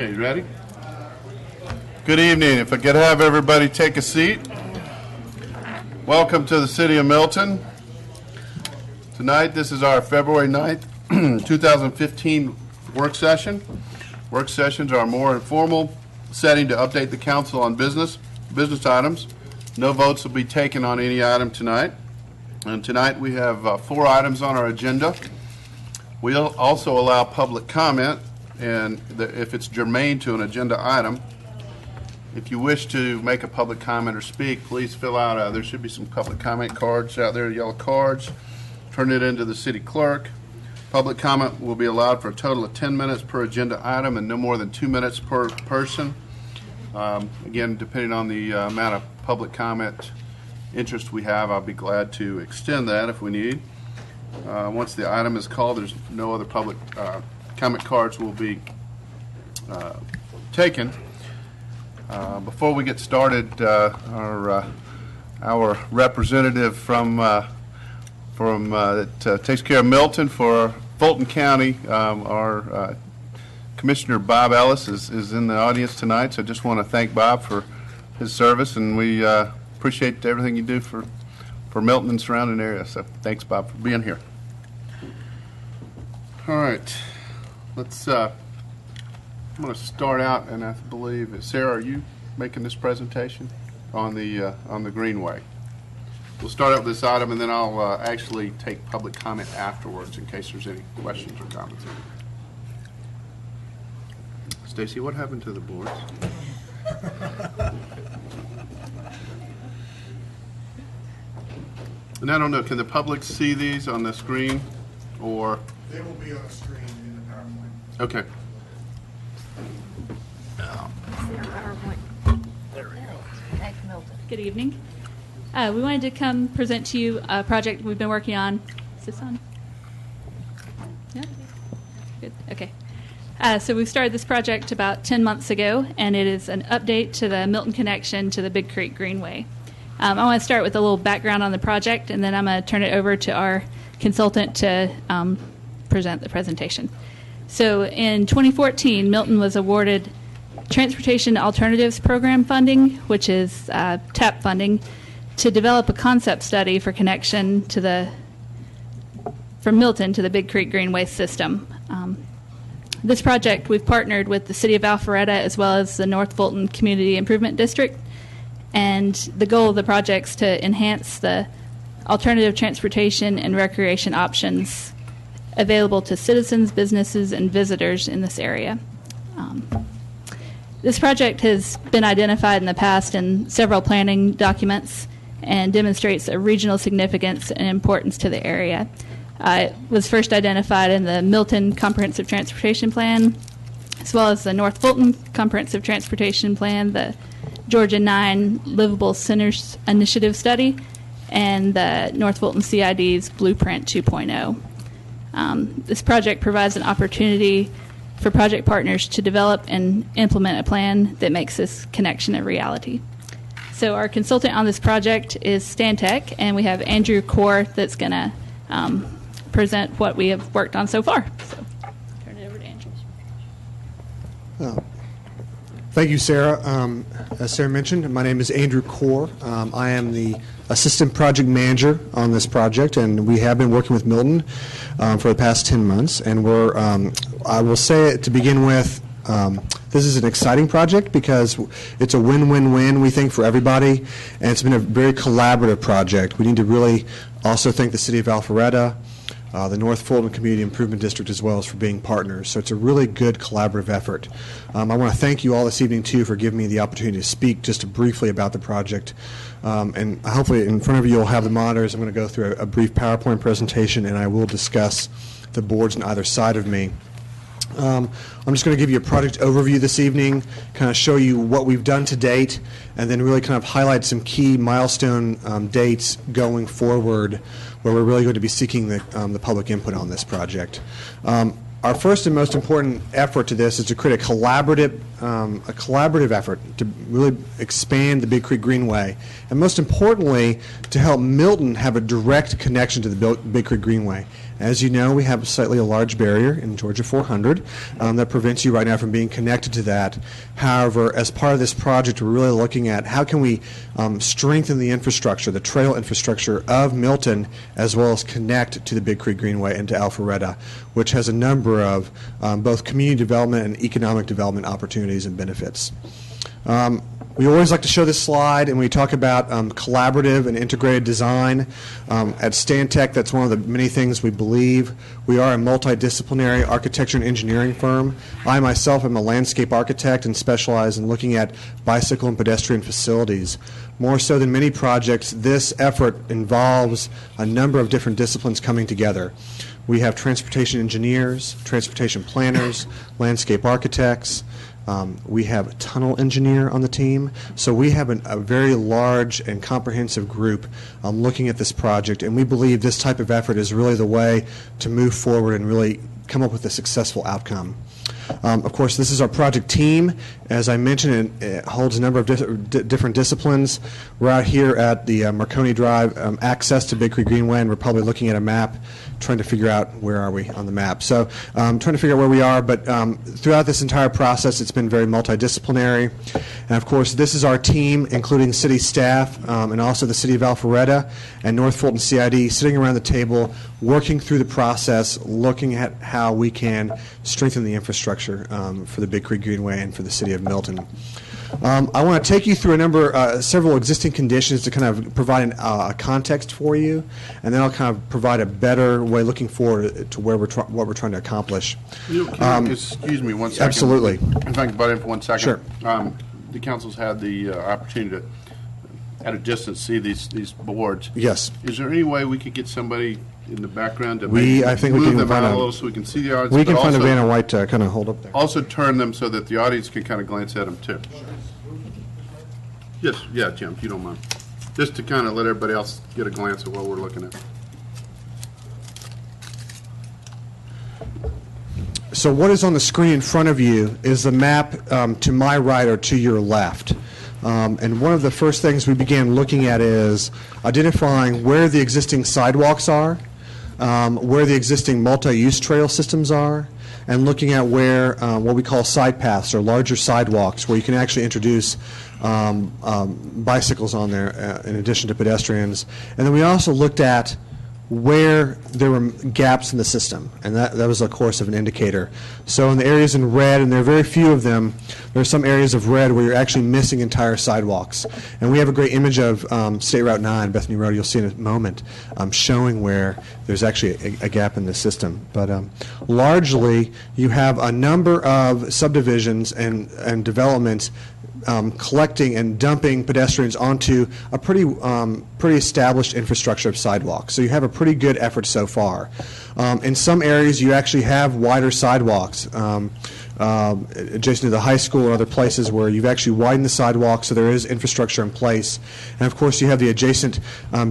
Okay, you ready? Good evening. If I could have everybody take a seat. Welcome to the City of Milton. Tonight, this is our February 9th, 2015 work session. Work sessions are a more informal setting to update the council on business items. No votes will be taken on any item tonight. And tonight we have 4 items on our agenda. We'll also allow public comment, and if it's germane to an agenda item. If you wish to make a public comment or speak, please fill out, there should be some public comment cards out there, yellow cards. Turn it into the city clerk. Public comment will be allowed for a total of 10 minutes per agenda item and no more than 2 minutes per person. Again, depending on the amount of public comment interest we have, I'll be glad to extend that if we need. Once the item is called, there's no other public comment cards will be taken. Before we get started, our representative from that takes care of Milton for Fulton County, our Commissioner Bob Ellis is in the audience tonight. So I just want to thank Bob for his service, and we appreciate everything you do for Milton and surrounding areas. So thanks, Bob, for being here. All right, let's. I'm going to start out, and I believe, Sarah, are you making this presentation on the Greenway? We'll start out with this item, and then I'll actually take public comment afterwards in case there's any questions or comments. Stacy, what happened to the boards? And I don't know, can the public see these on the screen, or? They will be on the screen in the PowerPoint. Okay. There we go. Thank you, Milton. Good evening. We wanted to come present to you a project we've been working on. Is this on? Yeah? Good. Okay. So we started this project about 10 months ago, and it is an update to the Milton connection to the Big Creek Greenway. I want to start with a little background on the project, and then I'm going to turn it over to our consultant to present the presentation. So in 2014, Milton was awarded Transportation Alternatives Program funding, which is TAP funding, to develop a concept study for connection to from Milton to the Big Creek Greenway system. This project, we've partnered with the City of Alpharetta as well as the North Fulton Community Improvement District, and the goal of the project is to enhance the alternative transportation and recreation options available to citizens, businesses, and visitors in this area. This project has been identified in the past in several planning documents and demonstrates a regional significance and importance to the area. It was first identified in the Milton Comprehensive Transportation Plan, as well as the North Fulton Comprehensive Transportation Plan, the Georgia 9 Livable Centers Initiative Study, and the North Fulton CID's Blueprint 2.0. This project provides an opportunity for project partners to develop and implement a plan that makes this connection a reality. So our consultant on this project is Stantec, and we have Andrew Core that's going to present what we have worked on so far. So turn it over to Andrew. Thank you, Sarah. As Sarah mentioned, my name is Andrew Core. I am the assistant project manager on this project, and we have been working with Milton for the past 10 months. And I will say it to begin with, this is an exciting project because it's a win-win-win, we think, for everybody, and it's been a very collaborative project. We need to really also thank the City of Alpharetta, the North Fulton Community Improvement District as well as for being partners. So it's a really good collaborative effort. I want to thank you all this evening, too, for giving me the opportunity to speak just briefly about the project. And hopefully in front of you you'll have the monitors. I'm going to go through a brief PowerPoint presentation, and I will discuss the boards on either side of me. I'm just going to give you a project overview this evening, kind of show you what we've done to date, and then really kind of highlight some key milestone dates going forward where we're really going to be seeking the public input on this project. Our first and most important effort to this is to create a collaborative a collaborative effort to really expand the Big Creek Greenway, and most importantly, to help Milton have a direct connection to the Big Creek Greenway. As you know, we have slightly a large barrier in Georgia 400 that prevents you right now from being connected to that. However, as part of this project, we're really looking at how can we strengthen the infrastructure, the trail infrastructure of Milton, as well as connect to the Big Creek Greenway and to Alpharetta, which has a number of both community development and economic development opportunities and benefits. We always like to show this slide, and we talk about collaborative and integrated design. At Stantec, that's one of the many things we believe. We are a multidisciplinary architecture and engineering firm. I myself am a landscape architect and specialize in looking at bicycle and pedestrian facilities. More so than many projects, this effort involves a number of different disciplines coming together. We have transportation engineers, transportation planners, landscape architects. We have a tunnel engineer on the team. So we have a very large and comprehensive group looking at this project, and we believe this type of effort is really the way to move forward and really come up with a successful outcome. Of course, this is our project team. As I mentioned, it holds a number of different disciplines. We're out here at the Marconi Drive access to Big Creek Greenway, and we're probably looking at a map trying to figure out where are we on the map. So trying to figure out where we are, but throughout this entire process, it's been very multidisciplinary. And of course, this is our team, including city staff and also the city of Alpharetta and North Fulton CID, sitting around the table, working through the process, looking at how we can strengthen the infrastructure for the Big Creek Greenway and for the city of Milton. I want to take you through several existing conditions to kind of provide a context for you, and then I'll kind of provide a better way looking forward to where what we're trying to accomplish. Excuse me 1 second. Absolutely. If I can butt in for 1 second. Sure. The council's had the opportunity to, at a distance, see these boards. Yes. Is there any way we could get somebody in the background to I think we move can them find out a a- little so we can see the audience? We but can find a also- Vanna White to kind of hold up there. Also turn them so that the audience can kind of glance at them too. Yes, yeah, Jim, if you don't mind. Just to kind of let everybody else get a glance at what we're looking at. So what is on the screen in front of you is the map to my right or to your left. And one of the first things we began looking at is identifying where the existing sidewalks are, where the existing multi-use trail systems are, and looking at where what we call side paths or larger sidewalks where you can actually introduce bicycles on there in addition to pedestrians. And then we also looked at where there were gaps in the system, and that was, of course, of an indicator. So in the areas in red, and there are very few of them, there are some areas of red where you're actually missing entire sidewalks. And we have a great image of State Route 9, Bethany Road, you'll see in a moment, showing where there's actually a gap in the system. But largely, you have a number of subdivisions and developments collecting and dumping pedestrians onto a pretty established infrastructure of sidewalks. So you have a pretty good effort so far. In some areas, you actually have wider sidewalks adjacent to the high school or other places where you've actually widened the sidewalk, so there is infrastructure in place. And of course, you have the adjacent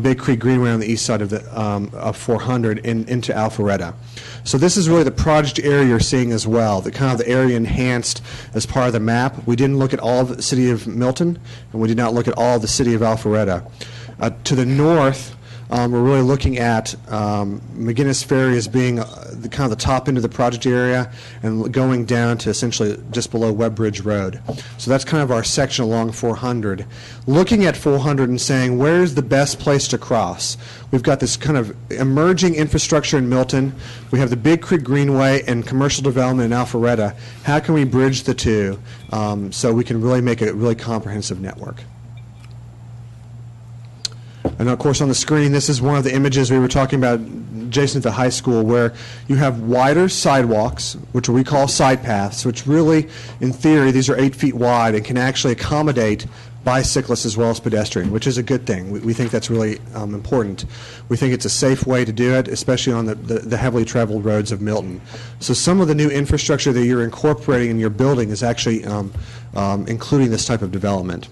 Big Creek Greenway on the east side of 400 into Alpharetta. So this is really the project area you're seeing as well, the kind of the area enhanced as part of the map. We didn't look at all of the city of Milton, and we did not look at all of the city of Alpharetta. To the north, we're really looking at McGinnis Ferry as being the kind of the top end of the project area and going down to essentially just below Webbridge Road. So that's kind of our section along 400. Looking at 400 and saying, where's the best place to cross? We've got this kind of emerging infrastructure in Milton. We have the Big Creek Greenway and commercial development in Alpharetta. How can we bridge the two so we can really make a really comprehensive network? And of course, on the screen, this is one of the images we were talking about adjacent to the high school, where you have wider sidewalks, which we call side paths, which really, in theory, these are 8 feet wide and can actually accommodate bicyclists as well as pedestrian, which is a good thing. We think that's really important. We think it's a safe way to do it, especially on the heavily traveled roads of Milton. So some of the new infrastructure that you're incorporating in your building is actually including this type of development.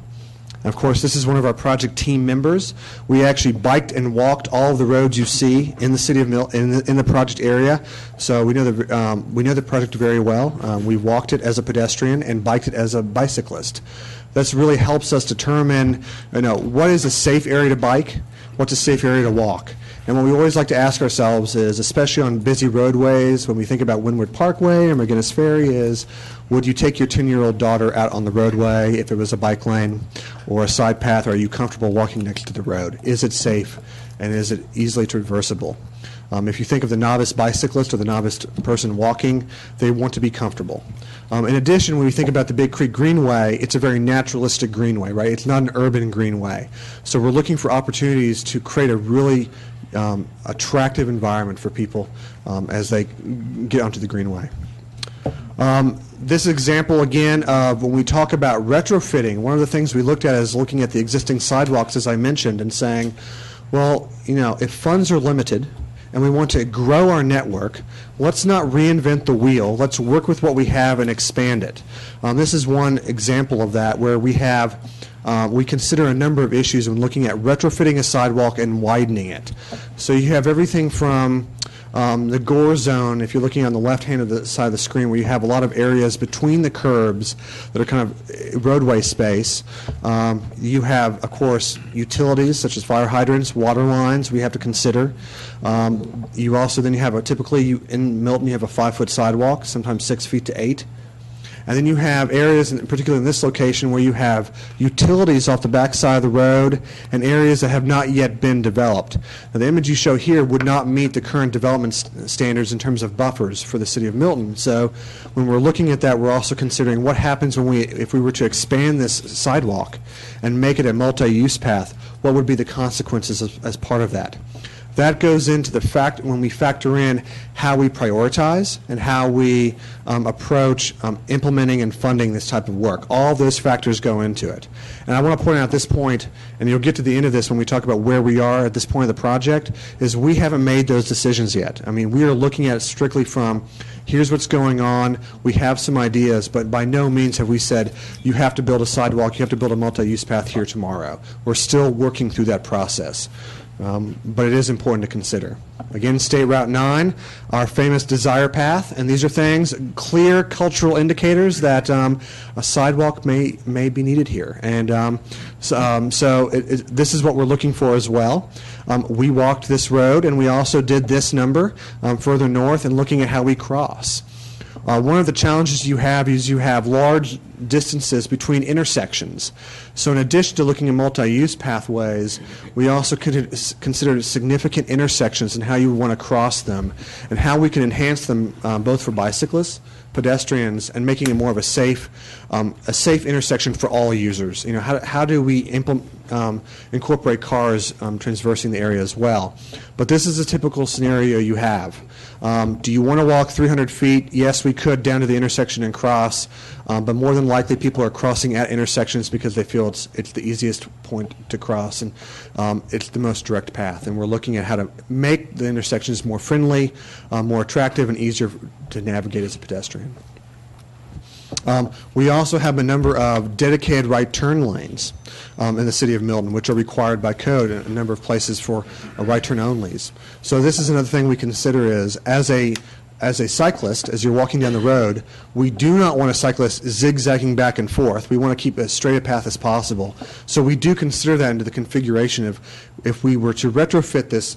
And of course, this is one of our project team members. We actually biked and walked all of the roads you see in the city of Milton, in the project area. So we know the project very well. We walked it as a pedestrian and biked it as a bicyclist. This really helps us determine, what is a safe area to bike, what's a safe area to walk. And what we always like to ask ourselves is, especially on busy roadways, when we think about Windward Parkway or McGinnis Ferry, is would you take your 10-year-old daughter out on the roadway if it was a bike lane or a side path? Or are you comfortable walking next to the road? Is it safe, and is it easily traversable? If you think of the novice bicyclist or the novice person walking, they want to be comfortable. In addition, when we think about the Big Creek Greenway, it's a very naturalistic greenway, right? It's not an urban greenway. So we're looking for opportunities to create a really attractive environment for people as they get onto the greenway. This example, again, of when we talk about retrofitting, one of the things we looked at is looking at the existing sidewalks, as I mentioned, and saying, well, if funds are limited and we want to grow our network, let's not reinvent the wheel. Let's work with what we have and expand it. This is one example of that, where we consider a number of issues when looking at retrofitting a sidewalk and widening it. So you have everything from the gore zone, if you're looking on the left-hand side of the screen, where you have a lot of areas between the curbs that are kind of roadway space. You have, of course, utilities such as fire hydrants, water lines we have to consider. You also then you have typically in Milton you have a 5-foot sidewalk, sometimes 6 feet to 8. And then you have areas, particularly in this location, where you have utilities off the back side of the road and areas that have not yet been developed. Now, the image you show here would not meet the current development standards in terms of buffers for the city of Milton. So when we're looking at that, we're also considering what happens if we were to expand this sidewalk and make it a multi-use path. What would be the consequences as part of that? That goes into the fact when we factor in how we prioritize and how we approach implementing and funding this type of work. All those factors go into it. And I want to point out at this point, and you'll get to the end of this when we talk about where we are at this point of the project, is we haven't made those decisions yet. I mean, we are looking at it strictly from here's what's going on, we have some ideas, but by no means have we said you have to build a sidewalk, you have to build a multi-use path here tomorrow. We're still working through that process. But it is important to consider. Again, State Route 9, our famous desire path, and these are things, clear cultural indicators that a sidewalk may be needed here. And this is what we're looking for as well. We walked this road, and we also did this number further north and looking at how we cross. One of the challenges you have is you have large distances between intersections. So in addition to looking at multi-use pathways, we also consider significant intersections and how you want to cross them and how we can enhance them both for bicyclists, pedestrians, and making it more of a safe intersection for all users. How do we incorporate cars traversing the area as well? But this is a typical scenario you have. Do you want to walk 300 feet? Yes, we could down to the intersection and cross, but more than likely people are crossing at intersections because they feel it's the easiest point to cross and it's the most direct path. And we're looking at how to make the intersections more friendly, more attractive, and easier to navigate as a pedestrian. We also have a number of dedicated right turn lanes in the city of Milton, which are required by code in a number of places for right turn onlys. So this is another thing we consider is, as a cyclist, as you're walking down the road, we do not want a cyclist zigzagging back and forth. We want to keep as straight a path as possible. So we do consider that into the configuration of if we were to retrofit this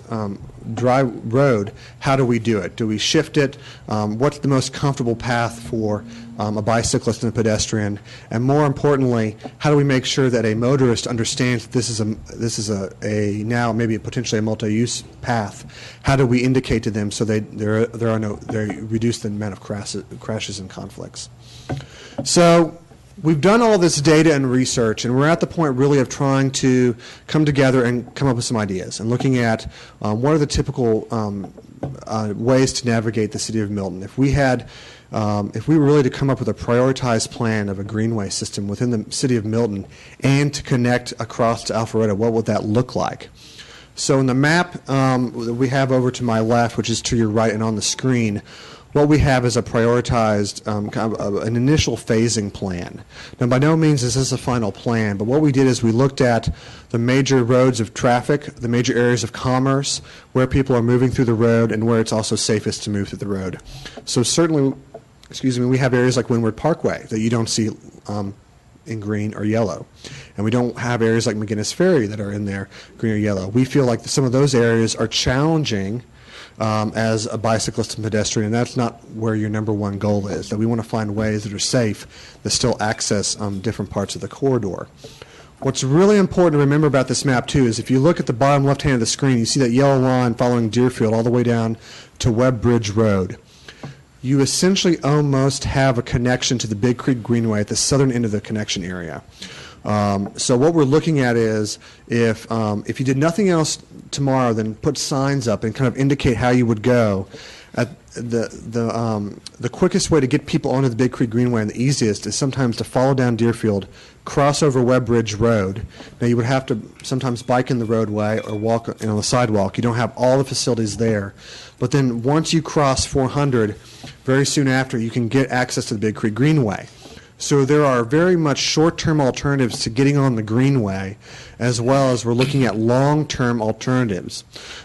dry road, how do we do it? Do we shift it? What's the most comfortable path for a bicyclist and a pedestrian? And more importantly, how do we make sure that a motorist understands that this is a now maybe potentially a multi-use path? How do we indicate to them so they reduce the amount of crashes and conflicts? So we've done all this data and research, and we're at the point really of trying to come together and come up with some ideas and looking at what are the typical ways to navigate the city of Milton. If we were really to come up with a prioritized plan of a greenway system within the city of Milton and to connect across to Alpharetta, what would that look like? So in the map that we have over to my left, which is to your right and on the screen, what we have is a prioritized kind of an initial phasing plan. Now, by no means is this a final plan, but what we did is we looked at the major roads of traffic, the major areas of commerce, where people are moving through the road, and where it's also safest to move through the road. So certainly, we have areas like Windward Parkway that you don't see in green or yellow. And we don't have areas like McGinnis Ferry that are in there, green or yellow. We feel like some of those areas are challenging as a bicyclist and pedestrian, and that's not where your number one goal is, that we want to find ways that are safe that still access different parts of the corridor. What's really important to remember about this map, too, is if you look at the bottom left hand of the screen, you see that yellow line following Deerfield all the way down to Webb Bridge Road. You essentially almost have a connection to the Big Creek Greenway at the southern end of the connection area. So what we're looking at is if you did nothing else tomorrow than put signs up and kind of indicate how you would go, the quickest way to get people onto the Big Creek Greenway and the easiest is sometimes to follow down Deerfield, cross over Webb Bridge Road. Now you would have to sometimes bike in the roadway or walk on the sidewalk. You don't have all the facilities there. But then once you cross 400, very soon after, you can get access to the Big Creek Greenway. So there are very much short-term alternatives to getting on the Greenway, as well as we're looking at long-term alternatives.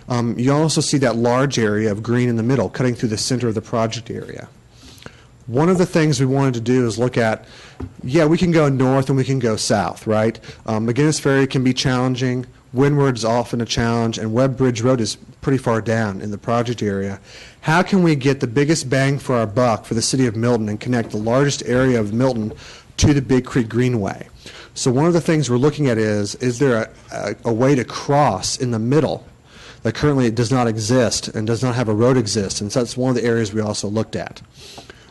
You also see that large area of green in the middle, cutting through the center of the project area. One of the things we wanted to do is look at, we can go north and we can go south, right? McGinnis Ferry can be challenging. Windward's often a challenge, and Webb Bridge Road is pretty far down in the project area. How can we get the biggest bang for our buck for the city of Milton and connect the largest area of Milton to the Big Creek Greenway? So one of the things we're looking at is there a way to cross in the middle that currently does not exist and does not have a road exist? And so that's one of the areas we also looked at.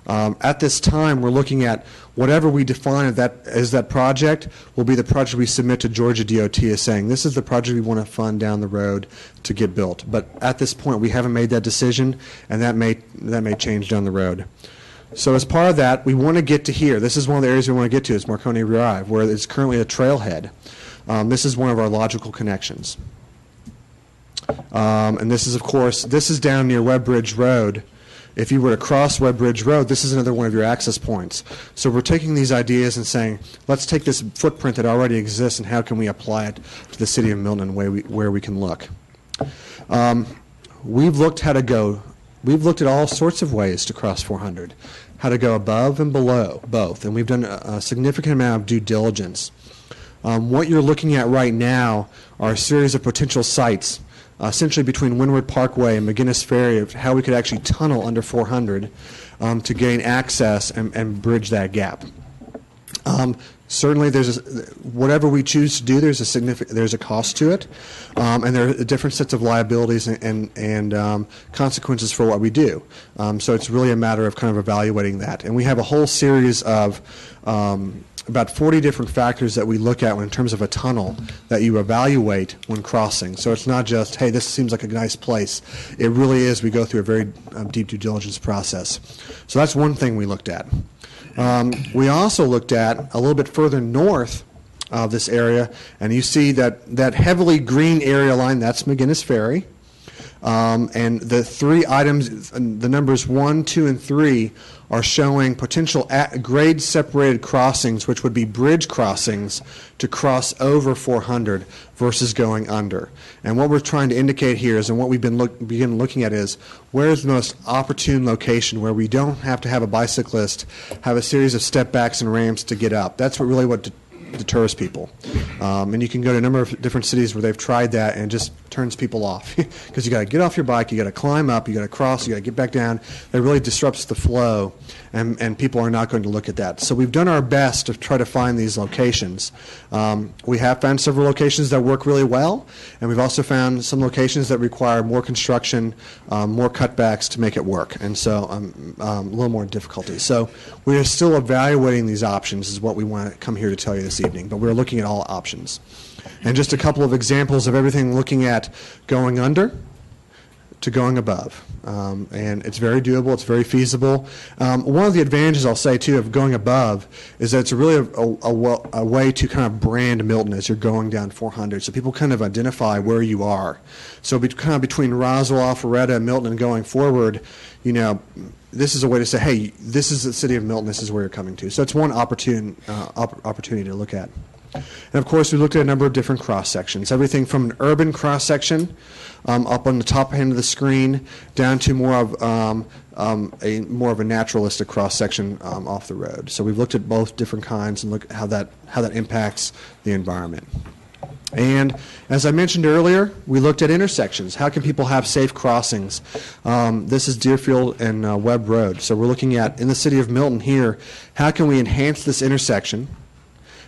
At this time, we're looking at whatever we define as that project will be the project we submit to Georgia DOT as saying this is the project we want to fund down the road to get built. But at this point, we haven't made that decision, and that may change down the road. So as part of that, we want to get to here. This is one of the areas we want to get to is Marconi Drive, where it's currently a trailhead. This is one of our logical connections. And this is, of course, this is down near Webb Bridge Road. If you were to cross Webb Bridge Road, this is another one of your access points. So we're taking these ideas and saying, let's take this footprint that already exists and how can we apply it to the city of Milton where we can look. We've looked at all sorts of ways to cross 400, how to go above and below both, and we've done a significant amount of due diligence. What you're looking at right now are a series of potential sites essentially between Windward Parkway and McGinnis Ferry of how we could actually tunnel under 400 to gain access and bridge that gap. Certainly, whatever we choose to do, there's a cost to it, and there are different sets of liabilities and consequences for what we do. So it's really a matter of kind of evaluating that. And we have a whole series of about 40 different factors that we look at in terms of a tunnel that you evaluate when crossing. So it's not just, hey, this seems like a nice place. It really is. We go through a very deep due diligence process. So that's one thing we looked at. We also looked at a little bit further north of this area, and you see that heavily green area line, that's McGinnis Ferry. And the three items, the numbers 1, 2, and 3, are showing potential grade-separated crossings, which would be bridge crossings to cross over 400 versus going under. And what we're trying to indicate here is, and what we've begin looking at is, where is the most opportune location where we don't have to have a bicyclist have a series of step backs and ramps to get up. That's what deters people. And you can go to a number of different cities where they've tried that and it just turns people off because you got to get off your bike, you got to climb up, you got to cross, you got to get back down. It really disrupts the flow, and people are not going to look at that. So we've done our best to try to find these locations. We have found several locations that work really well, and we've also found some locations that require more construction, more cutbacks to make it work, and so a little more difficulty. So we are still evaluating these options is what we want to come here to tell you this evening, but we're looking at all options. And just a couple of examples of everything looking at going under to going above. And it's very doable, it's very feasible. One of the advantages I'll say too of going above is that it's really a way to kind of brand Milton as you're going down 400, so people kind of identify where you are. So kind of between Roswell, Alpharetta, and Milton and going forward, this is a way to say, hey, this is the city of Milton, this is where you're coming to. So it's one opportunity to look at. And of course, we looked at a number of different cross sections, everything from an urban cross section up on the top end of the screen down to more of a naturalistic cross section off the road. So we've looked at both different kinds and look at how that impacts the environment. And as I mentioned earlier, we looked at intersections. How can people have safe crossings? This is Deerfield and Webb Road. So we're looking at, in the city of Milton here, how can we enhance this intersection?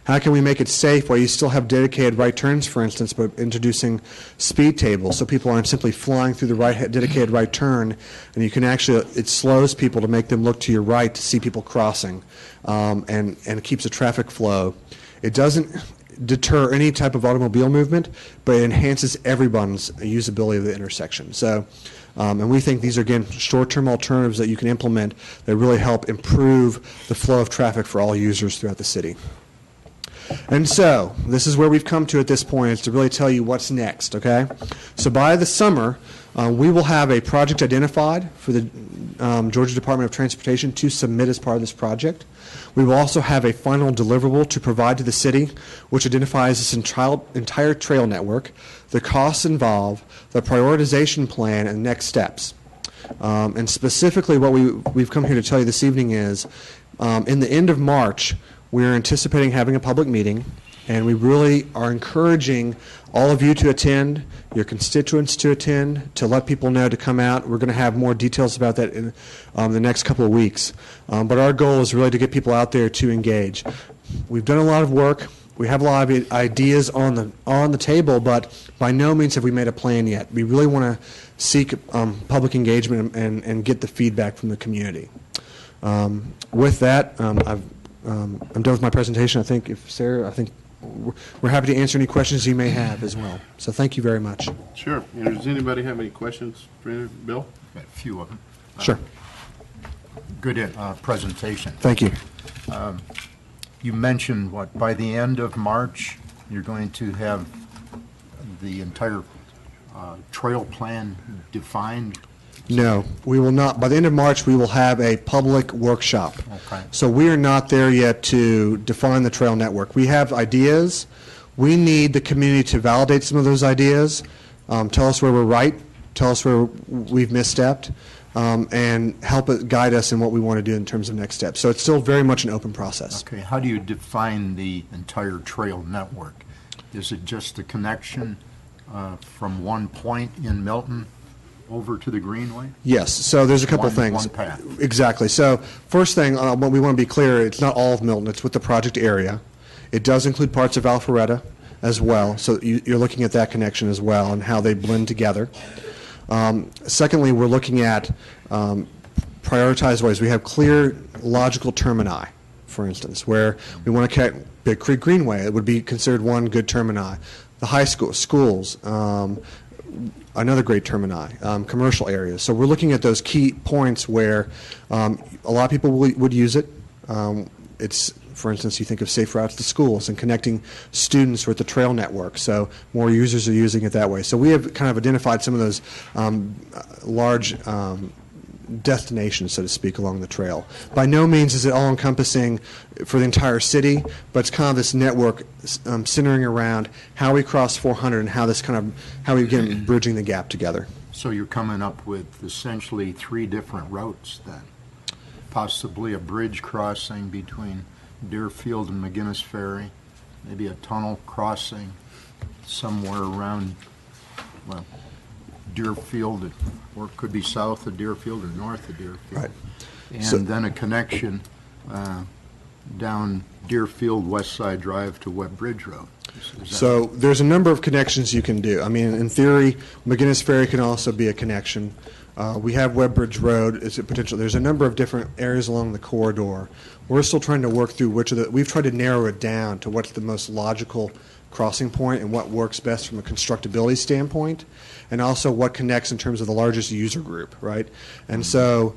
How can we make it safe while you still have dedicated right turns, for instance, but introducing speed tables so people aren't simply flying through the dedicated right turn, and you can actually, it slows people to make them look to your right to see people crossing, and it keeps the traffic flow. It doesn't deter any type of automobile movement, but it enhances everyone's usability of the intersection. So, and we think these are, again, short-term alternatives that you can implement that really help improve the flow of traffic for all users throughout the city. And so, this is where we've come to at this point, is to really tell you what's next, okay? So by the summer, we will have a project identified for the Georgia Department of Transportation to submit as part of this project. We will also have a final deliverable to provide to the city, which identifies this entire trail network, the costs involved, the prioritization plan, and next steps. And specifically what we've come here to tell you this evening is, in the end of March, we're anticipating having a public meeting, and we really are encouraging all of you to attend, your constituents to attend, to let people know to come out. We're going to have more details about that in the next couple of weeks. But our goal is really to get people out there to engage. We've done a lot of work. We have a lot of ideas on the table, but by no means have we made a plan yet. We really want to seek public engagement and get the feedback from the community. With that, I'm done with my presentation. I think, Sarah, we're happy to answer any questions you may have as well. So thank you very much. Sure. And does anybody have any questions for Bill? Got a few of them. Sure. Good presentation. Thank you. You mentioned, by the end of March, you're going to have the entire trail plan defined? No, we will not. By the end of March, we will have a public workshop. Okay. So we are not there yet to define the trail network. We have ideas. We need the community to validate some of those ideas, tell us where we're right, tell us where we've misstepped, and help guide us in what we want to do in terms of next steps. So it's still very much an open process. Okay. How do you define the entire trail network? Is it just the connection from one point in Milton over to the Greenway? Yes. So there's a couple things. One path. Exactly. So first thing, what we want to be clear, it's not all of Milton. It's with the project area. It does include parts of Alpharetta as well. So you're looking at that connection as well and how they blend together. Secondly, we're looking at prioritized ways. We have clear, logical termini, for instance, where we want to connect Big Creek Greenway. It would be considered one good termini. The high schools, another great termini, commercial areas. So we're looking at those key points where a lot of people would use it. It's, for instance, you think of safe routes to schools and connecting students with the trail network. So more users are using it that way. So we have kind of identified some of those large destinations, so to speak, along the trail. By no means is it all encompassing for the entire city, but it's kind of this network centering around how we cross 400 and how we begin bridging the gap together. So you're coming up with essentially 3 different routes then? Possibly a bridge crossing between Deerfield and McGinnis Ferry, maybe a tunnel crossing somewhere around, well, Deerfield, or it could be south of Deerfield or north of Deerfield. Right. And then a connection down Deerfield West Side Drive to Webb Bridge Road. So there's a number of connections you can do. I mean, in theory, McGinnis Ferry can also be a connection. We have Webb Bridge Road as a potential. There's a number of different areas along the corridor. We're still trying to work through we've tried to narrow it down to what's the most logical crossing point and what works best from a constructability standpoint, and also what connects in terms of the largest user group, right? And so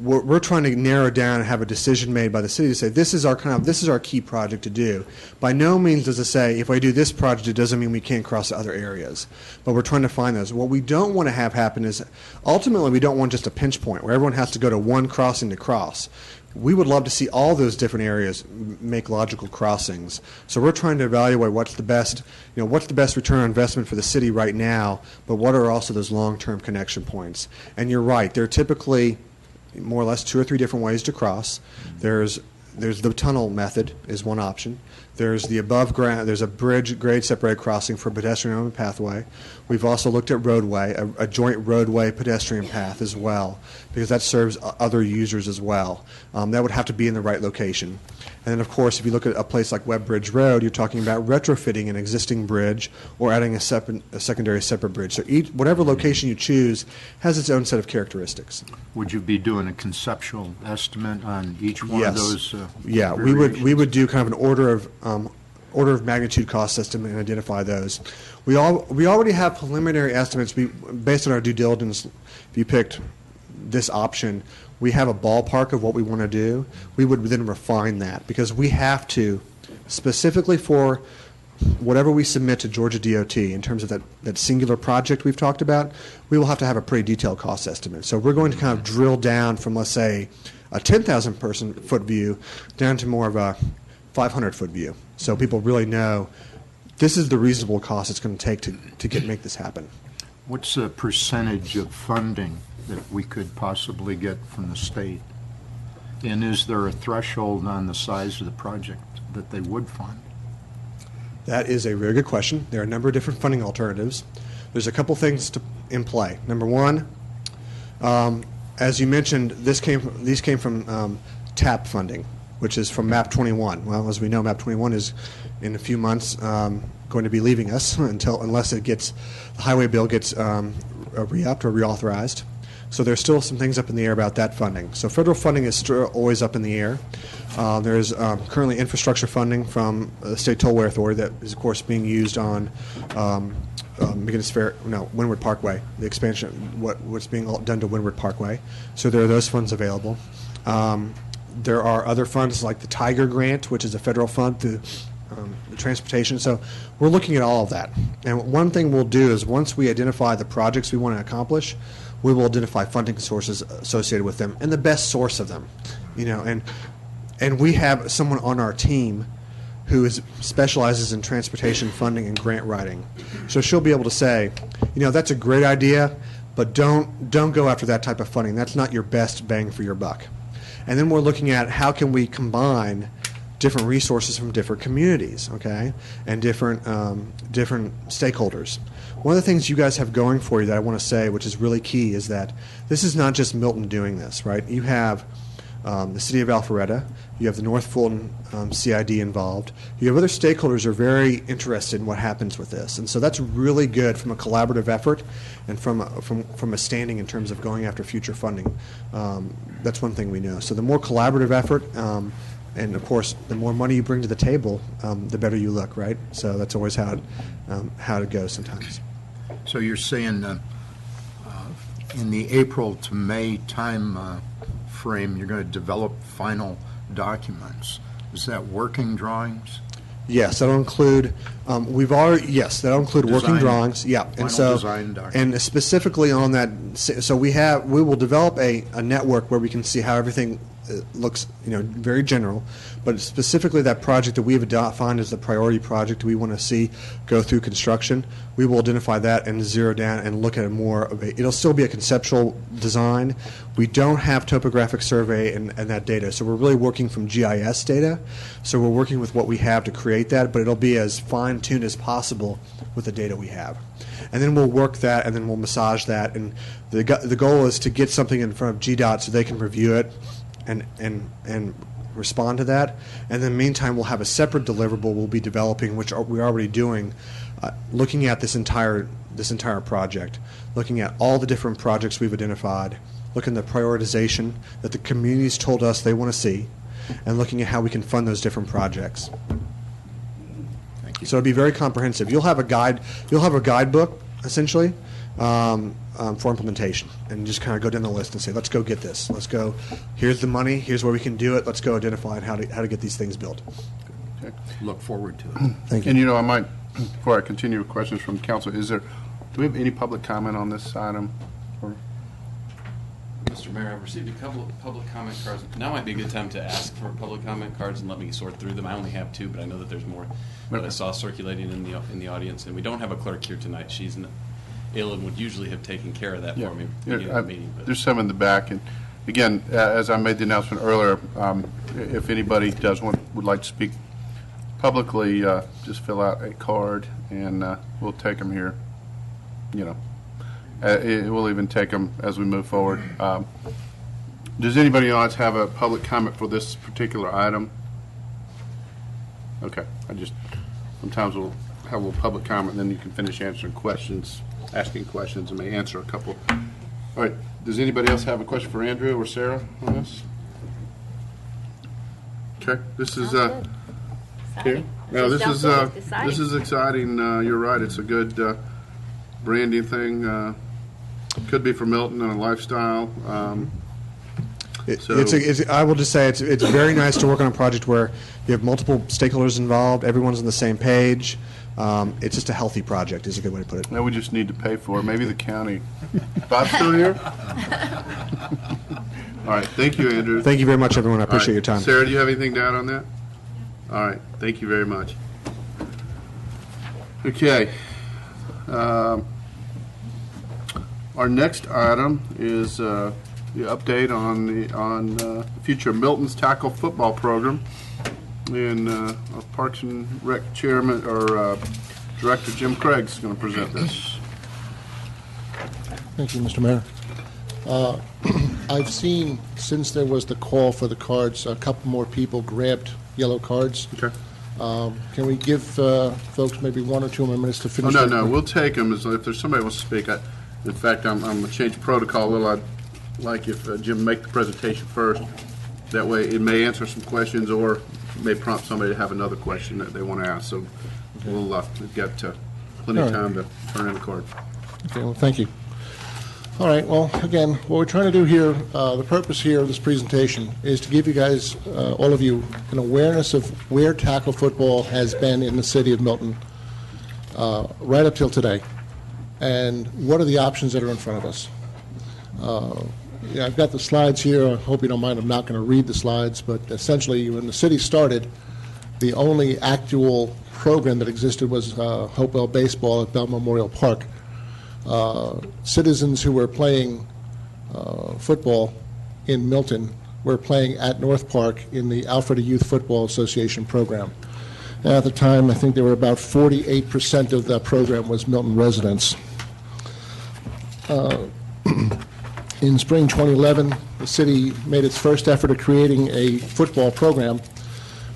we're trying to narrow down and have a decision made by the city to say this is our key project to do. By no means does it say if I do this project, it doesn't mean we can't cross to other areas. But we're trying to find those. What we don't want to have happen is ultimately we don't want just a pinch point where everyone has to go to one crossing to cross. We would love to see all those different areas make logical crossings. So we're trying to evaluate what's the best return on investment for the city right now, but what are also those long-term connection points. And you're right, there are typically more or less 2 or 3 different ways to cross. There's the tunnel method is one option. There's the above ground. There's a bridge grade separated crossing for pedestrian owned pathway. We've also looked at roadway, a joint roadway pedestrian path as well, because that serves other users as well. That would have to be in the right location. And then, of course, if you look at a place like Webb Bridge Road, you're talking about retrofitting an existing bridge or adding a secondary separate bridge. So whatever location you choose has its own set of characteristics. Would you be doing a conceptual estimate on each one of those? Yeah, we would do kind of an order of magnitude cost estimate and identify those. We already have preliminary estimates based on our due diligence. If you picked this option, we have a ballpark of what we want to do. We would then refine that because we have to, specifically for whatever we submit to Georgia DOT in terms of that singular project we've talked about, we will have to have a pretty detailed cost estimate. So we're going to kind of drill down from, let's say, a 10,000 foot view down to more of a 500-foot view. So people really know this is the reasonable cost it's going to take to make this happen. What's the percentage of funding that we could possibly get from the state? And is there a threshold on the size of the project that they would fund? That is a very good question. There are a number of different funding alternatives. There's a couple things in play. Number one, as you mentioned, these came from TAP funding, which is from MAP 21. Well, as we know, MAP 21 is in a few months going to be leaving us unless the highway bill gets re-upped or reauthorized. So there's still some things up in the air about that funding. So federal funding is still always up in the air. There's currently infrastructure funding from the State Tollway Authority that is, of course, being used on Windward Parkway, the expansion, what's being done to Windward Parkway. So there are those funds available. There are other funds like the Tiger Grant, which is a federal fund through the transportation. So we're looking at all of that. And one thing we'll do is once we identify the projects we want to accomplish, we will identify funding sources associated with them and the best source of them. And we have someone on our team who specializes in transportation funding and grant writing. So she'll be able to say, that's a great idea, but don't go after that type of funding. That's not your best bang for your buck. And then we're looking at how can we combine different resources from different communities, okay, and different stakeholders. One of the things you guys have going for you that I want to say, which is really key, is that this is not just Milton doing this, right? You have the city of Alpharetta, you have the North Fulton CID involved, you have other stakeholders who are very interested in what happens with this, and so that's really good from a collaborative effort and from a standing in terms of going after future funding. That's one thing we know. So the more collaborative effort, and of course, the more money you bring to the table, the better you look, right? So that's always how it goes sometimes. So you're saying in the April to May time frame, you're going to develop final documents. Is that working drawings? Yes, that'll include. That'll include working drawings. Yeah, and so design document. And specifically on that, so we will develop a network where we can see how everything looks, very general, but specifically that project that we have defined as the priority project we want to see go through construction, we will identify that and zero down and look at it'll still be a conceptual design. We don't have topographic survey and that data, so we're really working from GIS data, so we're working with what we have to create that, but it'll be as fine-tuned as possible with the data we have. And then we'll work that, and then we'll massage that, and the goal is to get something in front of GDOT so they can review it and respond to that. And in the meantime, we'll have a separate deliverable we'll be developing, which we're already doing, looking at this entire project, looking at all the different projects we've identified, looking at the prioritization that the communities told us they want to see, and looking at how we can fund those different projects. Thank you. So it'll be very comprehensive. You'll have a guidebook, essentially, for implementation, and just kind of go down the list and say, let's go get this. Let's go. Here's the money. Here's where we can do it. Let's go identify how to get these things built. Okay. Look forward to it. Thank you. And I might, before I continue with questions from council, do we have any public comment on this item? Or- Mr. Mayor, I've received a couple of public comment cards. Now might be a good time to ask for public comment cards and let me sort through them. I only have 2, but I know that there's more that I saw circulating in the audience. And we don't have a clerk here tonight. She's ill and would usually have taken care of that for me beginning of the meeting. But There's some in the back, and again, as I made the announcement earlier, if anybody would like to speak publicly, just fill out a card, and we'll take them here. We'll even take them as we move forward. Does anybody else have a public comment for this particular item? Okay, sometimes we'll have a little public comment, and then you can finish asking questions, and may answer a couple. All right, does anybody else have a question for Andrew or Sarah on this? Okay, this is, Sounds good. here. No, Just this jump in. It's exciting. is exciting. You're right, it's a good branding thing. Could be for Milton and a lifestyle. I will just say it's very nice to work on a project where you have multiple stakeholders involved, everyone's on the same page. It's just a healthy project is a good way to put it. Now we just need to pay for it. Maybe the county. Bob's still here? All right, thank you, Andrew. Thank you very much, everyone. I All appreciate right. your time. Sarah, do you have anything to add on that? All right, thank you very much. Okay. Our next item is the update on the future of Milton's tackle football program. And our Parks and Rec Chairman, or Director Jim Craig is going to present this. Thank you, Mr. Mayor. I've seen, since there was the call for the cards, a couple more people grabbed yellow cards. Okay. Can we give folks maybe 1 or 2 more minutes to Oh, finish? no, we'll take them. If there's somebody who wants to speak. In fact, I'm going to change protocol a little. I'd like if Jim make the presentation first. That way it may answer some questions or may prompt somebody to have another question that they want to ask. So we've got plenty of time to turn in the card. Okay, well, thank you. All right, well, again, what we're trying to do here, the purpose here of this presentation is to give you guys, all of you, an awareness of where tackle football has been in the city of Milton right up till today, and what are the options that are in front of us. I've got the slides here. I hope you don't mind. I'm not going to read the slides, but essentially, when the city started, the only actual program that existed was Hopewell Baseball at Bell Memorial Park. Citizens who were playing football in Milton were playing at North Park in the Alfred Youth Football Association program. And at the time, I think there were about 48% of that program was Milton residents. In spring 2011, the city made its first effort at creating a football program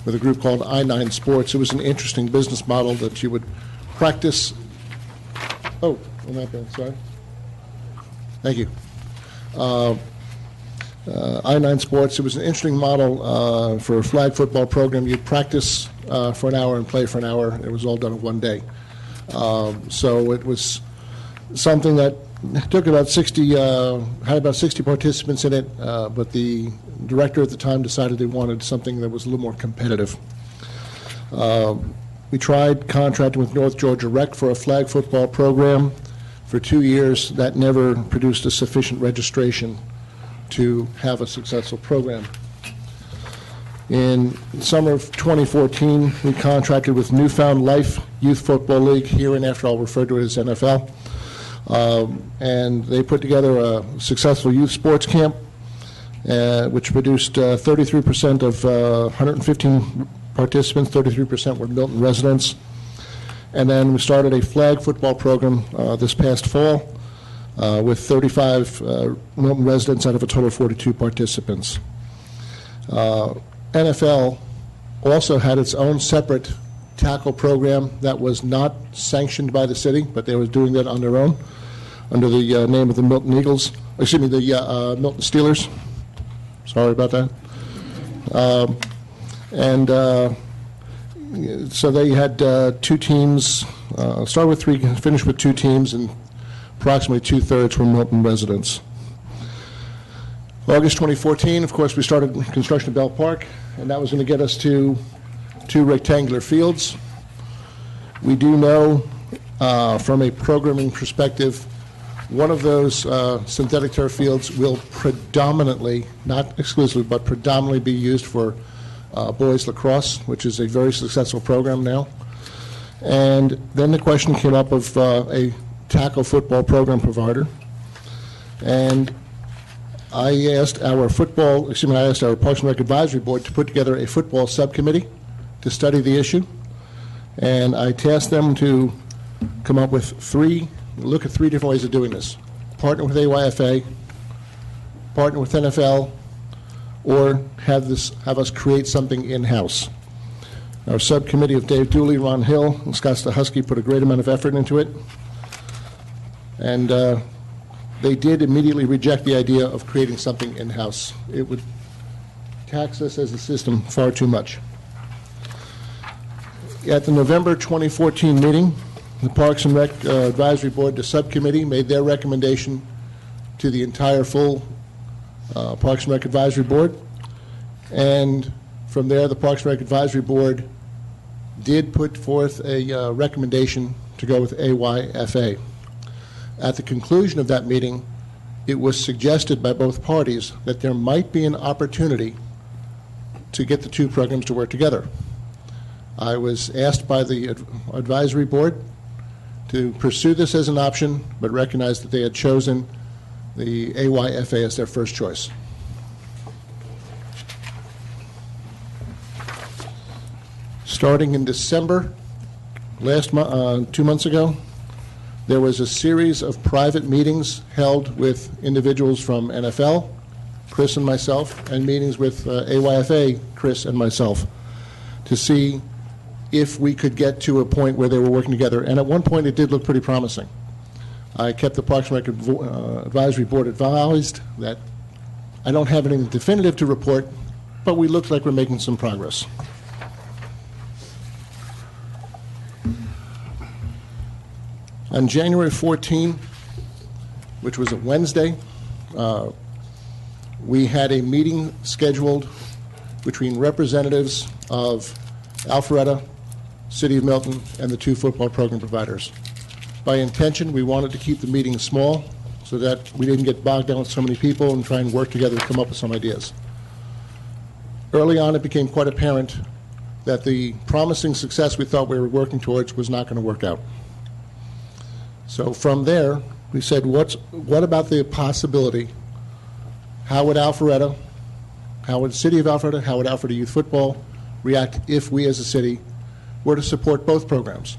with a group called I-9 Sports. It was an interesting business model that you would practice. Oh, I'm not bad, sorry. Thank you. I-9 Sports, it was an interesting model for a flag football program. You'd practice for an hour and play for an hour. It was all done in one day. So it was something that took about 60, had about 60 participants in it, but the director at the time decided they wanted something that was a little more competitive. We tried contracting with North Georgia Rec for a flag football program for 2 years. That never produced a sufficient registration to have a successful program. In the summer of 2014, we contracted with Newfound Life Youth Football League, hereinafter I'll refer to it as NFL, and they put together a successful youth sports camp, which produced 33% of 115 participants, 33% were Milton residents. And then we started a flag football program this past fall with 35 Milton residents out of a total of 42 participants. NFL also had its own separate tackle program that was not sanctioned by the city, but they were doing that on their own under the name of the Milton Eagles, excuse me, the Milton Steelers. Sorry about that. So they had 2 teams, started with 3, finished with 2 teams, and approximately two-thirds were Milton residents. August 2014, of course, we started construction of Bell Park, and that was going to get us to 2 rectangular fields. We do know from a programming perspective, one of those synthetic turf fields will predominantly, not exclusively, but predominantly be used for boys lacrosse, which is a very successful program now. And then the question came up of a tackle football program provider. And I asked our Parks and Rec Advisory Board to put together a football subcommittee to study the issue. And I tasked them to come up with look at 3 different ways of doing this. Partner with AYFA, partner with NFL, or have us create something in-house. Our subcommittee of Dave Dooley, Ron Hill, and Scott Stahusky put a great amount of effort into it. And they did immediately reject the idea of creating something in-house. It would tax us as a system far too much. At the November 2014 meeting, the Parks and Rec Advisory Board, the subcommittee, made their recommendation to the entire full Parks and Rec Advisory Board. And from there, the Parks and Rec Advisory Board did put forth a recommendation to go with AYFA. At the conclusion of that meeting, it was suggested by both parties that there might be an opportunity to get the 2 programs to work together. I was asked by the advisory board to pursue this as an option, but recognized that they had chosen the AYFA as their first choice. Starting in December, 2 months ago, there was a series of private meetings held with individuals from NFL, Chris and myself, and meetings with AYFA, Chris and myself, to see if we could get to a point where they were working together. And at one point, it did look pretty promising. I kept the Parks and Rec Advisory Board advised that I don't have anything definitive to report, but we look like we're making some progress. On January 14, which was a Wednesday, we had a meeting scheduled between representatives of Alpharetta, City of Milton, and the 2 football program providers. By intention, we wanted to keep the meeting small so that we didn't get bogged down with so many people and try and work together to come up with some ideas. Early on, it became quite apparent that the promising success we thought we were working towards was not going to work out. So from there, we said, what about the possibility? How would Alpharetta, how would the City of Alpharetta, how would Alpharetta Youth Football react if we as a city were to support both programs?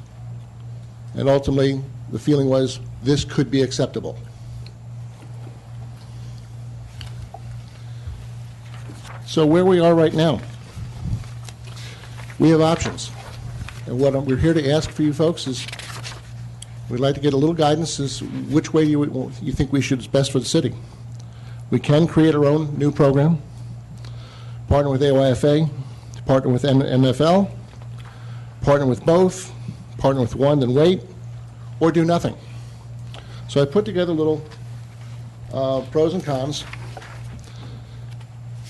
And ultimately, the feeling was this could be acceptable. So where we are right now, we have options. And what we're here to ask for you folks is, we'd like to get a little guidance as which way you think we should is best for the city. We can create our own new program, partner with AYFA, partner with NFL, partner with both, partner with one, then wait, or do nothing. So I put together little pros and cons.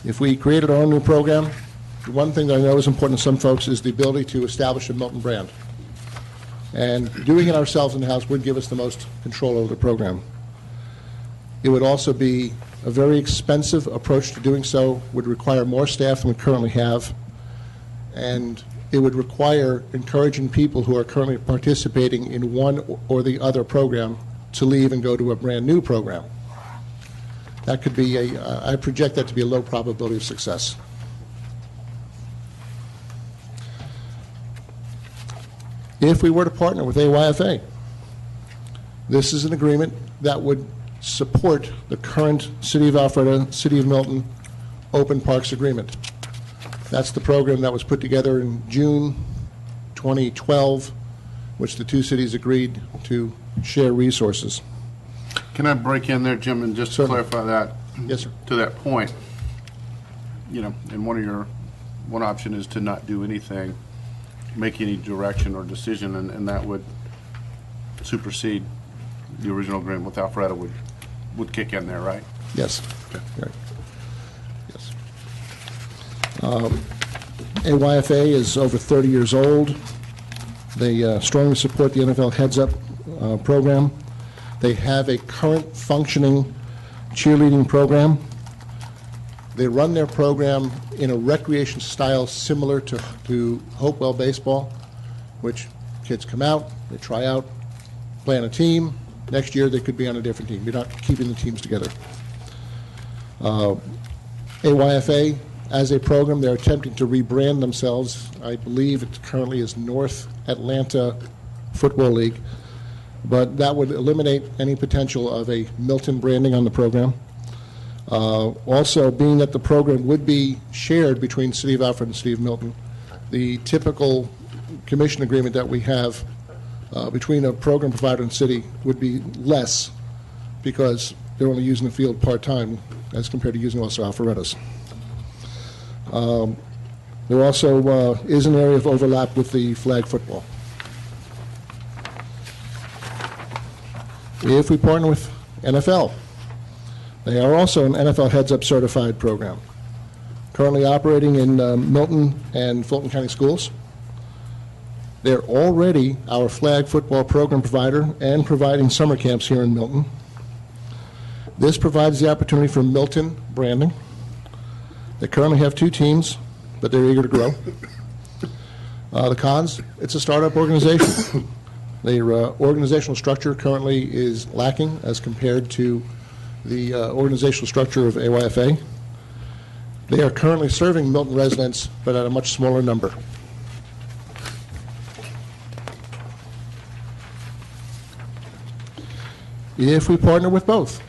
If we created our own new program, the one thing that I know is important to some folks is the ability to establish a Milton brand. And doing it ourselves in-house would give us the most control over the program. It would also be a very expensive approach to doing so, would require more staff than we currently have, and it would require encouraging people who are currently participating in one or the other program to leave and go to a brand new program. That could be I project that to be a low probability of success. If we were to partner with AYFA, this is an agreement that would support the current City of Alpharetta, City of Milton Open Parks Agreement. That's the program that was put together in June 2012, which the 2 cities agreed to share resources. Can I break in there, Jim, and just Certainly. clarify that? Yes, sir. To that point, and one option is to not do anything, make any direction or decision, and that would supersede the original agreement with Alpharetta would kick in there, right? Yes. Okay. Right. Yes. AYFA is over 30 years old. They strongly support the NFL Heads Up program. They have a current functioning cheerleading program. They run their program in a recreation style similar to Hopewell baseball, which kids come out, they try out, play on a team. Next year they could be on a different team. You're not keeping the teams together. AYFA, as a program, they're attempting to rebrand themselves. I believe it currently is North Atlanta Football League, but that would eliminate any potential of a Milton branding on the program. Also, being that the program would be shared between City of Alfred and City of Milton, the typical commission agreement that we have between a program provider and city would be less because they're only using the field part-time as compared to using also Alpharetta's. There also is an area of overlap with the flag football. If we partner with NFL, they are also an NFL Heads Up certified program, currently operating in Milton and Fulton County schools. They're already our flag football program provider and providing summer camps here in Milton. This provides the opportunity for Milton branding. They currently have 2 teams, but they're eager to grow. The cons, it's a startup organization. Their organizational structure currently is lacking as compared to the organizational structure of AYFA. They are currently serving Milton residents, but at a much smaller number. If we partner with both,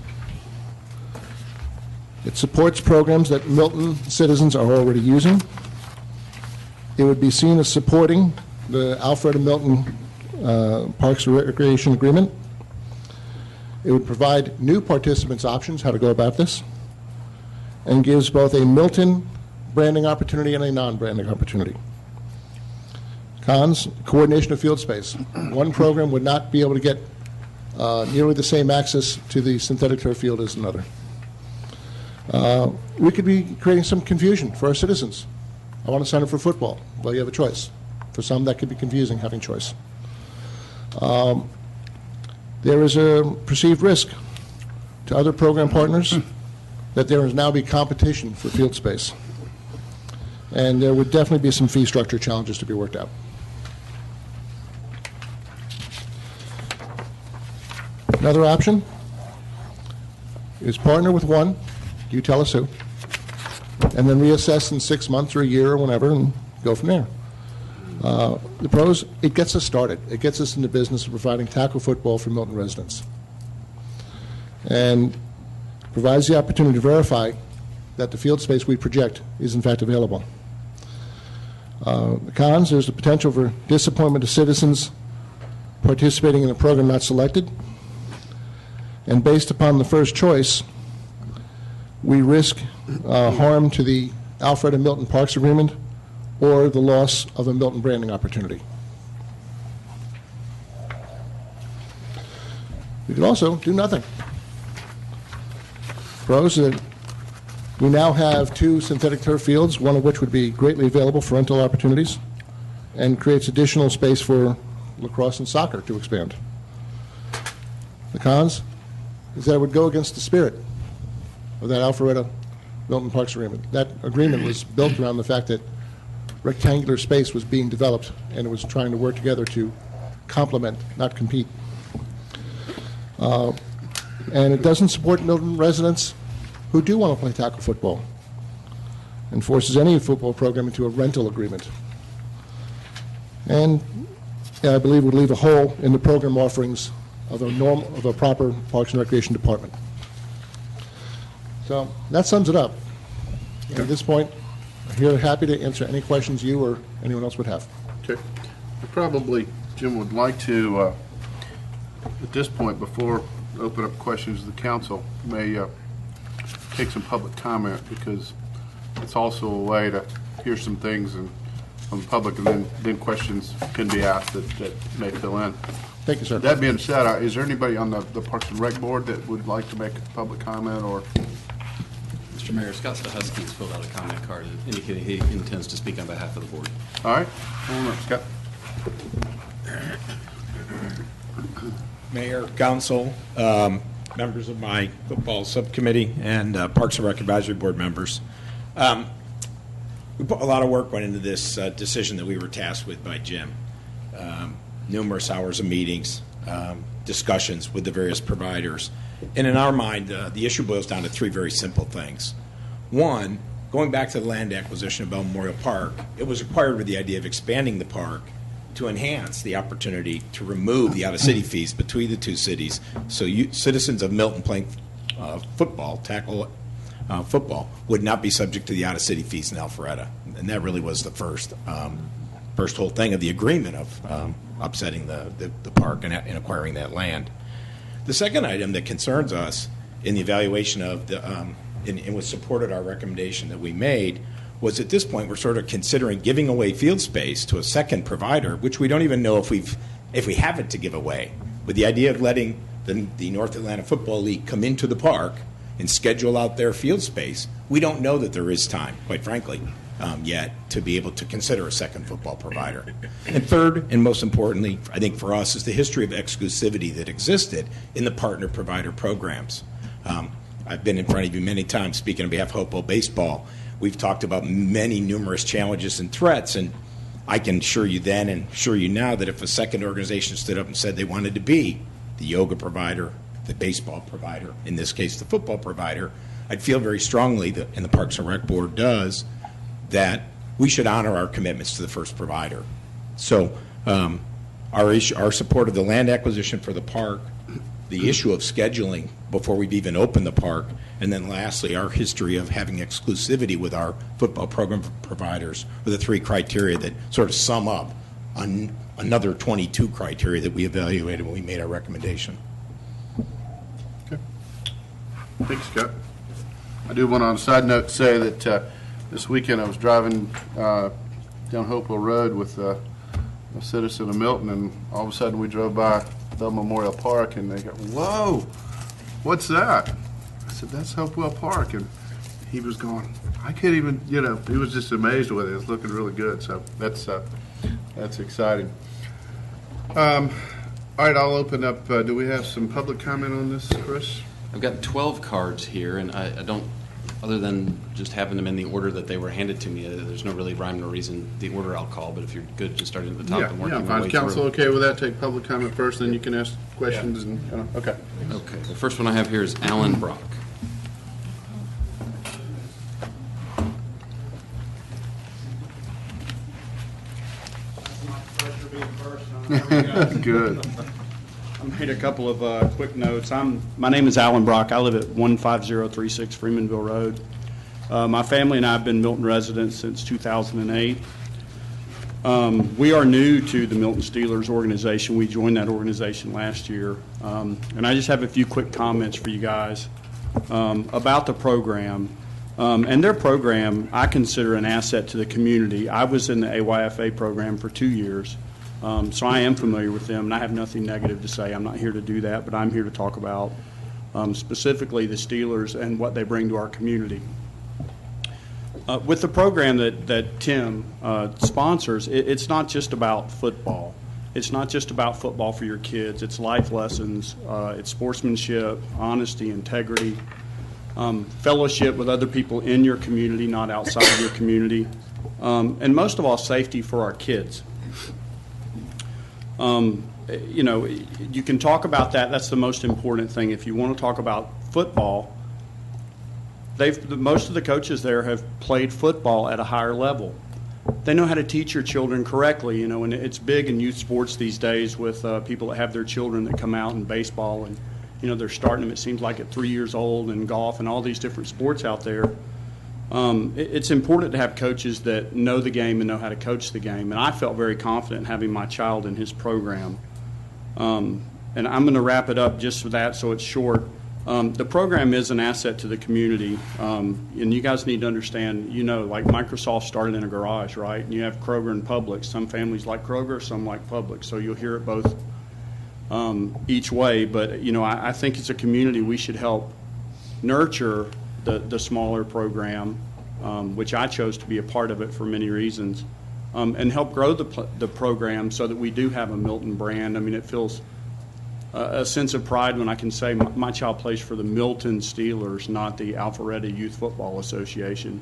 it supports programs that Milton citizens are already using. It would be seen as supporting the Alfred and Milton Parks and Recreation Agreement. It would provide new participants options how to go about this, and gives both a Milton branding opportunity and a non-branding opportunity. Cons, coordination of field space. One program would not be able to get nearly the same access to the synthetic turf field as another. We could be creating some confusion for our citizens. I want to sign up for football. Well, you have a choice. For some, that could be confusing, having choice. There is a perceived risk to other program partners that there is now be competition for field space. And there would definitely be some fee structure challenges to be worked out. Another option is partner with one, you tell us who, and then reassess in 6 months or a year or whenever and go from there. The pros, it gets us started. It gets us in the business of providing tackle football for Milton residents, and provides the opportunity to verify that the field space we project is in fact available. The cons, there's the potential for disappointment of citizens participating in a program not selected, and based upon the first choice, we risk harm to the Alfred and Milton Parks Agreement or the loss of a Milton branding opportunity. We could also do nothing. Pros, that we now have 2 synthetic turf fields, one of which would be greatly available for rental opportunities and creates additional space for lacrosse and soccer to expand. The cons is that it would go against the spirit of that Alpharetta Milton Parks Agreement. That agreement was built around the fact that rectangular space was being developed, and it was trying to work together to complement, not compete. And it doesn't support Milton residents who do want to play tackle football, and forces any football program into a rental agreement. And I believe would leave a hole in the program offerings of a proper Parks and Recreation department. So that sums it up. And at this point, I'm here happy to answer any questions you or anyone else would have. Okay. Probably, Jim would like to, at this point, before I open up questions to the council, may take some public comment, because it's also a way to hear some things and from the public, and then questions can be asked that may fill in. Thank you, sir. That being said, is there anybody on the Parks and Rec board that would like to make a public comment, or? Mr. Mayor, Scott Stahusky has filled out a comment card indicating he intends to speak on behalf of the board. All right, hold on, Scott. Mayor, council, members of my football subcommittee, and Parks and Rec Advisory Board members. We put a lot of work went into this decision that we were tasked with by Jim. Numerous hours of meetings, discussions with the various providers. And in our mind, the issue boils down to three very simple things. One, going back to the land acquisition of Bell Memorial Park, it was acquired with the idea of expanding the park to enhance the opportunity to remove the out-of-city fees between the two cities, so citizens of Milton playing tackle football, would not be subject to the out-of-city fees in Alpharetta. And that really was the first whole thing of the agreement of upsetting the park and acquiring that land. The second item that concerns us in the evaluation of and was supported our recommendation that we made, was at this point we're sort of considering giving away field space to a second provider, which we don't even know if we have it to give away, with the idea of letting the North Atlanta Football League come into the park and schedule out their field space. We don't know that there is time, quite frankly, yet to be able to consider a second football provider. And third, and most importantly, I think for us, is the history of exclusivity that existed in the partner provider programs. I've been in front of you many times speaking on behalf of Hopewell Baseball. We've talked about many numerous challenges and threats, and I can assure you then and assure you now that if a second organization stood up and said they wanted to be the yoga provider, the baseball provider, in this case the football provider, I'd feel very strongly that, and the Parks and Rec Board does, that we should honor our commitments to the first provider. So our support of the land acquisition for the park, the issue of scheduling before we've even opened the park, and then lastly, our history of having exclusivity with our football program providers are the three criteria that sort of sum up on another 22 criteria that we evaluated when we made our recommendation. Okay. Thanks, Scott. I do want to, on a side note, say that this weekend I was driving down Hopewell Road with a citizen of Milton, and all of a sudden we drove by Bell Memorial Park, and they go, "Whoa, what's that?" I said, "That's Hopewell Park," and he was going, "I can't even," he was just amazed with it. It's looking really good, so that's exciting. All right, I'll open up. Do we have some public comment on this, Chris? I've got 12 cards here, and I don't, other than just having them in the order that they were handed to me, there's no really rhyme or reason the order I'll call, but if you're good just starting at the top and working my way fine. Council through. okay with that? Take public comment first, then you can ask questions. And okay. Okay, the first one I have here is Alan Brock. Good. I made a couple of quick notes. My name is Alan Brock. I live at 15036 Freemanville Road. My family and I have been Milton residents since 2008. We are new to the Milton Steelers organization. We joined that organization last year. And I just have a few quick comments for you guys about the program. And their program, I consider an asset to the community. I was in the AYFA program for 2 years. So I am familiar with them, and I have nothing negative to say. I'm not here to do that, but I'm here to talk about specifically the Steelers and what they bring to our community. With the program that Tim sponsors, it's not just about football. It's not just about football for your kids. It's life lessons. It's sportsmanship, honesty, integrity, fellowship with other people in your community, not outside of your community, and most of all, safety for our kids. You can talk about that. That's the most important thing. If you want to talk about football, most of the coaches there have played football at a higher level. They know how to teach your children correctly, and it's big in youth sports these days with people that have their children that come out in baseball, and, they're starting them, it seems like, at 3 years old, and golf and all these different sports out there. It's important to have coaches that know the game and know how to coach the game, and I felt very confident in having my child in his program. And I'm going to wrap it up just for that so it's short. The program is an asset to the community, and you guys need to understand, like Microsoft started in a garage, right? And you have Kroger and Publix. Some families like Kroger, some like Publix, so you'll hear it both each way. But, I think as a community we should help nurture the smaller program, which I chose to be a part of it for many reasons, and help grow the program so that we do have a Milton brand. I mean, it feels a sense of pride when I can say my child plays for the Milton Steelers, not the Alpharetta Youth Football Association.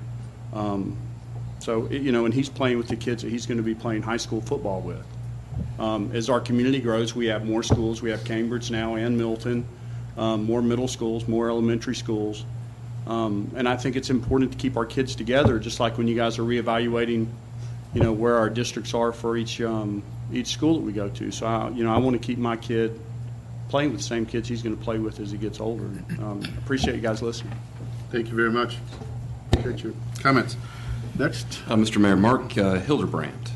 And he's playing with the kids that he's going to be playing high school football with. As our community grows, we have more schools. We have Cambridge now and Milton, more middle schools, more elementary schools. And I think it's important to keep our kids together, just like when you guys are reevaluating, where our districts are for each school that we go to. So, I want to keep my kid playing with the same kids he's going to play with as he gets older. Appreciate you guys listening. Thank you very much. Appreciate your comments. Next. Mr. Mayor, Mark Hildebrand.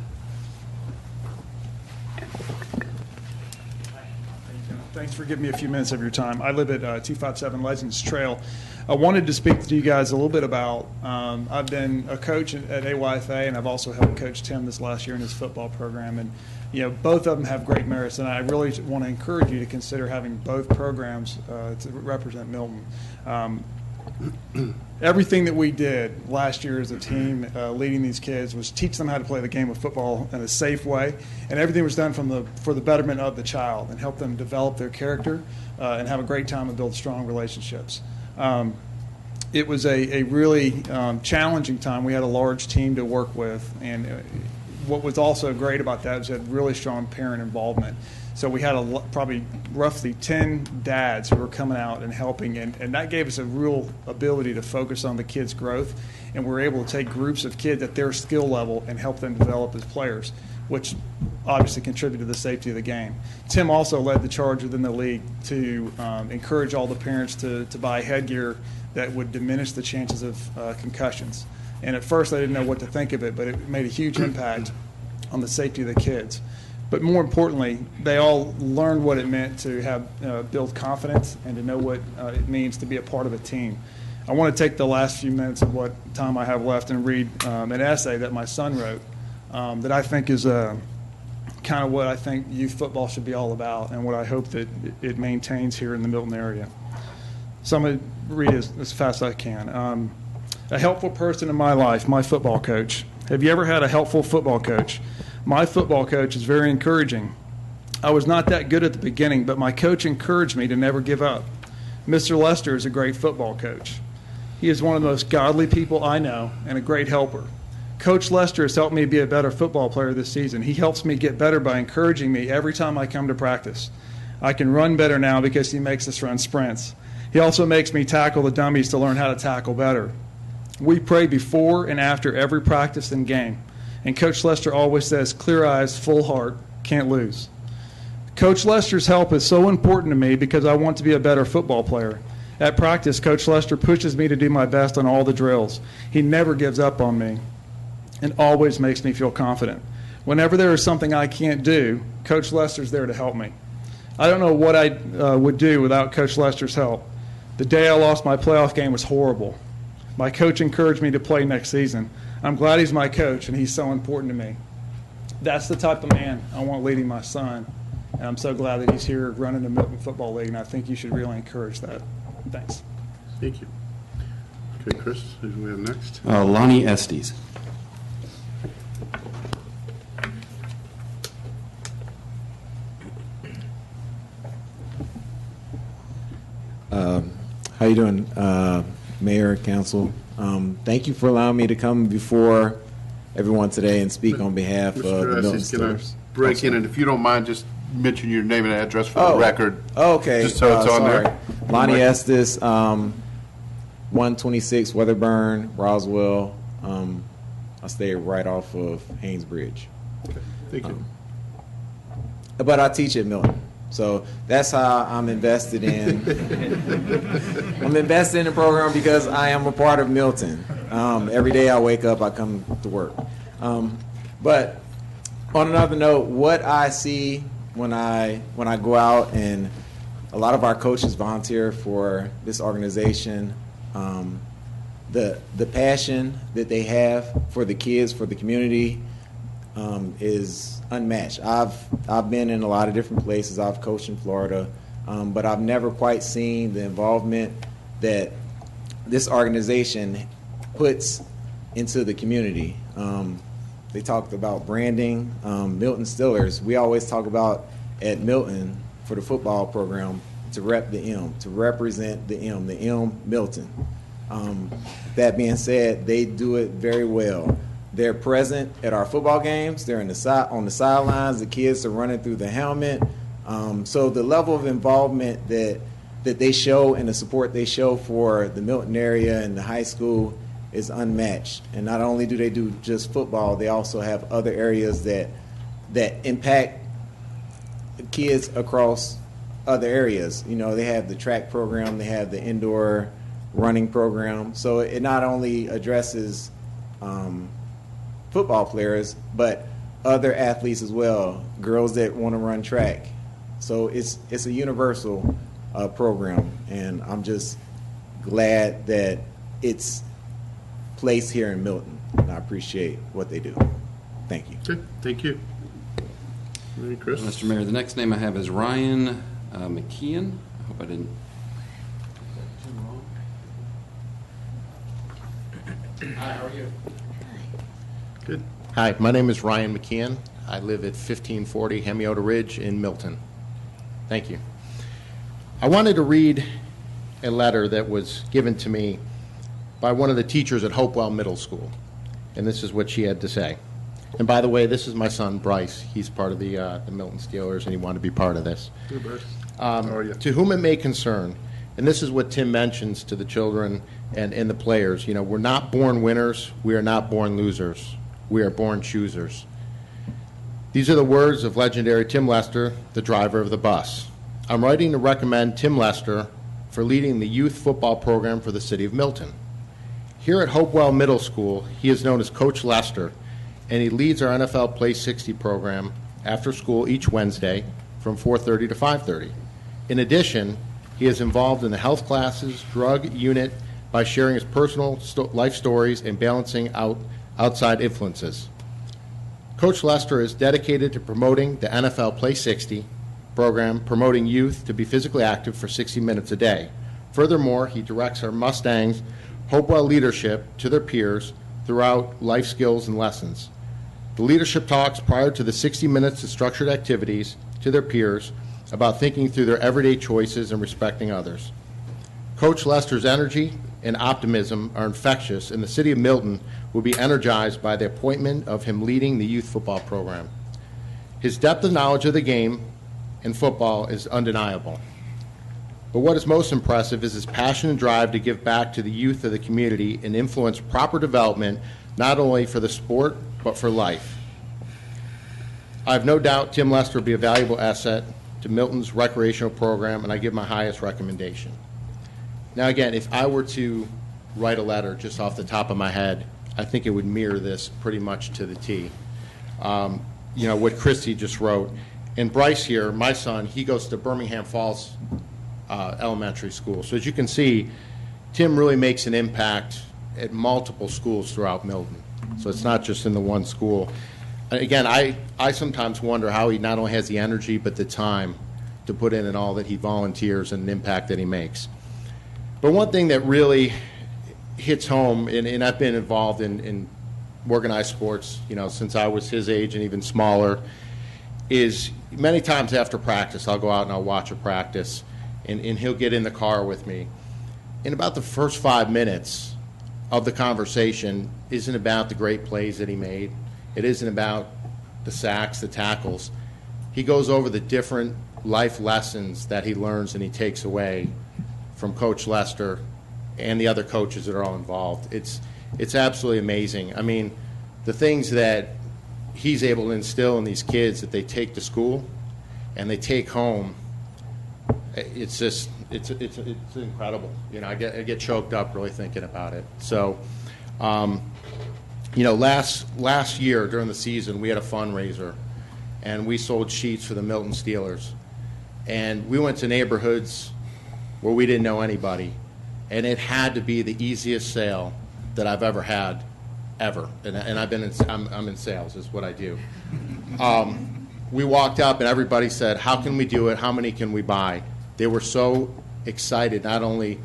Thanks for giving me a few minutes of your time. I live at 257 Legends Trail. I wanted to speak to you guys a little bit about, I've been a coach at AYFA, and I've also helped Coach Tim this last year in his football program. And, both of them have great merits, and I really want to encourage you to consider having both programs to represent Milton. Everything that we did last year as a team leading these kids was teach them how to play the game of football in a safe way, and everything was done for the betterment of the child and help them develop their character and have a great time and build strong relationships. It was a really challenging time. We had a large team to work with, and what was also great about that was it had really strong parent involvement. So we had probably roughly 10 dads who were coming out and helping, and that gave us a real ability to focus on the kids' growth, and we were able to take groups of kids at their skill level and help them develop as players, which obviously contributed to the safety of the game. Tim also led the charge within the league to encourage all the parents to buy headgear that would diminish the chances of concussions. And at first I didn't know what to think of it, but it made a huge impact on the safety of the kids. But more importantly, they all learned what it meant to have build confidence and to know what it means to be a part of a team. I want to take the last few minutes of what time I have left and read an essay that my son wrote that I think is kind of what I think youth football should be all about and what I hope that it maintains here in the Milton area. So I'm going to read it as fast as I can. A helpful person in my life, my football coach. Have you ever had a helpful football coach? My football coach is very encouraging. I was not that good at the beginning, but my coach encouraged me to never give up. Mr. Lester is a great football coach. He is one of the most godly people I know and a great helper. Coach Lester has helped me be a better football player this season. He helps me get better by encouraging me every time I come to practice. I can run better now because he makes us run sprints. He also makes me tackle the dummies to learn how to tackle better. We pray before and after every practice and game. And Coach Lester always says, clear eyes, full heart, can't lose. Coach Lester's help is so important to me because I want to be a better football player. At practice, Coach Lester pushes me to do my best on all the drills. He never gives up on me and always makes me feel confident. Whenever there is something I can't do, Coach Lester's there to help me. I don't know what I would do without Coach Lester's help. The day I lost my playoff game was horrible. My coach encouraged me to play next season. I'm glad he's my coach, and he's so important to me. That's the type of man I want leading my son, and I'm so glad that he's here running the Milton Football League, and I think you should really encourage that. Thanks. Thank you. Okay, Chris, who do we have next? Lonnie Estes. How you doing, Mayor, Council? Thank you for allowing me to come before everyone today and speak on behalf of the Milton Estes, can I Steelers. break in, and if you don't mind, just mention your name and address for the record. Okay. Just so it's on sorry. there. Lonnie Estes, 126 Weatherburn, Roswell. I stay right off of Haynes Bridge. Okay, thank you. But I teach at Milton. So that's how I'm invested in. I'm invested in the program because I am a part of Milton. Every day I wake up, I come to work. But on another note, what I see when I go out and A lot of our coaches volunteer for this organization. The passion that they have for the kids, for the community, is unmatched. I've been in a lot of different places. I've coached in Florida, but I've never quite seen the involvement that this organization puts into the community. They talked about branding. Milton Steelers, we always talk about at Milton for the football program to rep the M, to represent the M, Milton. That being said, they do it very well. They're present at our football games. They're on the sidelines. The kids are running through the helmet. So the level of involvement that they show and the support they show for the Milton area and the high school is unmatched. And not only do they do just football, they also have other areas that impact kids across other areas. You know, they have the track program, they have the indoor running program. So it not only addresses football players, but other athletes as well, girls that want to run track. So it's a universal program, and I'm just glad that it's placed here in Milton, and I appreciate what they do. Thank you. Good, thank you. Merry Christmas. Mr. Mayor, the next name I have is Ryan McKeon. I hope I didn't. Hi, how are you? Good. Hi, my name is Ryan McKeon. I live at 1540 Hemiota Ridge in Milton. Thank you. I wanted to read a letter that was given to me by one of the teachers at Hopewell Middle School, and this is what she had to say. And by the way, this is my son, Bryce. He's part of the Milton Steelers, and he wanted to be part of this. Hey, Bryce. How are you? To whom it may concern, and this is what Tim mentions to the children and the players, you know, we're not born winners, we are not born losers, we are born choosers. These are the words of legendary Tim Lester, the driver of the bus. I'm writing to recommend Tim Lester for leading the youth football program for the city of Milton. Here at Hopewell Middle School, he is known as Coach Lester, and he leads our NFL Play 60 program after school each Wednesday from 4:30 to 5:30. In addition, he is involved in the health classes, drug unit, by sharing his personal life stories and balancing out outside influences. Coach Lester is dedicated to promoting the NFL Play 60 program, promoting youth to be physically active for 60 minutes a day. Furthermore, he directs our Mustangs Hopewell leadership to their peers throughout life skills and lessons. The leadership talks prior to the 60 minutes of structured activities to their peers about thinking through their everyday choices and respecting others. Coach Lester's energy and optimism are infectious, and the city of Milton will be energized by the appointment of him leading the youth football program. His depth of knowledge of the game and football is undeniable. But what is most impressive is his passion and drive to give back to the youth of the community and influence proper development, not only for the sport, but for life. I have no doubt Tim Lester will be a valuable asset to Milton's recreational program, and I give my highest recommendation. Now again, if I were to write a letter just off the top of my head, I think it would mirror this pretty much to the T. You know, what Christy just wrote. And Bryce here, my son, he goes to Birmingham Falls Elementary School. So as you can see, Tim really makes an impact at multiple schools throughout Milton. So it's not just in the one school. Again, I sometimes wonder how he not only has the energy but the time to put in all that he volunteers and the impact that he makes. But one thing that really hits home, and I've been involved in organized sports, you know, since I was his age and even smaller, is many times after practice, I'll go out and I'll watch a practice, and he'll get in the car with me. In about the first 5 minutes of the conversation isn't about the great plays that he made. It isn't about the sacks, the tackles. He goes over the different life lessons that he learns and he takes away from Coach Lester and the other coaches that are all involved. It's absolutely amazing. I mean, the things that he's able to instill in these kids that they take to school and they take home, it's just it's incredible. You know, I get choked up really thinking about it. So, you know, last year during the season we had a fundraiser, and we sold sheets for the Milton Steelers. And we went to neighborhoods where we didn't know anybody, and it had to be the easiest sale that I've ever had, ever. And I've been I'm in sales, is what I do. We walked up, and everybody said, "How can we do it? How many can we buy?" They were so excited, not only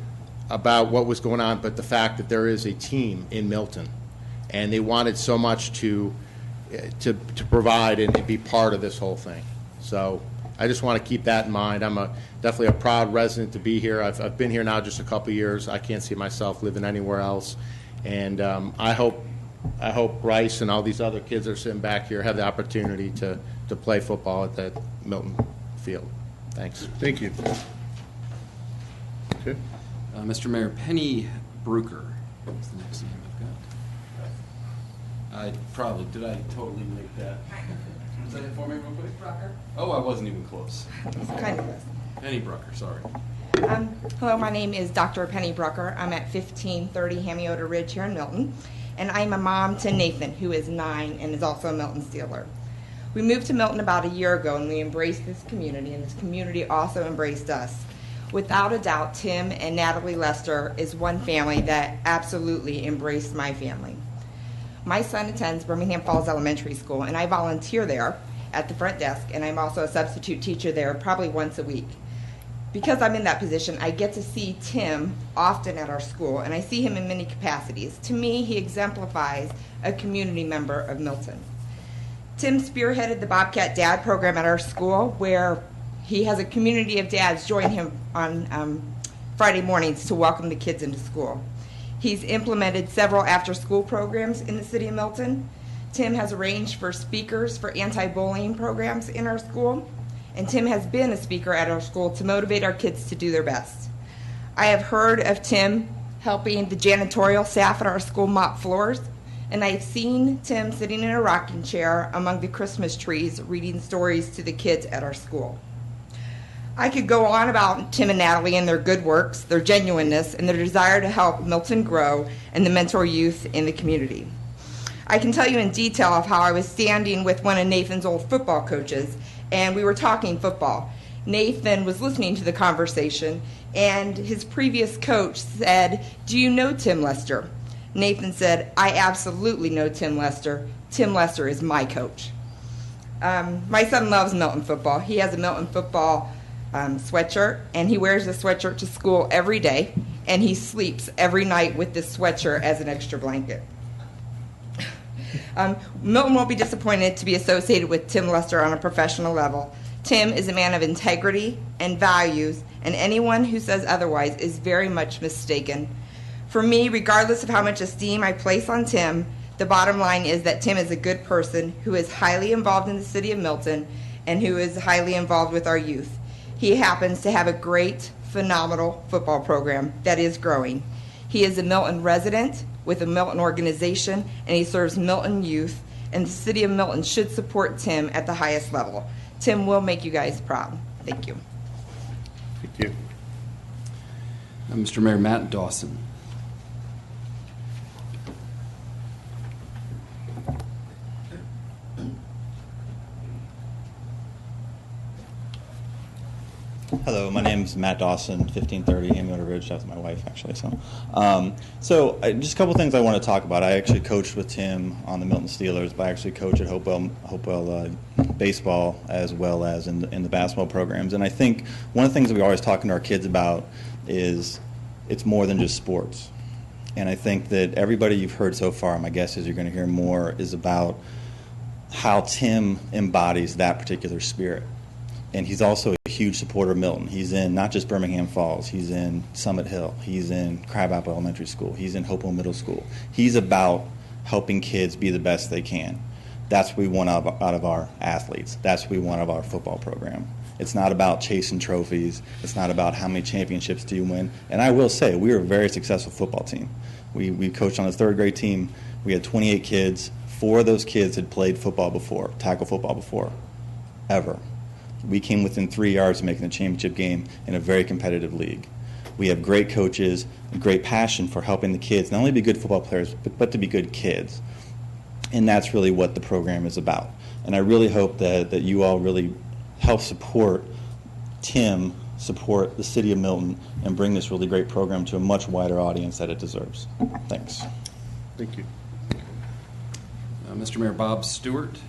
about what was going on, but the fact that there is a team in Milton, and they wanted so much to provide and be part of this whole thing. So I just want to keep that in mind. I'm definitely a proud resident to be here. I've been here now just a couple of years. I can't see myself living anywhere else, and I hope Bryce and all these other kids that are sitting back here have the opportunity to play football at that Milton field. Thanks. Thank you. Okay. Mr. Mayor, Penny Brucker is the next name I've got. Did I totally make that? Was that it for me real quick? Brucker. Oh, I wasn't even close. Kind of. Penny Brucker, sorry. Hello, my name is Dr. Penny Brucker. I'm at 1530 Hamiota Ridge here in Milton, and I'm a mom to Nathan, who is 9 and is also a Milton Steeler. We moved to Milton about a year ago, and we embraced this community, and this community also embraced us. Without a doubt, Tim and Natalie Lester is one family that absolutely embraced my family. My son attends Birmingham Falls Elementary School, and I volunteer there at the front desk, and I'm also a substitute teacher there probably once a week. Because I'm in that position, I get to see Tim often at our school, and I see him in many capacities. To me, he exemplifies a community member of Milton. Tim spearheaded the Bobcat Dad program at our school, where he has a community of dads join him on Friday mornings to welcome the kids into school. He's implemented several after-school programs in the city of Milton. Tim has arranged for speakers for anti-bullying programs in our school, and Tim has been a speaker at our school to motivate our kids to do their best. I have heard of Tim helping the janitorial staff at our school mop floors, and I've seen Tim sitting in a rocking chair among the Christmas trees reading stories to the kids at our school. I could go on about Tim and Natalie and their good works, their genuineness, and their desire to help Milton grow and to mentor youth in the community. I can tell you in detail of how I was standing with one of Nathan's old football coaches, and we were talking football. Nathan was listening to the conversation, and his previous coach said, "Do you know Tim Lester?" Nathan said, "I absolutely know Tim Lester. Tim Lester is my coach." My son loves Milton football. He has a Milton football sweatshirt, and he wears the sweatshirt to school every day, and he sleeps every night with this sweatshirt as an extra blanket. Milton won't be disappointed to be associated with Tim Lester on a professional level. Tim is a man of integrity and values, and anyone who says otherwise is very much mistaken. For me, regardless of how much esteem I place on Tim, the bottom line is that Tim is a good person who is highly involved in the city of Milton and who is highly involved with our youth. He happens to have a great, phenomenal football program that is growing. He is a Milton resident with a Milton organization, and he serves Milton youth, and the city of Milton should support Tim at the highest level. Tim will make you guys proud. Thank you. Thank you. Mr. Mayor, Matt Dawson. Hello, my name is Matt Dawson, 1530 Hamiota Ridge. That was my wife, actually. Just a couple things I want to talk about. I actually coached with Tim on the Milton Steelers, but I actually coach at Hopewell baseball as well as in the basketball programs. And I think one of the things that we're always talking to our kids about is it's more than just sports. And I think that everybody you've heard so far, my guess is you're going to hear more, is about how Tim embodies that particular spirit. And he's also a huge supporter of Milton. He's in not just Birmingham Falls. He's in Summit Hill. He's in Crabapple Elementary School. He's in Hopewell Middle School. He's about helping kids be the best they can. That's what we want out of our athletes. That's what we want out of our football program. It's not about chasing trophies. It's not about how many championships do you win. And I will say, we were a very successful football team. We coached on a third grade team. We had 28 kids. 4 of those kids had played football before, tackle football before, ever. We came within 3 yards of making the championship game in a very competitive league. We have great coaches, and great passion for helping the kids not only be good football players, but to be good kids. And that's really what the program is about. And I really hope that you all really help support Tim support the city of Milton and bring this really great program to a much wider audience that it deserves. Thanks. Thank you. Mr. Mayor Bob Stewart.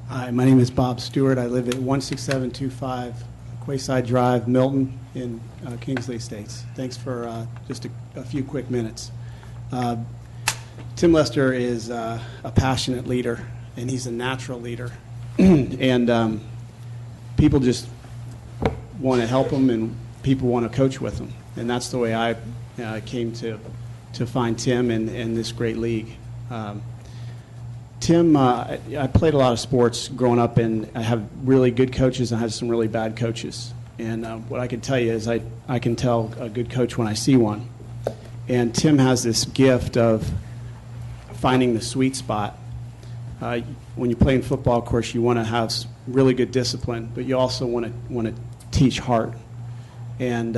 Hi, my name is Bob Stewart. I live at 16725 Quayside Drive, Milton, in Kingsley Estates. Thanks for just a few quick minutes. Tim Lester is a passionate leader, and he's a natural leader. And people just want to help him, and people want to coach with him. And that's the way I came to find Tim and this great league. Tim, I played a lot of sports growing up, and I have really good coaches and I had some really bad coaches. And what I can tell you is I can tell a good coach when I see one. And Tim has this gift of finding the sweet spot. When you play in football, of course, you want to have really good discipline, but you also want to teach heart. And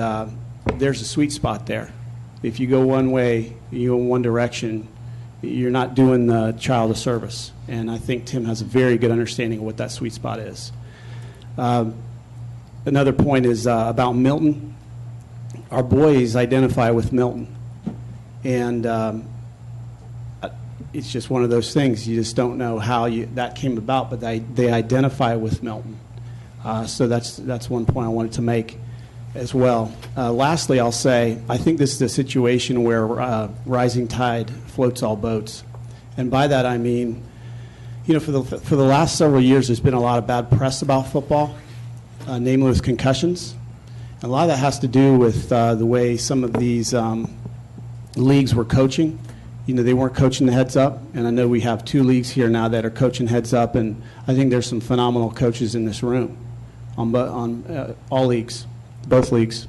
there's a sweet spot there. If you go one way, you go in one direction, you're not doing the child a service. And I think Tim has a very good understanding of what that sweet spot is. Another point is about Milton. Our boys identify with Milton. And it's just one of those things. You just don't know how that came about, but they identify with Milton. So that's one point I wanted to make as well. Lastly, I'll say I think this is a situation where rising tide floats all boats, and by that I mean, for the last several years there's been a lot of bad press about football, namely with concussions. And a lot of that has to do with the way some of these leagues were coaching. They weren't coaching the heads up, and I know we have 2 leagues here now that are coaching heads up, and I think there's some phenomenal coaches in this room on all leagues. Both leagues.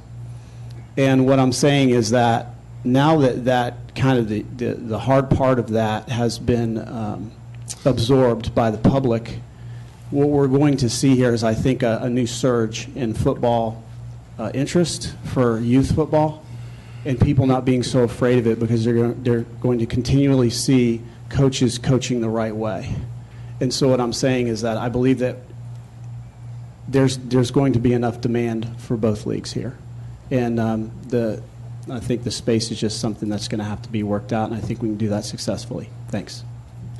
And what I'm saying is that now that kind of the hard part of that has been absorbed by the public, what we're going to see here is, I think, a new surge in football interest for youth football, and people not being so afraid of it because they're going to continually see coaches coaching the right way. And so what I'm saying is that I believe that there's going to be enough demand for both leagues here. And I think the space is just something that's going to have to be worked out, and I think we can do that successfully. Thanks.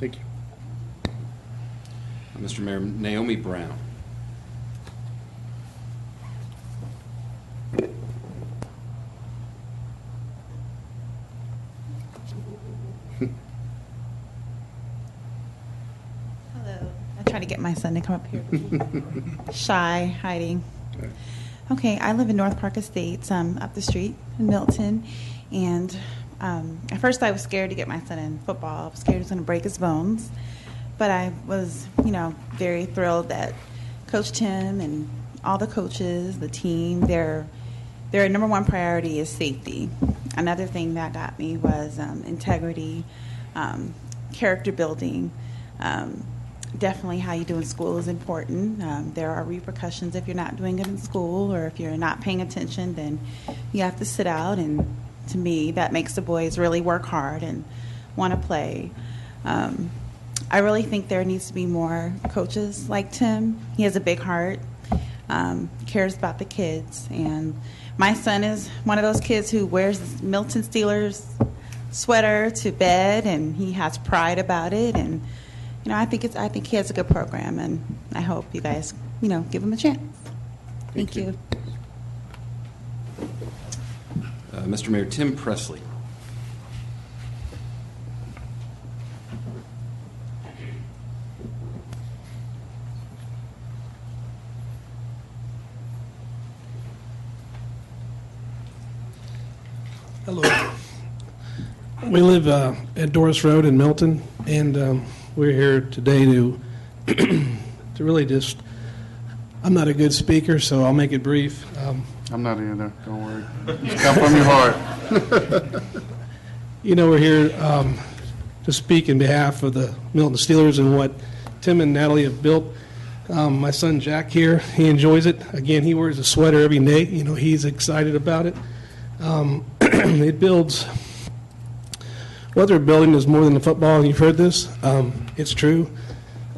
Thank you. Mr. Mayor, Naomi Brown. Try to get my son to come up here. Shy, hiding. Okay, I live in North Park Estates, up the street in Milton, and at first I was scared to get my son in football. I was scared he was going to break his bones, but I was, very thrilled that Coach Tim and all the coaches, the team, their number one priority is safety. Another thing that got me was integrity, character building. Definitely how you do in school is important. There are repercussions if you're not doing it in school, or if you're not paying attention, then you have to sit out. And to me, that makes the boys really work hard and want to play. I really think there needs to be more coaches like Tim. He has a big heart, cares about the kids. And my son is one of those kids who wears the Milton Steelers sweater to bed, and he has pride about it. And I think he has a good program, and I hope you guys, give him a chance. Thank you. Mr. Mayor, Tim Presley. Hello. We live at Doris Road in Milton, and we're here today to really just, I'm not a good speaker, so I'll make it brief. I'm not either, don't worry. Just come from your heart. We're here to speak in behalf of the Milton Steelers and what Tim and Natalie have built. My son Jack here, he enjoys it. Again, he wears a sweater every day. He's excited about it. It builds what they're building is more than the football, and you've heard this. It's true.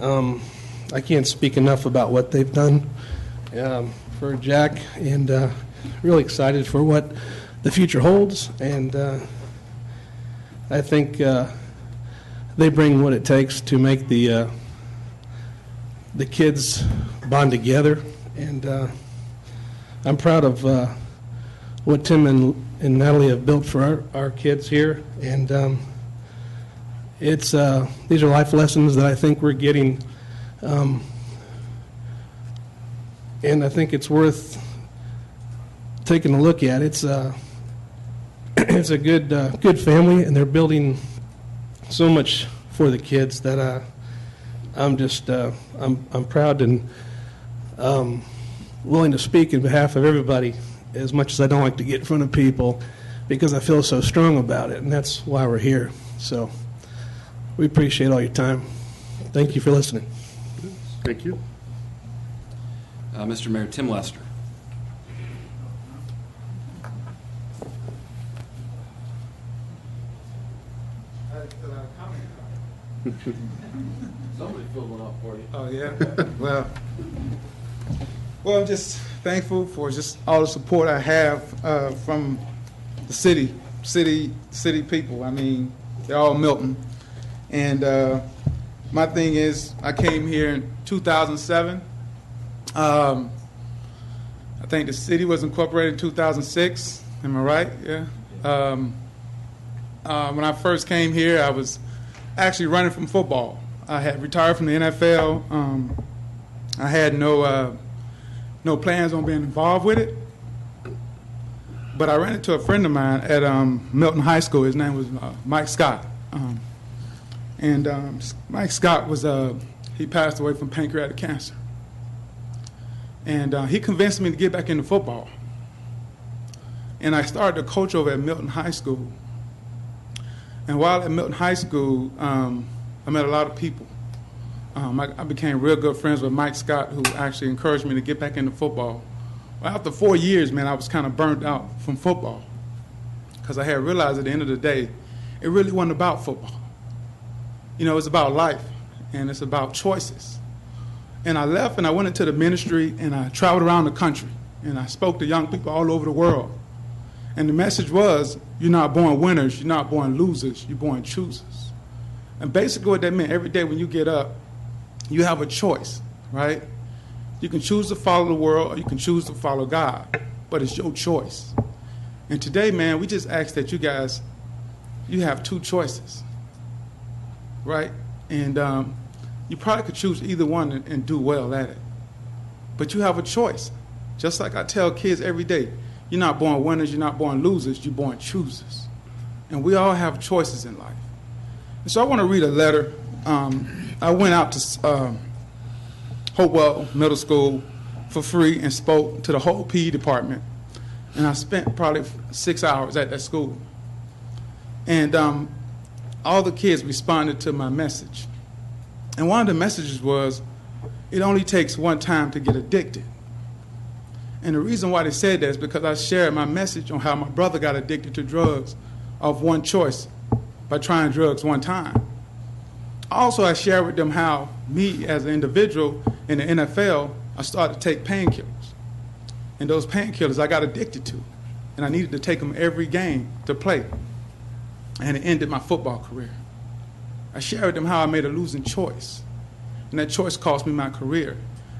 I can't speak enough about what they've done for Jack, and really excited for what the future holds. And I think they bring what it takes to make the kids bond together. And I'm proud of what Tim and Natalie have built for our kids here. And these are life lessons that I think we're getting. And I think it's worth taking a look at. It's a good family, and they're building so much for the kids that I'm proud and willing to speak in behalf of everybody, as much as I don't like to get in front of people, because I feel so strong about it, and that's why we're here. So we appreciate all your time. Thank you for listening. Thank you. Mr. Mayor, Tim Lester. Somebody filled one out for you. Oh, yeah? Well, I'm just thankful for just all the support I have from the city people. I mean, they're all Milton. And my thing is, I came here in 2007. I think the city was incorporated in 2006. Am I right? Yeah. When I first came here, I was actually running from football. I had retired from the NFL. I had no plans on being involved with it. But I ran into a friend of mine at Milton High School. His name was Mike Scott. Mike Scott was he passed away from pancreatic cancer. And he convinced me to get back into football. And I started to coach over at Milton High School. And while at Milton High School, I met a lot of people. I became real good friends with Mike Scott, who actually encouraged me to get back into football. Well, after 4 years, man, I was kind of burnt out from football, because I had realized at the end of the day, it really wasn't about football. You know, it's about life, and it's about choices. And I left, and I went into the ministry, and I traveled around the country, and I spoke to young people all over the world. And the message was, you're not born winners, you're not born losers, you're born choosers. And basically what that meant, every day when you get up, you have a choice, right? You can choose to follow the world, or you can choose to follow God, but it's your choice. And today, man, we just ask that you guys, you have two choices, right? And you probably could choose either one and do well at it. But you have a choice. Just like I tell kids every day, you're not born winners, you're not born losers, you're born choosers. And we all have choices in life. And so I want to read a letter. I went out to Hopewell Middle School for free and spoke to the whole PE department. And I spent probably 6 hours at that school. And all the kids responded to my message. And one of the messages was, it only takes one time to get addicted. And the reason why they said that is because I shared my message on how my brother got addicted to drugs of one choice by trying drugs one time. Also, I shared with them how me as an individual in the NFL, I started to take painkillers. And those painkillers I got addicted to. And I needed to take them every game to play. And it ended my football career. I shared with them how I made a losing choice. And that choice cost me my career.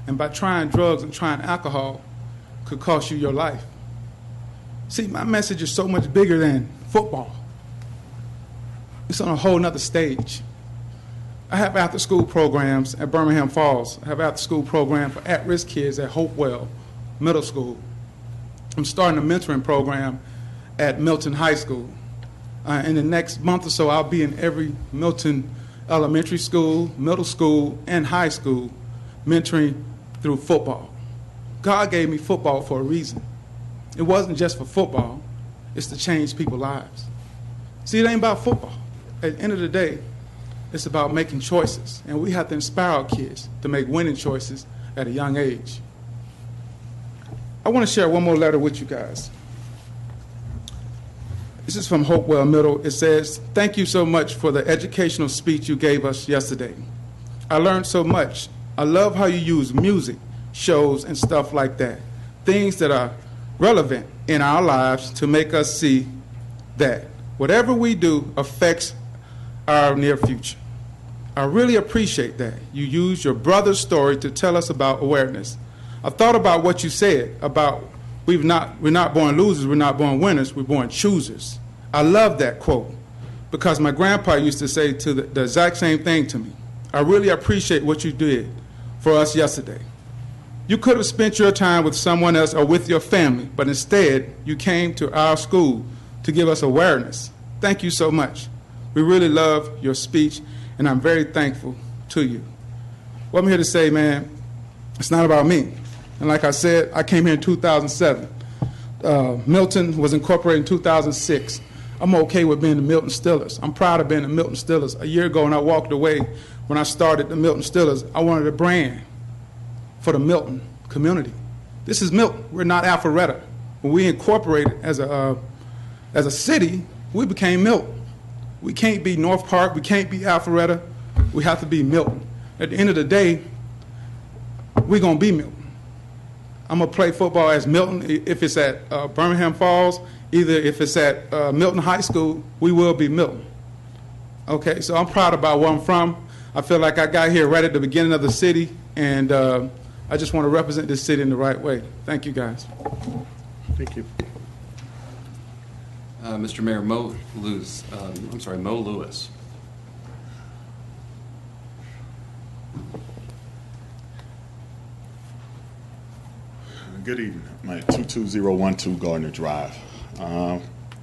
And by trying drugs and trying alcohol could cost you your life. See, my message is so much bigger than football. It's on a whole nother stage. I have after-school programs at Birmingham Falls. I have after-school program for at-risk kids at Hopewell Middle School. I'm starting a mentoring program at Milton High School. In the next month or so, I'll be in every Milton elementary school, middle school, and high school, mentoring through football. God gave me football for a reason. It wasn't just for football. It's to change people's lives. See, it ain't about football. At the end of the day, it's about making choices. And we have to inspire our kids to make winning choices at a young age. I want to share one more letter with you guys. This is from Hopewell Middle. It says, "Thank you so much for the educational speech you gave us yesterday. I learned so much. I love how you use music, shows, and stuff like that. Things that are relevant in our lives to make us see that whatever we do affects our near future. I really appreciate that. You used your brother's story to tell us about awareness. I thought about what you said about we're not born losers, we're not born winners, we're born choosers. I love that quote because my grandpa used to say the exact same thing to me. I really appreciate what you did for us yesterday. You could have spent your time with someone else or with your family, but instead you came to our school to give us awareness. Thank you so much. We really love your speech, and I'm very thankful to you." What I'm here to say, man, it's not about me. And like I said, I came here in 2007. Milton was incorporated in 2006. I'm okay with being the Milton Steelers. I'm proud of being the Milton Steelers. A year ago when I walked away, when I started the Milton Steelers, I wanted a brand for the Milton community. This is Milton. We're not Alpharetta. When we incorporated as a city, we became Milton. We can't be North Park. We can't be Alpharetta. We have to be Milton. At the end of the day, we're going to be Milton. I'm going to play football as Milton. If it's at Birmingham Falls, either if it's at Milton High School, we will be Milton. Okay, so I'm proud about where I'm from. I feel like I got here right at the beginning of the city, and I just want to represent this city in the right way. Thank you, guys. Thank you. Mr. Mayor, Mo Lewis. Good evening. I'm at 22012 Gardner Drive.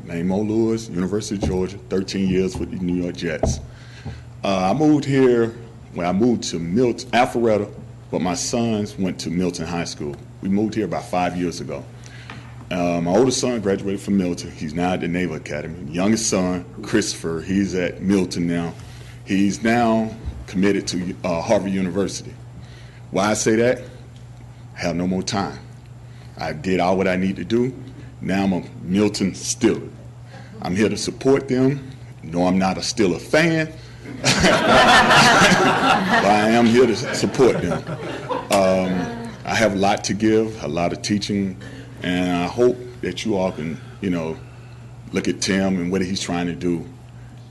Name Mo Lewis, University of Georgia, 13 years with the New York Jets. I moved here when I moved to Milton, Alpharetta, but my sons went to Milton High School. We moved here about 5 years ago. My oldest son graduated from Milton. He's now at the Naval Academy. Youngest son, Christopher, he's at Milton now. He's now committed to Harvard University. Why I say that? I have no more time. I did all what I need to do. Now I'm a Milton Steeler. I'm here to support them. No, I'm not a Steeler fan, but I am here to support them. I have a lot to give, a lot of teaching, and I hope that you all can, look at Tim and what he's trying to do.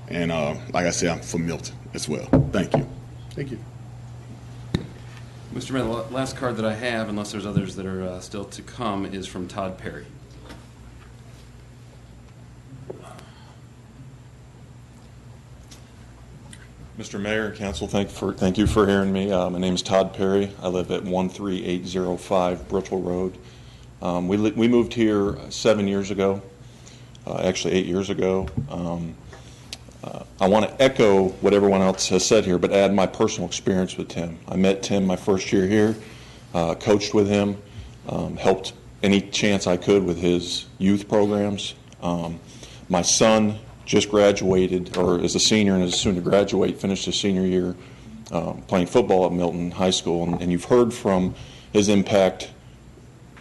And like I said, I'm from Milton as well. Thank you. Thank you. Mr. Mayor, the last card that I have, unless there's others that are still to come, is from Todd Perry. Mr. Mayor and Council, thank you for hearing me. My name is Todd Perry. I live at 13805 Brittle Road. We moved here 7 years ago, actually 8 years ago. I want to echo what everyone else has said here, but add my personal experience with Tim. I met Tim my first year here, coached with him, helped any chance I could with his youth programs. My son just graduated, or is a senior and is soon to graduate, finished his senior year playing football at Milton High School, and you've heard from his impact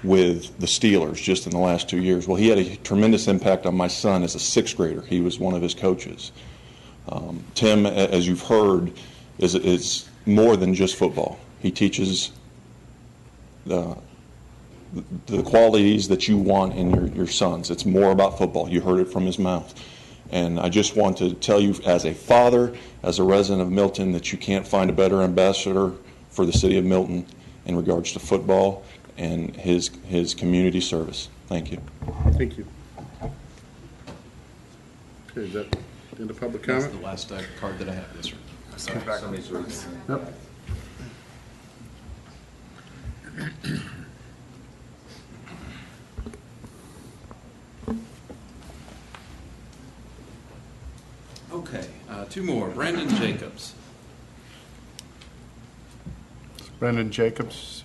with the Steelers just in the last 2 years. Well, he had a tremendous impact on my son as a sixth grader. He was one of his coaches. Tim, as you've heard, is more than just football. He teaches the qualities that you want in your sons. It's more about football. You heard it from his mouth. And I just want to tell you as a father, as a resident of Milton, that you can't find a better ambassador for the city of Milton in regards to football and his community service. Thank you. Thank you. Okay, is that the end of public comment? That's the last card that I have. Yes, sir. Yep. Okay, two more. Brandon Jacobs. Brandon Jacobs.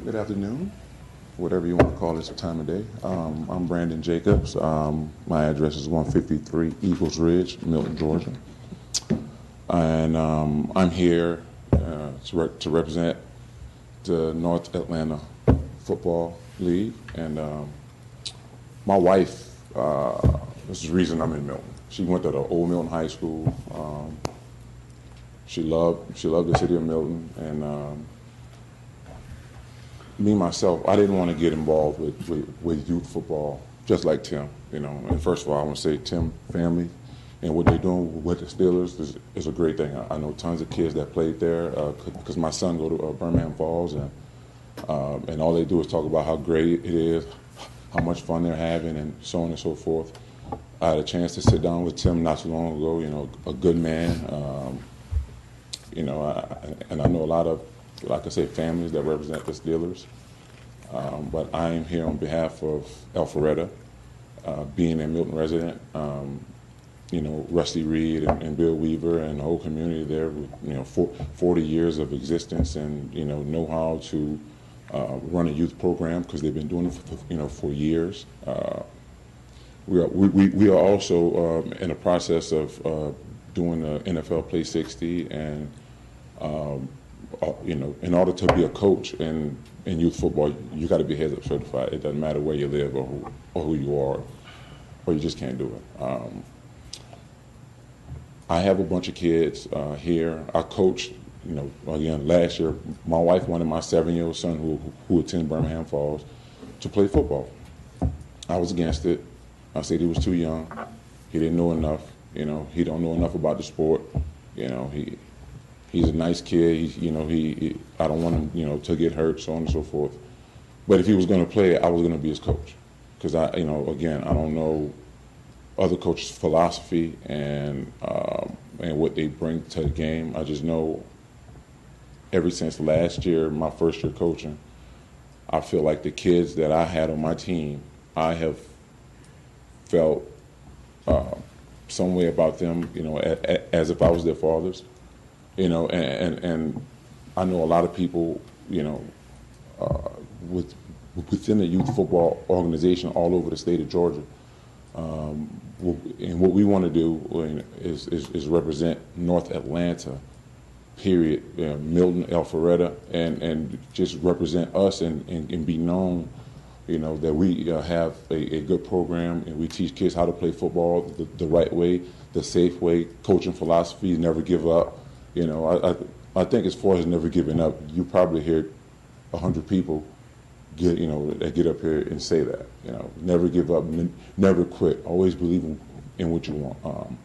Good afternoon, whatever you want to call this time of day. I'm Brandon Jacobs. My address is 153 Eagles Ridge, Milton, Georgia. And I'm here to represent the North Atlanta Football League. And my wife, this is the reason I'm in Milton. She went to the old Milton High School. She loved the city of Milton, and me myself, I didn't want to get involved with youth football, just like Tim. And first of all, I want to say Tim family and what they're doing with the Steelers is a great thing. I know tons of kids that played there because my son go to Birmingham Falls, and all they do is talk about how great it is, how much fun they're having, and so on and so forth. I had a chance to sit down with Tim not too long ago. A good man. And I know a lot of, like I say, families that represent the Steelers. But I am here on behalf of Alpharetta, being a Milton resident. Rusty Reed and Bill Weaver and the whole community there with 40 years of existence and know how to run a youth program because they've been doing it for years. We are also in the process of doing the NFL Play 60, and in order to be a coach in youth football, you got to be heads up certified. It doesn't matter where you live or who you are, or you just can't do it. I have a bunch of kids here. I coached, again, last year, my wife wanted my 7-year-old son who attends Birmingham Falls to play football. I was against it. I said he was too young. He didn't know enough. He don't know enough about the sport. He's a nice kid. I don't want him, to get hurt, so on and so forth. But if he was going to play, I was going to be his coach, because again, I don't know other coaches' philosophy and what they bring to the game. I just know ever since last year, my first year coaching, I feel like the kids that I had on my team, I have felt some way about them, as if I was their fathers, and I know a lot of people, within the youth football organization all over the state of Georgia. And what we want to do is represent North Atlanta, period, Milton, Alpharetta, and just represent us and be known, that we have a good program and we teach kids how to play football the right way, the safe way, coaching philosophy, never give up. I think as far as never giving up, you probably hear 100 people that get up here and say that, never give up, never quit, always believe in what you want.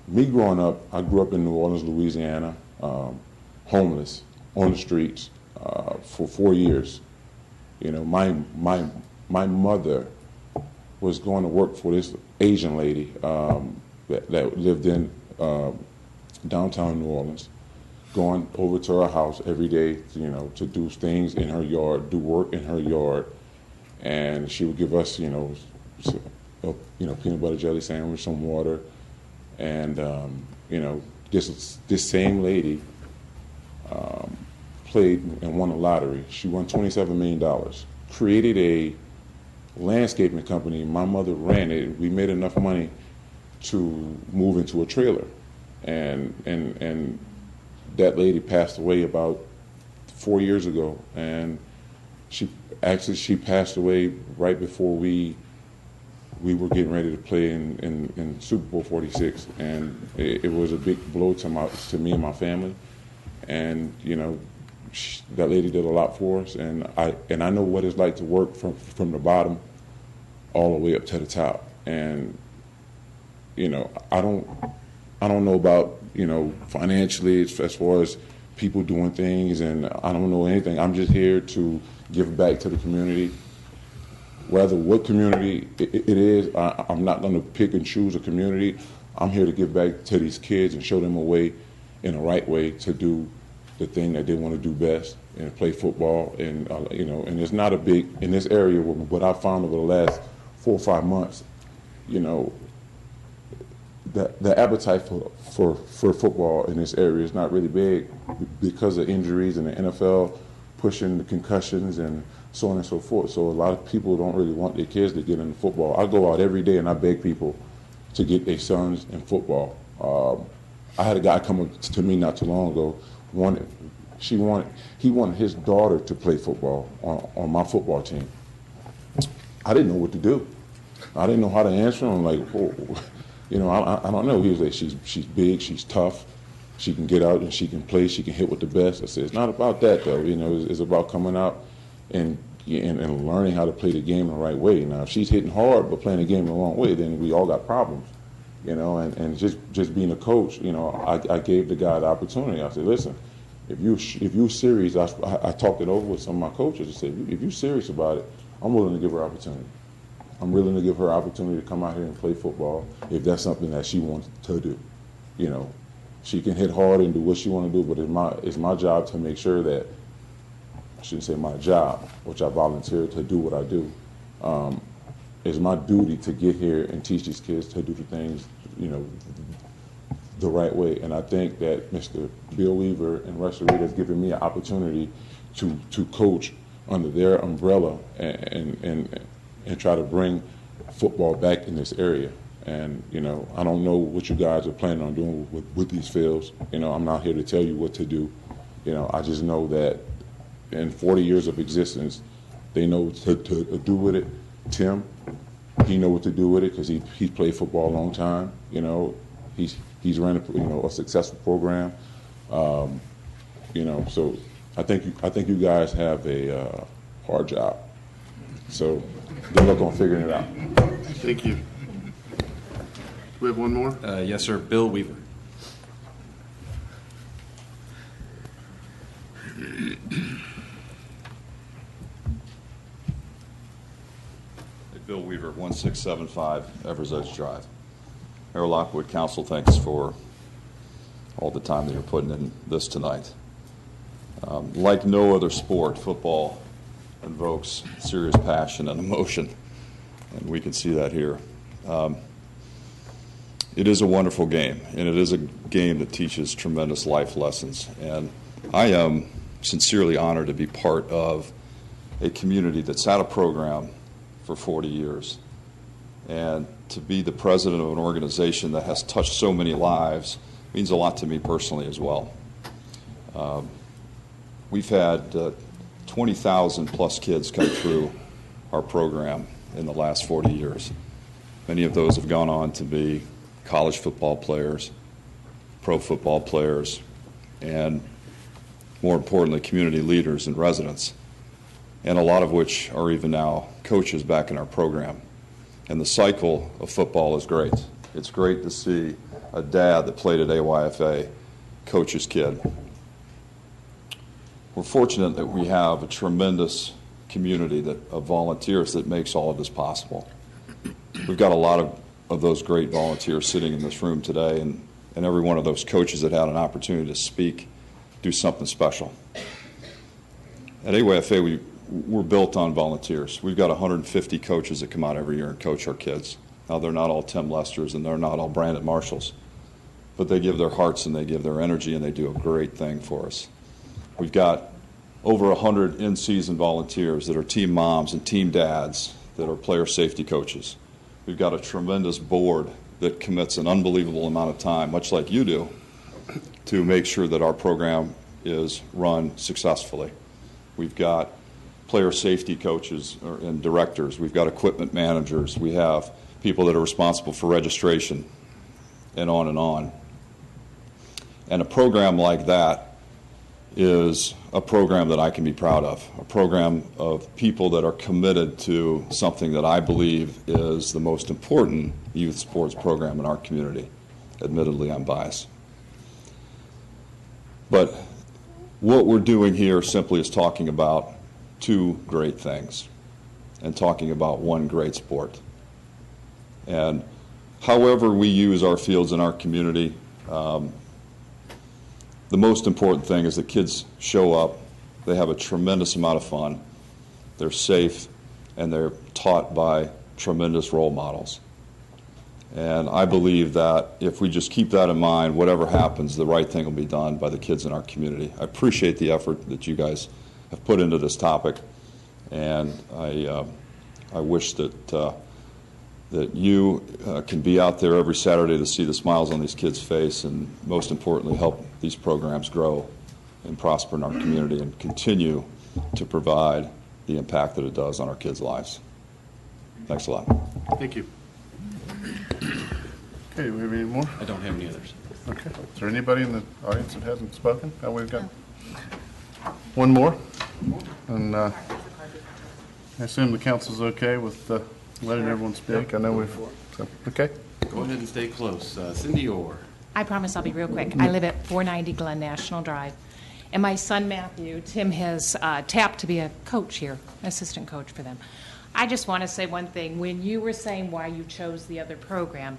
Me growing up, I grew up in New Orleans, Louisiana, homeless, on the streets for 4 years. My mother was going to work for this Asian lady that lived in downtown New Orleans, going over to her house every day, to do things in her yard, do work in her yard, and she would give us, peanut butter jelly sandwich, some water, and this same lady played and won a lottery. She won $27 million, created a landscaping company. My mother ran it. We made enough money to move into a trailer, and that lady passed away about 4 years ago, and she passed away right before we were getting ready to play in Super Bowl 46, and it was a big blow to me and my family, and that lady did a lot for us, and I know what it's like to work from the bottom all the way up to the top, and I don't know about financially as far as people doing things, and I don't know anything. I'm just here to give back to the community. Whether what community it is, I'm not going to pick and choose a community. I'm here to give back to these kids and show them a way, in the right way, to do the thing that they want to do best and play football. And and it's not a big in this area. What I found over the last 4 or 5 months, the appetite for football in this area is not really big because of injuries and the NFL pushing the concussions and so on and so forth. So a lot of people don't really want their kids to get into football. I go out every day and I beg people to get their sons in football. I had a guy come up to me not too long ago, He wanted his daughter to play football on my football team. I didn't know what to do. I didn't know how to answer him. Like, whoa, I don't know. He was like, she's big, she's tough, she can get out and she can play, she can hit with the best. I said, it's not about that though. It's about coming out and learning how to play the game the right way. Now, if she's hitting hard but playing the game the wrong way, then we all got problems. And just being a coach, I gave the guy the opportunity. I said, listen, if you're serious, I talked it over with some of my coaches. I said, if you're serious about it, I'm willing to give her opportunity. I'm willing to give her opportunity to come out here and play football if that's something that she wants to do. She can hit hard and do what she want to do, but it's my job to make sure that, I shouldn't say my job, which I volunteered to do what I do. It's my duty to get here and teach these kids to do the things, the right way. And I think that Mr. Bill Weaver and Russia Reed has given me an opportunity to coach under their umbrella and try to bring football back in this area. And, I don't know what you guys are planning on doing with these fields. I'm not here to tell you what to do. I just know that in 40 years of existence, they know what to do with it. Tim, he know what to do with it because he's played football a long time. He's ran a successful program. So I think you guys have a hard job. So good luck on figuring it out. Thank you. We have one more? Yes, sir. Bill Weaver. Bill Weaver, 1675 Evers Edge Drive. Mayor Lockwood, Council, thanks for all the time that you're putting in this tonight. Like no other sport, football invokes serious passion and emotion, and we can see that here. It is a wonderful game, and it is a game that teaches tremendous life lessons. And I am sincerely honored to be part of a community that's had a program for 40 years. And to be the president of an organization that has touched so many lives means a lot to me personally as well. We've had 20,000 plus kids come through our program in the last 40 years. Many of those have gone on to be college football players, pro football players, and more importantly, community leaders and residents, and a lot of which are even now coaches back in our program. And the cycle of football is great. It's great to see a dad that played at AYFA coach his kid. We're fortunate that we have a tremendous community of volunteers that makes all of this possible. We've got a lot of those great volunteers sitting in this room today, and every one of those coaches that had an opportunity to speak do something special. At AYFA, we're built on volunteers. We've got 150 coaches that come out every year and coach our kids. Now, they're not all Tim Lesters and they're not all Brandon Marshalls, but they give their hearts and they give their energy and they do a great thing for us. We've got over 100 in-season volunteers that are team moms and team dads that are player safety coaches. We've got a tremendous board that commits an unbelievable amount of time, much like you do, to make sure that our program is run successfully. We've got player safety coaches and directors. We've got equipment managers. We have people that are responsible for registration, and on and on. And a program like that is a program that I can be proud of, a program of people that are committed to something that I believe is the most important youth sports program in our community. Admittedly, I'm biased. But what we're doing here simply is talking about two great things and talking about one great sport. And however we use our fields in our community, the most important thing is that kids show up, they have a tremendous amount of fun, they're safe, and they're taught by tremendous role models. And I believe that if we just keep that in mind, whatever happens, the right thing will be done by the kids in our community. I appreciate the effort that you guys have put into this topic, and I wish that you can be out there every Saturday to see the smiles on these kids' face, and most importantly, help these programs grow and prosper in our community and continue to provide the impact that it does on our kids' lives. Thanks a lot. Thank you. Okay, do we have any more? I don't have any others. Okay. Is there anybody in the audience that hasn't spoken? Oh, we've got one more. And I assume the council's okay with letting everyone speak. I know we've, okay. Go ahead and stay close. Cindy Orr. I promise I'll be real quick. I live at 490 Glen National Drive. And my son Matthew, Tim, has tapped to be a coach here, assistant coach for them. I just want to say one thing. When you were saying why you chose the other program,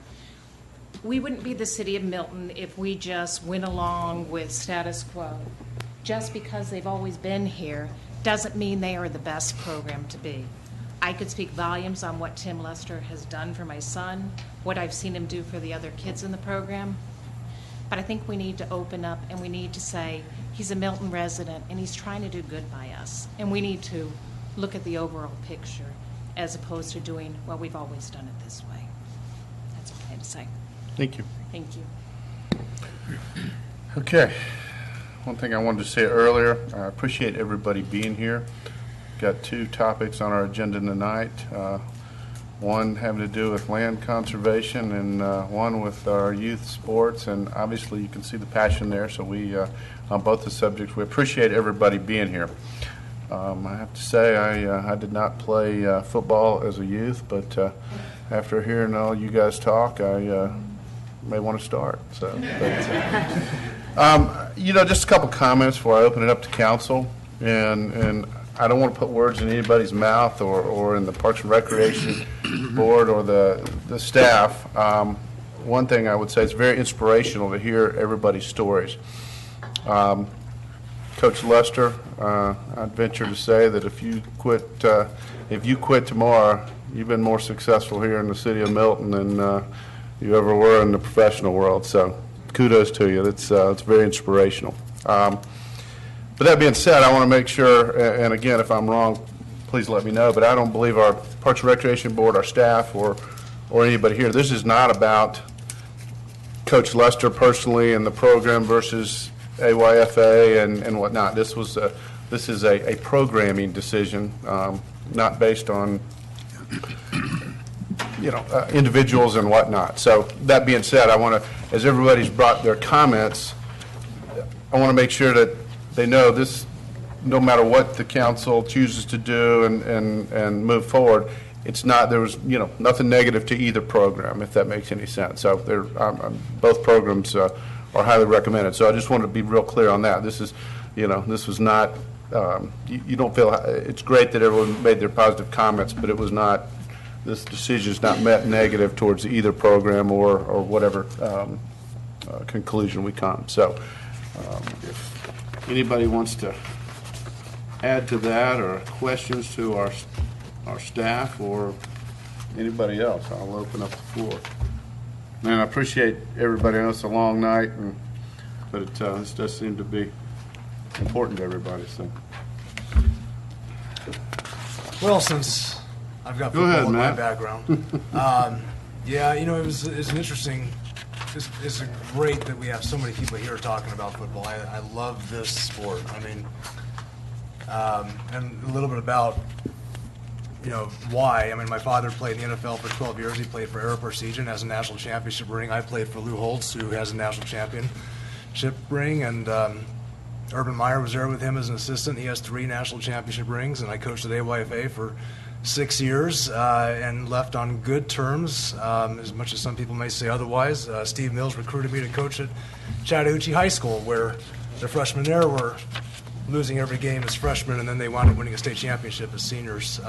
we wouldn't be the city of Milton if we just went along with status quo. Just because they've always been here doesn't mean they are the best program to be. I could speak volumes on what Tim Lester has done for my son, what I've seen him do for the other kids in the program. But I think we need to open up and we need to say he's a Milton resident and he's trying to do good by us. And we need to look at the overall picture as opposed to doing, well, we've always done it this way. That's all I had to say. Thank you. Thank you. Okay. One thing I wanted to say earlier, I appreciate everybody being here. Got two topics on our agenda tonight. One having to do with land conservation and one with our youth sports. And obviously you can see the passion there. So we, on both the subjects, we appreciate everybody being here. I have to say I did not play football as a youth, but after hearing all you guys talk, I may want to start. So, you know, just a couple comments before I open it up to council, and I don't want to put words in anybody's mouth or in the Parks and Recreation Board or the staff. One thing I would say, it's very inspirational to hear everybody's stories. Coach Lester, I'd venture to say that if you quit tomorrow, you've been more successful here in the city of Milton than you ever were in the professional world. So kudos to you. It's very inspirational. But that being said, I want to make sure, and again, if I'm wrong, please let me know, but I don't believe our Parks and Recreation Board, our staff, or anybody here, this is not about Coach Lester personally and the program versus AYFA and whatnot. This is a programming decision, not based on individuals and whatnot. So that being said, I want to, as everybody's brought their comments, I want to make sure that they know this. No matter what the council chooses to do and move forward, it's not, there was nothing negative to either program, if that makes any sense. So both programs are highly recommended. So I just wanted to be real clear on that. This is, this was not, you don't feel, it's great that everyone made their positive comments, but it was not, this decision is not met negative towards either program or whatever conclusion we come. So if anybody wants to add to that or questions to our staff or anybody else, I'll open up the floor. And I appreciate everybody. I know it's a long night, but this does seem to be important to everybody. So, well, since I've got Go football ahead, in my Matt. background, yeah, it was an interesting. It's great that we have so many people here talking about football. I love this sport. I mean, and a little bit about why. I mean, my father played in the NFL for 12 years. He played for Aero Precision, has a national championship ring. I played for Lou Holtz, who has a national championship ring. And Urban Meyer was there with him as an assistant. He has 3 national championship rings. And I coached at AYFA for 6 years and left on good terms, as much as some people may say otherwise. Steve Mills recruited me to coach at Chattahoochee High School, where the freshmen there were losing every game as freshmen, and then they wound up winning a state championship as seniors.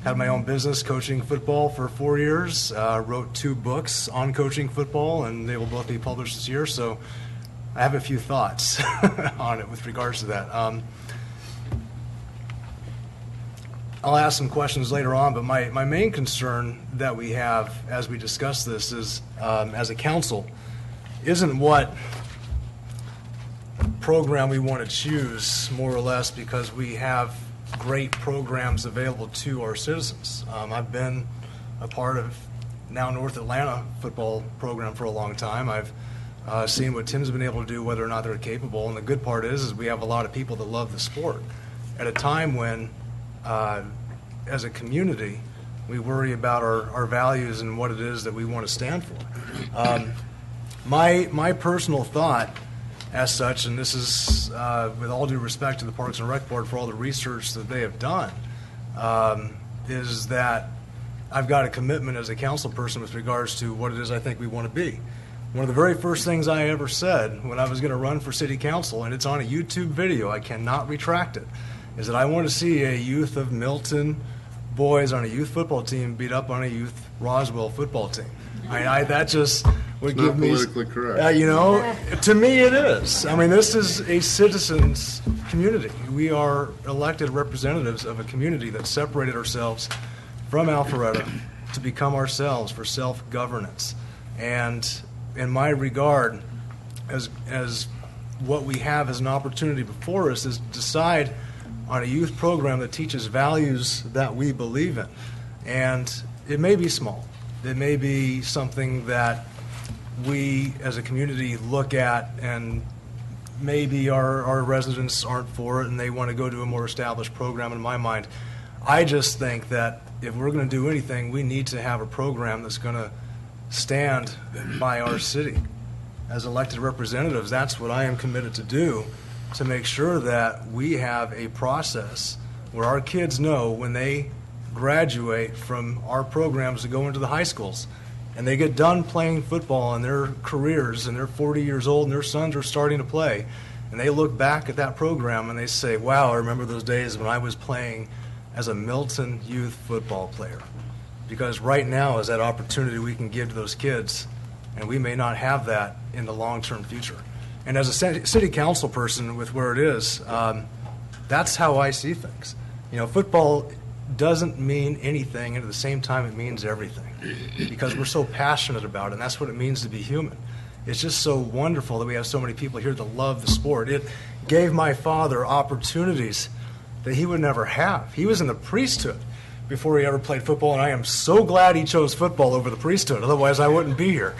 Had my own business coaching football for 4 years, wrote 2 books on coaching football, and they will both be published this year, so I have a few thoughts on it with regards to that. I'll ask some questions later on, but my main concern that we have as we discuss this is, as a council, isn't what program we want to choose, more or less, because we have great programs available to our citizens. I've been a part of now North Atlanta football program for a long time. I've seeing what Tim's been able to do, whether or not they're capable. And the good part is we have a lot of people that love the sport at a time when, as a community, we worry about our values and what it is that we want to stand for. My personal thought, as such, and this is with all due respect to the Parks and Rec Board for all the research that they have done, is that I've got a commitment as a council person with regards to what it is I think we want to be. One of the very first things I ever said when I was going to run for city council, and it's on a YouTube video, I cannot retract it, is that I want to see a youth of Milton boys on a youth football team beat up on a youth Roswell football team. That just would give me... Not politically correct. To me it is. I mean, this is a citizens' community. We are elected representatives of a community that separated ourselves from Alpharetta to become ourselves for self-governance. And in my regard, as what we have as an opportunity before us is to decide on a youth program that teaches values that we believe in. And it may be small. It may be something that we as a community look at and maybe our residents aren't for it and they want to go to a more established program. In my mind, I just think that if we're going to do anything, we need to have a program that's going to stand by our city. As elected representatives, that's what I am committed to do, to make sure that we have a process where our kids know when they graduate from our programs to go into the high schools and they get done playing football in their careers and they're 40 years old and their sons are starting to play, and they look back at that program and they say, wow, I remember those days when I was playing as a Milton youth football player. Because right now is that opportunity we can give to those kids, and we may not have that in the long-term future. And as a city council person with where it is, that's how I see things. Football doesn't mean anything, and at the same time it means everything, because we're so passionate about it, and that's what it means to be human. It's just so wonderful that we have so many people here that love the sport. It gave my father opportunities that he would never have. He was in the priesthood before he ever played football, and I am so glad he chose football over the priesthood. Otherwise, I wouldn't be here.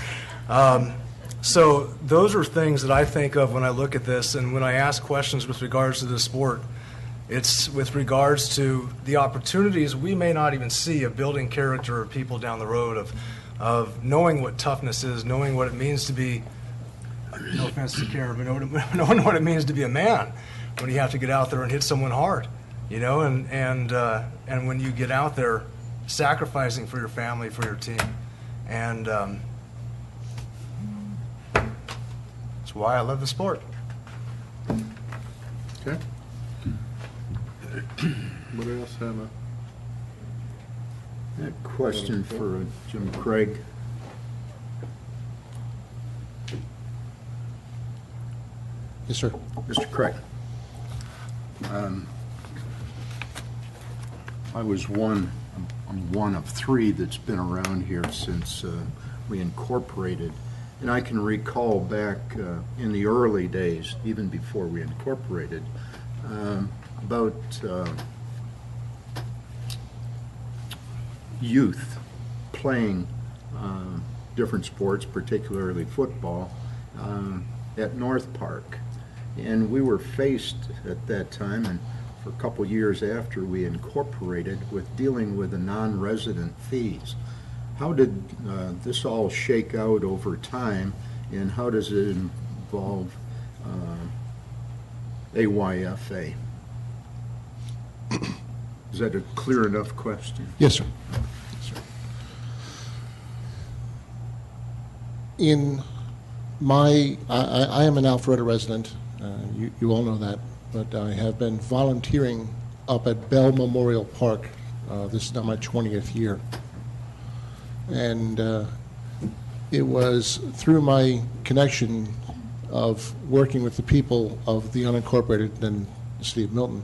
So those are things that I think of when I look at this, and when I ask questions with regards to this sport, it's with regards to the opportunities we may not even see of building character of people down the road, of knowing what toughness is, knowing what it means to be, no offense to Karen, but knowing what it means to be a man when you have to get out there and hit someone hard, and when you get out there sacrificing for your family, for your team. And that's why I love the sport. Okay. What else have a question for Jim Craig? Yes, sir. Mr. Craig. I was I'm one of three that's been around here since we incorporated. And I can recall back in the early days, even before we incorporated, about youth playing different sports, particularly football, at North Park. And we were faced at that time, and for a couple years after we incorporated, with dealing with the non-resident fees. How did this all shake out over time, and how does it involve AYFA? Is that a clear enough question? Yes, sir. Yes, sir. In my, I am an Alpharetta resident. You all know that, but I have been volunteering up at Bell Memorial Park. This is now my 20th year. And it was through my connection of working with the people of the unincorporated and the city of Milton.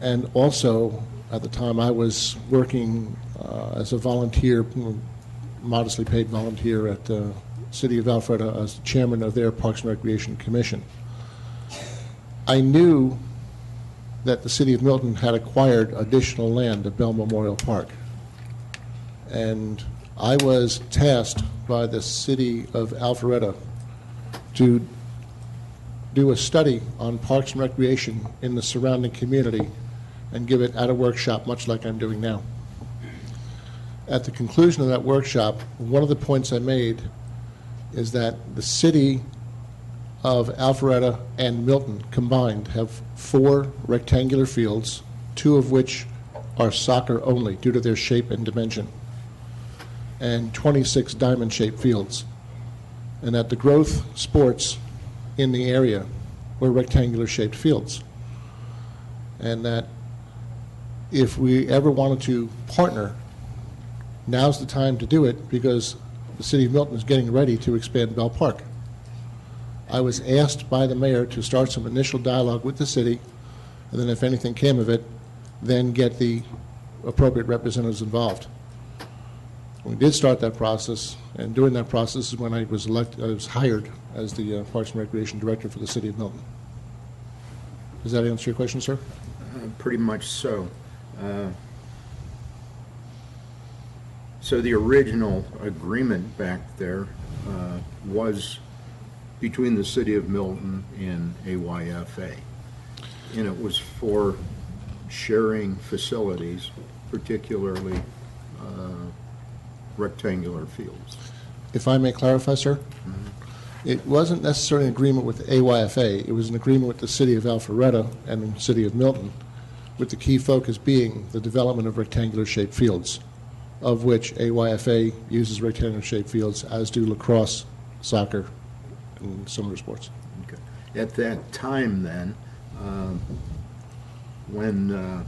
And also, at the time, I was working as a volunteer, modestly paid volunteer at the city of Alpharetta as chairman of their Parks and Recreation Commission. I knew that the city of Milton had acquired additional land at Bell Memorial Park. And I was tasked by the city of Alpharetta to do a study on parks and recreation in the surrounding community and give it at a workshop, much like I'm doing now. At the conclusion of that workshop, one of the points I made is that the city of Alpharetta and Milton combined have 4 rectangular fields, 2 of which are soccer only due to their shape and dimension, and 26 diamond-shaped fields, and that the growth sports in the area were rectangular-shaped fields, and that if we ever wanted to partner, now's the time to do it because the city of Milton is getting ready to expand Bell Park. I was asked by the mayor to start some initial dialogue with the city, and then if anything came of it, then get the appropriate representatives involved. We did start that process, and during that process is when I was hired as the Parks and Recreation Director for the city of Milton. Does that answer your question, sir? Pretty much so. So the original agreement back there was between the city of Milton and AYFA, and it was for sharing facilities, particularly rectangular fields. If I may clarify, sir, it wasn't necessarily an agreement with AYFA. It was an agreement with the city of Alpharetta and the city of Milton, with the key focus being the development of rectangular-shaped fields, of which AYFA uses rectangular-shaped fields, as do lacrosse, soccer, and similar sports. Okay. At that time, then, when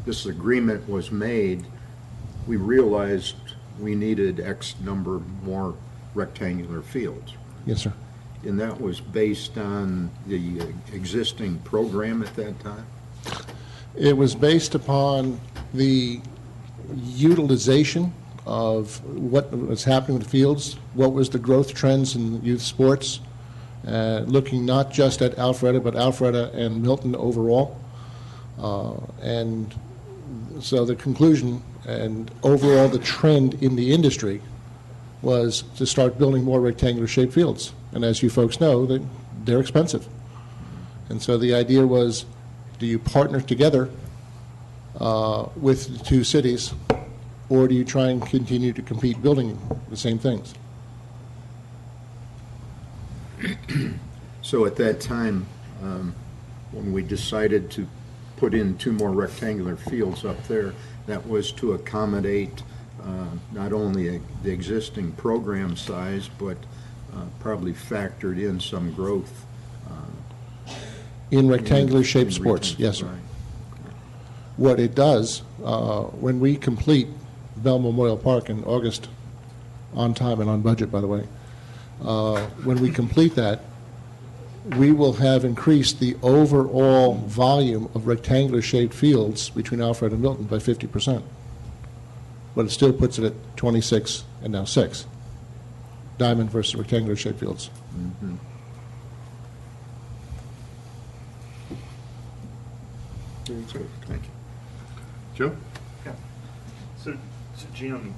this agreement was made, we realized we needed X number more rectangular fields. Yes, sir. And that was based on the existing program at that time? It was based upon the utilization of what was happening with the fields, what was the growth trends in youth sports, looking not just at Alpharetta, but Alpharetta and Milton overall. And so the conclusion and overall the trend in the industry was to start building more rectangular-shaped fields. And as you folks know, they're expensive. And so the idea was, do you partner together with the 2 cities, or do you try and continue to compete building the same things? So at that time, when we decided to put in 2 more rectangular fields up there, that was to accommodate not only the existing program size, but probably factored in some growth. In rectangular-shaped sports, yes, sir. Right. What it does, when we complete Bell Memorial Park in August, on time and on budget, by the way, when we complete that, we will have increased the overall volume of rectangular-shaped fields between Alfred and Milton by 50%. But it still puts it at 26 and now 6. Diamond versus rectangular-shaped fields. Mm-hmm. Thank you. Joe? Yeah. So Jim,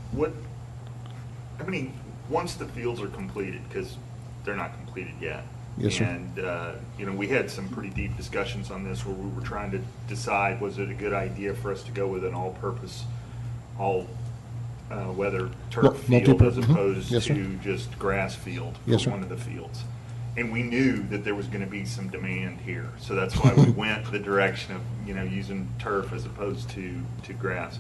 once the fields are completed, because they're not completed yet. Yes, sir. And, we had some pretty deep discussions on this where we were trying to decide, was it a good idea for us to go with an all-purpose, weather turf field as opposed Yes, to just grass field for Yes, sir. one of the fields. And we knew that there was going to be some demand here. So that's why we went the direction of, using turf as opposed to grass.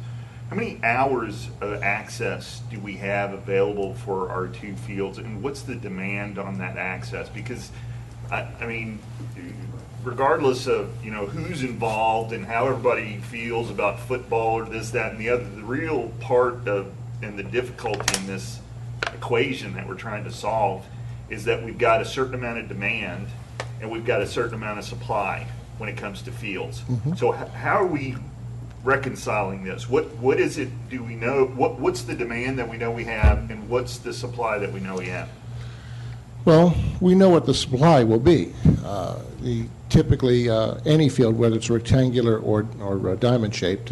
How many hours of access do we have available for our 2 fields, and what's the demand on that access? Because, regardless of, who's involved and how everybody feels about football or this, that, and the other, the real part of and the difficulty in this equation that we're trying to solve is that we've got a certain amount of demand and we've got a certain amount of supply when it comes to fields. Mm-hmm. So how are we reconciling this? What is it, do we know, what's the demand that we know we have, and what's the supply that we know we have? Well, we know what the supply will be. Typically, any field, whether it's rectangular or diamond-shaped,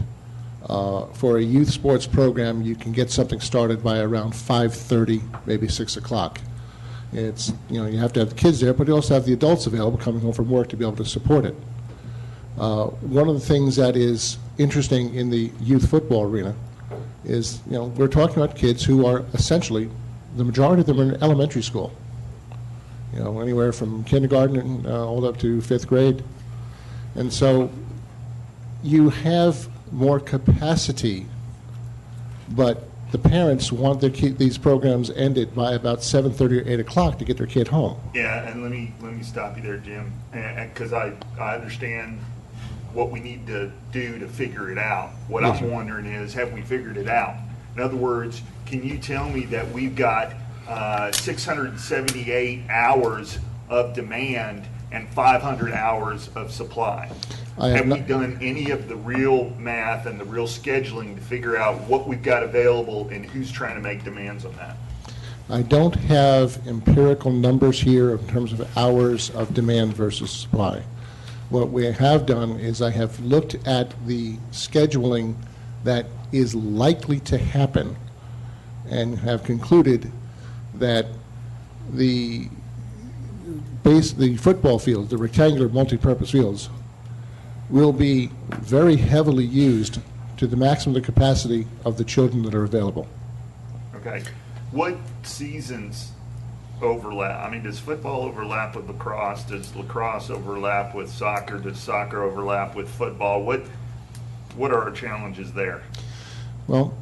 For a youth sports program, you can get something started by around 5:30, maybe 6 o'clock. It's, you know, you have to have the kids there, but you also have the adults available coming home from work to be able to support it. One of the things that is interesting in the youth football arena is, you know, we're talking about kids who are essentially, the majority of them are in elementary school. You know, anywhere from kindergarten and all up to 5th grade. And so you have more capacity, but the parents want these programs ended by about 7:30 or 8 o'clock to get their kid home. Yeah, and let me stop you there, Jim, because I understand what we need to do to figure it out. What Yes, I'm sir. wondering is, have we figured it out? In other words, can you tell me that we've got 678 hours of demand and 500 hours of supply? I have Have we not- done any of the real math and the real scheduling to figure out what we've got available and who's trying to make demands on that? I don't have empirical numbers here in terms of hours of demand versus supply. What we have done is I have looked at the scheduling that is likely to happen and have concluded that the football field, the rectangular multi-purpose fields, will be very heavily used to the maximum of the capacity of the children that are available. Okay. What seasons overlap? I mean, does football overlap with lacrosse? Does lacrosse overlap with soccer? Does soccer overlap with football? What are our challenges there? Well,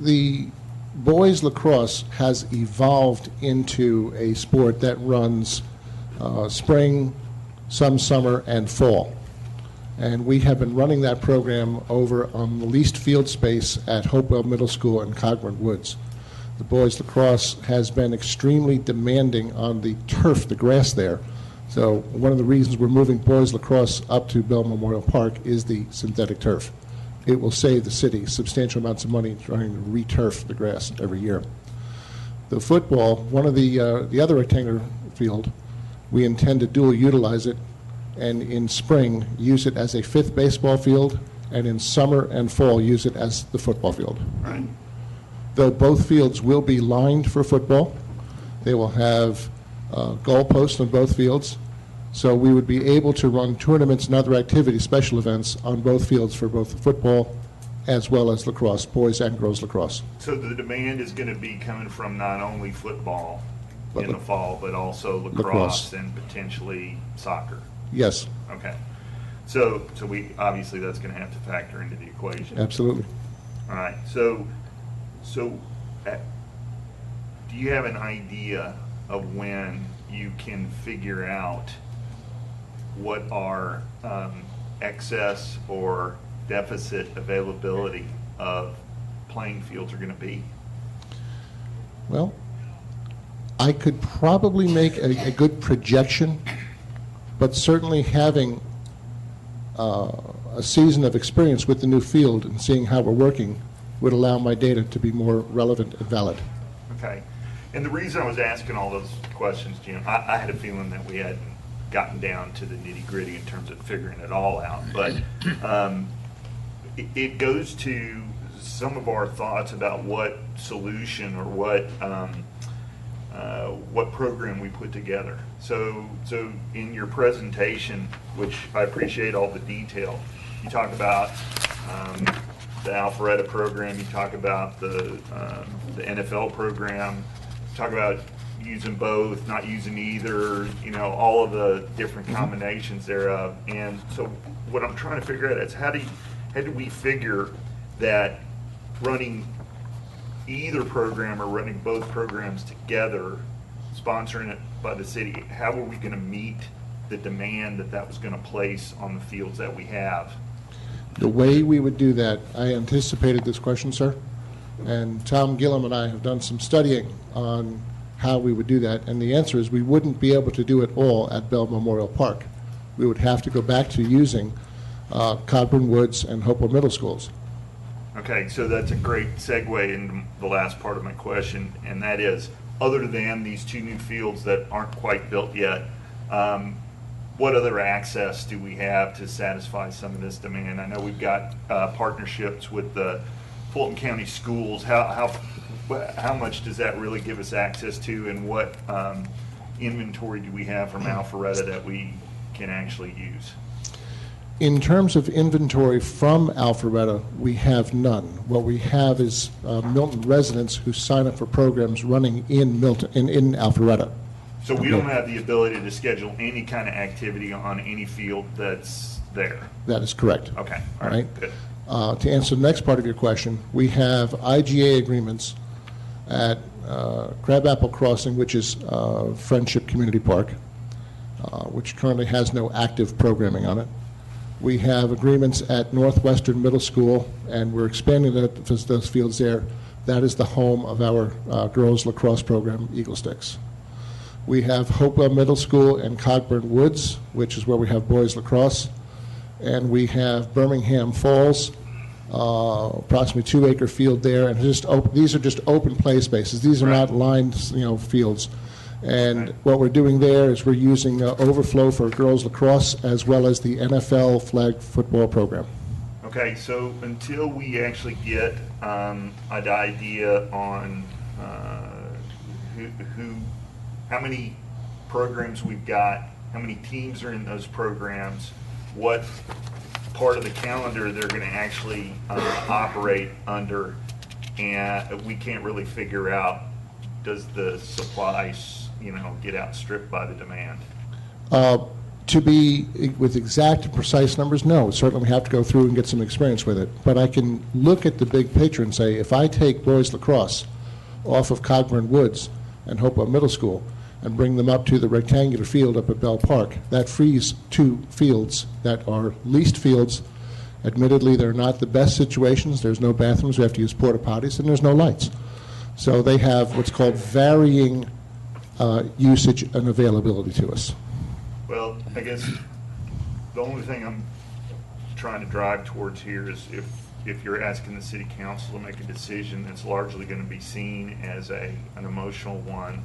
the boys lacrosse has evolved into a sport that runs spring, some summer, and fall. And we have been running that program over on the leased field space at Hopewell Middle School in Cogburn Woods. The boys lacrosse has been extremely demanding on the turf, the grass there. So one of the reasons we're moving boys lacrosse up to Bell Memorial Park is the synthetic turf. It will save the city substantial amounts of money trying to re-turf the grass every year. The football, one of the other rectangular field, we intend to dual utilize it, and in spring use it as a 5th baseball field, and in summer and fall use it as the football field. Right. Though both fields will be lined for football, they will have goalposts on both fields, so we would be able to run tournaments and other activities, special events, on both fields for both football as well as lacrosse, boys and girls lacrosse. So the demand is going to be coming from not only football in the fall, but also lacrosse and potentially soccer. Yes. Okay. So we obviously that's going to have to factor into the equation. Absolutely. All right. So do you have an idea of when you can figure out what our excess or deficit availability of playing fields are going to be? Well, I could probably make a good projection, but certainly having a season of experience with the new field and seeing how we're working would allow my data to be more relevant and valid. Okay. And the reason I was asking all those questions, Jim, I had a feeling that we hadn't gotten down to the nitty-gritty in terms of figuring it all out. But it goes to some of our thoughts about what solution or what program we put together. So in your presentation, which I appreciate all the detail, you talk about the Alpharetta program, you talk about the NFL program, you talk about using both, not using either, all of the different combinations thereof. And so what I'm trying to figure out is how do we figure that running either program or running both programs together, sponsoring it by the city, how are we going to meet the demand that was going to place on the fields that we have? The way we would do that, I anticipated this question, sir, and Tom Gillum and I have done some studying on how we would do that, and the answer is we wouldn't be able to do it all at Bell Memorial Park. We would have to go back to using Cogburn Woods and Hopewell Middle Schools. Okay, so that's a great segue into the last part of my question, and that is, other than these two new fields that aren't quite built yet, what other access do we have to satisfy some of this demand? I know we've got partnerships with the Fulton County Schools. How much does that really give us access to, and what inventory do we have from Alpharetta that we can actually use? In terms of inventory from Alpharetta, we have none. What we have is Milton residents who sign up for programs running in Milton, in Alpharetta. So we don't have the ability to schedule any kind of activity on any field that's there? That is correct. Okay, all right, good. To answer the next part of your question, we have IGA agreements at Crabapple Crossing, which is Friendship Community Park, which currently has no active programming on it. We have agreements at Northwestern Middle School, and we're expanding those fields there. That is the home of our girls lacrosse program, Eagle Sticks. We have Hopewell Middle School and Cogburn Woods, which is where we have boys lacrosse. And we have Birmingham Falls, approximately 2-acre field there. And these are just open play spaces. These are not lined, fields. And what we're doing there is we're using overflow for girls lacrosse as well as the NFL flag football program. Okay, so until we actually get an idea on how many programs we've got, how many teams are in those programs, what part of the calendar they're going to actually operate under, and we can't really figure out, does the supplies, get outstripped by the demand? To be with exact and precise numbers, no. Certainly we have to go through and get some experience with it. But I can look at the big picture and say, if I take boys lacrosse off of Cogburn Woods and Hopewell Middle School and bring them up to the rectangular field up at Bell Park, that frees 2 fields that are leased fields. Admittedly, they're not the best situations. There's no bathrooms. We have to use porta potties, and there's no lights. So they have what's called varying usage and availability to us. Well, I guess the only thing I'm trying to drive towards here is if you're asking the city council to make a decision that's largely going to be seen as an emotional one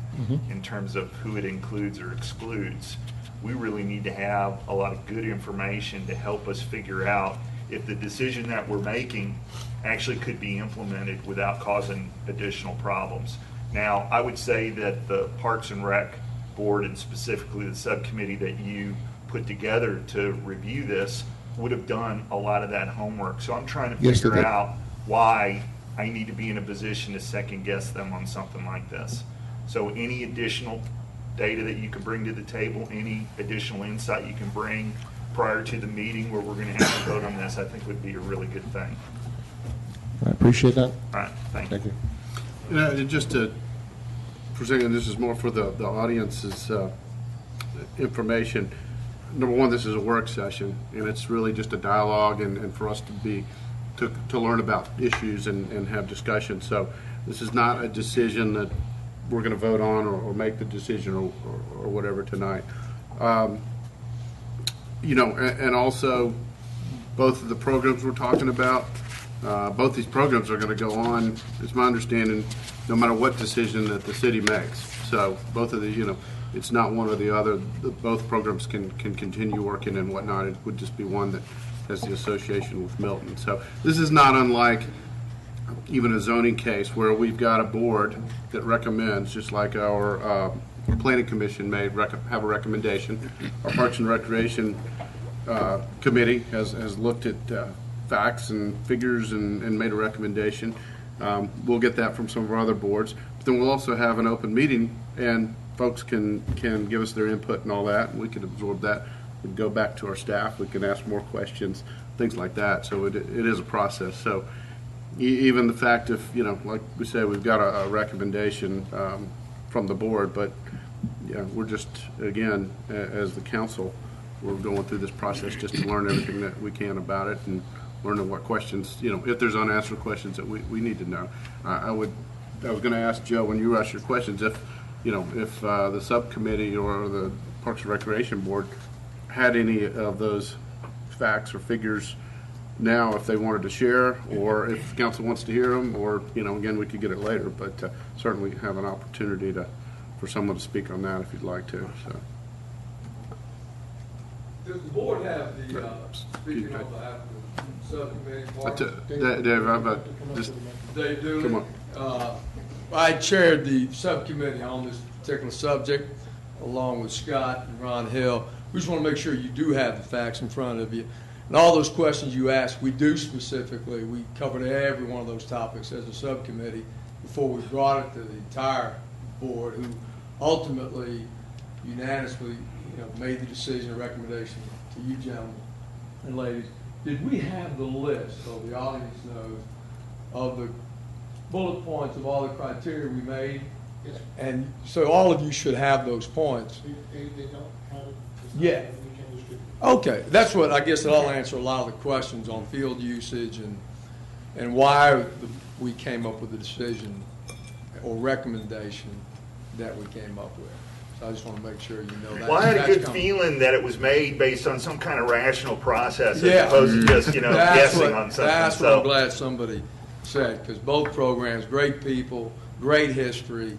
in terms of who it includes or excludes, we really need to have a lot of good information to help us figure out if the decision that we're making actually could be implemented without causing additional problems. Now, I would say that the Parks and Rec Board, and specifically the subcommittee that you put together to review this, would have done a lot of that homework. So I'm trying to figure out why I need to be in a position to second guess them on something like this. So any additional data that you can bring to the table, any additional insight you can bring prior to the meeting where we're going to have to vote on this, I think would be a really good thing. I appreciate that. All right, thank you. Just to present, and this is more for the audience's information. Number one, this is a work session, and it's really just a dialogue and for us to learn about issues and have discussion. So this is not a decision that we're going to vote on or make the decision or whatever tonight. And also both of the programs we're talking about, both these programs are going to go on, it's my understanding, no matter what decision that the city makes. So both of the, it's not one or the other. Both programs can continue working and whatnot. It would just be one that has the association with Milton. So this is not unlike even a zoning case where we've got a board that recommends, just like our planning commission have a recommendation. Our Parks and Recreation committee has looked at facts and figures and made a recommendation. We'll get that from some of our other boards. But then we'll also have an open meeting, and folks can give us their input and all that, and we can absorb that. We can go back to our staff. We can ask more questions, things like that. So it is a process. So even the fact of, like we say, we've got a recommendation from the board, but we're just, again, as the council, we're going through this process just to learn everything that we can about it and learning what questions, if there's unanswered questions that we need to know. I was going to ask Joe, when you ask your questions, if the subcommittee or the Parks and Recreation Board had any of those facts or figures now, if they wanted to share, or if the council wants to hear them, or, again, we could get it later, but certainly have an opportunity for someone to speak on that if you'd like to. So. Does the board have the, speaking on behalf of the subcommittee, Dave, how about just Dave Dooley? come on. I chaired the subcommittee on this particular subject, along with Scott and Ron Hill. We just want to make sure you do have the facts in front of you. And all those questions you asked, we do specifically. We covered every one of those topics as a subcommittee before we brought it to the entire board, who ultimately, unanimously, made the decision and recommendation to you gentlemen and ladies. Did we have the list, so the audience knows, of the bullet points of all the criteria we made? Yes. And so all of you should have those points. They don't have it. Yeah. Okay, that's what, I guess that'll answer a lot of the questions on field usage and why we came up with the decision or recommendation that we came up with. So I just want to make sure you know that. Well, I had a good coming. feeling that it was made based on some kind of rational process as Yeah. opposed to just, guessing on something. That's what I'm glad somebody said, because both programs, great people, great history.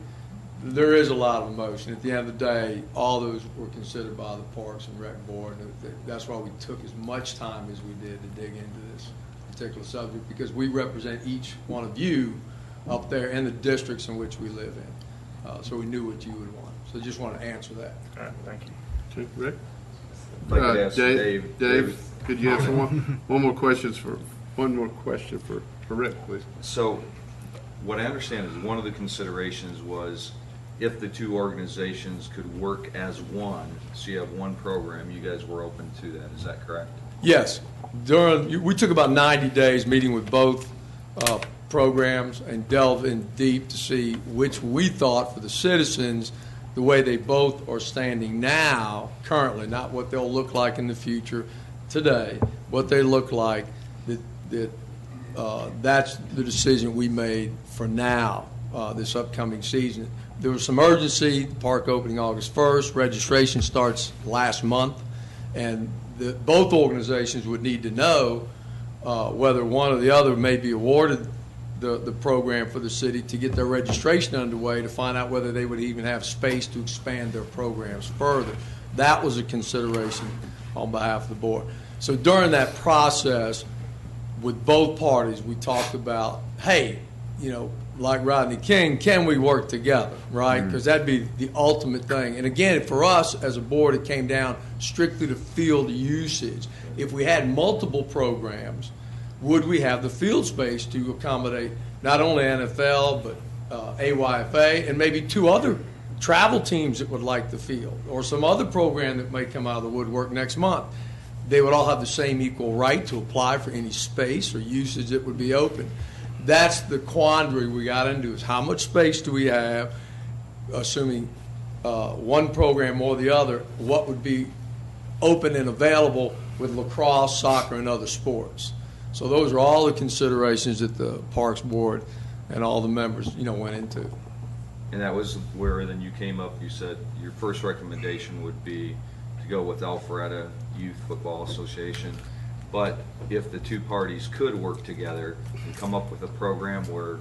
There is a lot of emotion. At the end of the day, all those were considered by the Parks and Rec Board. And that's why we took as much time as we did to dig into this particular subject, because we represent each one of you up there in the districts in which we live in. So we knew what you would want. So just want to answer that. All right, thank you. Okay, Rick? If I could ask Dave, could you answer one more question for Rick, please? So, what I understand is one of the considerations was if the two organizations could work as one, so you have one program, you guys were open to that. Is that correct? Yes. We took about 90 days meeting with both programs and delved in deep to see which we thought for the citizens, the way they both are standing now, currently, not what they'll look like in the future, today, what they look like, that's the decision we made for now, this upcoming season. There was some urgency, the park opening August 1st, registration starts last month, and both organizations would need to know whether one or the other may be awarded the program for the city to get their registration underway to find out whether they would even have space to expand their programs further. That was a consideration on behalf of the board. So during that process, with both parties, we talked about, hey, like Rodney King, can we work together, right? Because that'd be the ultimate thing. And again, for us as a board, it came down strictly to field usage. If we had multiple programs, would we have the field space to accommodate not only NFL, but AYFA, and maybe two other travel teams that would like the field, or some other program that may come out of the woodwork next month? They would all have the same equal right to apply for any space or usage that would be open. That's the quandary we got into, is how much space do we have, assuming one program or the other, what would be open and available with lacrosse, soccer, and other sports. So those are all the considerations that the Parks Board and all the members, went into. And that was where then you came up, you said your first recommendation would be to go with Alpharetta Youth Football Association. But if the two parties could work together and come up with a program where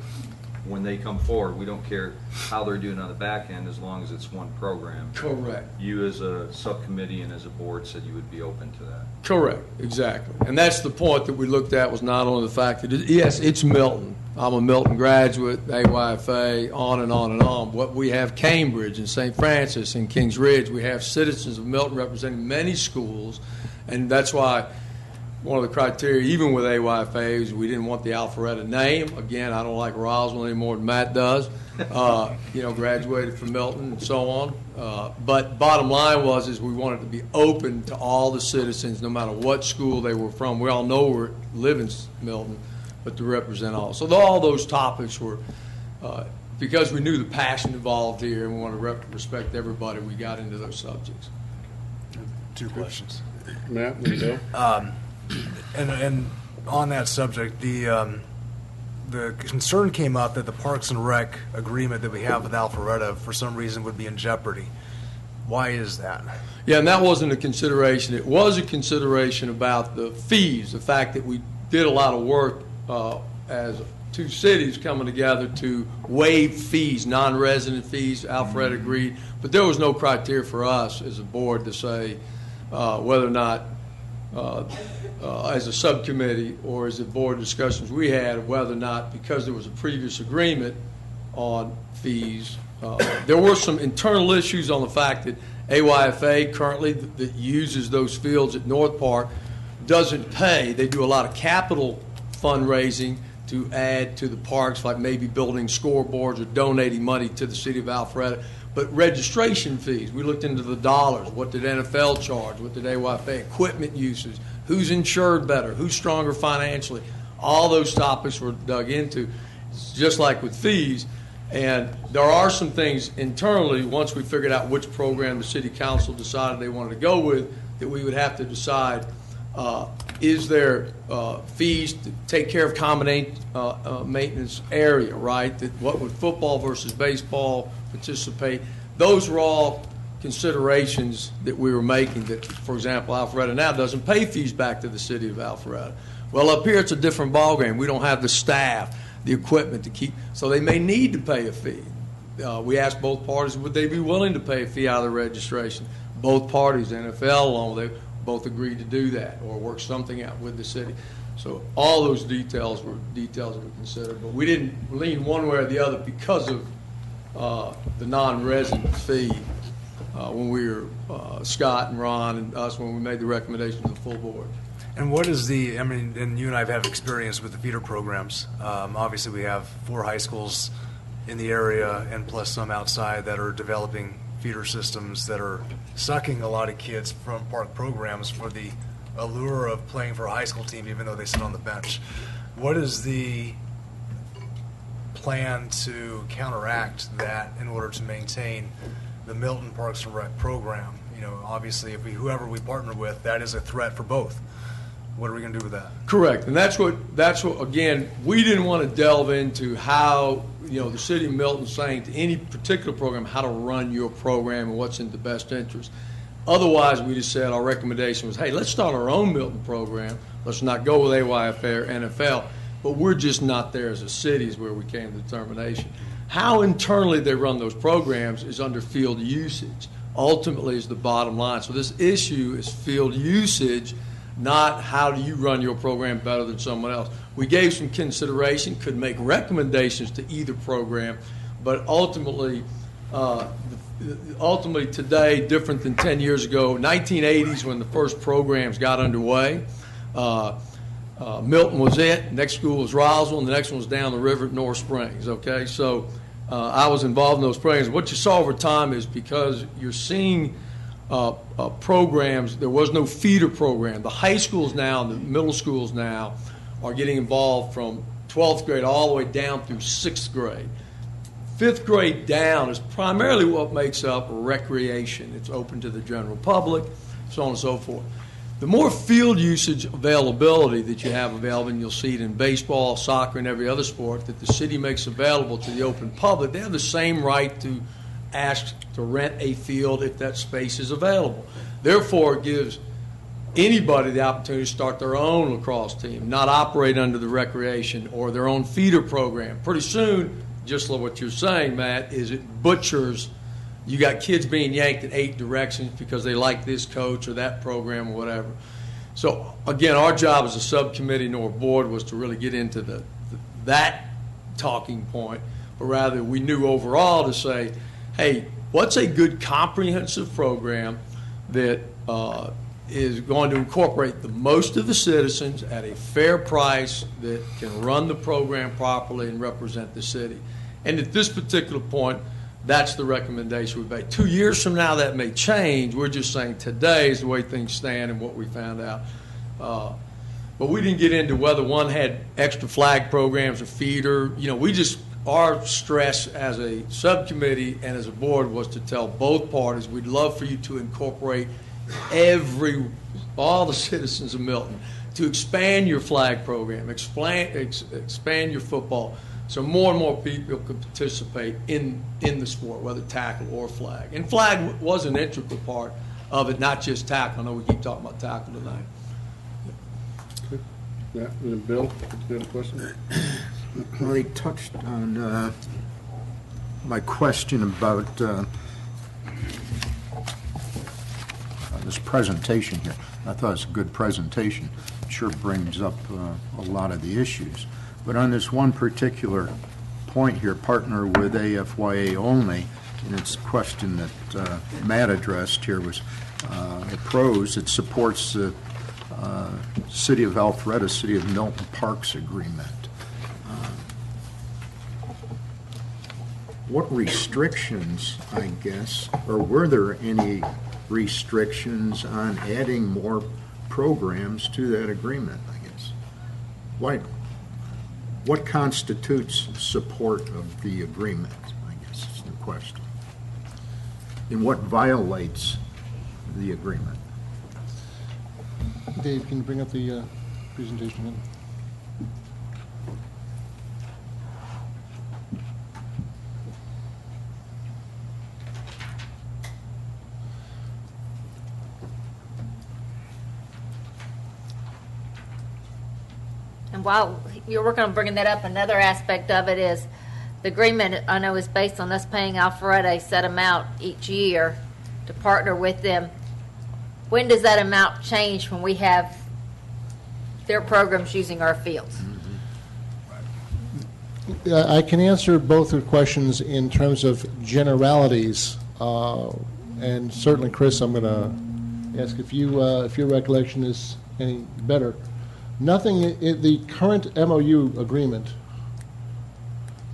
when they come forward, we don't care how they're doing on the back end as long as it's one program. Correct. You as a subcommittee and as a board said you would be open to that. Correct, exactly. And that's the point that we looked at, was not only the fact that, yes, it's Milton. I'm a Milton graduate, AYFA, on and on and on. But we have Cambridge and St. Francis and Kings Ridge. We have citizens of Milton representing many schools, and that's why one of the criteria, even with AYFA, is we didn't want the Alpharetta name. Again, I don't like Roswell any more than Matt does. Graduated from Milton and so on. But bottom line is we wanted to be open to all the citizens, no matter what school they were from. We all know we live in Milton, but to represent all. So all those topics were, because we knew the passion involved here and we wanted to respect everybody, we got into those subjects. Two questions. Matt, there you go. And on that subject, the concern came up that the Parks and Rec agreement that we have with Alpharetta for some reason would be in jeopardy. Why is that? Yeah, and that wasn't a consideration. It was a consideration about the fees, the fact that we did a lot of work as two cities coming together to waive fees, non-resident fees. Alpharetta agreed, but there was no criteria for us as a board to say whether or not as a subcommittee or as a board discussions we had, whether or not, because there was a previous agreement on fees, there were some internal issues on the fact that AYFA currently that uses those fields at North Park doesn't pay. They do a lot of capital fundraising to add to the parks, like maybe building scoreboards or donating money to the city of Alpharetta. But registration fees, we looked into the dollars. What did NFL charge? What did AYFA? Equipment usage. Who's insured better? Who's stronger financially? All those topics were dug into, just like with fees. And there are some things internally, once we figured out which program the city council decided they wanted to go with, that we would have to decide, is there fees to take care of common maintenance area, right? That what would football versus baseball participate? Those were all considerations that we were making that, for example, Alpharetta now doesn't pay fees back to the city of Alpharetta. Well, up here it's a different ballgame. We don't have the staff, the equipment to keep, so they may need to pay a fee. We asked both parties, would they be willing to pay a fee out of the registration? Both parties, NFL along with, they both agreed to do that or work something out with the city. So all those details were details that we considered, but we didn't lean one way or the other because of the non-resident fee when we were, Scott and Ron and us, when we made the recommendation to the full board. And what is the, I mean, and you and I have experience with the feeder programs. Obviously, we have 4 high schools in the area and plus some outside that are developing feeder systems that are sucking a lot of kids from park programs for the allure of playing for a high school team, even though they sit on the bench. What is the plan to counteract that in order to maintain the Milton Parks and Rec program? You know, obviously, if whoever we partner with, that is a threat for both. What are we going to do with that? Correct, and that's what again, we didn't want to delve into how, you know, the city of Milton saying to any particular program how to run your program and what's in the best interest. Otherwise, we just said our recommendation was, hey, let's start our own Milton program. Let's not go with AYFA or NFL, but we're just not there as a city is where we came to the determination. How internally they run those programs is under field usage. Ultimately is the bottom line. So this issue is field usage, not how do you run your program better than someone else. We gave some consideration, could make recommendations to either program, but ultimately today, different than 10 years ago, 1980s when the first programs got underway, Milton was it, next school was Roswell, and the next one was down the river at North Springs, okay? So I was involved in those programs. What you saw over time is because you're seeing programs, there was no feeder program. The high schools now and the middle schools now are getting involved from 12th grade all the way down through 6th grade. 5th grade down is primarily what makes up recreation. It's open to the general public, so on and so forth. The more field usage availability that you have available, and you'll see it in baseball, soccer, and every other sport, that the city makes available to the open public, they have the same right to ask to rent a field if that space is available. Therefore, it gives anybody the opportunity to start their own lacrosse team, not operate under the recreation or their own feeder program. Pretty soon, just like what you're saying, Matt, is it butchers. You got kids being yanked in 8 directions because they like this coach or that program or whatever. So, again, our job as a subcommittee nor board was to really get into that talking point, but rather we knew overall to say, hey, what's a good comprehensive program that is going to incorporate the most of the citizens at a fair price that can run the program properly and represent the city? And at this particular point, that's the recommendation we made. 2 years from now, that may change. We're just saying today is the way things stand and what we found out. But we didn't get into whether one had extra flag programs or feeder. You know, we just, our stress as a subcommittee and as a board was to tell both parties we'd love for you to incorporate all the citizens of Milton, to expand your flag program, expand your football, so more and more people could participate in the sport, whether tackle or flag. And flag was an integral part of it, not just tackle. I know we keep talking about tackle tonight. Yeah, Bill, you have a question? Already touched on my question about this presentation here. I thought it's a good presentation. Sure brings up a lot of the issues. But on this one particular point here, partner with AFYA only, and its question that Matt addressed here was the pros. It supports the City of Alpharetta, City of Milton Parks agreement. What restrictions, I guess, or were there any restrictions on adding more programs to that agreement, I guess? What constitutes support of the agreement, I guess is the question. And what violates the agreement? Dave, can you bring up the presentation again? And while you're working on bringing that up, another aspect of it is the agreement, I know, is based on us paying Alpharetta a set amount each year to partner with them. When does that amount change when we have their programs using our fields? I can answer both of the questions in terms of generalities, and certainly, Chris, I'm going to ask if your recollection is any better. Nothing in the current MOU agreement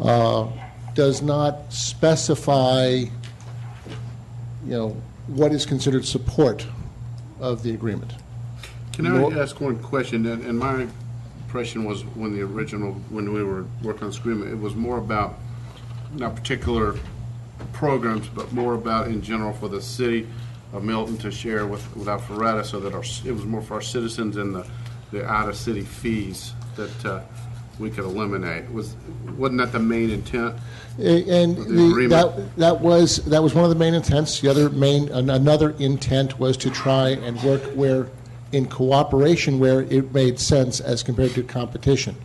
does not specify, what is considered support of the agreement. Can I ask one question? And my impression was when we were working on this agreement, it was more about not particular programs, but more about in general for the city of Milton to share with Alpharetta, so that it was more for our citizens and the out-of-city fees that we could eliminate. Wasn't that the main intent? And that was one of the main intents. The another intent was to try and work in cooperation where it made sense as compared to competition.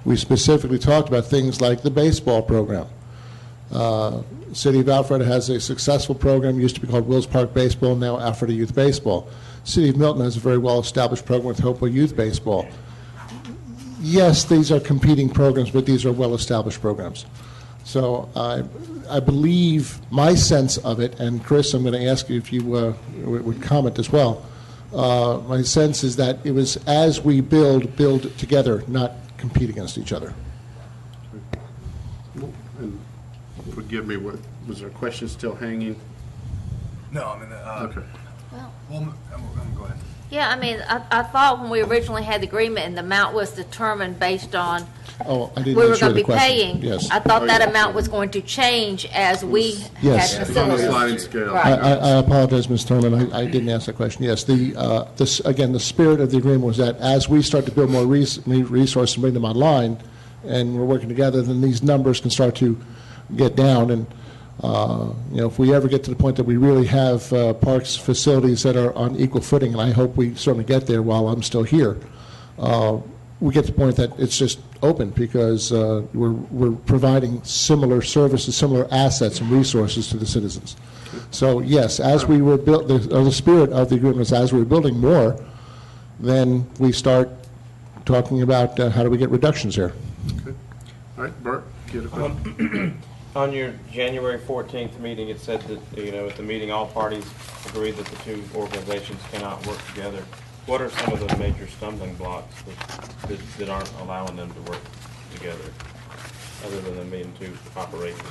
We specifically talked about things like the baseball program. City of Alpharetta has a successful program, used to be called Wills Park Baseball, now Alpharetta Youth Baseball. City of Milton has a very well-established program with Hopewell Youth Baseball. Yes, these are competing programs, but these are well-established programs. So I believe my sense of it, and Chris, I'm going to ask you if you would comment as well. My sense is that it was as we build together, not compete against each other. And forgive me, was there a question still hanging? No, I mean, okay. Well, go ahead. Yeah, I mean, I thought when we originally had the agreement and the amount was determined based on I didn't we were answer going to the be question. paying, Yes. I thought that amount was going to change as we Yes. had On the facilities. sliding scale. Right. I apologize, Ms. Thurman. I didn't ask that question. Yes, again, the spirit of the agreement was that as we start to build more resources and bring them online, and we're working together, then these numbers can start to get down. And if we ever get to the point that we really have parks facilities that are on equal footing, and I hope we certainly get there while I'm still here, we get to the point that it's just open because we're providing similar services, similar assets and resources to the citizens. So yes, as we were built, the spirit of the agreement is as we're building more, then we start talking about how do we get reductions here. Okay. All right, Bert, get a question. On your January 14th meeting, it said that, at the meeting, all parties agreed that the two organizations cannot work together. What are some of the major stumbling blocks that aren't allowing them to work together, other than them being two operations?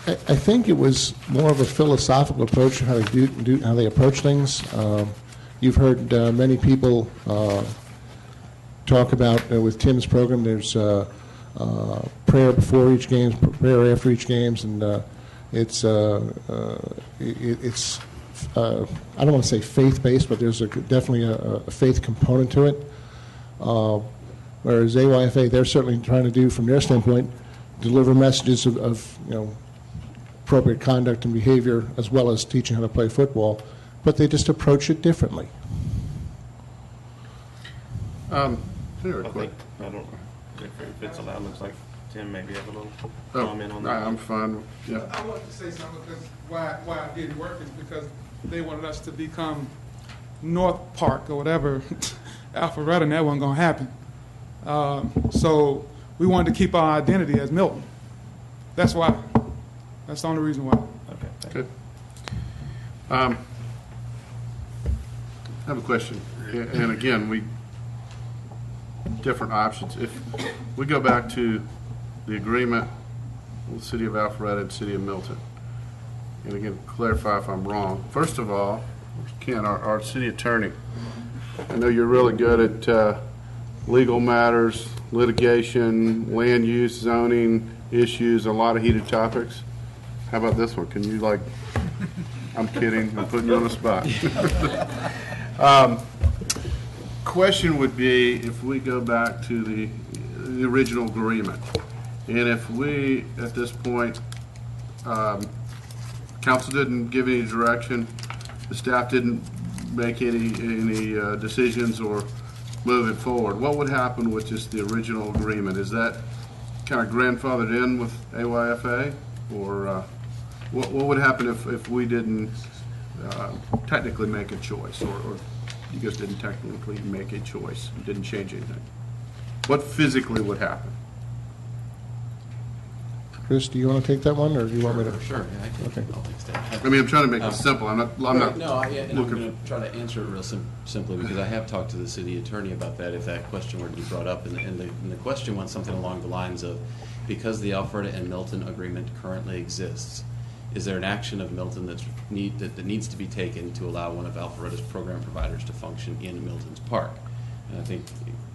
I think it was more of a philosophical approach to how they approach things. You've heard many people talk about with Tim's program. There's prayer before each game, prayer after each games, and it's I don't want to say faith-based, but there's definitely a faith component to it. Whereas AYFA, they're certainly trying to do, from their standpoint, deliver messages of appropriate conduct and behavior, as well as teaching how to play football, but they just approach it differently. I don't know if it's allowed. Looks like Tim maybe have a little comment on that. I'm fine. Yeah. I want to say something because why I didn't work is because they wanted us to become North Park or whatever, Alpharetta, and that wasn't going to happen. So we wanted to keep our identity as Milton. That's why. That's the only reason why. Good. I have a question, and again, different options. If we go back to the agreement with the City of Alpharetta and City of Milton, and again, clarify if I'm wrong. First of all, Ken, our city attorney, I know you're really good at legal matters, litigation, land use, zoning issues, a lot of heated topics. How about this one? Can you, like, I'm kidding, I'm putting you on the spot. Question would be, if we go back to the original agreement, and if we, at this point, council didn't give any direction, the staff didn't make any decisions or move it forward, what would happen with just the original agreement? Is that kind of grandfathered in with AYFA, or what would happen if we didn't technically make a choice, or you guys didn't technically make a choice, didn't change anything? What physically would happen? Chris, do you want to take that one, or do you want me to? Sure, yeah, Okay. I'll take a stab. I mean, I'm trying to make it simple. I'm not No, and I'm looking. going to try to answer it real simply, because I have talked to the city attorney about that, if that question were to be brought up. And the question went something along the lines of, because the Alpharetta and Milton agreement currently exists, is there an action of Milton that needs to be taken to allow one of Alpharetta's program providers to function in Milton's park? And I think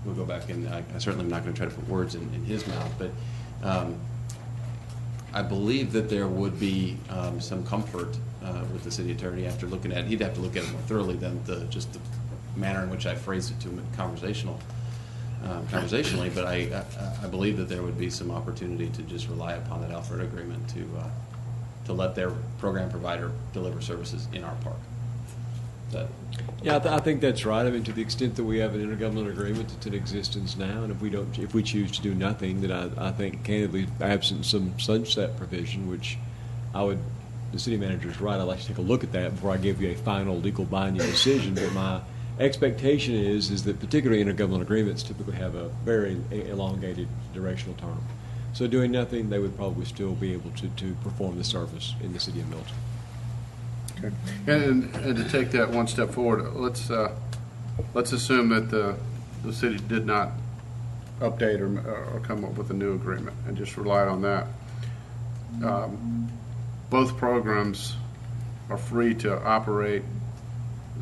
we'll go back, and I certainly am not going to try to put words in his mouth, but I believe that there would be some comfort with the city attorney after looking at it. He'd have to look at it more thoroughly than just the manner in which I phrased it to him conversationally, but I believe that there would be some opportunity to just rely upon that Alpharetta agreement to let their program provider deliver services in our park. Yeah, I think that's right. I mean, to the extent that we have an intergovernmental agreement that's in existence now, and if we choose to do nothing, then I think candidly, absent some sunset provision, which the city manager's right, I'd like to take a look at that before I give you a final legal binding decision. But my expectation is that particularly intergovernmental agreements typically have a very elongated directional term. So doing nothing, they would probably still be able to perform the service in the city of Milton. Okay. And to take that one step forward, let's assume that the city did not update or come up with a new agreement and just relied on that. Both programs are free to operate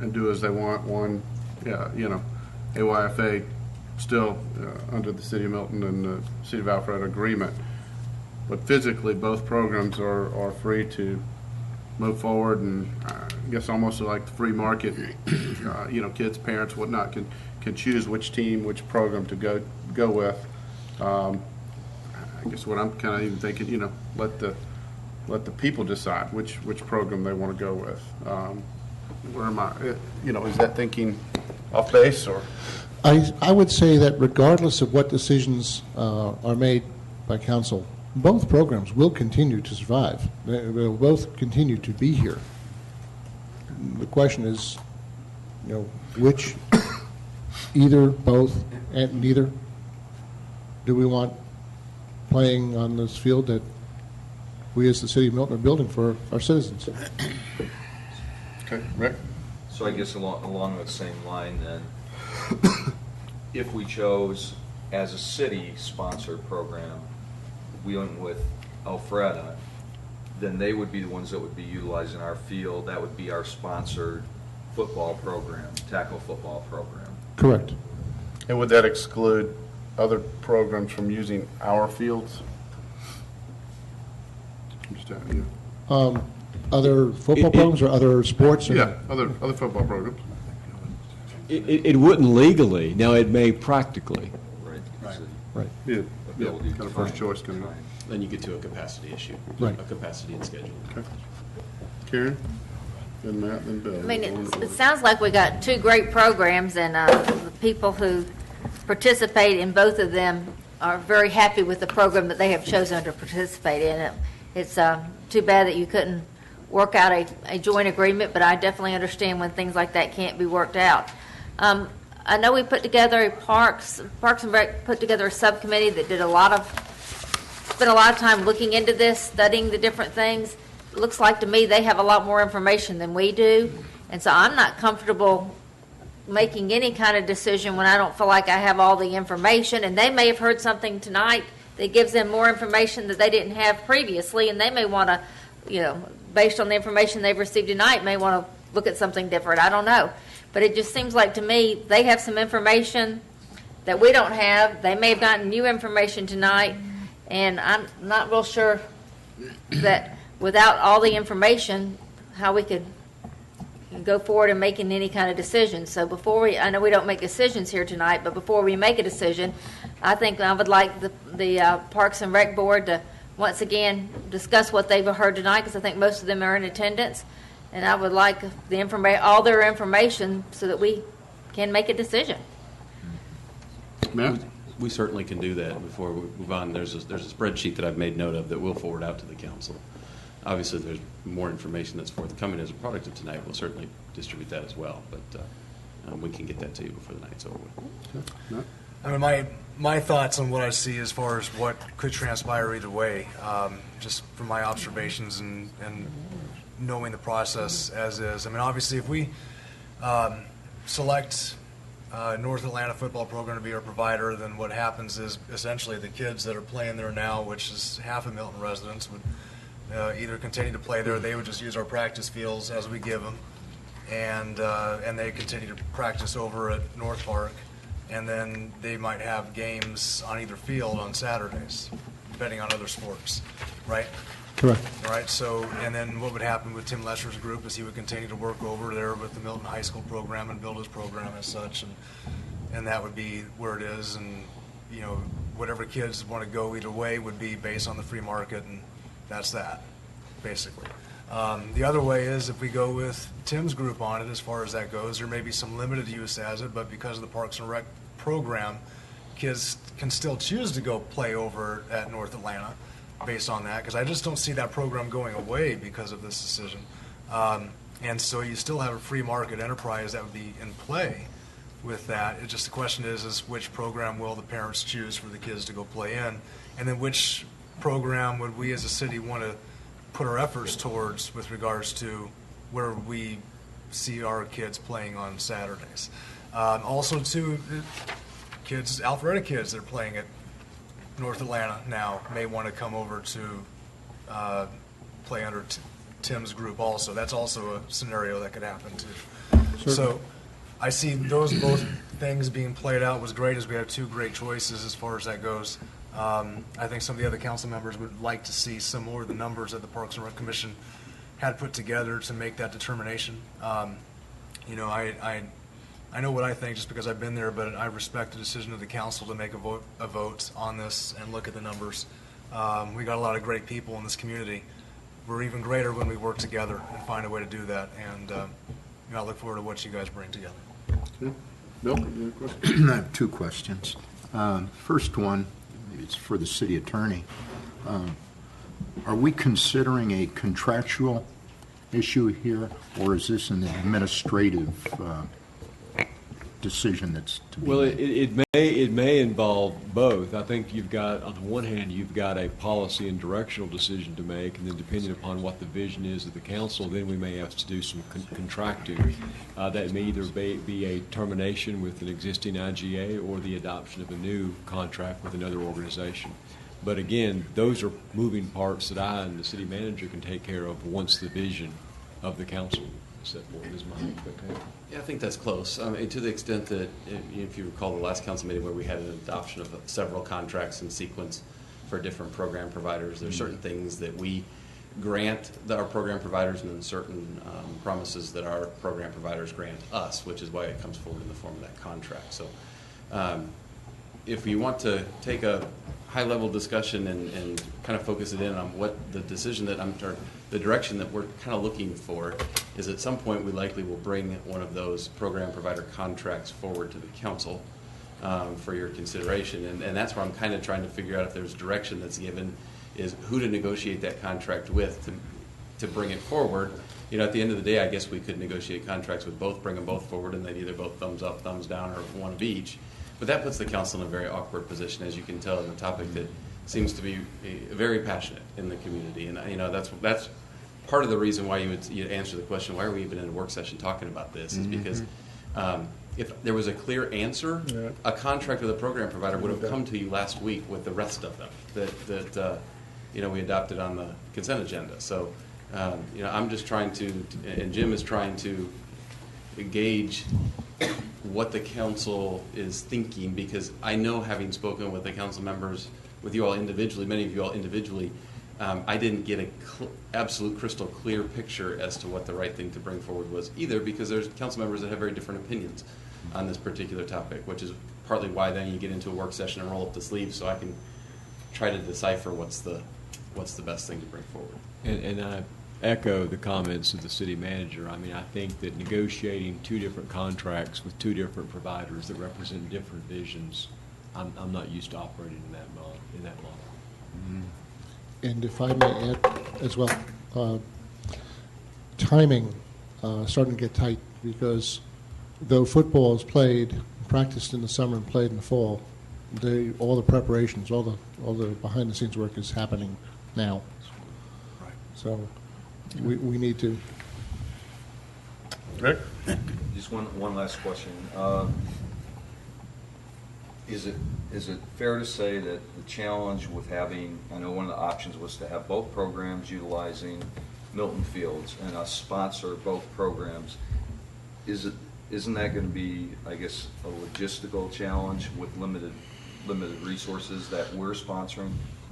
and do as they want. One, AYFA still under the City of Milton and the City of Alpharetta agreement, but physically both programs are free to move forward, and I guess almost like the free market, kids, parents, whatnot can choose which team, which program to go with. I guess what I'm kind of even thinking, let the people decide which program they want to go with. Where am I? Is that thinking off base, or? I would say that regardless of what decisions are made by council, both programs will continue to survive. They will both continue to be here. The question is, which, either, both, and neither, do we want playing on this field that we as the City of Milton are building for our citizens? Okay, Rick? So I guess along the same line then, if we chose as a city-sponsored program, we went with Alpharetta, then they would be the ones that would be utilizing our field. That would be our sponsored football program, tackle football program. Correct. And would that exclude other programs from using our fields? Other football programs or other sports? Yeah, other football programs. It wouldn't legally. Now, it may practically. Right. Yeah, kind of first choice. Then you get to a capacity issue. Right. A capacity and schedule. Okay. Karen? Then Matt, then Bill. I mean, it sounds like we got two great programs, and the people who participate in both of them are very happy with the program that they have chosen to participate in. It's too bad that you couldn't work out a joint agreement, but I definitely understand when things like that can't be worked out. I know we put together Parks and Rec put together a subcommittee that spent a lot of time looking into this, studying the different things. It looks like to me they have a lot more information than we do, and so I'm not comfortable making any kind of decision when I don't feel like I have all the information. And they may have heard something tonight that gives them more information that they didn't have previously, and they may want to, based on the information they've received tonight, may want to look at something different. I don't know. But it just seems like to me they have some information that we don't have. They may have gotten new information tonight, and I'm not real sure that without all the information, how we could go forward and making any kind of decision. So I know we don't make decisions here tonight, but before we make a decision, I think I would like the Parks and Rec Board to once again discuss what they've heard tonight, because I think most of them are in attendance, and I would like all their information so that we can make a decision. Matt? We certainly can do that before we move on. There's a spreadsheet that I've made note of that we'll forward out to the council. Obviously, there's more information that's forthcoming as a product of tonight. We'll certainly distribute that as well, but we can get that to you before the night's over with. I mean, my thoughts on what I see as far as what could transpire either way, just from my observations and knowing the process as is. I mean, obviously, if we select North Atlanta football program to be our provider, then what happens is essentially the kids that are playing there now, which is half of Milton residents, would either continue to play there. They would just use our practice fields as we give them, and they continue to practice over at North Park, and then they might have games on either field on Saturdays, depending on other sports, right? Correct. All right. So, and then what would happen with Tim Lesher's group is he would continue to work over there with the Milton High School program and build his program as such, and that would be where it is, and whatever kids want to go either way would be based on the free market, and that's that, basically. The other way is if we go with Tim's group on it, as far as that goes, there may be some limited use as it, but because of the Parks and Rec program, kids can still choose to go play over at North Atlanta based on that, because I just don't see that program going away because of this decision. And so you still have a free market enterprise that would be in play with that. It's just the question is which program will the parents choose for the kids to go play in, and then which program would we as a city want to put our efforts towards with regards to where we see our kids playing on Saturdays. Also, too, Alpharetta kids that are playing at North Atlanta now may want to come over to play under Tim's group also. That's also a scenario that could happen, too. Sure. So I see those both things being played out was great, as we have two great choices as far as that goes. I think some of the other council members would like to see some more of the numbers that the Parks and Rec Commission had put together to make that determination. I know what I think just because I've been there, but I respect the decision of the council to make a vote on this and look at the numbers. We got a lot of great people in this community. We're even greater when we work together and find a way to do that. And I look forward to what you guys bring together. Okay. Bill, you have a question? I have two questions. First one is for the city attorney. Are we considering a contractual issue here, or is this an administrative decision that's to be Well, made? it may involve both. I think you've got, on the one hand, you've got a policy and directional decision to make, and then depending upon what the vision is of the council, then we may have to do some contracting. That may either be a termination with an existing IGA or the adoption of a new contract with another organization. But again, those are moving parts that I and the city manager can take care of once the vision of the council is set forth. Is my expectation. Yeah, I think that's close. I mean, to the extent that, if you recall the last council meeting where we had an adoption of several contracts in sequence for different program providers, there's certain things that we grant our program providers and then certain promises that our program providers grant us, which is why it comes forward in the form of that contract. So if you want to take a high-level discussion and kind of focus it in on what the decision that or the direction that we're kind of looking for is, at some point we likely will bring one of those program provider contracts forward to the council for your consideration, and that's where I'm kind of trying to figure out if there's direction that's given, is who to negotiate that contract with to bring it forward. At the end of the day, I guess we could negotiate contracts with both, bring them both forward, and they'd either both thumbs up, thumbs down, or one of each. But that puts the council in a very awkward position, as you can tell, in a topic that seems to be very passionate in the community. And that's part of the reason why you answer the question, why are we even in a work session talking about this, is because if there was a clear answer, a contract with a program provider would have come to you last week with the rest of them that we adopted on the consent agenda. So, I'm just trying to, and Jim is trying to gauge what the council is thinking, because I know, having spoken with the council members, with you all individually, many of you all individually, I didn't get an absolute crystal clear picture as to what the right thing to bring forward was either, because there's council members that have very different opinions on this particular topic, which is partly why then you get into a work session and roll up the sleeves so I can try to decipher what's the best thing to bring forward. And I echo the comments of the city manager. I mean, I think that negotiating two different contracts with two different providers that represent different visions, I'm not used to operating in that model. And if I may add as well, timing starting to get tight, because though football is played, practiced in the summer and played in the fall, all the preparations, all the behind the scenes work is happening now. Right. So we need to. Rick? Just one last question. Is it fair to say that the challenge with having, I know one of the options was to have both programs utilizing Milton Fields and us sponsor both programs, isn't that going to be, I guess, a logistical challenge with limited resources that we're sponsoring?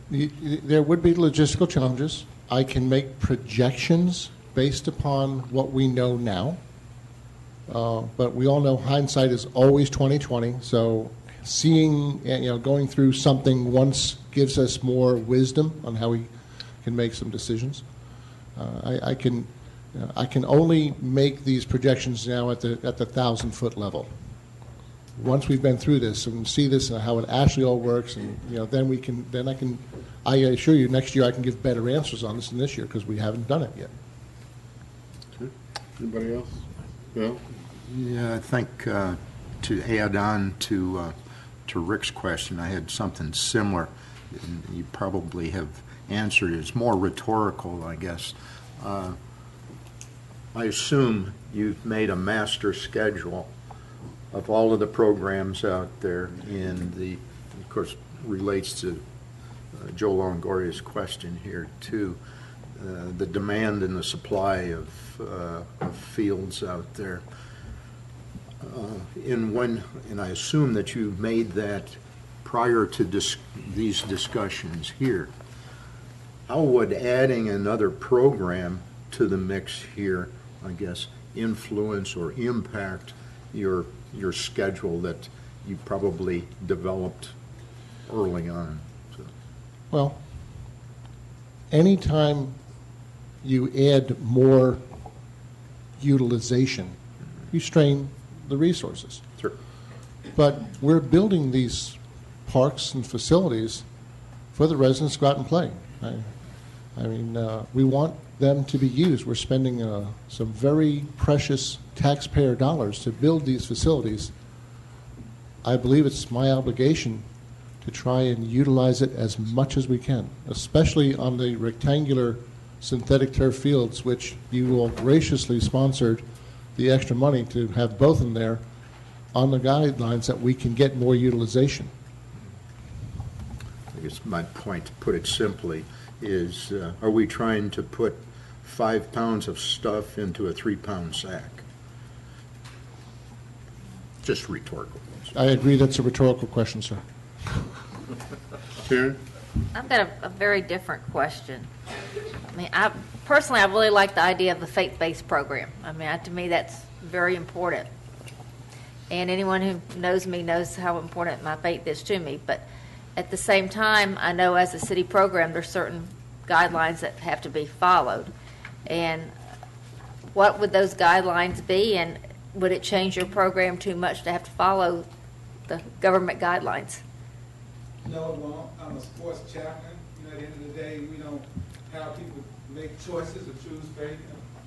There would be logistical challenges. I can make projections based upon what we know now, but we all know hindsight is always 20/20. So seeing, going through something once gives us more wisdom on how we can make some decisions. I can only make these projections now at the 1,000-foot level. Once we've been through this and see this and how it actually all works, and I assure you, next year I can give better answers on this than this year, because we haven't done it yet. Okay. Anybody else? Bill? Yeah, I think to add on to Rick's question, I had something similar. And you probably have answered it. It's more rhetorical, I guess. I assume you've made a master schedule of all of the programs out there, and of course, relates to Joe Longoria's question here too. The demand and the supply of fields out there. And I assume that you've made that prior to these discussions here. How would adding another program to the mix here, I guess, influence or impact your schedule that you probably developed early on? So. Well, anytime you add more utilization, you strain the resources. Sure. But we're building these parks and facilities for the residents to go out and play. We want them to be used. We're spending some very precious taxpayer dollars to build these facilities. I believe it's my obligation to try and utilize it as much as we can, especially on the rectangular synthetic turf fields, which you all graciously sponsored the extra money to have both of them there on the guidelines that we can get more utilization. I guess my point, to put it simply, is are we trying to put 5 pounds of stuff into a 3-pound sack? Just rhetorical. I agree that's a rhetorical question, sir. Karen? I've got a very different question. I personally really like the idea of the faith-based program. To me, that's very important. And anyone who knows me knows how important my faith is to me. But at the same time, I know as a city program, there's certain guidelines that have to be followed. And what would those guidelines be? And would it change your program too much to have to follow the government guidelines? No, it won't. I'm a sports chaplain. At the end of the day, we don't have people make choices or choose faith.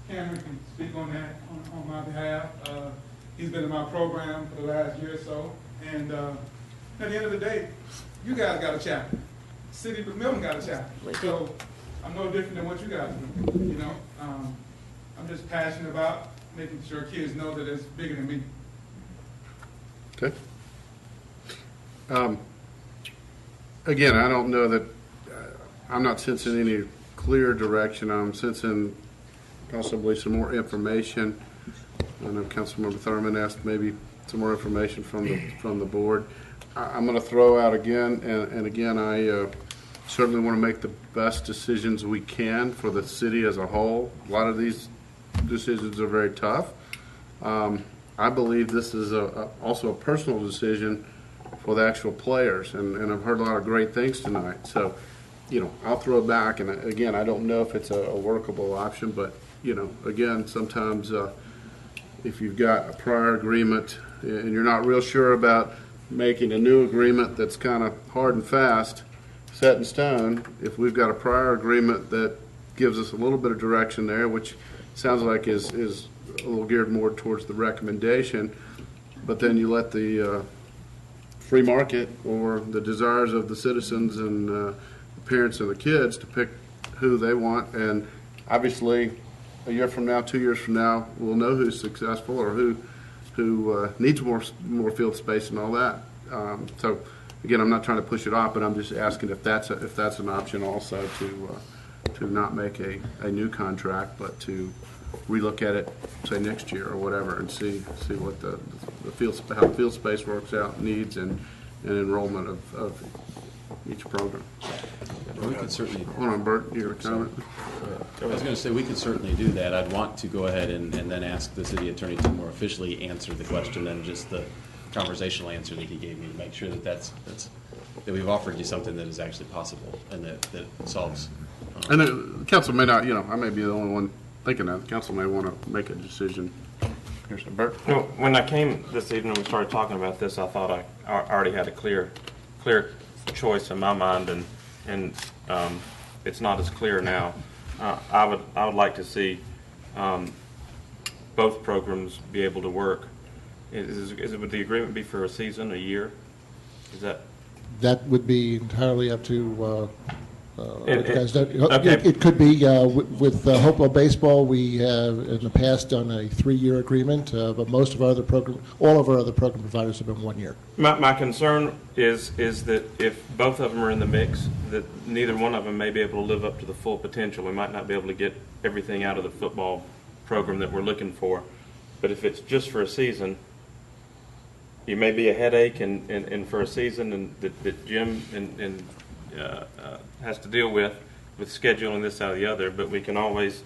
Cameron can speak on that on my behalf. He's been in my program for the last year or so. And at the end of the day, you guys got a chapter. City of Milton got a chapter. So I'm no different than what you guys do. You know, I'm just passionate about making sure kids know that it's bigger than me. Okay. Again, I don't know that, I'm not sensing any clear direction. I'm sensing possibly some more information. I know Councilmember Thurman asked maybe some more information from the board. I'm going to throw out again, and again, I certainly want to make the best decisions we can for the city as a whole. A lot of these decisions are very tough. I believe this is also a personal decision for the actual players, and I've heard a lot of great things tonight. So, you know, I'll throw it back, and again, I don't know if it's a workable option, but, you know, again, sometimes if you've got a prior agreement and you're not real sure about making a new agreement that's kind of hard and fast, set in stone, if we've got a prior agreement that gives us a little bit of direction there, which sounds like is a little geared more towards the recommendation, but then you let the free market or the desires of the citizens and the parents and the kids to pick who they want, and obviously a year from now, 2 years from now, we'll know who's successful or who needs more field space and all that. So again, I'm not trying to push it off, but I'm just asking if that's an option also to not make a new contract, but to relook at it, say next year or whatever, and see what the how field space works out, needs and enrollment of each program. We could certainly. Hold on, Bert, you have a comment? I was going to say we could certainly do that. I'd want to go ahead and then ask the city attorney to more officially answer the question than just the conversational answer that he gave me, to make sure that that we've offered you something that is actually possible and that solves. And the council may not, you know, I may be the only one thinking that. The council may want to make a decision. Here's Bert. No, when I came this evening and we started talking about this, I thought I already had a clear choice in my mind, and it's not as clear now. I would like to see both programs be able to work. Would the agreement be for a season, a year? Is that? That would be entirely up to guys. Okay. It could be with Hopewell Baseball. We have in the past done a 3-year agreement, but most of our other all of our other program providers have been 1 year. My concern is that if both of them are in the mix, that neither one of them may be able to live up to the full potential. We might not be able to get everything out of the football program that we're looking for. But if it's just for a season, you may be a headache and for a season and that Jim has to deal with scheduling this out of the other, but we can always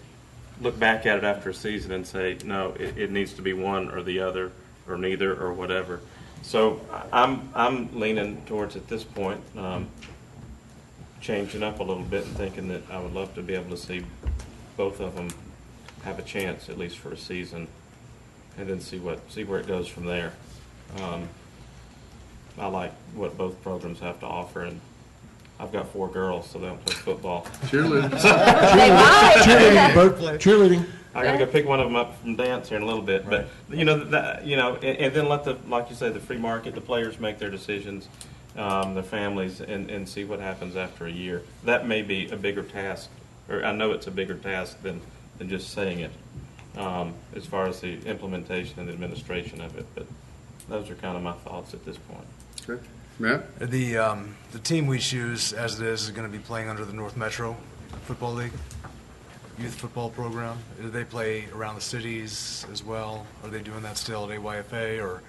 look back at it after a season and say, no, it needs to be one or the other or neither or whatever. So I'm leaning towards, at this point, changing up a little bit and thinking that I would love to be able to see both of them have a chance, at least for a season, and then see where it goes from there. I like what both programs have to offer, and I've got 4 girls, so they don't play football. Cheerleading. Cheerleading, Bert. Cheerleading. I gotta go pick one of them up from dance here in a little bit, but and then let like you say, the free market, the players make their decisions, their families, and see what happens after a year. That may be a bigger task, or I know it's a bigger task than just saying it, as far as the implementation and the administration of it. But those are kind of my thoughts at this point. Okay. Matt? The team we choose, as it is going to be playing under the North Metro Football League youth football program. Do they play around the cities as well? Are they doing that still at AYFA or?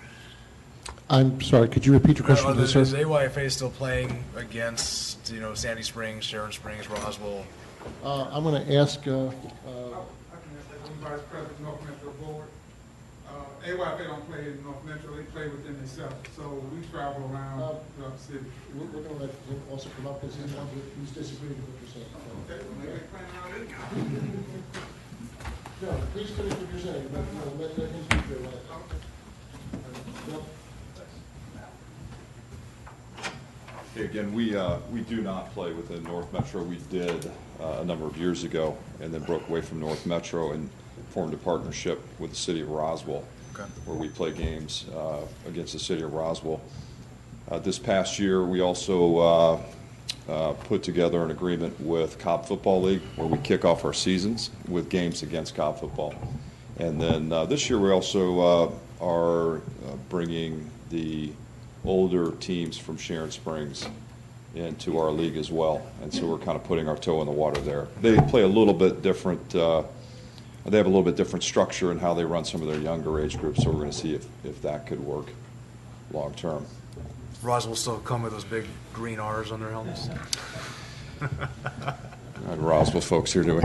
I'm sorry. Could you repeat your question, Is sir? AYFA still playing against Sandy Springs, Sharon Springs, Roswell? I'm going to ask. I can answer that. I'm Vice President, North Metro Board. AYFA don't play in North Metro, they play within themselves. So we travel around the city. We're going to let him also come up because he's disagreeing with what you're saying. Okay, well, they playing around it. No, please finish what you're saying, but let him speak for a while. Again, we do not play within North Metro. We did a number of years ago, and then broke away from North Metro and formed a partnership with the city of Roswell, where we play games against the city of Roswell. This past year, we also put together an agreement with Cobb Football League, where we kick off our seasons with games against Cobb football. And then this year, we also are bringing the older teams from Sharon Springs into our league as well, and so we're kind of putting our toe in the water there. They play a little bit different. They have a little bit different structure in how they run some of their younger age groups, so we're going to see if that could work long term. Roswell still come with those big green R's on their helmets. Roswell folks here doing.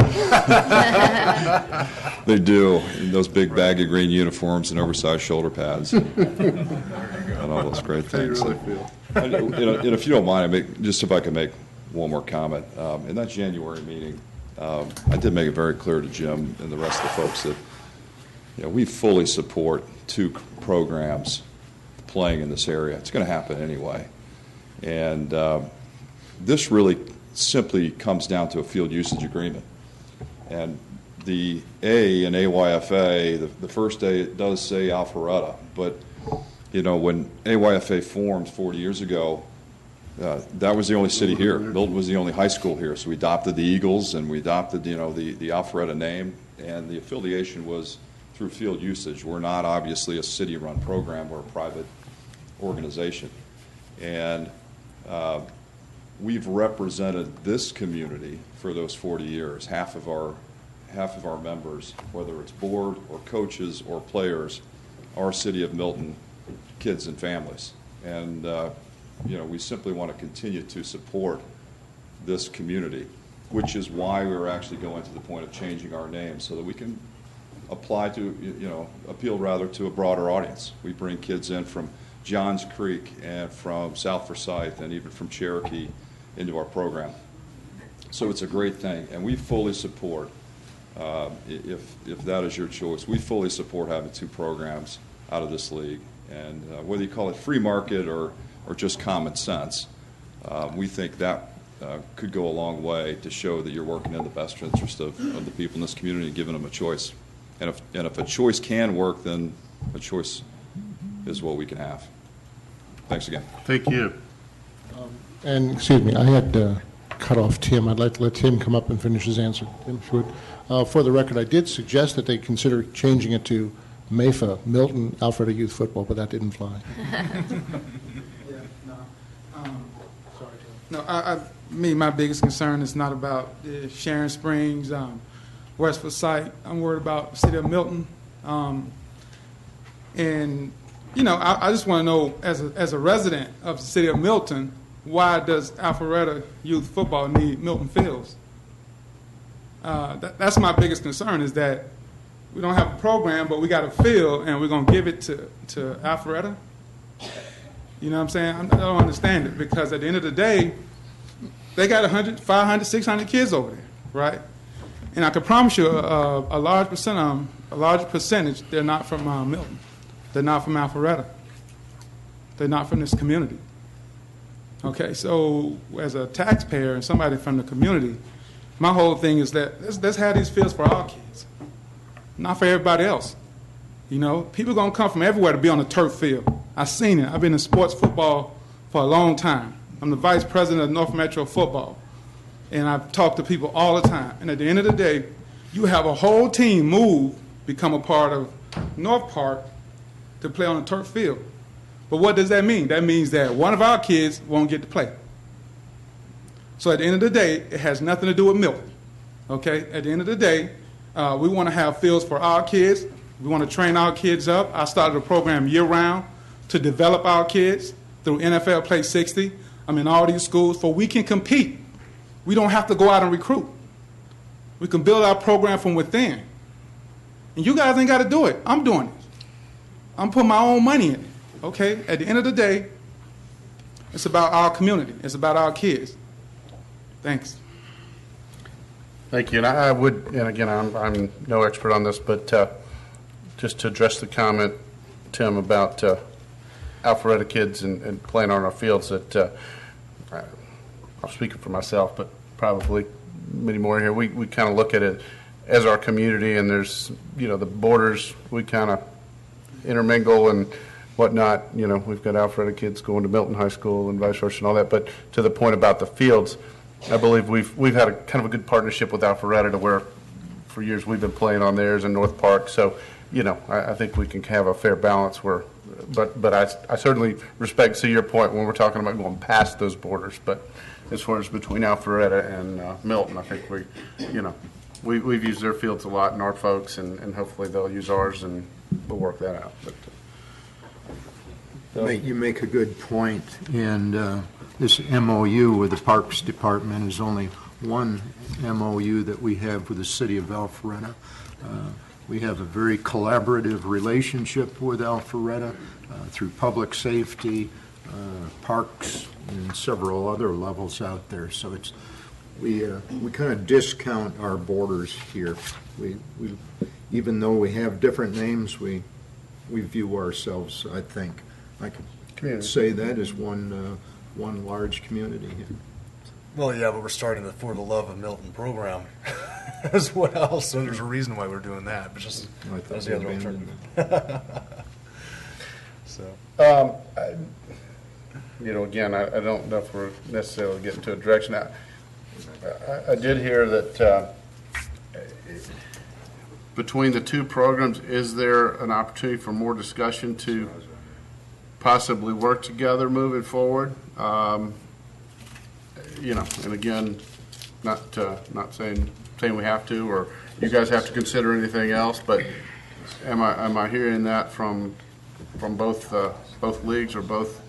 They do. And those big baggy green uniforms and oversized shoulder pads and all those great things. How do you really feel? And if you don't mind, just if I could make one more comment. In that January meeting, I did make it very clear to Jim and the rest of the folks that we fully support two programs playing in this area. It's going to happen anyway. And this really simply comes down to a field usage agreement. And the A in AYFA, the first A, it does say Alpharetta, but when AYFA formed 40 years ago, that was the only city here. Milton was the only high school here, so we adopted the Eagles and we adopted the Alpharetta name, and the affiliation was through field usage. We're not obviously a city-run program; we're a private organization, and we've represented this community for those 40 years. Half of our members, whether it's board or coaches or players, are City of Milton kids and families, and we simply want to continue to support this community, which is why we're actually going to the point of changing our name so that we can appeal to a broader audience. We bring kids in from Johns Creek and from South Forsyth and even from Cherokee into our program. So it's a great thing, and we fully support, if that is your choice, we fully support having two programs out of this league. And whether you call it free market or just common sense, we think that could go a long way to show that you're working in the best interest of the people in this community and giving them a choice. And if a choice can work, then a choice is what we can have. Thanks again. Thank you. And, excuse me, I had cut off Tim. I'd like to let Tim come up and finish his answer. Tim, if you would. For the record, I did suggest that they consider changing it to MAFA, Milton Alpharetta Youth Football, but that didn't fly. My biggest concern is not about Sharon Springs, West Forsyth. I'm worried about the city of Milton. I just want to know, as a resident of the city of Milton, why does Alpharetta Youth Football need Milton Fields? That's my biggest concern, is that we don't have a program, but we got a field, and we're going to give it to Alpharetta. You know what I'm saying? I don't understand it, because at the end of the day, they got 100, 500, 600 kids over there, right? And I can promise you a large percentage, they're not from Milton. They're not from Alpharetta. They're not from this community. Okay, so as a taxpayer and somebody from the community, my whole thing is that let's have these fields for our kids, not for everybody else. People are going to come from everywhere to be on the turf field. I've seen it. I've been in sports football for a long time. I'm the vice president of North Metro Football, and I've talked to people all the time. And at the end of the day, you have a whole team become a part of North Park to play on a turf field. But what does that mean? That means that one of our kids won't get to play. So at the end of the day, it has nothing to do with Milton. Okay? At the end of the day, we want to have fields for our kids. We want to train our kids up. I started a program year-round to develop our kids through NFL Play 60. I'm in all these schools, so we can compete. We don't have to go out and recruit. We can build our program from within. And you guys ain't got to do it. I'm doing it. I'm putting my own money in it. Okay? At the end of the day, it's about our community. It's about our kids. Thanks. Thank you. And I would, and again, I'm no expert on this, but just to address the comment, Tim, about Alpharetta kids and playing on our fields, that I'm speaking for myself, but probably many more here, we kind of look at it as our community, and there's, the borders, we kind of intermingle and whatnot. We've got Alpharetta kids going to Milton High School and vice versa and all that. But to the point about the fields, I believe we've had a kind of a good partnership with Alpharetta to where for years we've been playing on theirs in North Park. So, I think we can have a fair balance where, but I certainly respect, to your point, when we're talking about going past those borders. But as far as between Alpharetta and Milton, I think we've used their fields a lot and our folks, and hopefully they'll use ours, and we'll work that out. But, You make a good point, and this MOU with the Parks Department is only one MOU that we have with the city of Alpharetta. We have a very collaborative relationship with Alpharetta through public safety, parks, and several other levels out there. So we kind of discount our borders here. We even though we have different names, we view ourselves, I think, I could say that as one large community here. Well, yeah, but we're starting the For the Love of Milton program as well, so there's a reason why we're doing that. But just as the other alternative. So, again, I don't know if we're necessarily getting to a direction. I did hear that between the two programs, is there an opportunity for more discussion to possibly work together moving forward? And again, not saying we have to, or you guys have to consider anything else, but am I hearing that from both leagues or both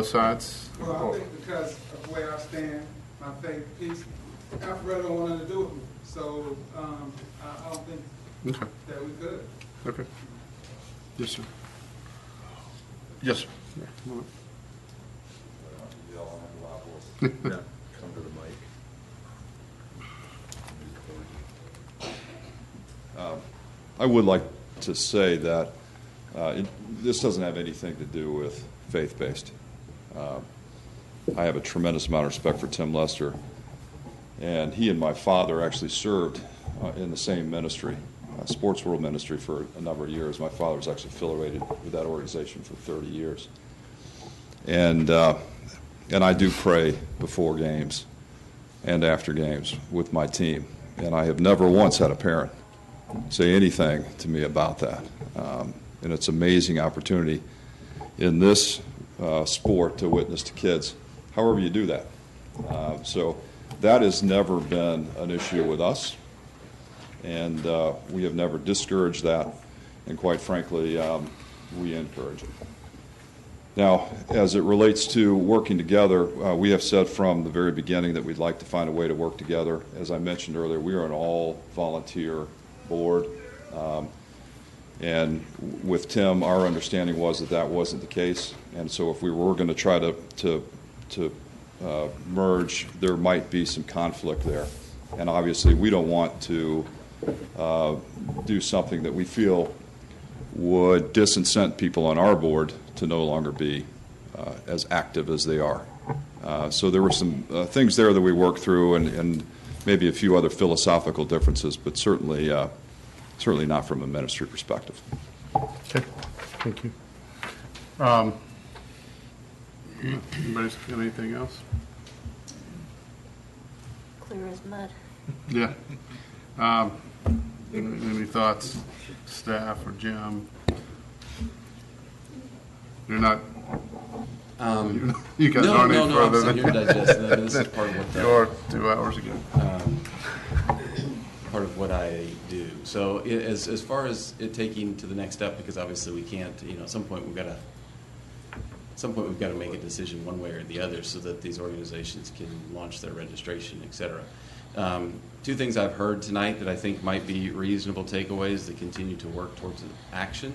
sides? Well, I think because of where I stand, my favorite piece, Alpharetta don't want nothing to do with me, so I don't think that we could. Okay. Yes, sir. Yes, sir. Yeah, come to the mic. I would like to say that this doesn't have anything to do with faith-based. I have a tremendous amount of respect for Tim Lester, and he and my father actually served in the same ministry, Sports World Ministry, for a number of years. My father was actually affiliated with that organization for 30 years. And I do pray before games and after games with my team. And I have never once had a parent say anything to me about that. And it's an amazing opportunity in this sport to witness to kids, however you do that. So that has never been an issue with us. And we have never discouraged that. And quite frankly, we encourage it. Now, as it relates to working together, we have said from the very beginning that we'd like to find a way to work together. As I mentioned earlier, we are an all-volunteer board. And with Tim, our understanding was that that wasn't the case. And so if we were going to try to merge, there might be some conflict there. And obviously, we don't want to do something that we feel would disincent people on our board to no longer be as active as they are. So there were some things there that we worked through, and maybe a few other philosophical differences, but certainly not from a ministry perspective. Okay, thank you. Anybody's got anything else? Clear as mud. Yeah. Any thoughts, staff or Jim? You're not. You guys aren't any further than you're digesting that. This is part of what you are 2 hours ago. Part of what I do. So as far as it taking to the next step, because obviously we can't. At some point we've got to make a decision one way or the other, so that these organizations can launch their registration, et cetera. Two things I've heard tonight that I think might be reasonable takeaways that continue to work towards action.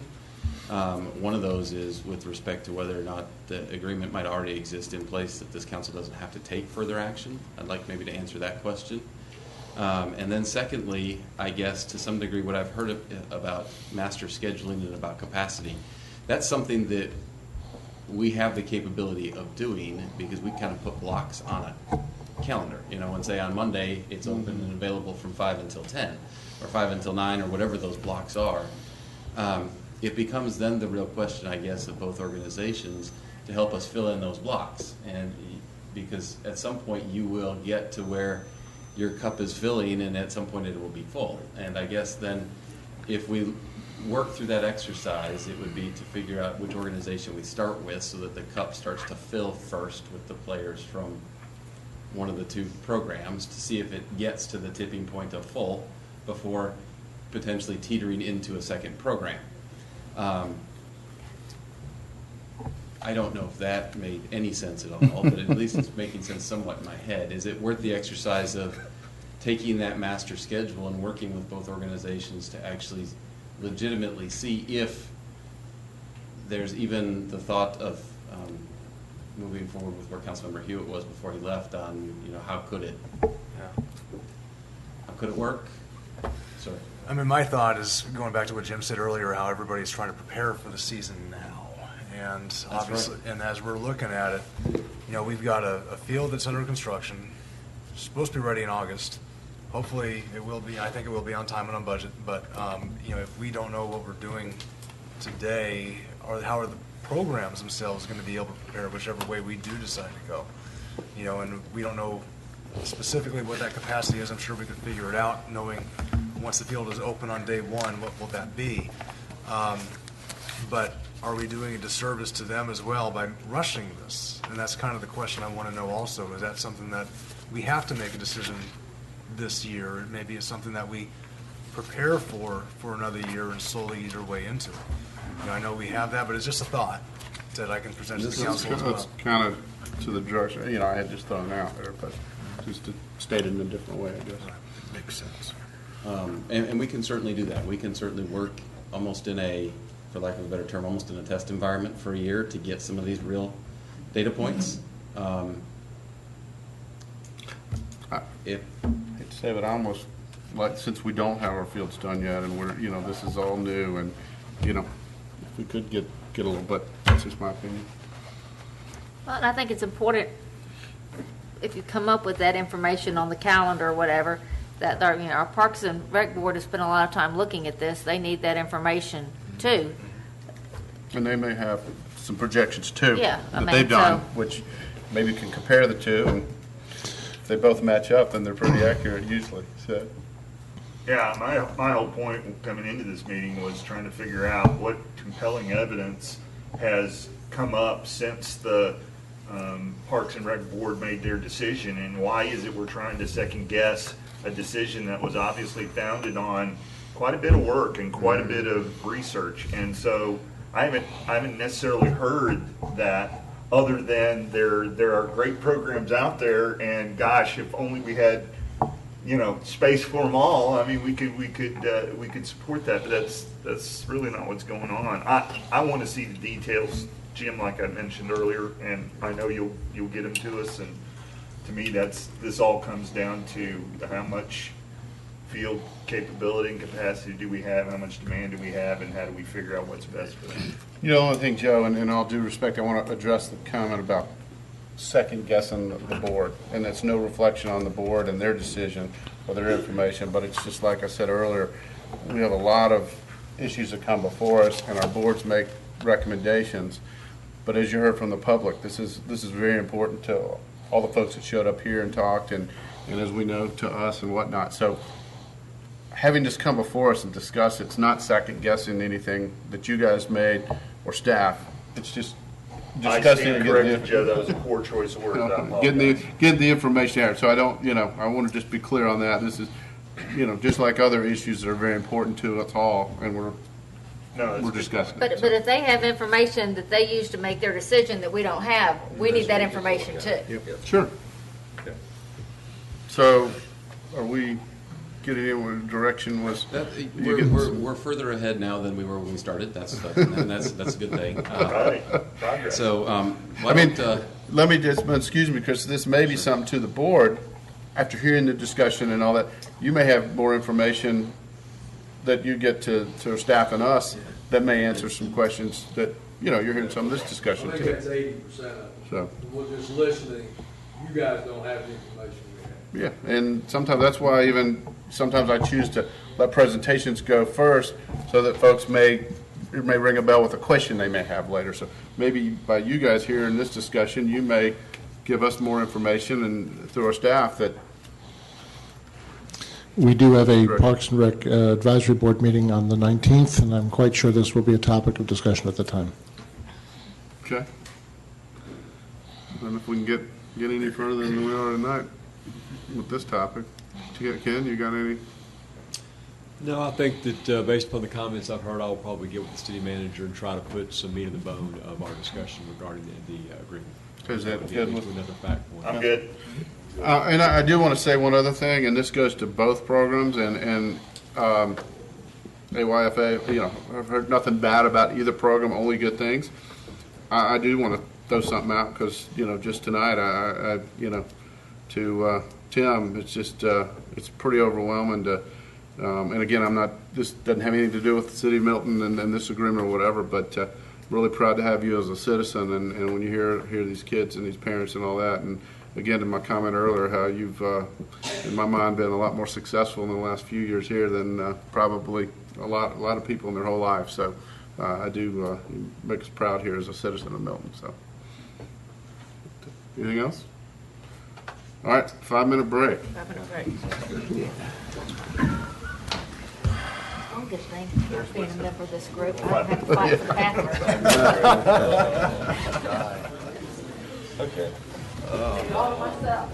One of those is with respect to whether or not the agreement might already exist in place that this council doesn't have to take further action. I'd like maybe to answer that question. And then secondly, I guess to some degree what I've heard about master scheduling and about capacity, that's something that we have the capability of doing, because we kind of put blocks on a calendar, and say on Monday it's open and available from 5 until 10 or 5 until 9 or whatever those blocks are. It becomes then the real question, I guess, of both organizations to help us fill in those blocks. And because at some point you will get to where your cup is filling, and at some point it will be full. And I guess then if we work through that exercise, it would be to figure out which organization we start with so that the cup starts to fill first with the players from one of the two programs, to see if it gets to the tipping point of full before potentially teetering into a second program. I don't know if that made any sense at all, but at least it's making sense somewhat in my head. Is it worth the exercise of taking that master schedule and working with both organizations to actually legitimately see if there's even the thought of moving forward with where Councilmember Hewitt was before he left on, how could it work? Sorry. I mean, my thought is going back to what Jim said earlier, how everybody's trying to prepare for the season now. And obviously, and as we're looking at it, we've got a field that's under construction, supposed to be ready in August. Hopefully it will be. I think it will be on time and on budget. But if we don't know what we're doing today, or how are the programs themselves going to be able to prepare whichever way we do decide to go? And we don't know specifically what that capacity is. I'm sure we could figure it out, knowing once the field is open on day one, what will that be? But are we doing a disservice to them as well by rushing this? And that's kind of the question I want to know also. Is that something that we have to make a decision this year? Maybe it's something that we prepare for another year and slowly ease our way into it. I know we have that, but it's just a thought that I can present to the council as well. It's kind of to the direction, I had just thrown it out there, but just to state it in a different way, I guess. Makes sense. And we can certainly do that. We can certainly work almost in a, for lack of a better term, almost in a test environment for a year to get some of these real data points. I hate to say, but I almost like, since we don't have our fields done yet, and we're, this is all new, and if we could get a little bit. That's just my opinion. Well, and I think it's important, if you come up with that information on the calendar or whatever, that our Parks and Rec Board has spent a lot of time looking at this. They need that information too. And they may have some projections too. Yeah, that they've done, which maybe can compare the two, and if they both match up, then they're pretty accurate usually. So. Yeah, my whole point coming into this meeting was trying to figure out what compelling evidence has come up since the Parks and Rec Board made their decision, and why is it we're trying to second guess a decision that was obviously founded on quite a bit of work and quite a bit of research. And so I haven't necessarily heard that, other than there are great programs out there, and gosh, if only we had space for them all. I mean, we could support that, but that's really not what's going on. I want to see the details, Jim, like I mentioned earlier, and I know you'll get them to us. And to me, this all comes down to how much field capability and capacity do we have, how much demand do we have, and how do we figure out what's best for them. The only thing, Joe, and in all due respect, I want to address the comment about second guessing the board, and it's no reflection on the board and their decision or their information, but it's just like I said earlier, we have a lot of issues that come before us, and our boards make recommendations. But as you heard from the public, this is very important to all the folks that showed up here and talked, and as we know, to us and whatnot. So having this come before us and discuss, it's not second guessing anything that you guys made or staff. It's just discussing I stand corrected, Joe. That was a poor choice of words. Getting the information out. So I don't, I want to just be clear on that. This is, just like other issues that are very important to us all, and we're discussing. But if they have information that they use to make their decision that we don't have, we need that information too. Yep. Sure. Okay. So, are we getting in what direction was? We're further ahead now than we were when we started. That's a good thing. So, let me just excuse me, because this may be something to the board. After hearing the discussion and all that, you may have more information that you get to staff and us that may answer some questions that you're hearing some of this discussion I think too. that's 80% of it. So. We're just listening. You guys don't have the information we have. Yeah, and sometimes that's why sometimes I choose to let presentations go first so that folks it may ring a bell with a question they may have later. So maybe by you guys here in this discussion, you may give us more information and through our staff that. We do have a Parks and Rec Advisory Board meeting on the 19th, and I'm quite sure this will be a topic of discussion at the time. Okay. I don't know if we can get any further than we are tonight with this topic. Ken, you got any? No, I think that based upon the comments I've heard, I'll probably get with the city manager and try to put some meat in the bone of our discussion regarding the agreement. Is that good? Another fact point. I'm good. And I do want to say one other thing, and this goes to both programs and AYFA. I've heard nothing bad about either program, only good things. I do want to throw something out because just tonight, I to Tim, it's just it's pretty overwhelming to. And again, this doesn't have anything to do with the city of Milton and this agreement or whatever, but really proud to have you as a citizen. And when you hear these kids and these parents and all that, and again, in my comment earlier, how you've, in my mind, been a lot more successful in the last few years here than probably a lot of people in their whole life. So I do make us proud here as a citizen of Milton. So anything else? All right, 5-minute break. 5-minute break. Longest thing about being a member of this group, I don't have to fight for the bathroom. Okay. All to myself.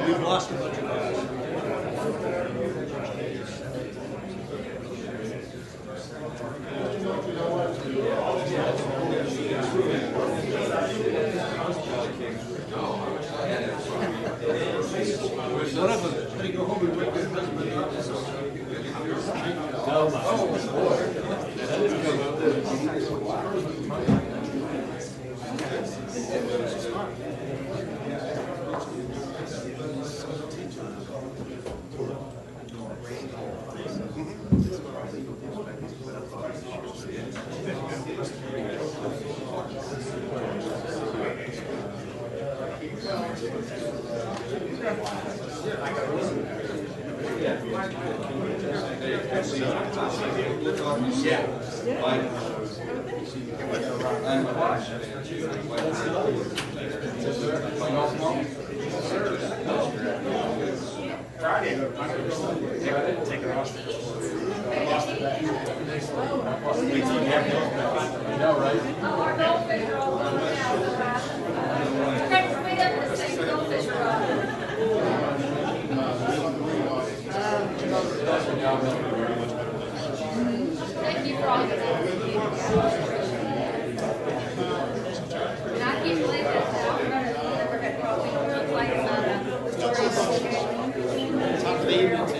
We've lost a bunch of guys. One of them, they go home and wake their husband up. Thank you for all your help. And I can't believe that we're never going to like Top of the evening to you.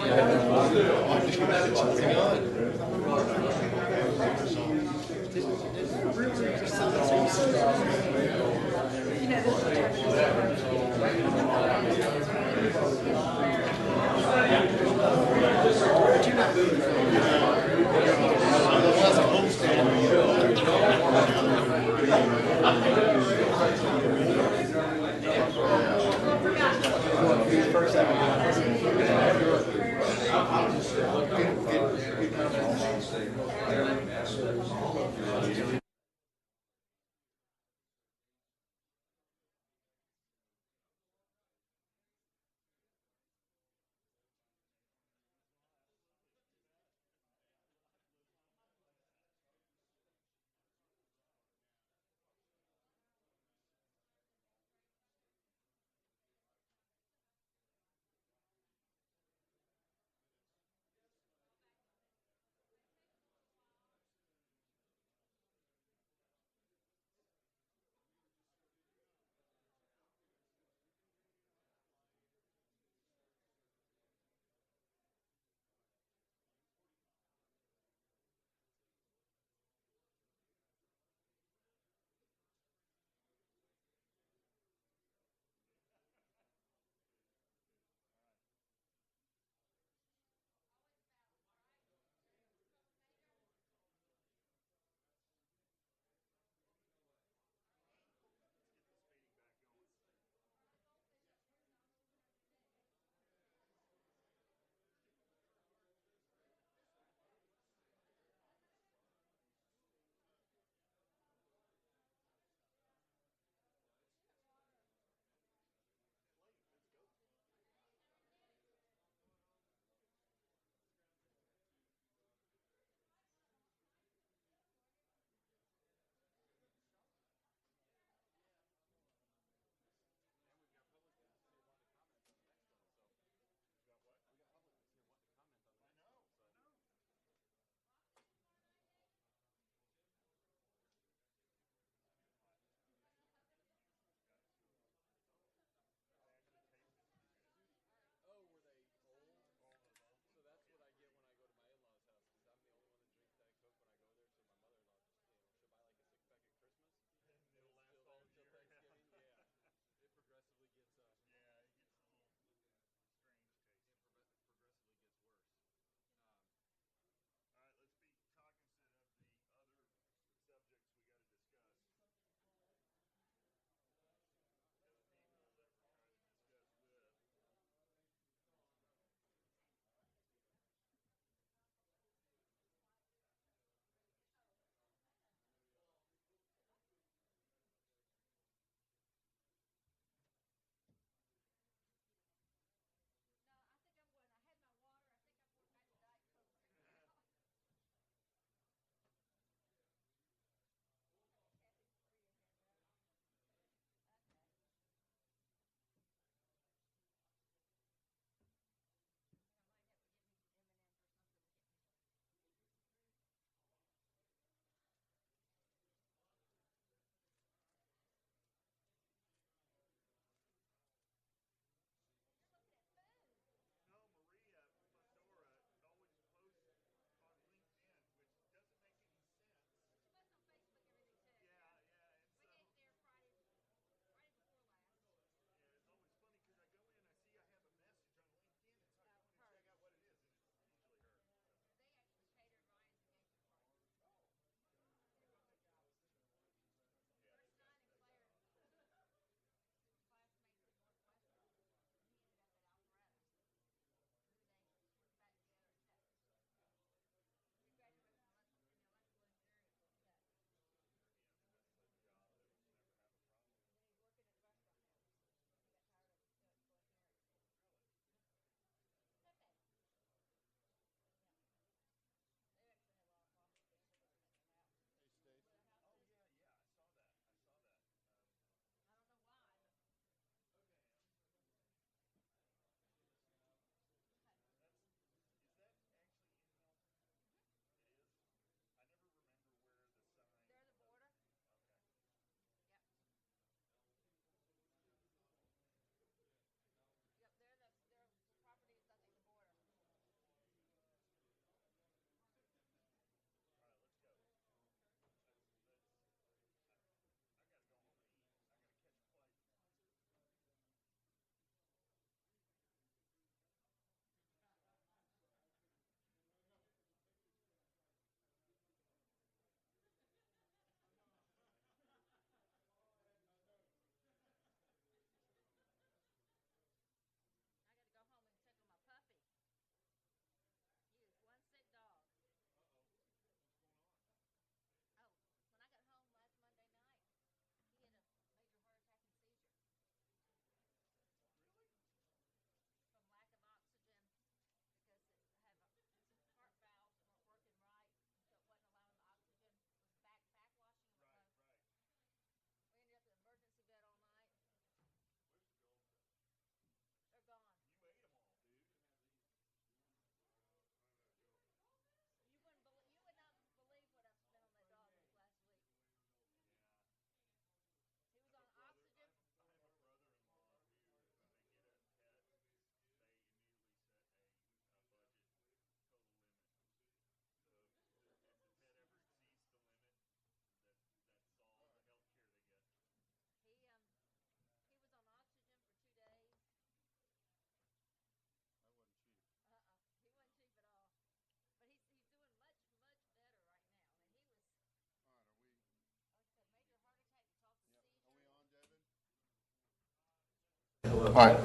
All right.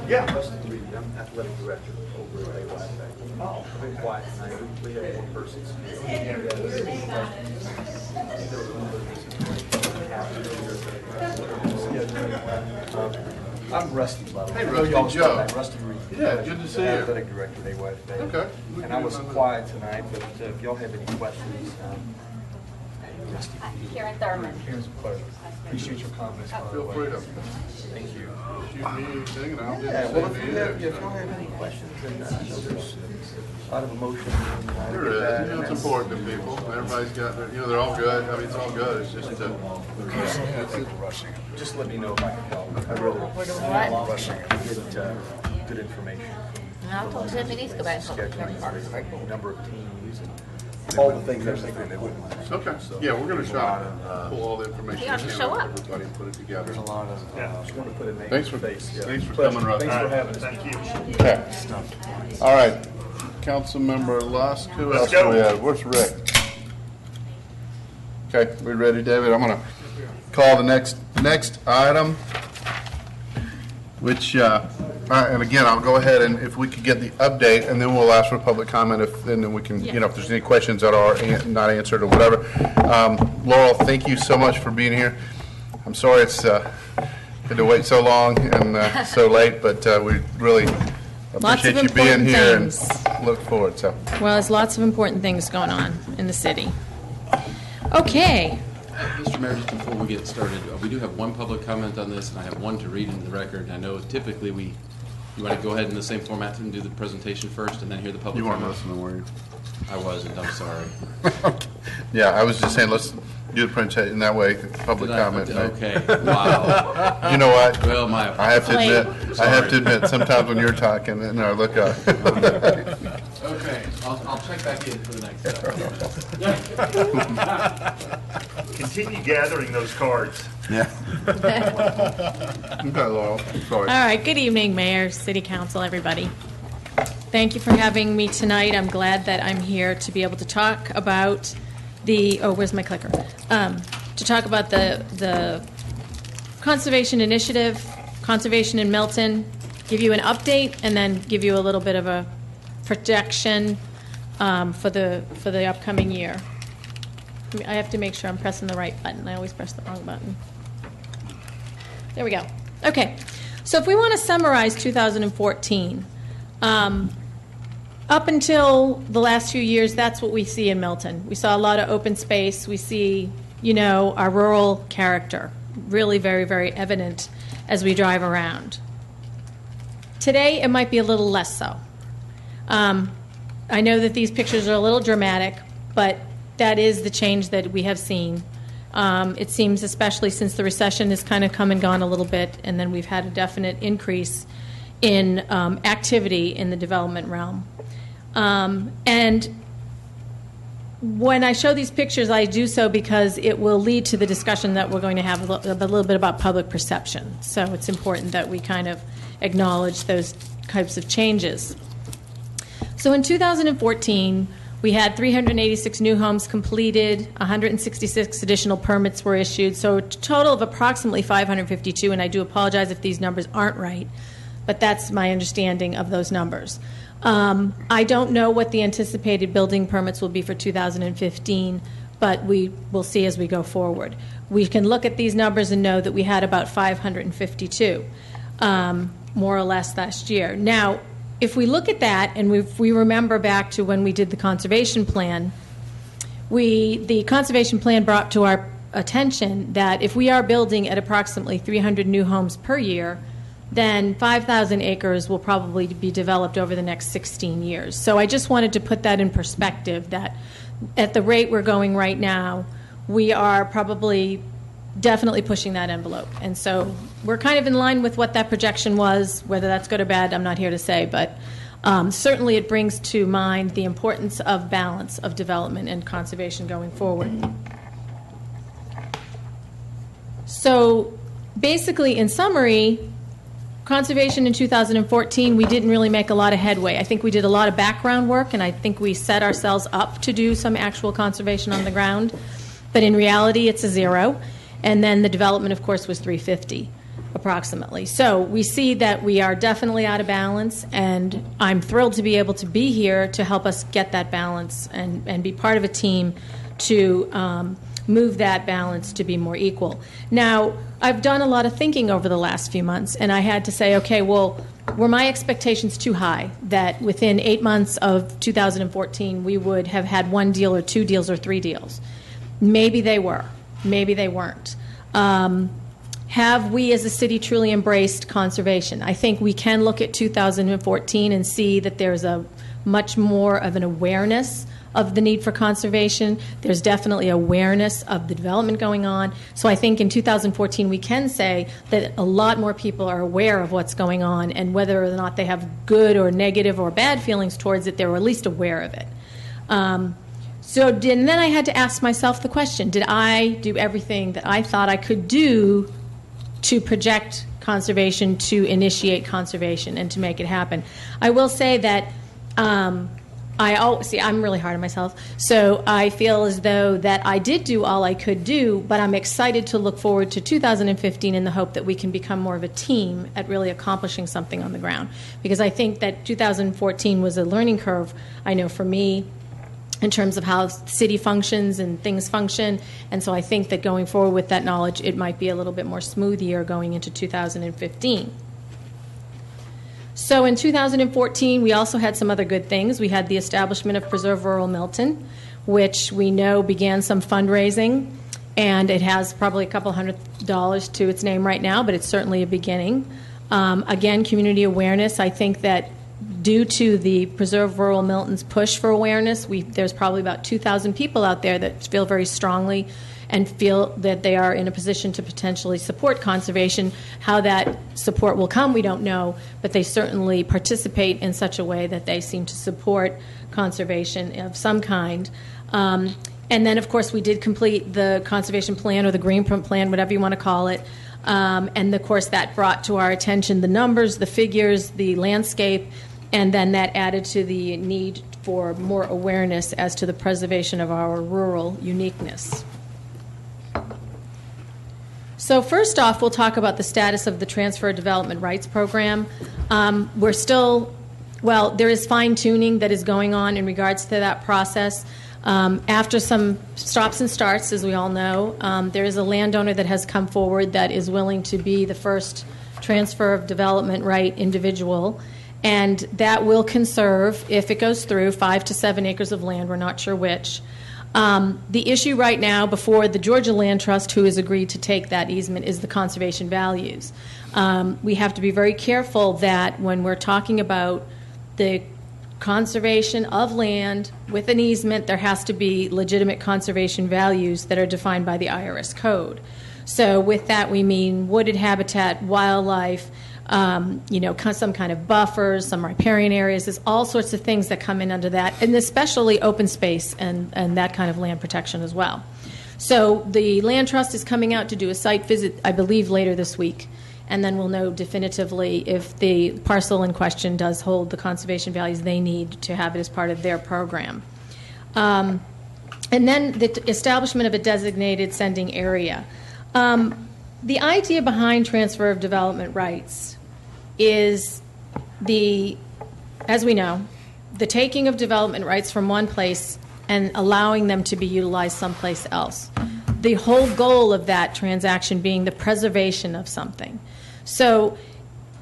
Yeah. I'm athletic director over at AYFA. Oh, I've been quiet tonight. We had one person I'm Rusty, by the way. Hey, I know Rusty, y'all Joe. I'm Rusty Reed. Yeah, good to see you. Athletic director at AYFA. Okay. And I was quiet tonight, but if y'all have any questions, Rusty. Karen Thurman. Karen's a pleasure. Appreciate your comments, by the Feel way. free to Thank you. shoot me anything, and I'll do Yeah, the well, same if to you have, you. if y'all have any questions, and I know there's a lot of emotion. There is. You know, it's important to people. Everybody's got their, you know, they're all good. I mean, it's all good. It's just rushing. Just let me know if I can help. I'd rather What? rushing and get good information. And I told Tim he needs to go back home. Scheduling, number of teams, and all the things that they wouldn't. okay. Yeah, we're going to try to pull all the information. You have to we can show with up. Everybody and put it together. There's a lot of, just want to put a name Thanks to for the face. Yeah. thanks for Pleasure. coming, Russ. Thanks for having us. Thank you. Okay. All right. Councilmember Lusk. Who else Let's do go. we have? Where's Rick? Okay, we ready, David? I'm going to call the next item, which, and again, I'll go ahead and if we could get the update, and then we'll ask for public comment, and then we can, you know, if there's any questions that are not answered or whatever. Laurel, thank you so much for being here. I'm sorry it's had to wait so long and so late, but we really Lots of appreciate you being important here things. and look forward. So, Well, there's lots of important things going on in the city. Okay. Mr. Mayor, just before we get started, we do have one public comment on this, and I have one to read into the record. I know typically you want to go ahead in the same format and do the presentation first and then hear the public you weren't comment. listening, were you? I wasn't, I'm sorry. Yeah, I was just saying, let's do the presentation that way, public Did I- comment. okay, wow. You know what? Well, my I have to apologies. admit, I have to admit, sometimes when you're talking, and I look up. Okay, I'll check back in for the next Continue gathering those cards. Yeah. Okay, Laurel, sorry. All right, good evening, Mayor, City Council, everybody. Thank you for having me tonight. I'm glad that I'm here to be able to talk about where's my clicker? To talk about the Conservation Initiative, Conservation in Milton, give you an update, and then give you a little bit of a projection for the upcoming year. I have to make sure I'm pressing the right button. I always press the wrong button. There we go. Okay. So if we want to summarize 2014, up until the last few years, that's what we see in Milton. We saw a lot of open space. We see, our rural character really very, very evident as we drive around. Today, it might be a little less so. I know that these pictures are a little dramatic, but that is the change that we have seen. It seems, especially since the recession has kind of come and gone a little bit, and then we've had a definite increase in activity in the development realm. And when I show these pictures, I do so because it will lead to the discussion that we're going to have a little bit about public perception. So it's important that we kind of acknowledge those types of changes. So in 2014, we had 386 new homes completed, 166 additional permits were issued, so a total of approximately 552, and I do apologize if these numbers aren't right, but that's my understanding of those numbers. I don't know what the anticipated building permits will be for 2015, but we will see as we go forward. We can look at these numbers and know that we had about 552, more or less last year. Now, if we look at that and if we remember back to when we did the conservation plan, the conservation plan brought to our attention that if we are building at approximately 300 new homes per year, then 5,000 acres will probably be developed over the next 16 years. So I just wanted to put that in perspective, that at the rate we're going right now, we are probably definitely pushing that envelope. And so we're kind of in line with what that projection was. Whether that's good or bad, I'm not here to say, but certainly it brings to mind the importance of balance of development and conservation going forward. So basically, in summary, conservation in 2014, we didn't really make a lot of headway. I think we did a lot of background work, and I think we set ourselves up to do some actual conservation on the ground. But in reality, it's a zero. And then the development, of course, was 350 approximately. So we see that we are definitely out of balance, and I'm thrilled to be able to be here to help us get that balance and be part of a team to move that balance to be more equal. Now, I've done a lot of thinking over the last few months, and I had to say, okay, well, were my expectations too high that within 8 months of 2014 we would have had 1 deal or 2 deals or 3 deals? Maybe they were. Maybe they weren't. Have we as a city truly embraced conservation? I think we can look at 2014 and see that there's a much more of an awareness of the need for conservation. There's definitely awareness of the development going on. So I think in 2014 we can say that a lot more people are aware of what's going on, and whether or not they have good or negative or bad feelings towards it, they're at least aware of it. And then I had to ask myself the question, did I do everything that I thought I could do to project conservation, to initiate conservation, and to make it happen? I will say that I'm really hard on myself, so I feel as though that I did do all I could do, but I'm excited to look forward to 2015 in the hope that we can become more of a team at really accomplishing something on the ground. Because I think that 2014 was a learning curve, I know for me, in terms of how city functions and things function. And so I think that going forward with that knowledge, it might be a little bit more smooth year going into 2015. So in 2014, we also had some other good things. We had the establishment of Preserve Rural Milton, which we know began some fundraising, and it has probably a couple $100 to its name right now, but it's certainly a beginning. Again, community awareness. I think that due to the Preserve Rural Milton's push for awareness, there's probably about 2,000 people out there that feel very strongly and feel that they are in a position to potentially support conservation. How that support will come, we don't know, but they certainly participate in such a way that they seem to support conservation of some kind. And then, of course, we did complete the conservation plan, or the greenprint plan, whatever you want to call it. And, of course, that brought to our attention the numbers, the figures, the landscape, and then that added to the need for more awareness as to the preservation of our rural uniqueness. So first off, we'll talk about the status of the Transfer Development Rights Program. We're still, well, there is fine-tuning that is going on in regards to that process. After some stops and starts, as we all know, there is a landowner that has come forward that is willing to be the first transfer of development right individual, and that will conserve, if it goes through, 5 to 7 acres of land. We're not sure which. The issue right now before the Georgia Land Trust, who has agreed to take that easement, is the conservation values. We have to be very careful that when we're talking about the conservation of land with an easement, there has to be legitimate conservation values that are defined by the IRS code. So with that we mean wooded habitat, wildlife, some kind of buffers, some riparian areas. There's all sorts of things that come in under that, and especially open space and that kind of land protection as well. So the Land Trust is coming out to do a site visit, I believe, later this week, and then we'll know definitively if the parcel in question does hold the conservation values they need to have it as part of their program. And then the establishment of a designated sending area. The idea behind transfer of development rights is as we know, the taking of development rights from one place and allowing them to be utilized someplace else. The whole goal of that transaction being the preservation of something. So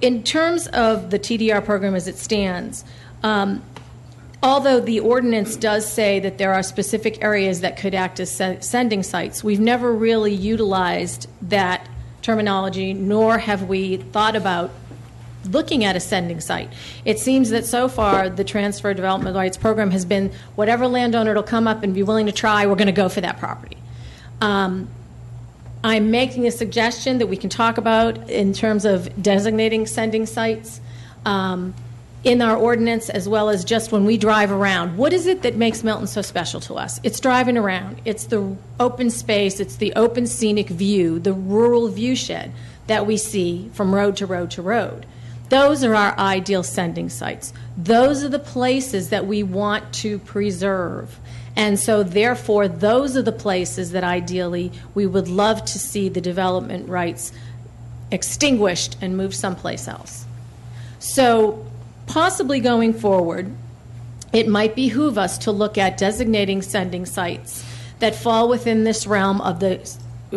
in terms of the TDR program as it stands, although the ordinance does say that there are specific areas that could act as sending sites, we've never really utilized that terminology, nor have we thought about looking at a sending site. It seems that so far the Transfer Development Rights Program has been whatever landowner will come up and be willing to try, we're going to go for that property. I'm making a suggestion that we can talk about in terms of designating sending sites in our ordinance, as well as just when we drive around. What is it that makes Milton so special to us? It's driving around. It's the open space. It's the open scenic view, the rural viewshed that we see from road to road to road. Those are our ideal sending sites. Those are the places that we want to preserve. And so, therefore, those are the places that ideally we would love to see the development rights extinguished and moved someplace else. So possibly going forward, it might behoove us to look at designating sending sites that fall within this realm of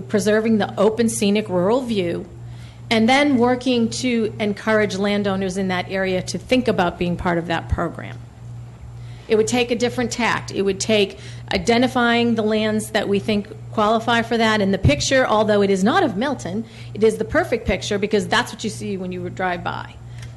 preserving the open scenic rural view, and then working to encourage landowners in that area to think about being part of that program. It would take a different tact. It would take identifying the lands that we think qualify for that. And the picture, although it is not of Milton, it is the perfect picture because that's what you see when you drive by.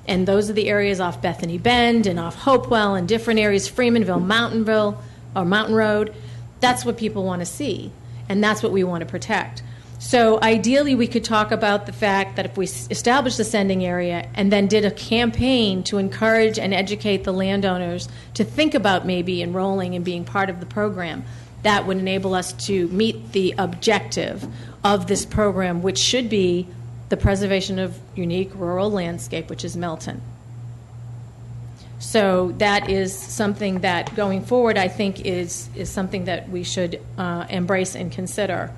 And those are the areas off Bethany Bend and off Hopewell and different areas, Freemanville, Mountainville, or Mountain Road. That's what people want to see, and that's what we want to protect. So ideally, we could talk about the fact that if we established the sending area and then did a campaign to encourage and educate the landowners to think about maybe enrolling and being part of the program, that would enable us to meet the objective of this program, which should be the preservation of unique rural landscape, which is Milton. So that is something that, going forward, I think is something that we should embrace and consider.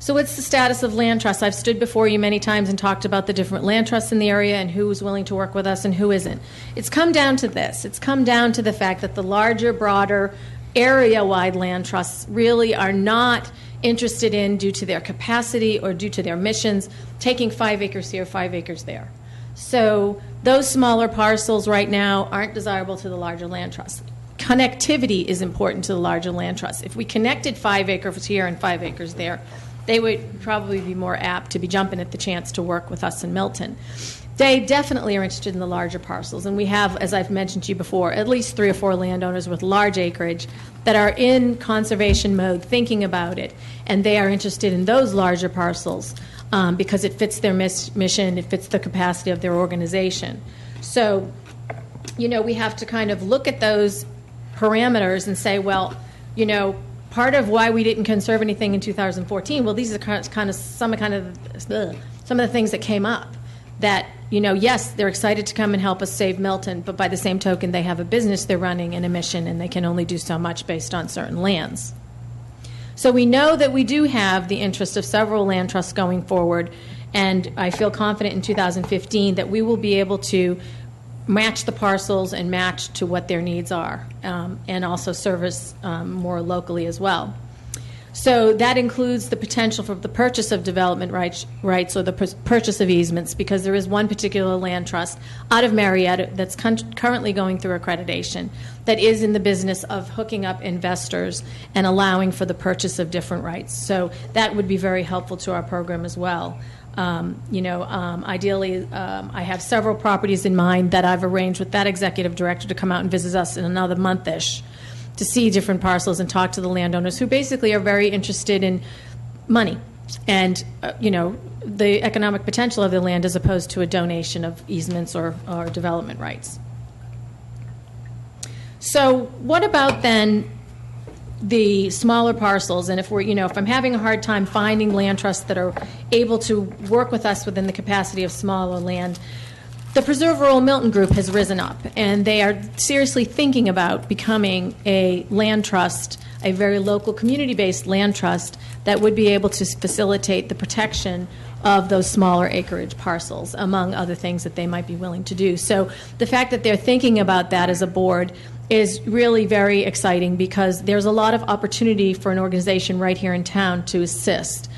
So what's the status of land trusts? I've stood before you many times and talked about the different land trusts in the area and who is willing to work with us and who isn't. It's come down to this. It's come down to the fact that the larger, broader, area-wide land trusts really are not interested in, due to their capacity or due to their missions, taking 5 acres here, 5 acres there. So those smaller parcels right now aren't desirable to the larger land trusts. Connectivity is important to the larger land trusts. If we connected 5 acres here and 5 acres there, they would probably be more apt to be jumping at the chance to work with us in Milton. They definitely are interested in the larger parcels, and we have, as I've mentioned to you before, at least 3 or 4 landowners with large acreage that are in conservation mode thinking about it, and they are interested in those larger parcels because it fits their mission, it fits the capacity of their organization. So, we have to kind of look at those parameters and say, well, part of why we didn't conserve anything in 2014, well, these are some of the things that came up. That, yes, they're excited to come and help us save Milton, but by the same token, they have a business they're running and a mission, and they can only do so much based on certain lands. So we know that we do have the interest of several land trusts going forward, and I feel confident in 2015 that we will be able to match the parcels and match to what their needs are, and also service more locally as well. So that includes the potential for the purchase of development rights or the purchase of easements, because there is one particular land trust out of Marietta that's currently going through accreditation that is in the business of hooking up investors and allowing for the purchase of different rights. So that would be very helpful to our program as well. Ideally, I have several properties in mind that I've arranged with that executive director to come out and visit us in another month-ish to see different parcels and talk to the landowners who basically are very interested in money and, the economic potential of the land as opposed to a donation of easements or development rights. So what about then the smaller parcels? And if if I'm having a hard time finding land trusts that are able to work with us within the capacity of smaller land, the Preserve Rural Milton Group has risen up, and they are seriously thinking about becoming a land trust, a very local community-based land trust that would be able to facilitate the protection of those smaller acreage parcels, among other things that they might be willing to do. So the fact that they're thinking about that as a board is really very exciting, because there's a lot of opportunity for an organization right here in town to assist.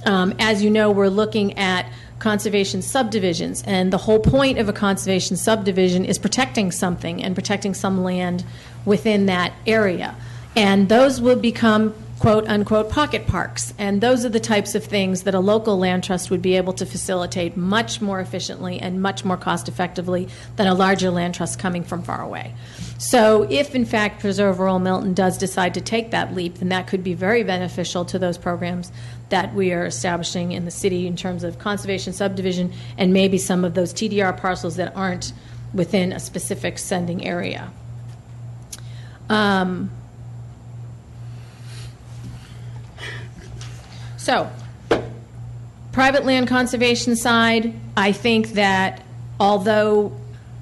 As you know, we're looking at conservation subdivisions, and the whole point of a conservation subdivision is protecting something and protecting some land within that area. And those will become quote-unquote pocket parks, and those are the types of things that a local land trust would be able to facilitate much more efficiently and much more cost-effectively than a larger land trust coming from far away. So if, in fact, Preserve Rural Milton does decide to take that leap, then that could be very beneficial to those programs that we are establishing in the city in terms of conservation subdivision and maybe some of those TDR parcels that aren't within a specific sending area. So, private land conservation side, I think that although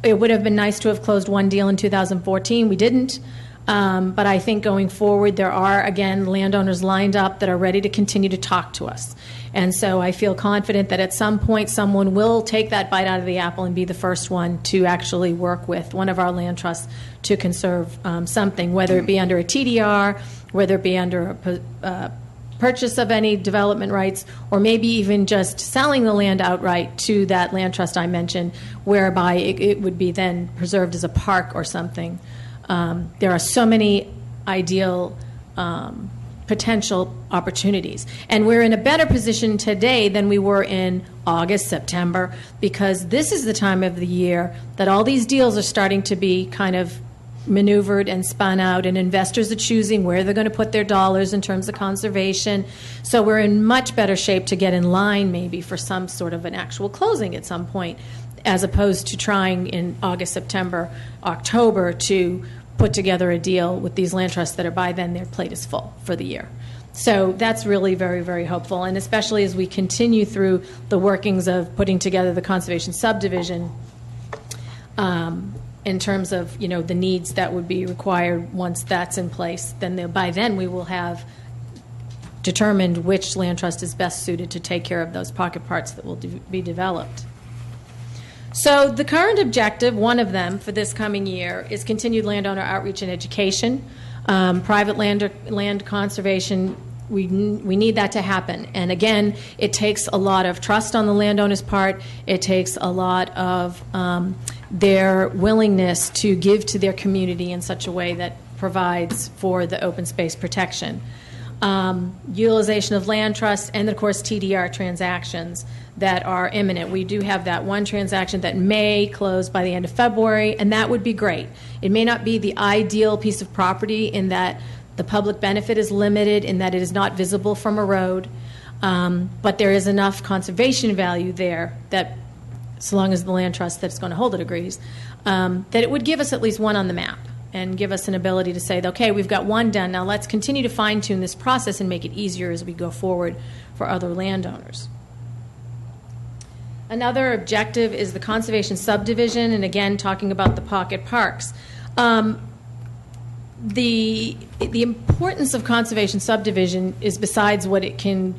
it would have been nice to have closed one deal in 2014, we didn't. But I think going forward, there are, again, landowners lined up that are ready to continue to talk to us. And so I feel confident that at some point, someone will take that bite out of the apple and be the first one to actually work with one of our land trusts to conserve something, whether it be under a TDR, whether it be under a purchase of any development rights, or maybe even just selling the land outright to that land trust I mentioned, whereby it would be then preserved as a park or something. There are so many ideal potential opportunities. And we're in a better position today than we were in August, September, because this is the time of the year that all these deals are starting to be kind of maneuvered and spun out, and investors are choosing where they're going to put their dollars in terms of conservation. So we're in much better shape to get in line maybe for some sort of an actual closing at some point, as opposed to trying in August, September, October to put together a deal with these land trusts that are by then their plate is full for the year. So that's really very, very hopeful, and especially as we continue through the workings of putting together the conservation subdivision, in terms of, you know, the needs that would be required once that's in place, then by then we will have determined which land trust is best suited to take care of those pocket parks that will be developed. So the current objective, one of them for this coming year, is continued landowner outreach and education. Private land conservation, we need that to happen. And again, it takes a lot of trust on the landowner's part. It takes a lot of their willingness to give to their community in such a way that provides for the open space protection. Utilization of land trusts, and of course TDR transactions that are imminent. We do have that one transaction that may close by the end of February, and that would be great. It may not be the ideal piece of property in that the public benefit is limited, in that it is not visible from a road, but there is enough conservation value there that, so long as the land trust that's going to hold it agrees, that it would give us at least one on the map and give us an ability to say, okay, we've got one done, now let's continue to fine-tune this process and make it easier as we go forward for other landowners. Another objective is the conservation subdivision, and again, talking about the pocket parks. The importance of conservation subdivision is, besides what it can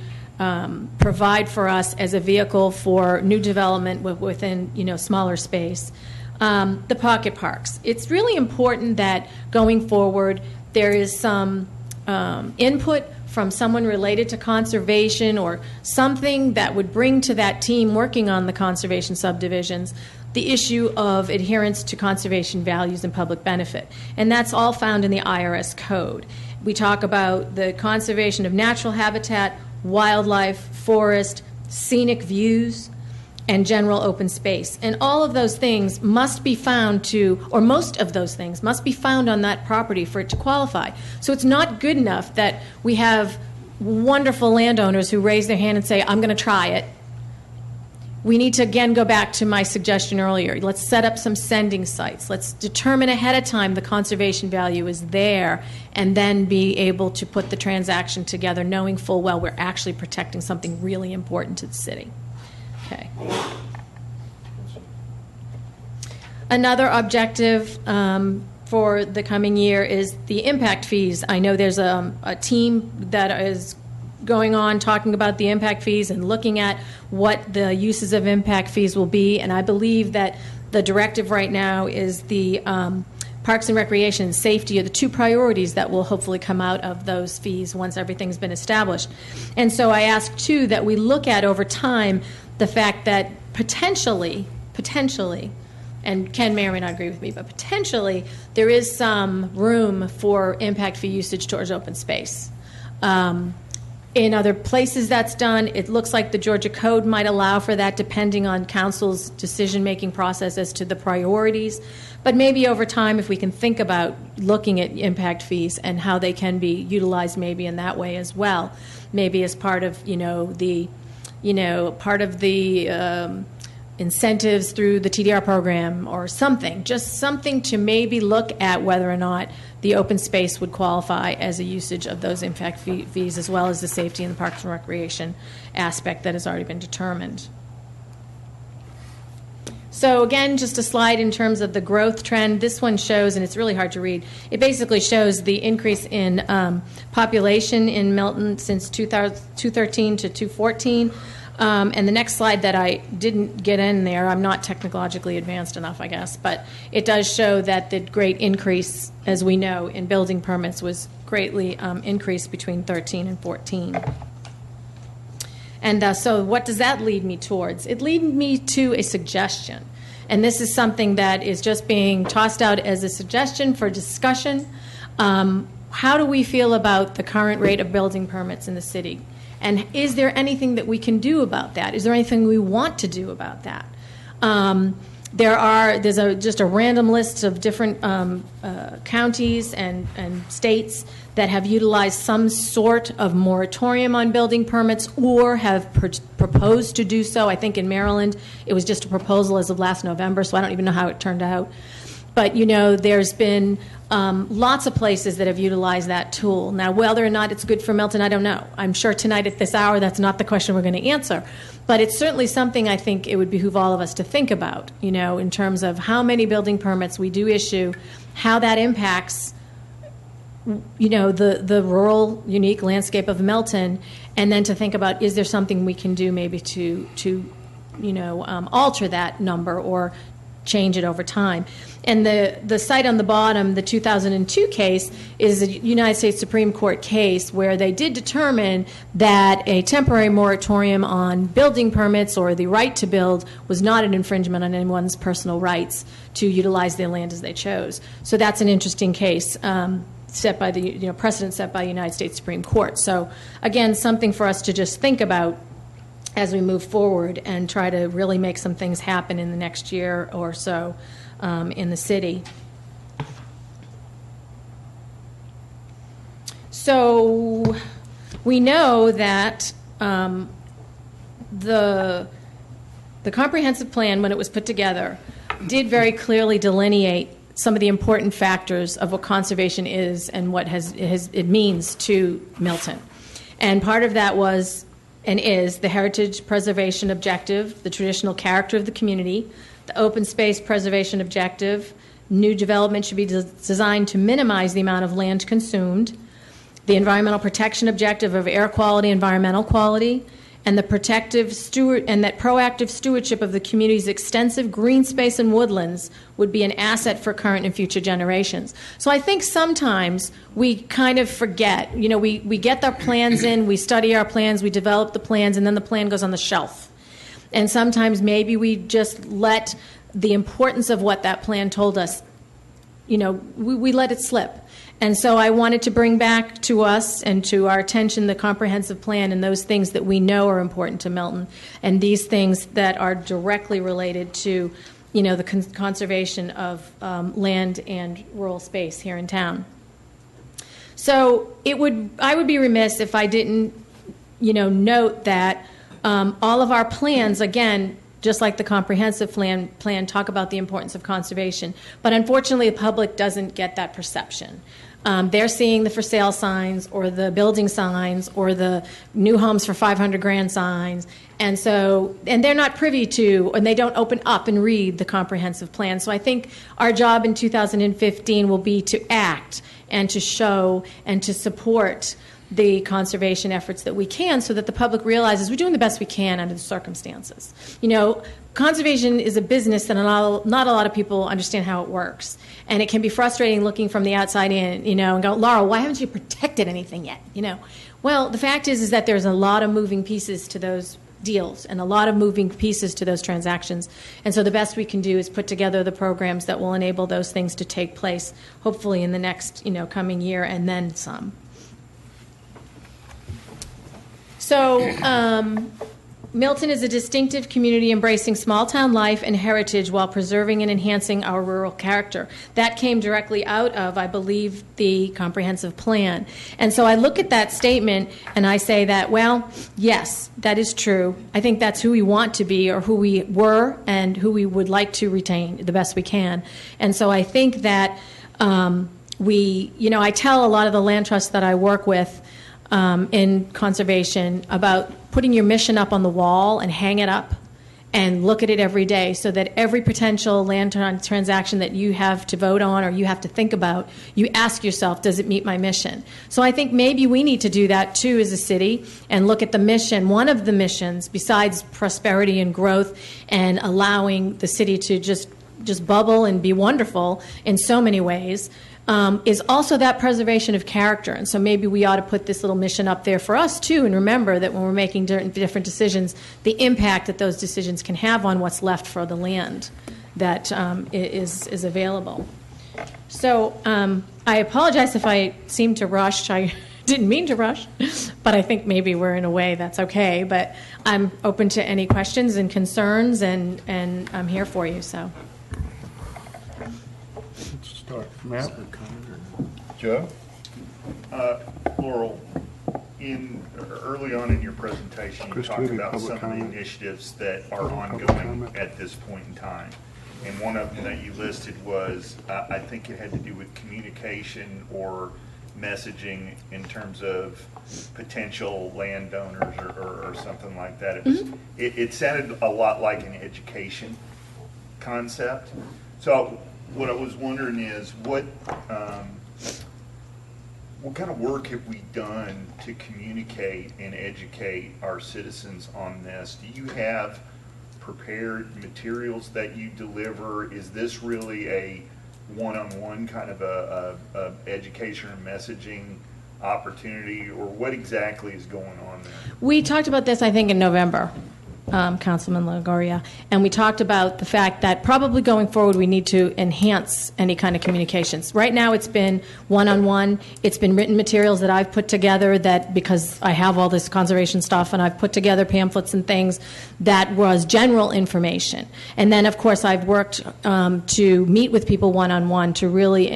provide for us as a vehicle for new development within, you know, smaller space, the pocket parks. It's really important that going forward there is some input from someone related to conservation, or something that would bring to that team working on the conservation subdivisions the issue of adherence to conservation values and public benefit. And that's all found in the IRS code. We talk about the conservation of natural habitat, wildlife, forest, scenic views, and general open space. And all of those things must be found to, or most of those things must be found on that property for it to qualify. So it's not good enough that we have wonderful landowners who raise their hand and say, I'm going to try it. We need to, again, go back to my suggestion earlier. Let's set up some sending sites. Let's determine ahead of time the conservation value is there, and then be able to put the transaction together knowing full well we're actually protecting something really important to the city. Okay. Another objective for the coming year is the impact fees. I know there's a team that is going on talking about the impact fees and looking at what the uses of impact fees will be, and I believe that the directive right now is the Parks and Recreation and safety are the two priorities that will hopefully come out of those fees once everything's been established. And so I ask, too, that we look at over time the fact that potentially, and Ken may or may not agree with me, but potentially there is some room for impact fee usage towards open space. In other places that's done, it looks like the Georgia Code might allow for that depending on council's decision-making process as to the priorities. But maybe over time, if we can think about looking at impact fees and how they can be utilized maybe in that way as well, maybe as part of, part of the incentives through the TDR program or something, just something to maybe look at whether or not the open space would qualify as a usage of those impact fees, as well as the safety and the Parks and Recreation aspect that has already been determined. So again, just a slide in terms of the growth trend. This one shows, and it's really hard to read, it basically shows the increase in population in Milton since 2013 to 2014. And the next slide that I didn't get in there, I'm not technologically advanced enough, I guess, but it does show that the great increase, as we know, in building permits was greatly increased between 13 and 14. And so what does that lead me towards? It leads me to a suggestion. And this is something that is just being tossed out as a suggestion for discussion. How do we feel about the current rate of building permits in the city? And is there anything that we can do about that? Is there anything we want to do about that? There's just a random list of different counties and states that have utilized some sort of moratorium on building permits or have proposed to do so. I think in Maryland it was just a proposal as of last November, so I don't even know how it turned out. But, there's been lots of places that have utilized that tool. Now, whether or not it's good for Milton, I don't know. I'm sure tonight at this hour that's not the question we're going to answer. But it's certainly something I think it would behoove all of us to think about, in terms of how many building permits we do issue, how that impacts, the rural, unique landscape of Milton, and then to think about, is there something we can do maybe to alter that number or change it over time. And the site on the bottom, the 2002 case, is a United States Supreme Court case where they did determine that a temporary moratorium on building permits or the right to build was not an infringement on anyone's personal rights to utilize their land as they chose. So that's an interesting case set by the precedent set by the United States Supreme Court. So again, something for us to just think about as we move forward and try to really make some things happen in the next year or so in the city. So we know that the comprehensive plan, when it was put together, did very clearly delineate some of the important factors of what conservation is and what it means to Milton. And part of that was and is the heritage preservation objective, the traditional character of the community, the open space preservation objective. New development should be designed to minimize the amount of land consumed, the environmental protection objective of air quality, environmental quality, and the proactive stewardship of the community's extensive green space and woodlands would be an asset for current and future generations. So I think sometimes we kind of forget. We get our plans in, we study our plans, we develop the plans, and then the plan goes on the shelf. And sometimes maybe we just let the importance of what that plan told us, we let it slip. And so I wanted to bring back to us and to our attention the comprehensive plan and those things that we know are important to Milton and these things that are directly related to, the conservation of land and rural space here in town. So I would be remiss if I didn't, note that all of our plans, again, just like the comprehensive plan, talk about the importance of conservation. But unfortunately, the public doesn't get that perception. They're seeing the for sale signs or the building signs or the new homes for $500,000 signs. And they're not privy to, and they don't open up and read the comprehensive plan. So I think our job in 2015 will be to act and to show and to support the conservation efforts that we can so that the public realizes we're doing the best we can under the circumstances. Conservation is a business that not a lot of people understand how it works. And it can be frustrating looking from the outside in, and go, Laurel, why haven't you protected anything yet? Well, the fact is that there's a lot of moving pieces to those deals and a lot of moving pieces to those transactions. And so the best we can do is put together the programs that will enable those things to take place, hopefully in the next, coming year and then some. So Milton is a distinctive community embracing small-town life and heritage while preserving and enhancing our rural character. That came directly out of, I believe, the comprehensive plan. And so I look at that statement and I say that, well, yes, that is true. I think that's who we want to be or who we were and who we would like to retain the best we can. And so I think that I tell a lot of the land trusts that I work with in conservation about putting your mission up on the wall and hang it up and look at it every day so that every potential land transaction that you have to vote on or you have to think about, you ask yourself, does it meet my mission? So I think maybe we need to do that too as a city and look at the mission. One of the missions, besides prosperity and growth and allowing the city to just bubble and be wonderful in so many ways, is also that preservation of character. And so maybe we ought to put this little mission up there for us, too, and remember that when we're making different decisions, the impact that those decisions can have on what's left for the land that is available. So I apologize if I seem to rush. I didn't mean to rush, but I think maybe we're in a way that's okay. But I'm open to any questions and concerns, and I'm here for you, so. Start. Matt? Joe? Laurel, early on in your presentation, you Chris, talked do we have about public some of the comment? initiatives that are Public ongoing comment? at this point in time. And one of them that you listed was, I think it had to do with communication or messaging in terms of potential landowners or something like that. It sounded a lot like an education concept. So what I was wondering is what kind of work have we done to communicate and educate our citizens on this? Do you have prepared materials that you deliver? Is this really a one-on-one kind of a education or messaging opportunity, or what exactly is going on there? We talked about this, I think, in November, Councilman Longoria, and we talked about the fact that probably going forward we need to enhance any kind of communications. Right now it's been one-on-one. It's been written materials that I've put together that, because I have all this conservation stuff, and I've put together pamphlets and things that was general information. And then, of course, I've worked to meet with people one-on-one to really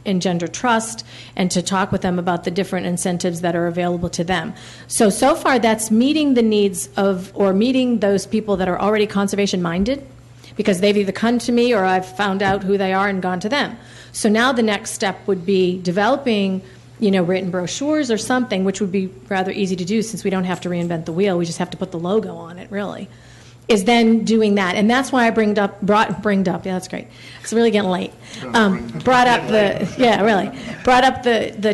engender trust and to talk with them about the different incentives that are available to them. So far that's meeting the needs of, or meeting those people that are already conservation minded, because they've either come to me or I've found out who they are and gone to them. So now the next step would be developing, written brochures or something, which would be rather easy to do since we don't have to reinvent the wheel. We just have to put the logo on it, really. Is then doing that, and that's why I brought up. Yeah, that's great. It's really getting late. Brought up the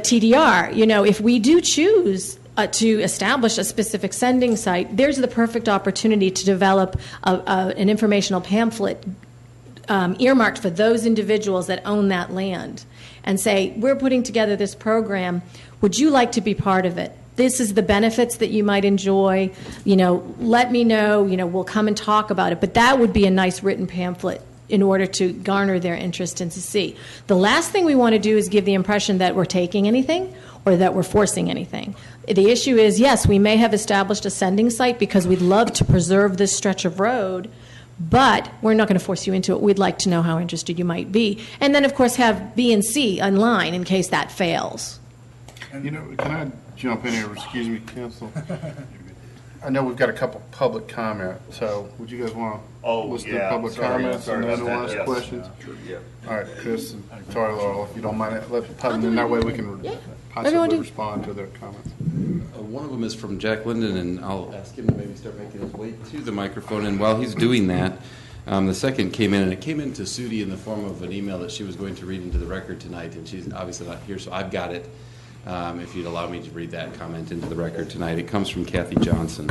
TDR. If we do choose to establish a specific sending site, there's the perfect opportunity to develop an informational pamphlet earmarked for those individuals that own that land, and say, we're putting together this program. Would you like to be part of it? This is the benefits that you might enjoy. Let me know. We'll come and talk about it. But that would be a nice written pamphlet in order to garner their interest and to see. The last thing we want to do is give the impression that we're taking anything or that we're forcing anything. The issue is, yes, we may have established a sending site because we'd love to preserve this stretch of road, but we're not going to force you into it. We'd like to know how interested you might be. And then, of course, have B and C in line in case that fails. Can I jump in here? Excuse me, Council. I know we've got a couple public comments, so would you guys want to listen to public comments and then we'll ask questions? Yeah. All right, Chris, and sorry, Laurel, if you don't mind, let's put them in that way we can possibly respond to their comments. One of them is from Jack Linden, and I'll ask him to maybe start making his way to the microphone. And while he's doing that, the second came in, and it came in to Sudi in the form of an email that she was going to read into the record tonight, and she's obviously not here, so I've got it. If you'd allow me to read that comment into the record tonight. It comes from Kathy Johnson,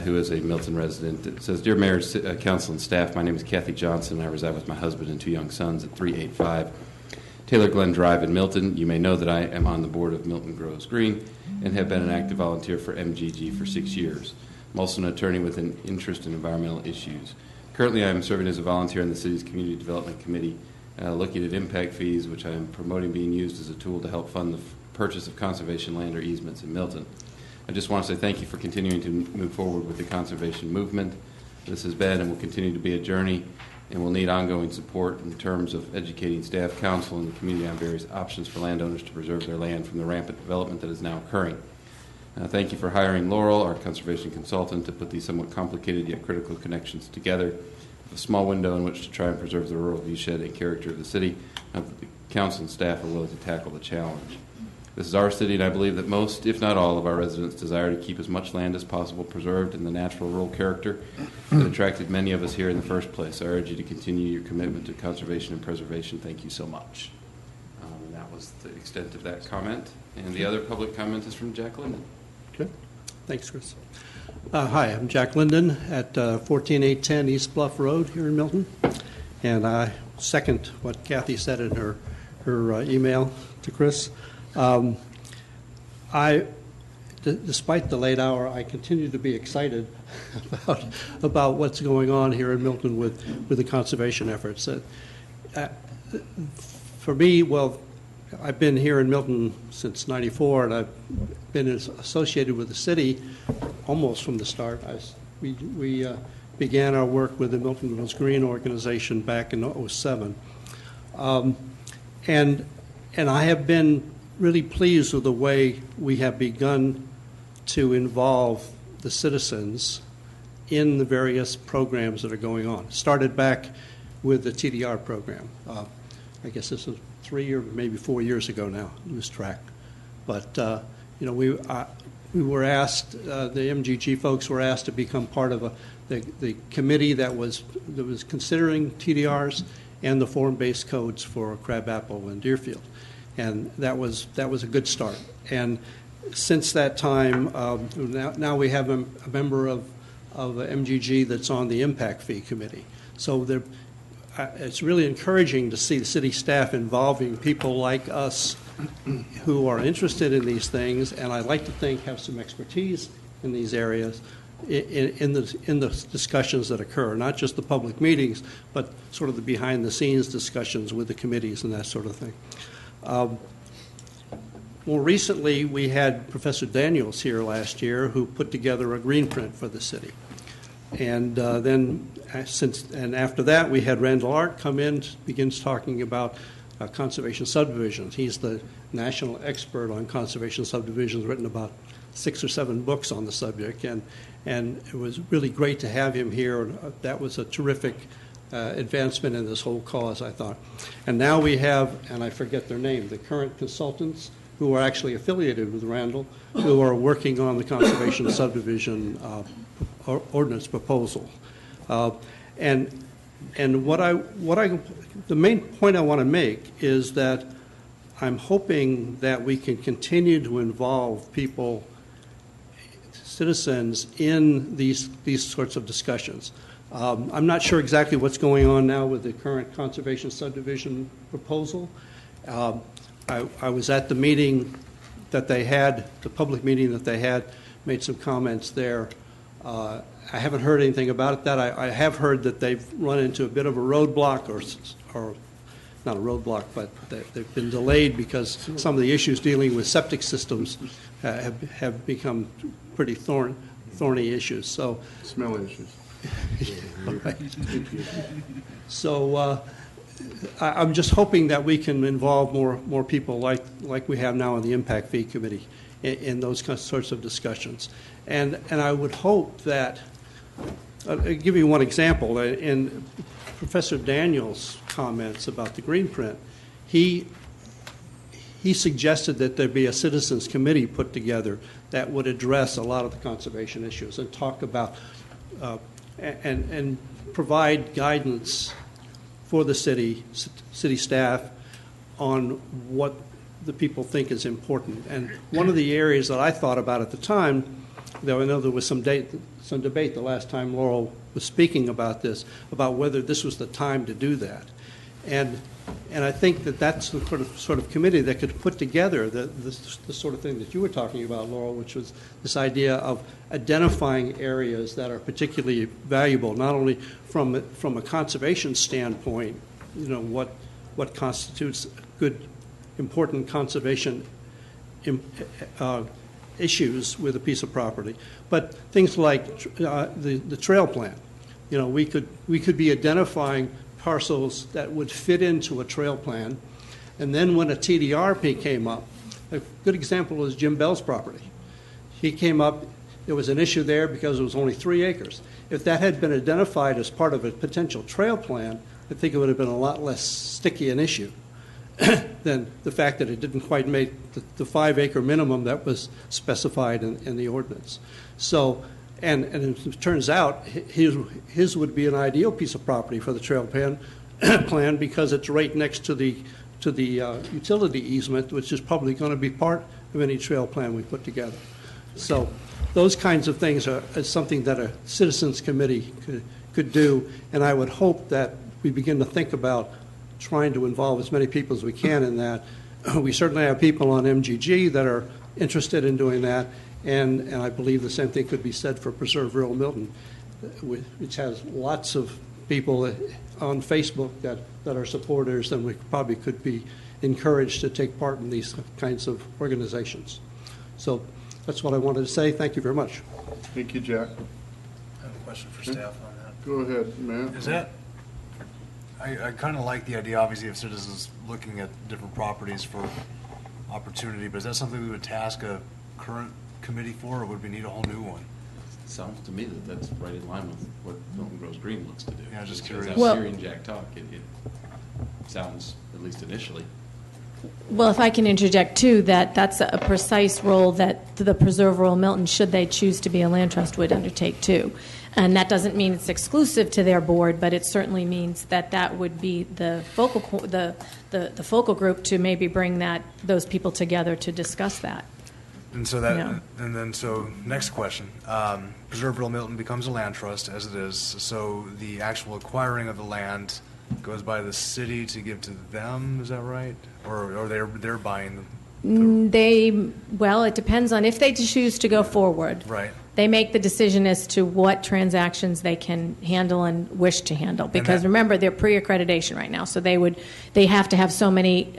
who is a Milton resident. It says, Dear Mayor, Council, and staff, my name is Kathy Johnson, and I reside with my husband and 2 young sons at 385 Taylor Glen Drive in Milton. You may know that I am on the board of Milton Groves Green and have been an active volunteer for MGG for 6 years. I'm also an attorney with an interest in environmental issues. Currently, I am serving as a volunteer in the city's Community Development Committee, looking at impact fees, which I am promoting being used as a tool to help fund the purchase of conservation land or easements in Milton. I just want to say thank you for continuing to move forward with the conservation movement. This has been and will continue to be a journey, and will need ongoing support in terms of educating staff, council, and the community on various options for landowners to preserve their land from the rampant development that is now occurring. Thank you for hiring Laurel, our conservation consultant, to put these somewhat complicated yet critical connections together with a small window in which to try and preserve the rural viewshed and character of the city. The council and staff are willing to tackle the challenge. This is our city, and I believe that most, if not all, of our residents desire to keep as much land as possible preserved in the natural rural character that attracted many of us here in the first place. I urge you to continue your commitment to conservation and preservation. Thank you so much. And that was the extent of that comment. And the other public comment is from Jack Linden. Okay. Thanks, Chris. Hi, I'm Jack Linden at 14810 East Bluff Road here in Milton. And I second what Kathy said in her email to Chris. Despite the late hour, I continue to be excited about what's going on here in Milton with the conservation efforts. For me, well, I've been here in Milton since '94, and I've been associated with the city almost from the start. We began our work with the Milton Mills Green organization back in '07, and I have been really pleased with the way we have begun to involve the citizens in the various programs that are going on. Started back with the TDR program. I guess this was 3 or maybe 4 years ago now, lose track. But we were asked, the MGG folks were asked to become part of the committee that was considering TDRs and the form-based codes for Crabapple and Deerfield. And that was a good start. And since that time, now we have a member of MGG that's on the impact fee committee. So it's really encouraging to see the city staff involving people like us who are interested in these things, and I like to think have some expertise in these areas in the discussions that occur, not just the public meetings, but sort of the behind-the-scenes discussions with the committees and that sort of thing. More recently, we had Professor Daniels here last year, who put together a green print for the city. And after that, we had Randall Art come in, begins talking about conservation subdivisions. He's the national expert on conservation subdivisions, written about 6 or 7 books on the subject, and it was really great to have him here. That was a terrific advancement in this whole cause, I thought. And now we have, and I forget their name, the current consultants who are actually affiliated with Randall, who are working on the conservation subdivision ordinance proposal. And the main point I want to make is that I'm hoping that we can continue to involve people, citizens, in these sorts of discussions. I'm not sure exactly what's going on now with the current conservation subdivision proposal. I was at the meeting that they had, the public meeting that they had, made some comments there. I haven't heard anything about it. I have heard that they've run into a bit of a roadblock, or not a roadblock, but they've been delayed because some of the issues dealing with septic systems have become pretty thorny issues. So smelly issues. Right. So I'm just hoping that we can involve more people like we have now in the Impact Fee Committee in those sorts of discussions. And I would hope that, I'll give you one example. In Professor Daniels' comments about the green print, he suggested that there be a citizens committee put together that would address a lot of the conservation issues and talk about and provide guidance for the city staff on what the people think is important. And one of the areas that I thought about at the time, though I know there was some debate the last time Laurel was speaking about this, about whether this was the time to do that. And I think that that's the sort of committee that could put together the sort of thing that you were talking about, Laurel, which was this idea of identifying areas that are particularly valuable, not only from a conservation standpoint, what constitutes good, important conservation issues with a piece of property, but things like the trail plan. We could be identifying parcels that would fit into a trail plan, and then when a TDRP came up, a good example is Jim Bell's property. He came up, there was an issue there because it was only 3 acres. If that had been identified as part of a potential trail plan, I think it would have been a lot less sticky an issue. than the fact that it didn't quite make the 5-acre minimum that was specified in the ordinance. So, and it turns out his would be an ideal piece of property for the trail plan because it's right next to the utility easement, which is probably going to be part of any trail plan we put together. So those kinds of things are something that a citizens committee could do, and I would hope that we begin to think about trying to involve as many people as we can in that. We certainly have people on MGG that are interested in doing that, and I believe the same thing could be said for Preserve Rural Milton, which has lots of people on Facebook that are supporters, and we probably could be encouraged to take part in these kinds of organizations. So that's what I wanted to say. Thank you very much. Thank you, Jack. I have a question for staff on that. Go ahead, Matt. Is that, I kind of like the idea, obviously, of citizens looking at different properties for opportunity, but is that something we would task a current committee for, or would we need a whole new one? Sounds to me that that's right in line with what Milton Groves Green looks to do. Yeah, just Because curious. I was hearing Jack talk, it sounds, at least initially. Well, if I can interject too, that's a precise role that the Preserve Rural Milton, should they choose to be a land trust, would undertake too. And that doesn't mean it's exclusive to their board, but it certainly means that would be the focal group to maybe bring those people together to discuss that. And so so next question. Preserve Rural Milton becomes a land trust as it is. So the actual acquiring of the land goes by the city to give to them, is that right? Or they're buying them? Well, it depends on if they choose to go forward. Right. They make the decision as to what transactions they can handle and wish to handle. Because remember, they're pre-accreditation right now, so they have to have so many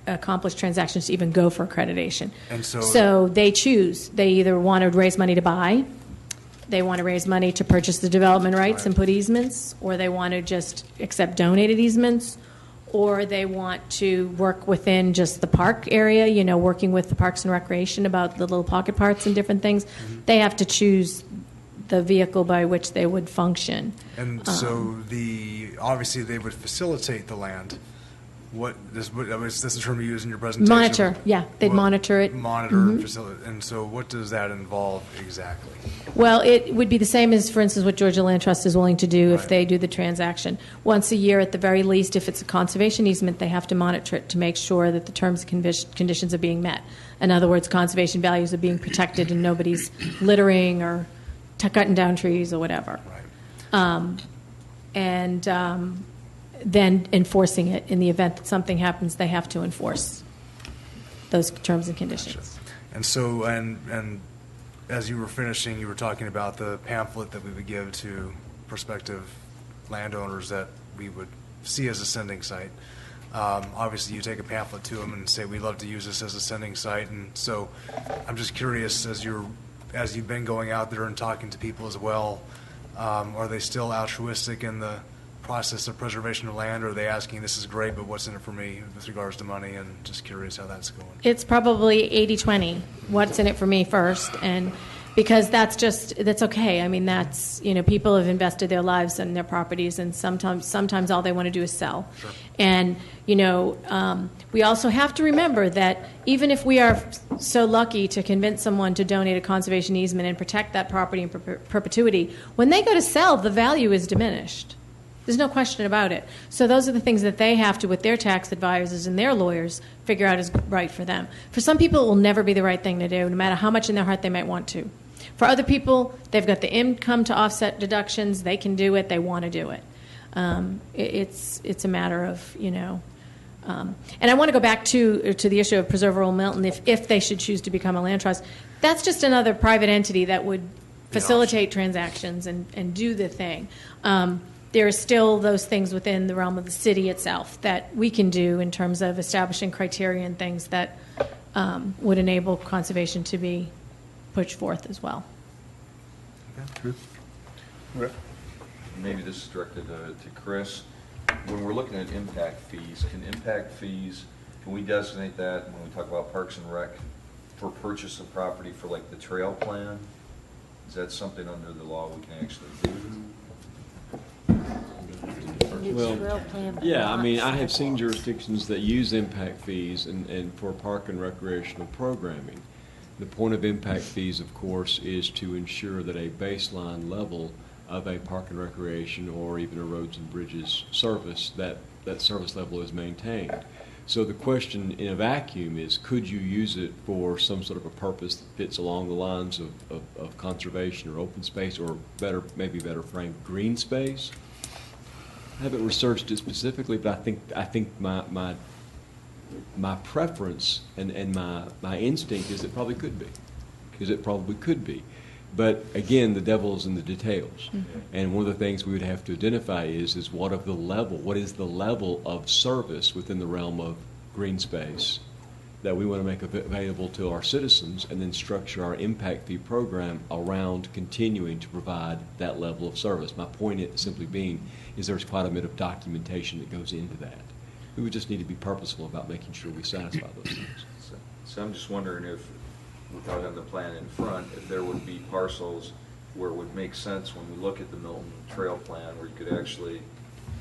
accomplished transactions to even go for accreditation. And so they choose. They either want to raise money to buy, they want to raise money to purchase the development rights and put easements, or they want to just accept donated easements, or they want to work within just the park area, working with the Parks and Recreation about the little pocket parks and different things. They have to choose the vehicle by which they would function. And so obviously they would facilitate the land. This is a term you use in your presentation. Monitor, yeah, they'd monitor it. Monitor, facilitate. And so what does that involve exactly? Well, it would be the same as, for instance, what Georgia Land Trust is willing to do if they do the transaction. Once a year, at the very least, if it's a conservation easement, they have to monitor it to make sure that the terms and conditions are being met. In other words, conservation values are being protected and nobody's littering or cutting down trees or whatever. Right. Then enforcing it. In the event that something happens, they have to enforce those terms and conditions. Gotcha. And so, and as you were finishing, you were talking about the pamphlet that we would give to prospective landowners that we would see as a sending site. Obviously, you take a pamphlet to them and say, we'd love to use this as a sending site. And so I'm just curious, as you've been going out there and talking to people as well, are they still altruistic in the process of preservation of land, or are they asking, this is great, but what's in it for me with regards to money? And just curious how that's going. It's probably 80-20. What's in it for me first, and because that's okay. I mean, that's, people have invested their lives in their properties, and sometimes all they want to do is sell. Sure. And we also have to remember that even if we are so lucky to convince someone to donate a conservation easement and protect that property in perpetuity, when they go to sell, the value is diminished. There's no question about it. So those are the things that they have to, with their tax advisors and their lawyers, figure out is right for them. For some people, it will never be the right thing to do, no matter how much in their heart they might want to. For other people, they've got the income to offset deductions. They can do it. They want to do it. It's a matter of, and I want to go back to the issue of Preserve Rural Milton. If they should choose to become a land trust, that's just another private entity that would facilitate transactions and do the thing. There are still those things within the realm of the city itself that we can do in terms of establishing criteria and things that would enable conservation to be pushed forth as well. Okay. Maybe this is directed to Chris. When we're looking at impact fees, can we designate that when we talk about Parks and Rec for purchase of property for like the trail plan? Is that something under the law we can actually do? Strategic Trail Plan. Yeah, I mean, I blocks. have seen jurisdictions that use impact fees and for park and recreational programming. The point of impact fees, of course, is to ensure that a baseline level of a park and recreation or even a roads and bridges service, that service level is maintained. So the question in a vacuum is, could you use it for some sort of a purpose that fits along the lines of conservation or open space, or maybe better framed, green space? I haven't researched it specifically, but I think my preference and my instinct is it probably could be, because it probably could be. But again, the devil is in the details. Mm-hmm. And one of the things we would have to identify is what is the level of service within the realm of green space that we want to make available to our citizens, and then structure our impact fee program around continuing to provide that level of service. My point simply being is there's quite a bit of documentation that goes into that. We would just need to be purposeful about making sure we satisfy those things. So I'm just wondering if, without having the plan in front, if there would be parcels where it would make sense when we look at the Milton Trail Plan, where you could actually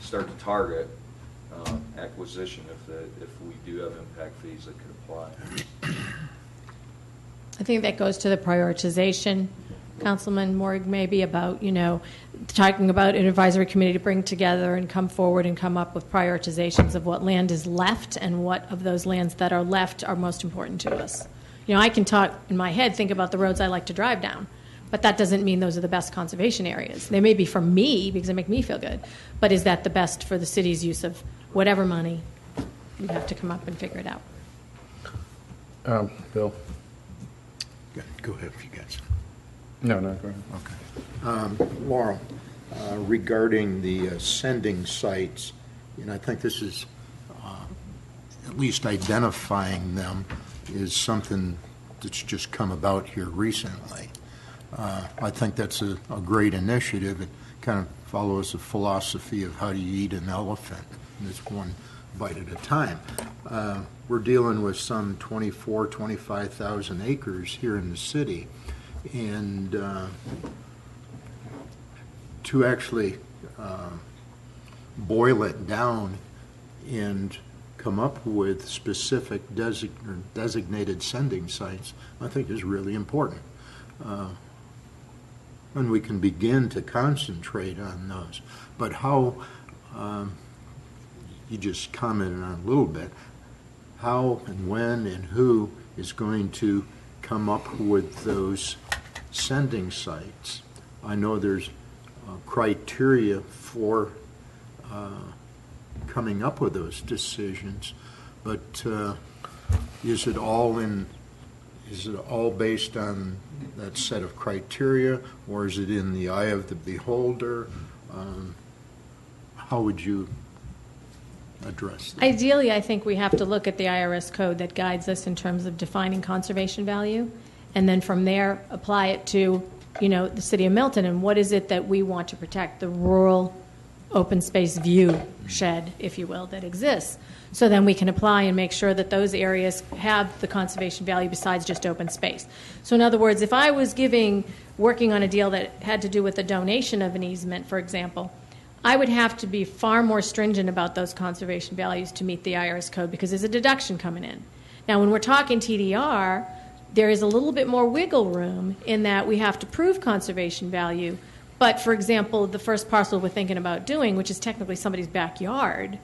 start to target acquisition if we do have impact fees that could apply. I think that goes to the prioritization, Councilman Morg, maybe about, talking about an advisory committee to bring together and come forward and come up with prioritizations of what land is left and what of those lands that are left are most important to us. I can talk in my head, think about the roads I like to drive down, but that doesn't mean those are the best conservation areas. They may be for me because they make me feel good, but is that the best for the city's use of whatever money? We'd have to come up and figure it out. Bill? Go ahead if you guys. No, go ahead. Okay. Laurel, regarding the sending sites, I think this is at least identifying them is something that's just come about here recently. I think that's a great initiative. It kind of follows the philosophy of how do you eat an elephant, and it's one bite at a time. We're dealing with some 25,000 acres here in the city, and to actually boil it down and come up with specific designated sending sites, I think is really important. And we can begin to concentrate on those. But how, you just commented on a little bit, how and when and who is going to come up with those sending sites? I know there's criteria for coming up with those decisions, but is it all based on that set of criteria, or is it in the eye of the beholder? How would you address that? Ideally, I think we have to look at the IRS code that guides us in terms of defining conservation value, and then from there apply it to, the city of Milton, and what is it that we want to protect, the rural open space view shed, if you will, that exists. So then we can apply and make sure that those areas have the conservation value besides just open space. So in other words, if I was working on a deal that had to do with the donation of an easement, for example, I would have to be far more stringent about those conservation values to meet the IRS code because there's a deduction coming in. Now, when we're talking TDR, there is a little bit more wiggle room in that we have to prove conservation value. But, for example, the first parcel we're thinking about doing, which is technically somebody's backyard,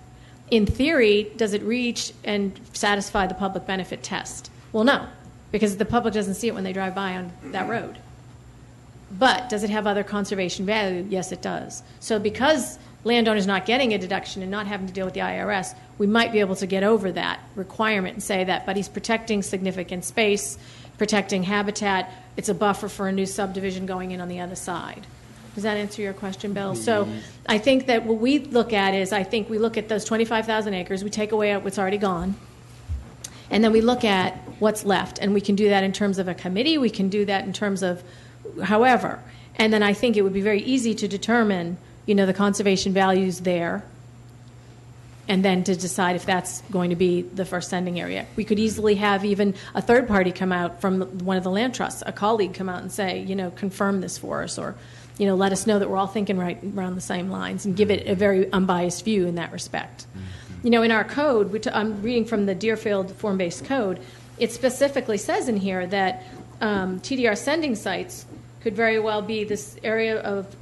in theory, does it reach and satisfy the public benefit test? Well, no, because the public doesn't see it when they drive by on that road. But does it have other conservation value? Yes, it does. So because landowners not getting a deduction and not having to deal with the IRS, we might be able to get over that requirement and say that, but he's protecting significant space, protecting habitat, it's a buffer for a new subdivision going in on the other side. Does that answer your question, Bill? So I think that what we look at is, I think we look at those 25,000 acres, we take away what's already gone, and then we look at what's left. And we can do that in terms of a committee, we can do that in terms of however. And then I think it would be very easy to determine, the conservation values there, and then to decide if that's going to be the first sending area. We could easily have even a third party come out from one of the land trusts, a colleague come out and say, confirm this for us, or let us know that we're all thinking right around the same lines and give it a very unbiased view in that respect. In our code, I'm reading from the Deerfield form-based code, it specifically says in here that TDR sending sites could very well be this area of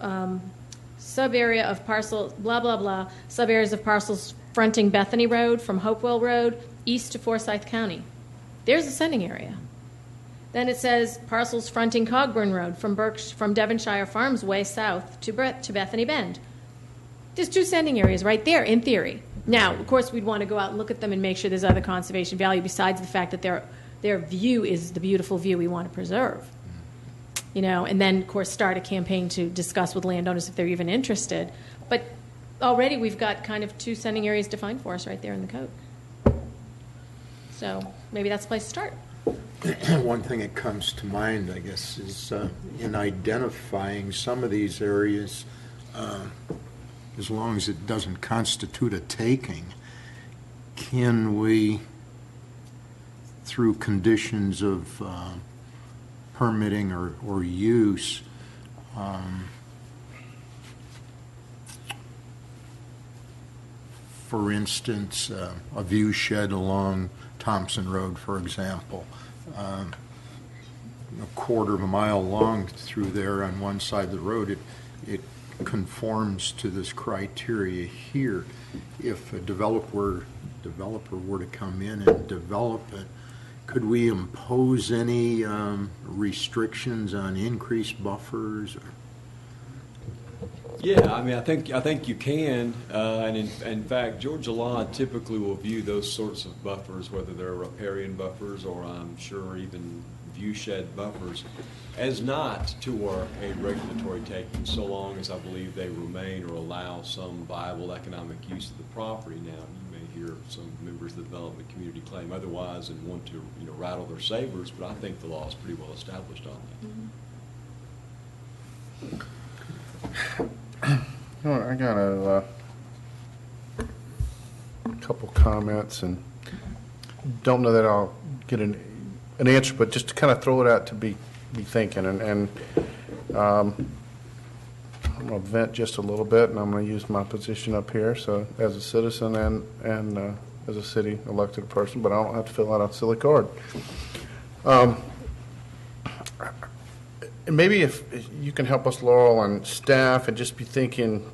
sub-area of parcel, blah, blah, blah, sub-areas of parcels fronting Bethany Road from Hopewell Road east to Forsyth County. There's a sending area. Then it says parcels fronting Cogburn Road from Devonshire Farms Way south to Bethany Bend. There's 2 sending areas right there, in theory. Now, of course, we'd want to go out and look at them and make sure there's other conservation value besides the fact that their view is the beautiful view we want to preserve. And then, of course, start a campaign to discuss with landowners if they're even interested. But already we've got kind of 2 sending areas defined for us right there in the code. So maybe that's the place to start. One thing that comes to mind, I guess, is in identifying some of these areas, as long as it doesn't constitute a taking, can we, through conditions of permitting or use, for instance, a view shed along Thompson Road, for example, a quarter of a mile long through there on one side of the road, it conforms to this criteria here. If a developer were to come in and develop it, could we impose any restrictions on increased buffers? Yeah, I mean, I think you can, and in fact, Georgia law typically will view those sorts of buffers, whether they're riparian buffers or I'm sure even viewshed buffers, as not toward a regulatory taking, so long as I believe they remain or allow some viable economic use of the property. Now, you may hear some members of the development community claim otherwise and want to, rattle their sabers, but I think the law is pretty well established on that. I got a couple comments, and don't know that I'll get an answer, but just to kind of throw it out to be thinking. And I'm going to vent just a little bit, and I'm going to use my position up here. So as a citizen and as a city elected person, but I don't have to fill out a silly card. Maybe if you can help us, Laurel, and staff, and just be thinking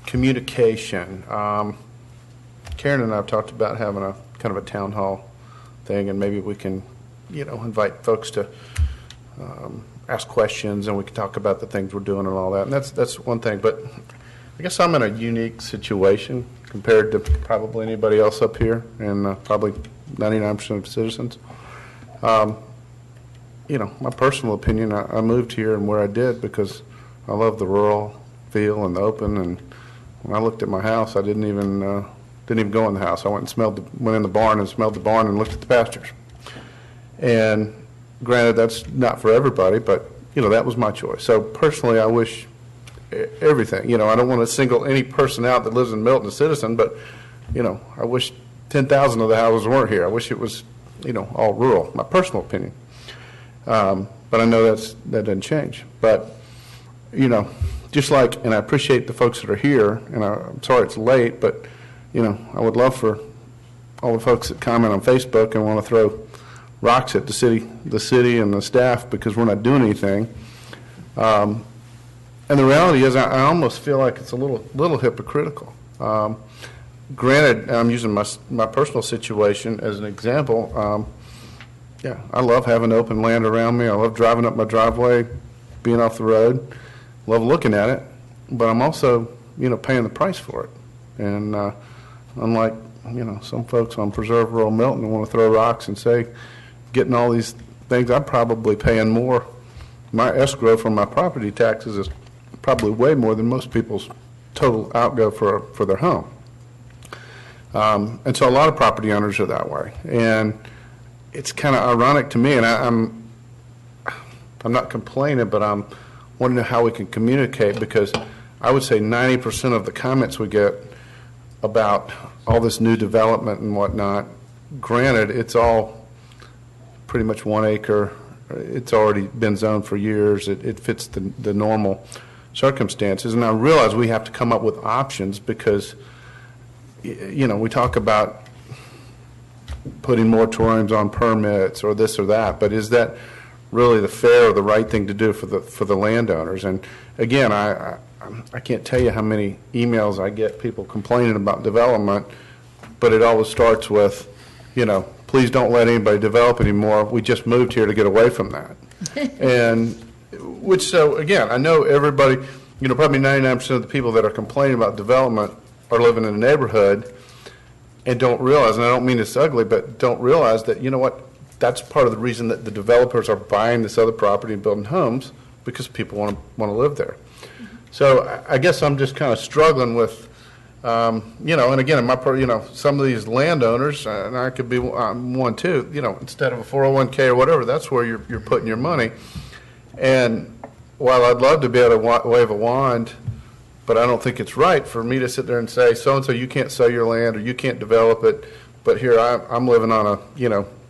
communication. Karen and I have talked about having a kind of a town hall thing, and maybe we can, invite folks to ask questions, and we can talk about the things we're doing and all that. And that's one thing. But I guess I'm in a unique situation compared to probably anybody else up here, and probably 99% of citizens. My personal opinion, I moved here and where I did because I love the rural feel and the open. And when I looked at my house, I didn't even go in the house. I went in the barn and smelled the barn and looked at the pastures. And granted, that's not for everybody, but that was my choice. So personally, I wish everything. I don't want to single any person out that lives in Milton, a citizen, but I wish 10,000 of the houses weren't here. I wish it was all rural. My personal opinion. But I know that doesn't change. But, just like, and I appreciate the folks that are here, and I'm sorry it's late, but, I would love for all the folks that comment on Facebook and want to throw rocks at the city and the staff because we're not doing anything. And the reality is I almost feel like it's a little hypocritical. Granted, I'm using my personal situation as an example. Yeah, I love having open land around me. I love driving up my driveway, being off the road. Love looking at it, but I'm also, paying the price for it. And unlike, some folks on Preserve Rural Milton want to throw rocks and say, getting all these things, I'm probably paying more. My escrow from my property taxes is probably way more than most people's total outgo for their home. And so a lot of property owners are that way. And it's kind of ironic to me, and I'm not complaining, but I'm wanting to know how we can communicate, because I would say 90% of the comments we get about all this new development and whatnot, granted, it's all pretty much 1 acre it's already been zoned for years. It fits the normal circumstances. And I realize we have to come up with options because, we talk about putting moratoriums on permits or this or that, but is that really the fair or the right thing to do for the landowners? And again, I can't tell you how many emails I get, people complaining about development, but it always starts with, please don't let anybody develop anymore. We just moved here to get away from that. And so again, I know everybody, probably 99% of the people that are complaining about development are living in a neighborhood and don't realize, and I don't mean it's ugly, but don't realize that, that's part of the reason that the developers are buying this other property and building homes, because people want to live there. So I guess I'm just kind of struggling with, and again, in my some of these landowners, and I could be one too, instead of a 401k or whatever, that's where you're putting your money. And while I'd love to be able to wave a wand, but I don't think it's right for me to sit there and say, so-and-so, you can't sell your land or you can't develop it, but here I'm living on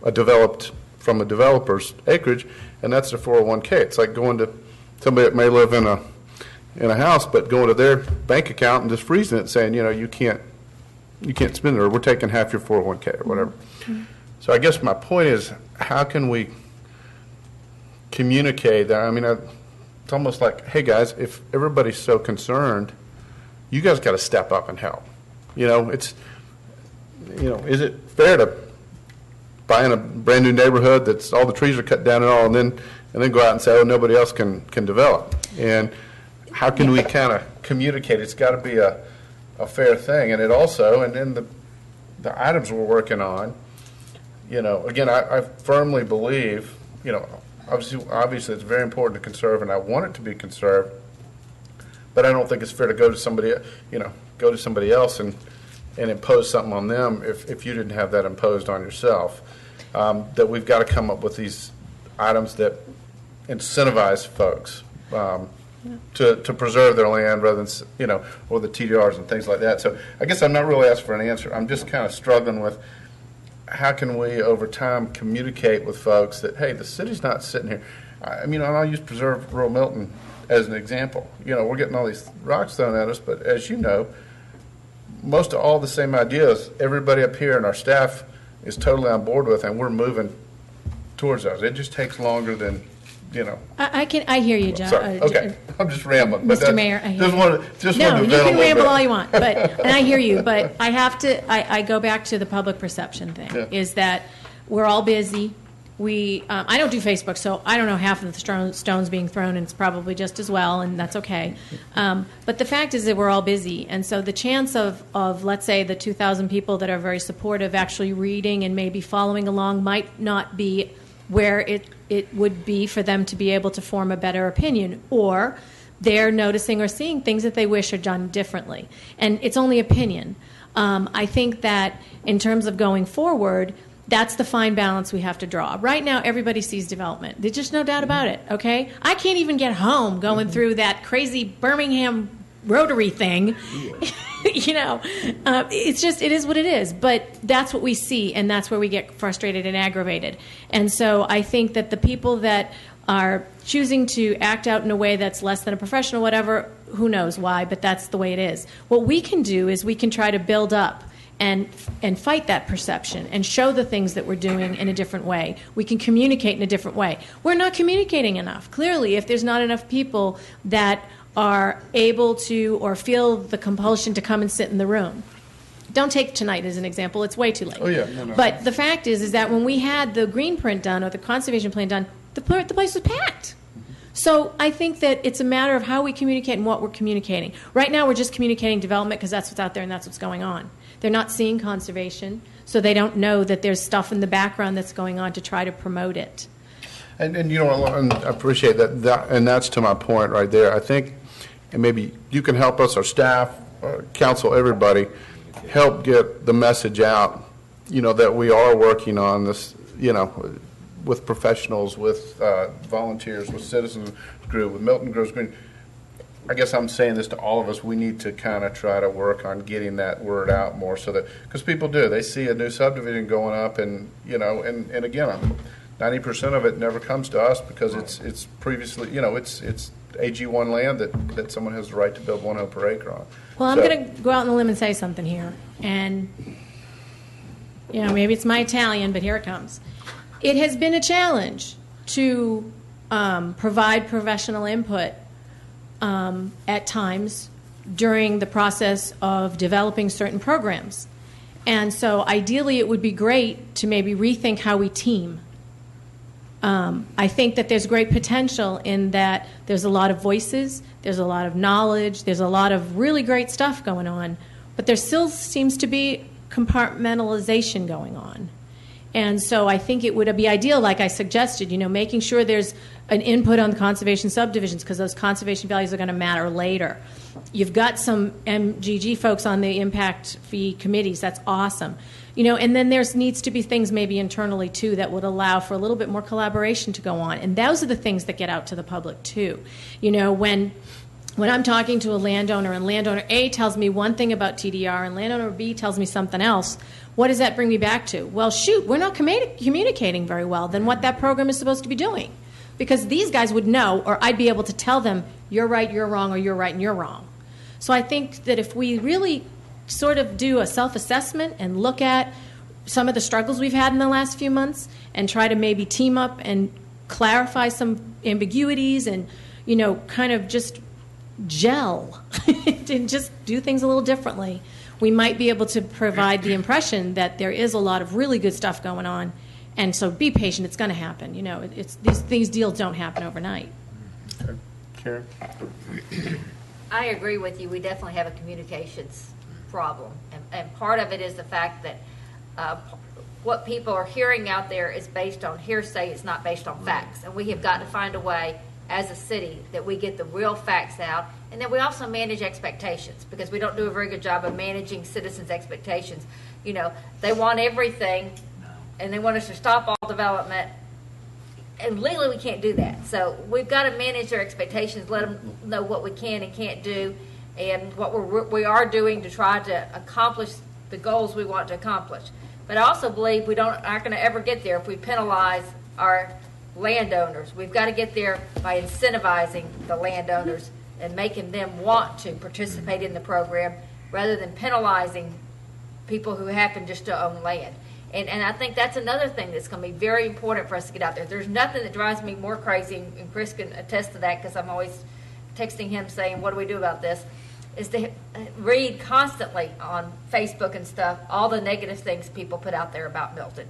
a developed from a developer's acreage, and that's their 401k. It's like going to somebody that may live in a house, but going to their bank account and just freezing it and saying, you can't spend it, or we're taking half your 401k or whatever. Mm-hmm. So I guess my point is, how can we communicate that? I mean, it's almost like, hey guys, if everybody's so concerned, you guys got to step up and help. Is it fair to buy in a brand new neighborhood that's all the trees are cut down and all, and then go out and say, oh, nobody else can develop? And how can we kind of communicate? It's got to be a fair thing. And it also, and then the items we're working on, again, I firmly believe, obviously it's very important to conserve, and I want it to be conserved, but I don't think it's fair to go to somebody else and impose something on them if you didn't have that imposed on yourself. That we've got to come up with these items that incentivize folks to preserve their land rather than, or the TDRs and things like that. So I guess I'm not really asking for an answer. I'm just kind of struggling with how can we over time communicate with folks that, hey, the city's not sitting here. And I'll use Preserve Rural Milton as an example. We're getting all these rocks thrown at us, but as you know, most of all the same ideas, everybody up here and our staff is totally on board with, and we're moving towards those. It just takes longer than, I hear you, John. Sorry. Okay, I'm just rambling. Mr. Mayor, I hear you. No, you can ramble all you want, and I hear you, but I have to, I go back to the public perception thing, is that we're all busy. I don't do Facebook, so I don't know half of the stones being thrown, and it's probably just as well, and that's okay. But the fact is that we're all busy, and so the chance of let's say, the 2,000 people that are very supportive actually reading and maybe following along might not be where it would be for them to be able to form a better opinion, or they're noticing or seeing things that they wish are done differently. And it's only opinion. I think that in terms of going forward, that's the fine balance we have to draw. Right now, everybody sees development. There's just no doubt about it, okay? I can't even get home going through that crazy Birmingham Rotary thing. It is what it is. But that's what we see, and that's where we get frustrated and aggravated. And so I think that the people that are choosing to act out in a way that's less than a professional, whatever, who knows why, but that's the way it is. What we can do is we can try to build up and fight that perception and show the things that we're doing in a different way. We can communicate in a different way. We're not communicating enough. Clearly, if there's not enough people that are able to or feel the compulsion to come and sit in the room. Don't take tonight as an example. It's way too late. Oh, yeah. No. But the fact is that when we had the green print done or the conservation plan done, the place was packed. So I think that it's a matter of how we communicate and what we're communicating. Right now, we're just communicating development because that's what's out there and that's what's going on. They're not seeing conservation, so they don't know that there's stuff in the background that's going on to try to promote it. And and I appreciate that, and that's to my point right there. I think, and maybe you can help us, our staff, council, everybody, help get the message out, that we are working on this, with professionals, with volunteers, with citizens group, with Milton Grows Green. I guess I'm saying this to all of us. We need to kind of try to work on getting that word out more, so that, because people do, they see a new subdivision going up, and and again, 90% of it never comes to us because it's previously, it's AG1 land that someone has the right to build 1 home per acre on. Well, I'm So- going to go out on the limb and say something here, and maybe it's my Italian, but here it comes. It has been a challenge to provide professional input at times during the process of developing certain programs. And so ideally it would be great to maybe rethink how we team. I think that there's great potential in that there's a lot of voices, there's a lot of knowledge, there's a lot of really great stuff going on, but there still seems to be compartmentalization going on. And so I think it would be ideal, like I suggested, making sure there's an input on the conservation subdivisions because those conservation values are going to matter later. You've got some MGG folks on the impact fee committees. That's awesome. And then there needs to be things maybe internally, too, that would allow for a little bit more collaboration to go on. And those are the things that get out to the public, too. When I'm talking to a landowner and landowner A tells me one thing about TDR and landowner B tells me something else, what does that bring me back to? Well, shoot, we're not communicating very well than what that program is supposed to be doing. Because these guys would know, or I'd be able to tell them, you're right, you're wrong, or you're right and you're wrong. So I think that if we really sort of do a self-assessment and look at some of the struggles we've had in the last few months and try to maybe team up and clarify some ambiguities and, kind of just gel and just do things a little differently, we might be able to provide the impression that there is a lot of really good stuff going on. And so be patient. It's going to happen. These deals don't happen overnight. Okay. Karen? I agree with you. We definitely have a communications problem. And part of it is the fact that what people are hearing out there is based on hearsay. It's not based on facts. And we have got to find a way as a city that we get the real facts out, and that we also manage expectations, because we don't do a very good job of managing citizens' expectations. They want everything, and they want us to stop all development, and legally we can't do that. So we've got to manage their expectations, let them know what we can and can't do, and what we are doing to try to accomplish the goals we want to accomplish. But I also believe we aren't going to ever get there if we penalize our landowners. We've got to get there by incentivizing the landowners and making them want to participate in the program rather than penalizing people who happen just to own land. And I think that's another thing that's going to be very important for us to get out there. There's nothing that drives me more crazy, and Chris can attest to that because I'm always texting him saying, what do we do about this, is to read constantly on Facebook and stuff all the negative things people put out there about Milton,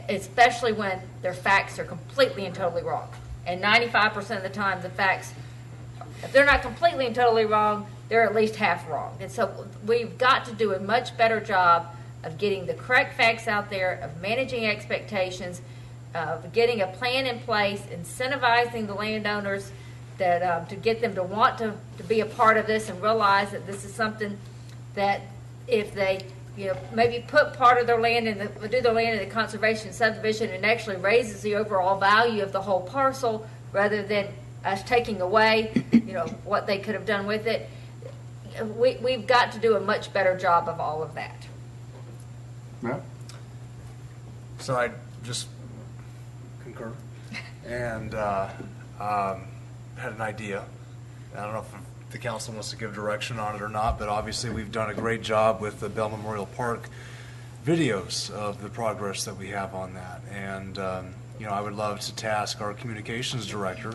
especially when their facts are completely and totally wrong. And 95% of the time, the facts, if they're not completely and totally wrong, they're at least half wrong. And so we've got to do a much better job of getting the correct facts out there, of managing expectations, of getting a plan in place, incentivizing the landowners that to get them to want to be a part of this and realize that this is something that if they maybe put part of their land do their land in the conservation subdivision, and actually raises the overall value of the whole parcel rather than us taking away what they could have done with it. We've got to do a much better job of all of that. Yeah. So I just concur and had an idea. I don't know if the council wants to give direction on it or not, but obviously we've done a great job with the Bell Memorial Park videos of the progress that we have on that. And, I would love to task our communications director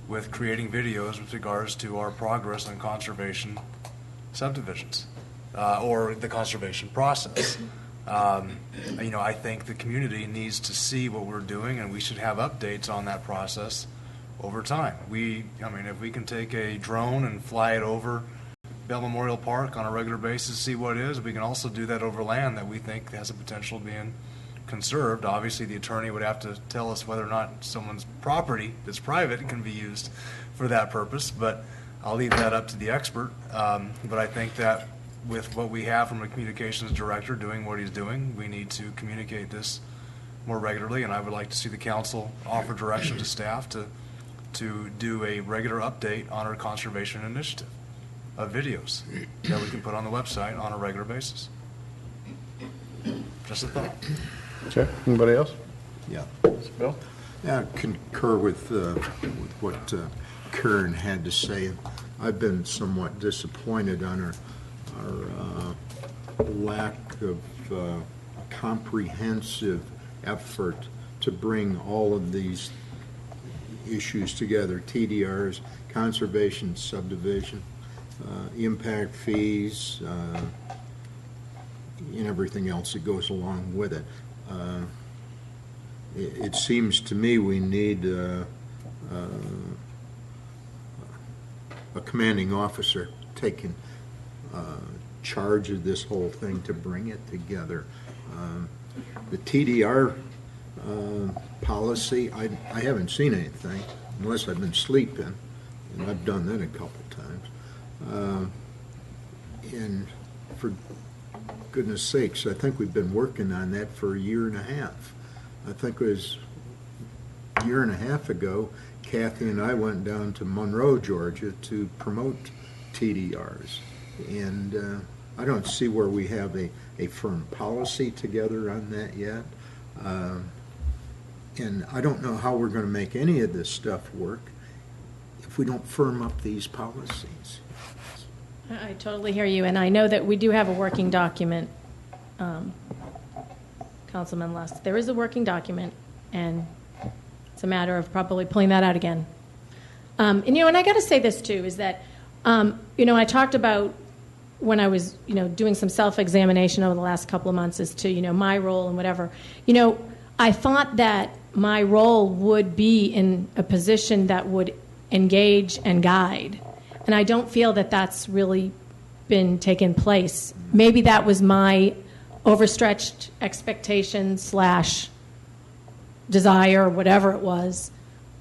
with creating videos with regards to our progress on conservation subdivisions or the conservation process. I think the community needs to see what we're doing, and we should have updates on that process over time. If we can take a drone and fly it over Bell Memorial Park on a regular basis, see what it is, we can also do that over land that we think has a potential of being conserved. Obviously, the attorney would have to tell us whether or not someone's property that's private can be used for that purpose, but I'll leave that up to the expert. But I think that with what we have from a communications director doing what he's doing, we need to communicate this more regularly, and I would like to see the council offer direction to staff to do a regular update on our conservation initiative of videos that we can put on the website on a regular basis. Just a thought. Okay. Anybody else? Yeah. Bill? I concur with what Karen had to say. I've been somewhat disappointed on our lack of comprehensive effort to bring all of these issues together: TDRs, conservation, subdivision, impact fees, and everything else that goes along with it. It seems to me we need a commanding officer taking charge of this whole thing to bring it together. The TDR policy, I haven't seen anything, unless I've been sleeping, and I've done that a couple times. And for goodness sakes, I think we've been working on that for a year and a half. I think it was a year and a half ago, Kathy and I went down to Monroe, Georgia to promote TDRs. And I don't see where we have a firm policy together on that yet. And I don't know how we're going to make any of this stuff work if we don't firm up these policies. I totally hear you, and I know that we do have a working document, Councilman Lust. There is a working document, and it's a matter of probably pulling that out again. And I got to say this too, is that, I talked about when I was, doing some self-examination over the last couple of months as to, my role and whatever. I thought that my role would be in a position that would engage and guide. And I don't feel that that's really been taken place. Maybe that was my overstretched expectation / desire, whatever it was.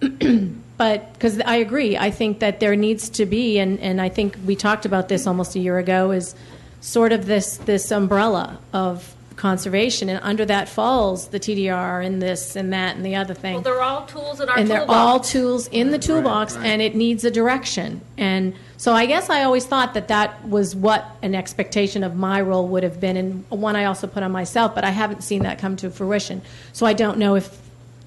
But because I agree, I think that there needs to be, and I think we talked about this almost a year ago, is sort of this umbrella of conservation, and under that falls the TDR and this and that and the other thing. Well, they're all tools in our and toolbox. they're all tools in the toolbox, right. and it needs a direction. And so I guess I always thought that was what an expectation of my role would have been, and one I also put on myself, but I haven't seen that come to fruition. So I don't know if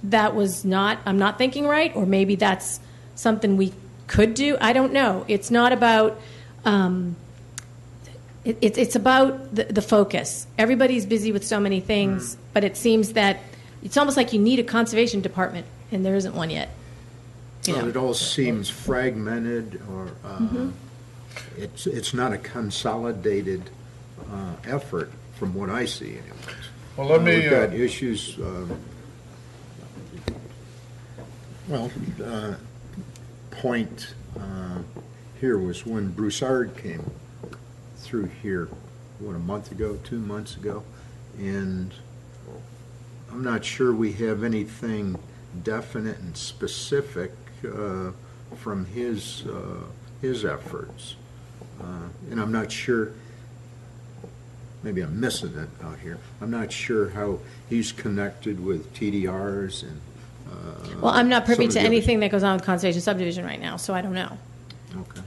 that was I'm not thinking right, or maybe that's something we could do. I don't know. It's not about... It's about the focus. Everybody's busy with so many things, but it seems that it's almost like you need a conservation department, and there isn't one yet. It all seems fragmented, or it's not a consolidated effort from what I see, anyways. Well, let me... We've got issues... point here was when Broussard came through here, a month ago, 2 months ago, and I'm not sure we have anything definite and specific from his efforts, and I'm not sure. Maybe I'm missing it out here. I'm not sure how he's connected with TDRs and. Well, I'm not privy some of to the anything that goes on with conservation subdivision right now, so I don't know. Okay.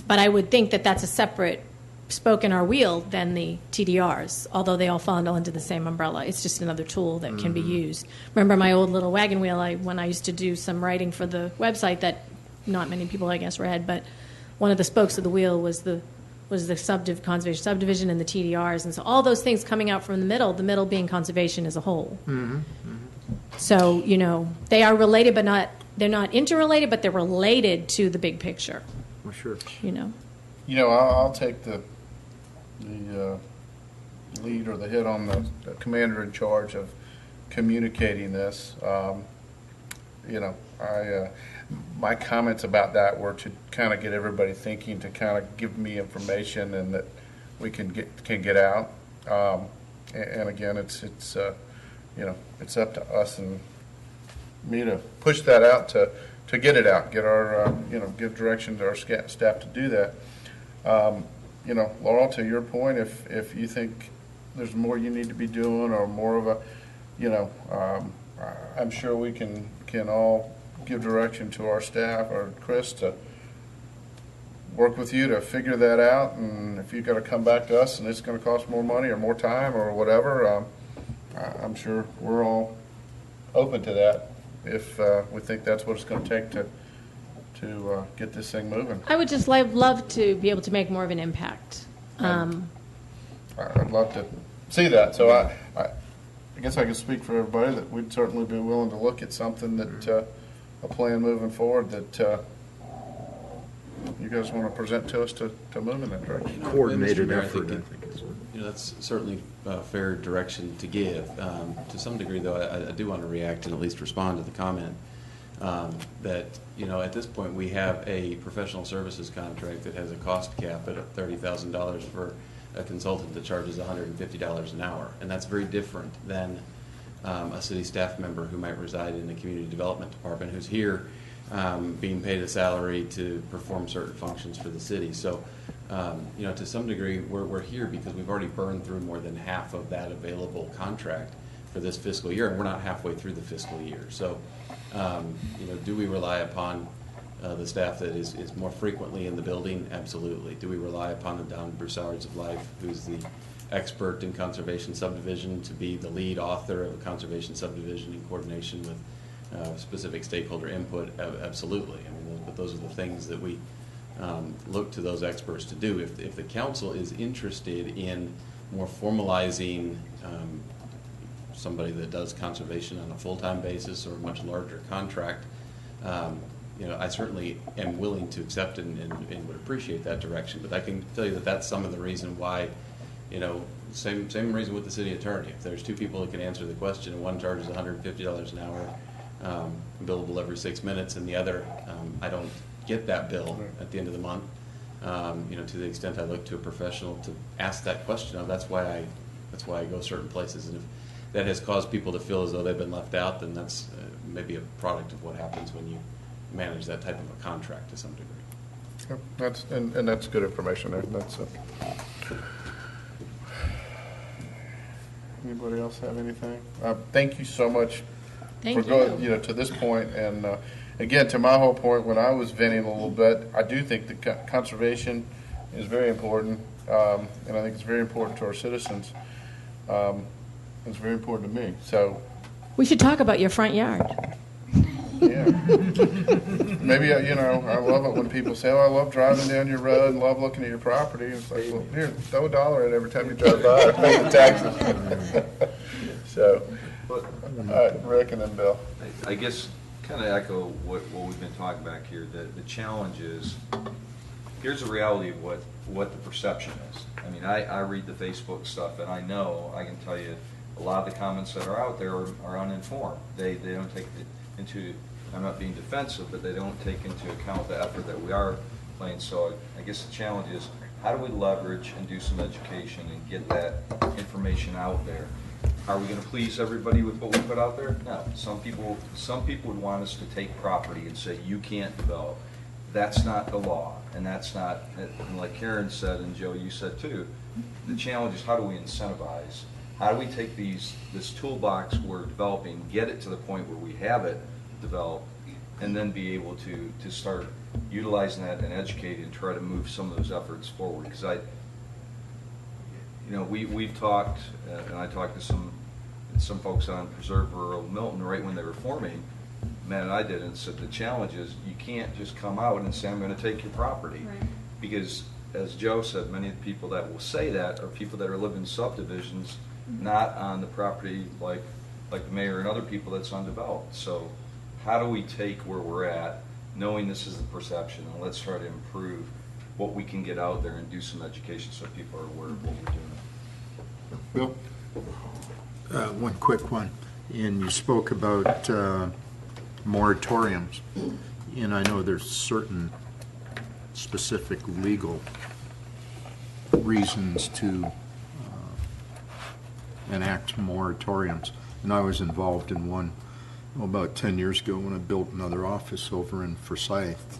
But I would think that that's a separate spoke in our wheel than the TDRs, although they all fall under the same umbrella. It's just another tool that can be used. Remember my old little wagon wheel, when I used to do some writing for the website that not many people, I guess, read, but one of the spokes of the wheel was the conservation subdivision and the TDRs, and so all those things coming out from the middle being conservation as a whole. Mm-hmm. So, they are related, but they're not interrelated, but they're related to the big picture. Well, sure. I'll take the lead or the hit on the commander in charge of communicating this. My comments about that were to kind of get everybody thinking, to kind of give me information and that we can get out. And again, it's up to us and me to push that out to get it out, get our give direction to our staff to do that. Laurel, to your point, if you think there's more you need to be doing or more of a, I'm sure we can all give direction to our staff or Chris to work with you to figure that out. And if you've got to come back to us and it's going to cost more money or more time or whatever, I'm sure we're all open to that. if we think that's what it's going to take to get this thing moving. I would just love to be able to make more of an impact. I'd love to see that. So I guess I can speak for everybody that we'd certainly be willing to look at something that a plan moving forward that you guys want to present to us to move in that direction. Coordinated Mr. Mayor, effort, I it- think is that's certainly a fair direction to give. To some degree, though, I do want to react and at least respond to the comment that, at this point we have a professional services contract that has a cost cap at $30,000 for a consultant that charges $150 an hour. And that's very different than a city staff member who might reside in the community development department who's here being paid a salary to perform certain functions for the city. So, to some degree, we're here because we've already burned through more than half of that available contract for this fiscal year, and we're not halfway through the fiscal year. So, do we rely upon the staff that is more frequently in the building? Absolutely. Do we rely upon the Don Broussards of life, who's the expert in conservation subdivision, to be the lead author of a conservation subdivision in coordination with specific stakeholder input? Absolutely. I mean, those are the things that we look to those experts to do. If the council is interested in more formalizing somebody that does conservation on a full-time basis or a much larger contract, I certainly am willing to accept and would appreciate that direction. But I can tell you that that's some of the reason why, same reason with the city attorney. If there's two people that can answer the question and one charges $150 an hour, billable every 6 minutes, and the other, I don't get that bill at the end of the month. To the extent I look to a professional to ask that question of, that's why I go certain places. And if that has caused people to feel as though they've been left out, then that's maybe a product of what happens when you manage that type of a contract to some degree. Yep, and that's good information there. That's anybody else have anything? Thank you so much Thank for going to this point. And again, to my whole point, when I was venting a little bit, I do think that conservation is very important, and I think it's very important to our citizens. It's very important to me. So We should talk about your front yard. yeah, maybe I love it when people say, "Oh, I love driving down your road and love looking at your property." It's like, well, here, throw $1 in every time you drive by, pay the taxes. So, Rick and then Bill. I guess kind of echo what we've been talking about here. The challenge is, here's the reality of what the perception is. I mean, I read the Facebook stuff, and I can tell you a lot of the comments that are out there are uninformed. They don't take into, I'm not being defensive, but they don't take into account the effort that we are playing. So I guess the challenge is, how do we leverage and do some education and get that information out there? Are we going to please everybody with what we put out there? No. Some people would want us to take property and say, you can't develop. That's not the law, and that's not, and like Karen said, and Joe, you said too, the challenge is, how do we incentivize? How do we take this toolbox we're developing, get it to the point where we have it developed, and then be able to start utilizing that and educate and try to move some of those efforts forward? Because we've talked, and I talked to some folks on Preserve Rural Milton right when they were forming. Matt and I did, and said the challenge is, you can't just come out and say, I'm going to take your property. Right. Because, as Joe said, many of the people that will say that are people that are living in subdivisions, not on the property like the mayor and other people that's undeveloped. So how do we take where we're at, knowing this is the perception, and let's try to improve what we can get out there and do some education so people are aware of what we're doing. Bill? One quick one. And you spoke about moratoriums. And I know there's certain specific legal reasons to enact moratoriums. And I was involved in one about 10 years ago when I built another office over in Forsyth.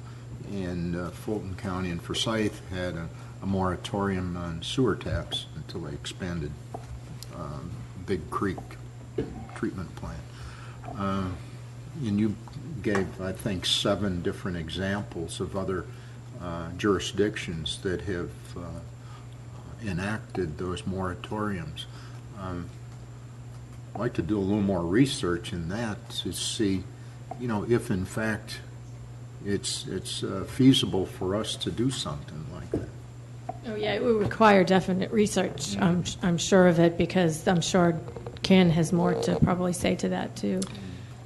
And Fulton County and Forsyth had a moratorium on sewer taps until they expanded Big Creek treatment plant. And you gave, I think, 7 different examples of other jurisdictions that have enacted those moratoriums. I'd like to do a little more research in that to see if in fact it's feasible for us to do something like that. Oh, yeah, it would require definite research. I'm sure of it, because I'm sure Ken has more to probably say to that, too.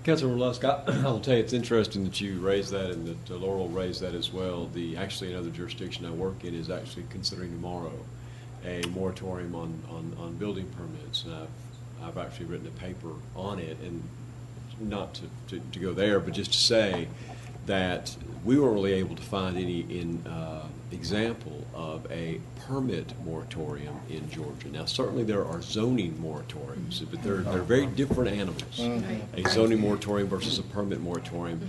Councilor Lusk, I'll tell you, it's interesting that you raised that and that Laurel raised that as well. Actually, another jurisdiction I work in is actually considering tomorrow a moratorium on building permits. And I've actually written a paper on it, and not to go there, but just to say that we weren't really able to find any example of a permit moratorium in Georgia. Now, certainly there are zoning moratoriums, but they're very different animals. A zoning moratorium versus a permit moratorium.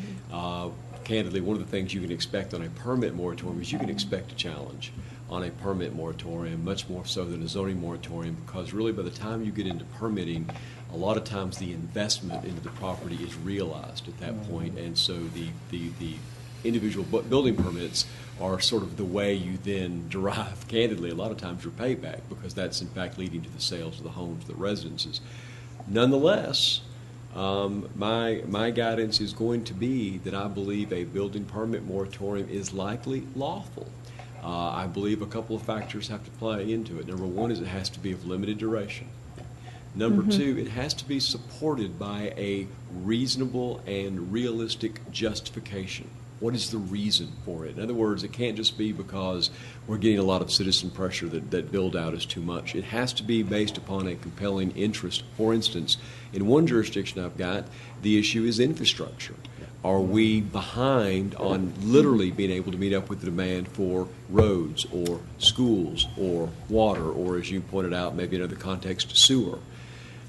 Candidly, one of the things you can expect on a permit moratorium is you can expect a challenge on a permit moratorium, much more so than a zoning moratorium, because really by the time you get into permitting, a lot of times the investment into the property is realized at that point, and so the individual building permits are sort of the way you then derive, candidly, a lot of times your payback, because that's in fact leading to the sales of the homes, the residences. Nonetheless, my guidance is going to be that I believe a building permit moratorium is likely lawful. I believe a couple of factors have to play into it. Number one is it has to be of limited duration. Number two, it has to be supported by a reasonable and realistic justification. What is the reason for it? In other words, it can't just be because we're getting a lot of citizen pressure that build out is too much. It has to be based upon a compelling interest. For instance, in one jurisdiction I've got, the issue is infrastructure. Are we behind on literally being able to meet up with the demand for roads or schools or water, or, as you pointed out, maybe in another context, sewer?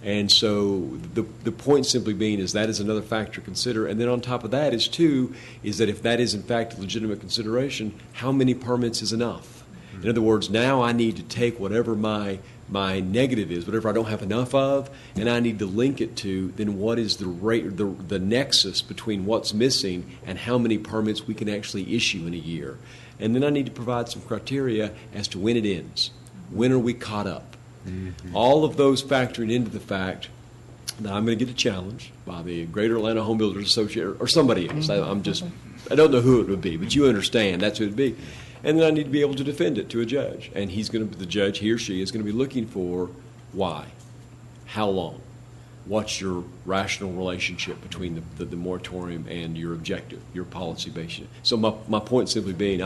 And so the point simply being is that is another factor to consider. And then on top of that is that if that is in fact a legitimate consideration, how many permits is enough? In other words, now I need to take whatever my negative is, whatever I don't have enough of, and I need to link it to then what is the rate, the nexus between what's missing and how many permits we can actually issue in a year. And then I need to provide some criteria as to when it ends. When are we caught up? All of those factoring into the fact that I'm going to get a challenge by the Greater Atlanta Home Builders Association or somebody else. I don't know who it would be, but you understand that's who it would be. And then I need to be able to defend it to a judge. And the judge, he or she, is going to be looking for why, how long, what's your rational relationship between the moratorium and your objective, your policy base. So my point simply being,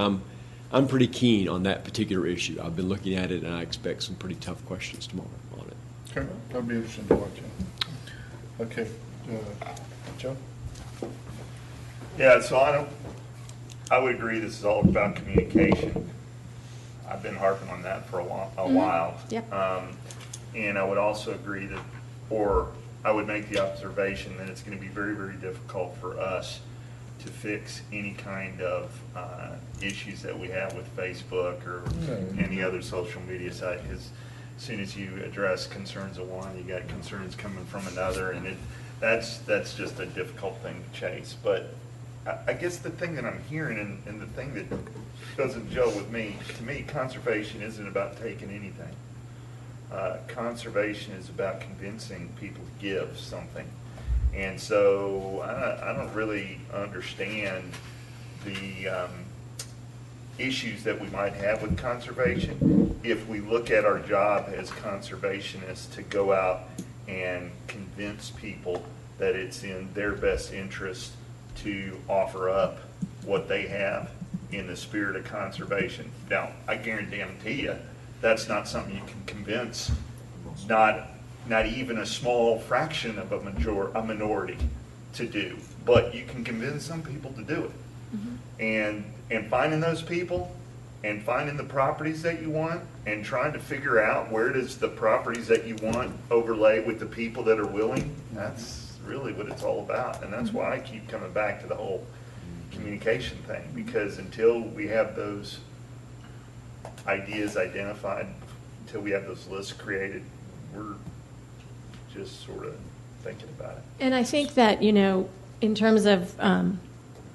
I'm pretty keen on that particular issue. I've been looking at it, and I expect some pretty tough questions tomorrow on it. Okay, that'll be interesting to watch. Okay, Joe? Yeah, so I would agree this is all about communication. I've been harping on that for a while. Yep. And I would also agree I would make the observation that it's going to be very, very difficult for us to fix any kind of issues that we have with Facebook or any other social media site, because as soon as you address concerns of one, you got concerns coming from another, and that's just a difficult thing to chase. But I guess the thing that I'm hearing and the thing that doesn't gel with me, to me, conservation isn't about taking anything. Conservation is about convincing people to give something. And so I don't really understand the issues that we might have with conservation if we look at our job as conservationists to go out and convince people that it's in their best interest to offer up what they have in the spirit of conservation. Now, I guarantee you that's not something you can convince not even a small fraction of a minority to do, but you can convince some people to do it. And finding those people and finding the properties that you want and trying to figure out where does the properties that you want overlay with the people that are willing, that's really what it's all about. And that's why I keep coming back to the whole communication thing, because until we have those ideas identified, until we have those lists created, we're just sort of thinking about it. And I think that, in terms of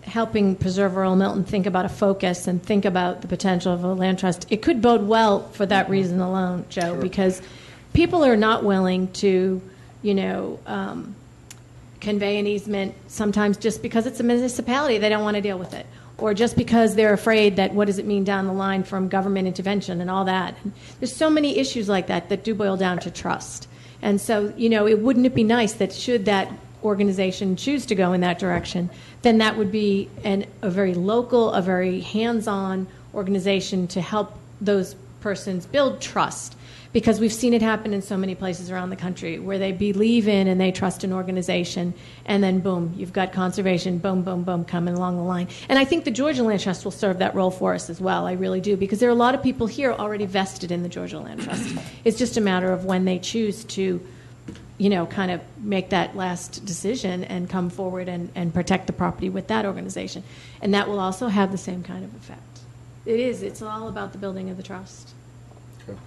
helping preserve rural Milton think about a focus and think about the potential of a land trust, it could bode well for that reason alone, Joe, because people are not willing to, convey an easement, sometimes just because it's a municipality, they don't want to deal with it. Or just because they're afraid that what does it mean down the line from government intervention and all that. And there's so many issues like that that do boil down to trust. And so, wouldn't it be nice that should that organization choose to go in that direction, then that would be a very local, a very hands-on organization to help those persons build trust. Because we've seen it happen in so many places around the country where they believe in and they trust an organization, and then boom, you've got conservation, boom, boom, boom, coming along the line. And I think the Georgia Land Trust will serve that role for us as well. I really do, because there are a lot of people here already vested in the Georgia Land Trust. It's just a matter of when they choose to, kind of make that last decision and come forward and protect the property with that organization. And that will also have the same kind of effect. It is. It's all about the building of the trust. Okay.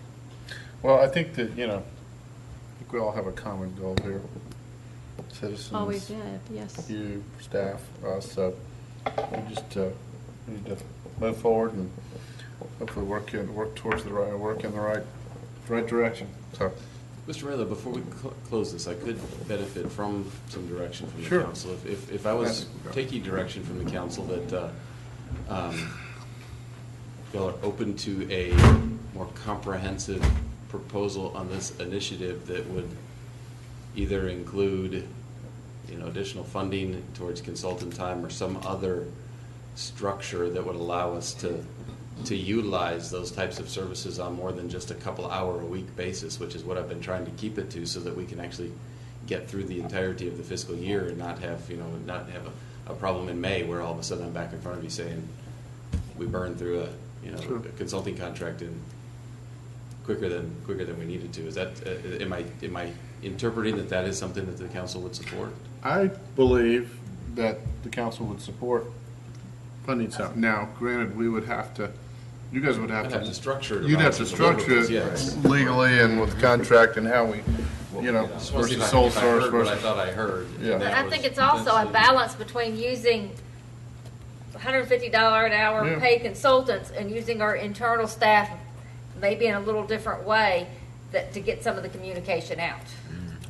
Well, I think that, I think we all have a common goal here. Citizens. Always did, yes. You, staff, us. We just need to move forward and hopefully work in the right direction. So, Mr. Rayla, before we close this, I could benefit from some direction from the Sure. council. If I was taking direction from the council that y'all are open to a more comprehensive proposal on this initiative that would either include, additional funding towards consultant time or some other structure that would allow us to utilize those types of services on more than just a couple hour a week basis, which is what I've been trying to keep it to, so that we can actually get through the entirety of the fiscal year and not have a problem in May where all of a sudden I'm back in front of you saying we burned through a consulting contract in quicker than we needed to. Is that am I interpreting that is something that the council would support? I believe that the council would support funding something. Now, granted, we would have to. You guys would have to structure it. You'd have to structure it legally and with contract and how we, versus sole source. What I thought I heard. Yeah. But I think it's also a balance between using $150 an hour paid consultants and using our internal staff maybe in a little different way to get some of the communication out.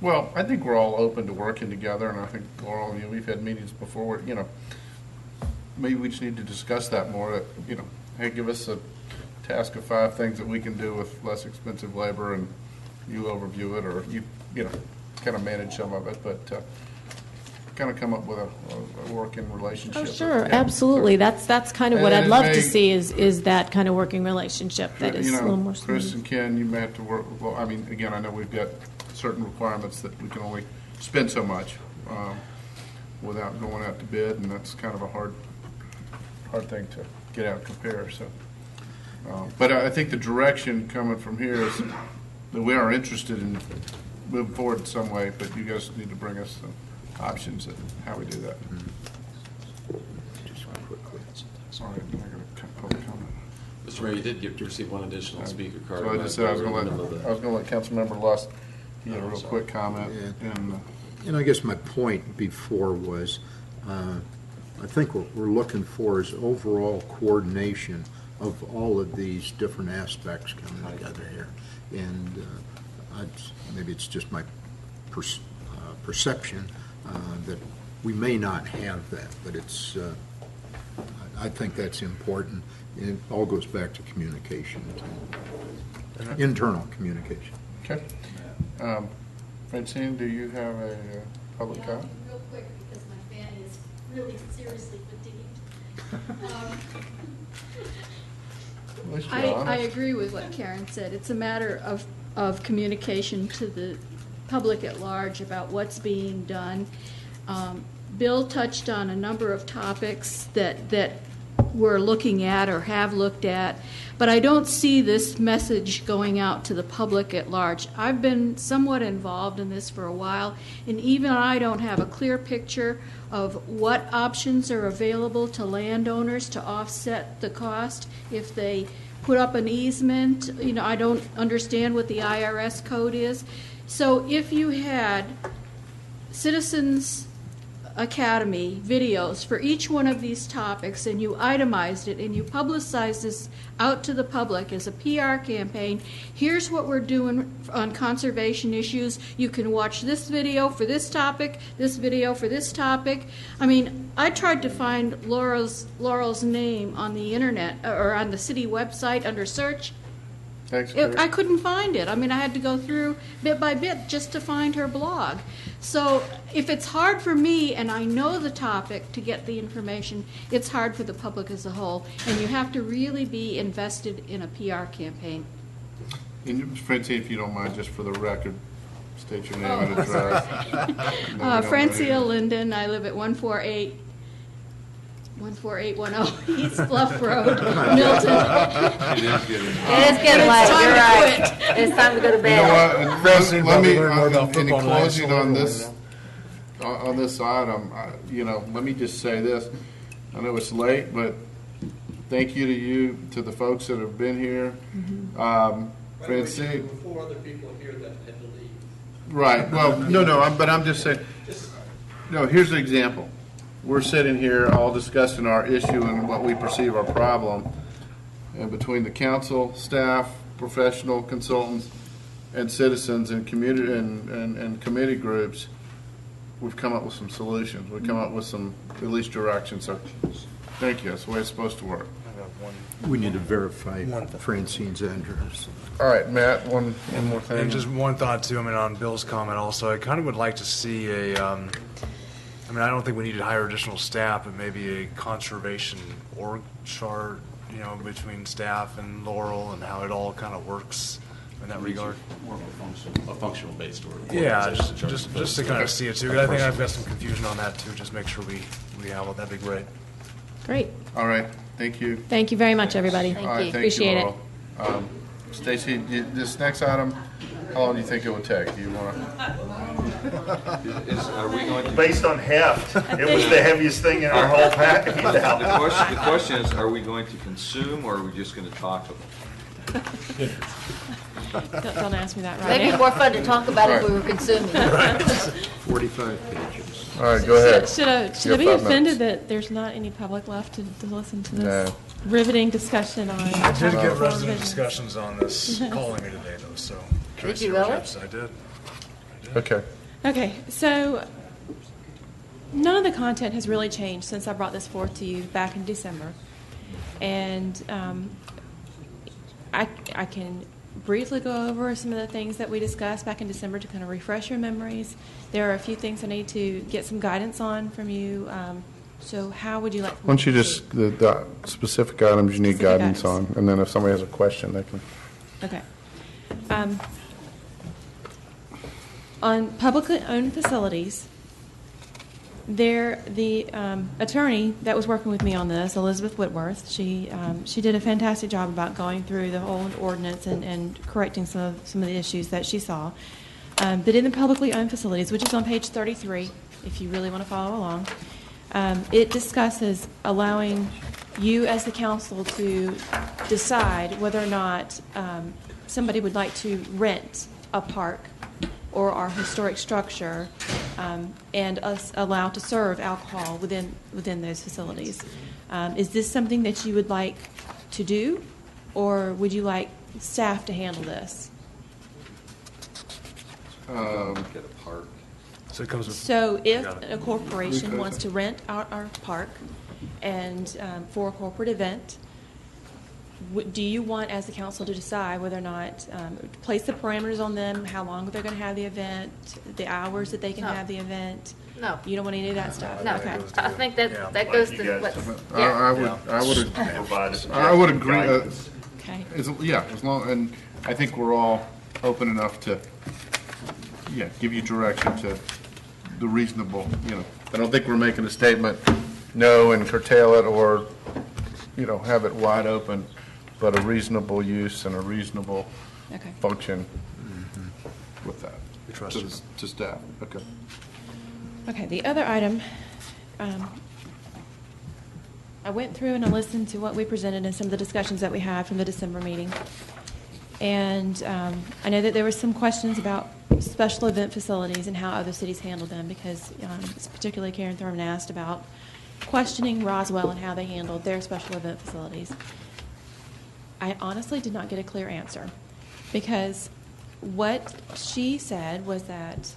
Well, I think we're all open to working together, and I think Laurel, we've had meetings before where, maybe we just need to discuss that more. That, hey, give us a task of 5 things that we can do with less expensive labor, and you overview it, or you kind of manage some of it, but kind of come up with a working relationship. Oh, sure, absolutely. That's kind of what I'd love to see is that kind of working relationship that is a little more smooth. Chris and Ken, you may have to work. Well, again, I know we've got certain requirements that we can only spend so much without going out to bid, and that's kind of a hard thing to get out and compare. So, but I think the direction coming from here is that we are interested in moving forward in some way, but you guys need to bring us some options and how we do that. Just quickly. All right, I got a public comment. Mr. Mayor, you did receive one additional speaker card. So I just said I was going to let Councilmember Lust get a real quick comment. And I guess my point before was, I think what we're looking for is overall coordination of all of these different aspects coming together here. And maybe it's just my perception that we may not have that, but it's. I think that's important. And it all goes back to communication, internal communication. Okay. Francine, do you have a public comment? Real quick, because my fan is really seriously fatigued. I agree with what Karen said. It's a matter of communication to the public at large about what's being done. Bill touched on a number of topics that we're looking at or have looked at, but I don't see this message going out to the public at large. I've been somewhat involved in this for a while, and even I don't have a clear picture of what options are available to landowners to offset the cost if they put up an easement. I don't understand what the IRS code is. So if you had citizens Academy videos for each one of these topics, and you itemized it and you publicized this out to the public as a PR campaign. Here's what we're doing on conservation issues. You can watch this video for this topic, this video for this topic. I mean, I tried to find Laurel's name on the internet or on the city website under search. I couldn't find it. I mean, I had to go through bit by bit just to find her blog. So if it's hard for me, and I know the topic, to get the information, it's hard for the public as a whole. And you have to really be invested in a PR campaign. And Francine, if you don't mind, just for the record, state your name and address. Francia Linden. I live at 14810 East Bluff Road, Milton. It is getting late. You're right. It's time to go to bed. You know what? Let me, in closing on this item, let me just say this. I know it's late, but thank you to the folks that have been here. Francine. Before other people here that had to leave. Right. Well, but I'm just saying. No, here's an example. We're sitting here all discussing our issue and what we perceive our problem, and between the council, staff, professional consultants, and citizens and community and committee groups, we've come up with some solutions. We've come up with some at least direction. So, thank you. That's the way it's supposed to work. We need to verify Francine's address. All right, Matt. One more thing. And just one thought too. I mean, on Bill's comment also, I kind of would like to see a. I mean, I don't think we need to hire additional staff, but maybe a conservation org chart, between staff and Laurel and how it all kind of works in that regard. More of a functional based org. Yeah, just to kind of see it too. 'Cause I think I've got some confusion on that too. Just make sure we have it. That'd be great. Great. All right. Thank you. Thank you very much, everybody. All right, Appreciate it. Stacy, this next item, how long do you think it would take? Do you want to? Are we going to? Based on heft, it was the heaviest thing in our whole package. The question is, are we going to consume or are we just going to talk about it? Don't ask me that right Maybe now. more fun to talk about if we were consuming. 45 pages. All right, go ahead. Should I be offended that there's not any public left to listen to this riveting discussion on? I did get resident discussions on this calling me today though, so. Did you really? I did. Okay. Okay, so none of the content has really changed since I brought this forth to you back in December. And I can briefly go over some of the things that we discussed back in December to kind of refresh your memories. There are a few things I need to get some guidance on from you. So how would you like Why don't you just, the specific items you need guidance on, and then if somebody has a question, they can. Okay. On publicly owned facilities, the attorney that was working with me on this, Elizabeth Whitworth, she did a fantastic job about going through the whole ordinance and correcting some of the issues that she saw. But in the publicly owned facilities, which is on page 33, if you really want to follow along, it discusses allowing you as the council to decide whether or not somebody would like to rent a park or our historic structure, and us allowed to serve alcohol within those facilities. Is this something that you would like to do, or would you like staff to handle this? Get a park. So it comes with. So if a corporation wants to rent out our park and for a corporate event, do you want, as the council, to decide whether or not place the parameters on them, how long they're going to have the event, the hours that they can have the event? No. You don't want any of that stuff? No. Okay. I think that goes to what's. I would agree. Okay. As long, and I think we're all open enough to, give you direction to the reasonable, I don't think we're making a statement, no, and curtail it, or, have it wide open, but a reasonable use and a reasonable function with that. We trust you. To staff. Okay. Okay, the other item, I went through and I listened to what we presented and some of the discussions that we had from the December meeting. And I know that there were some questions about special event facilities and how other cities handle them, because particularly Karen Thurman asked about questioning Roswell and how they handled their special event facilities. I honestly did not get a clear answer, because what she said was that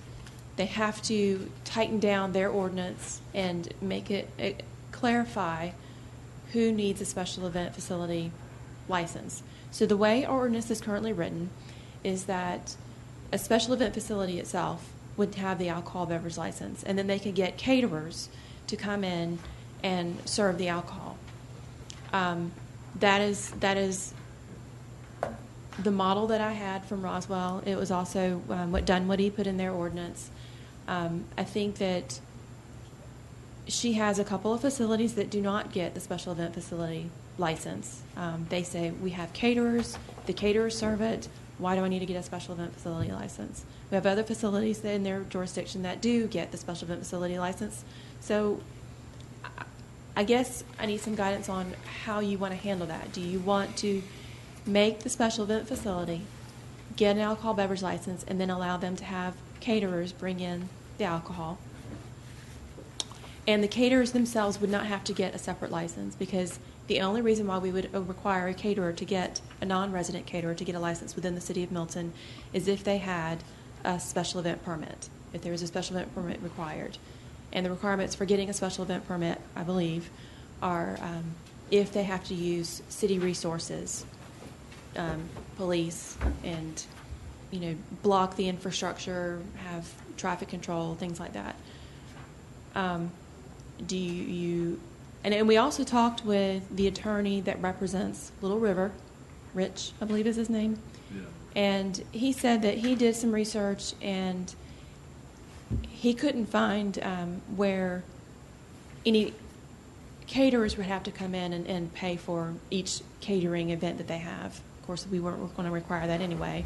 they have to tighten down their ordinance and make it clarify who needs a special event facility license. So the way our ordinance is currently written is that a special event facility itself would have the alcohol beverage license, and then they could get caterers to come in and serve the alcohol. That is the model that I had from Roswell. It was also what Dunwoody put in their ordinance. I think that she has a couple of facilities that do not get the special event facility license. They say, we have caterers, the caterers serve it, why do I need to get a special event facility license? We have other facilities in their jurisdiction that do get the special event facility license. So I guess I need some guidance on how you want to handle that. Do you want to make the special event facility get an alcohol beverage license and then allow them to have caterers bring in the alcohol? And the caterers themselves would not have to get a separate license, because the only reason why we would require a caterer to get, a non-resident caterer to get a license within the city of Milton, is if they had a special event permit, if there was a special event permit required. And the requirements for getting a special event permit, I believe, are if they have to use city resources, police, and block the infrastructure, have traffic control, things like that. Do you and we also talked with the attorney that represents Little River, Rich, I believe is his name. Yeah. And he said that he did some research and he couldn't find where any caterers would have to come in and pay for each catering event that they have. Of course, we weren't going to require that anyway.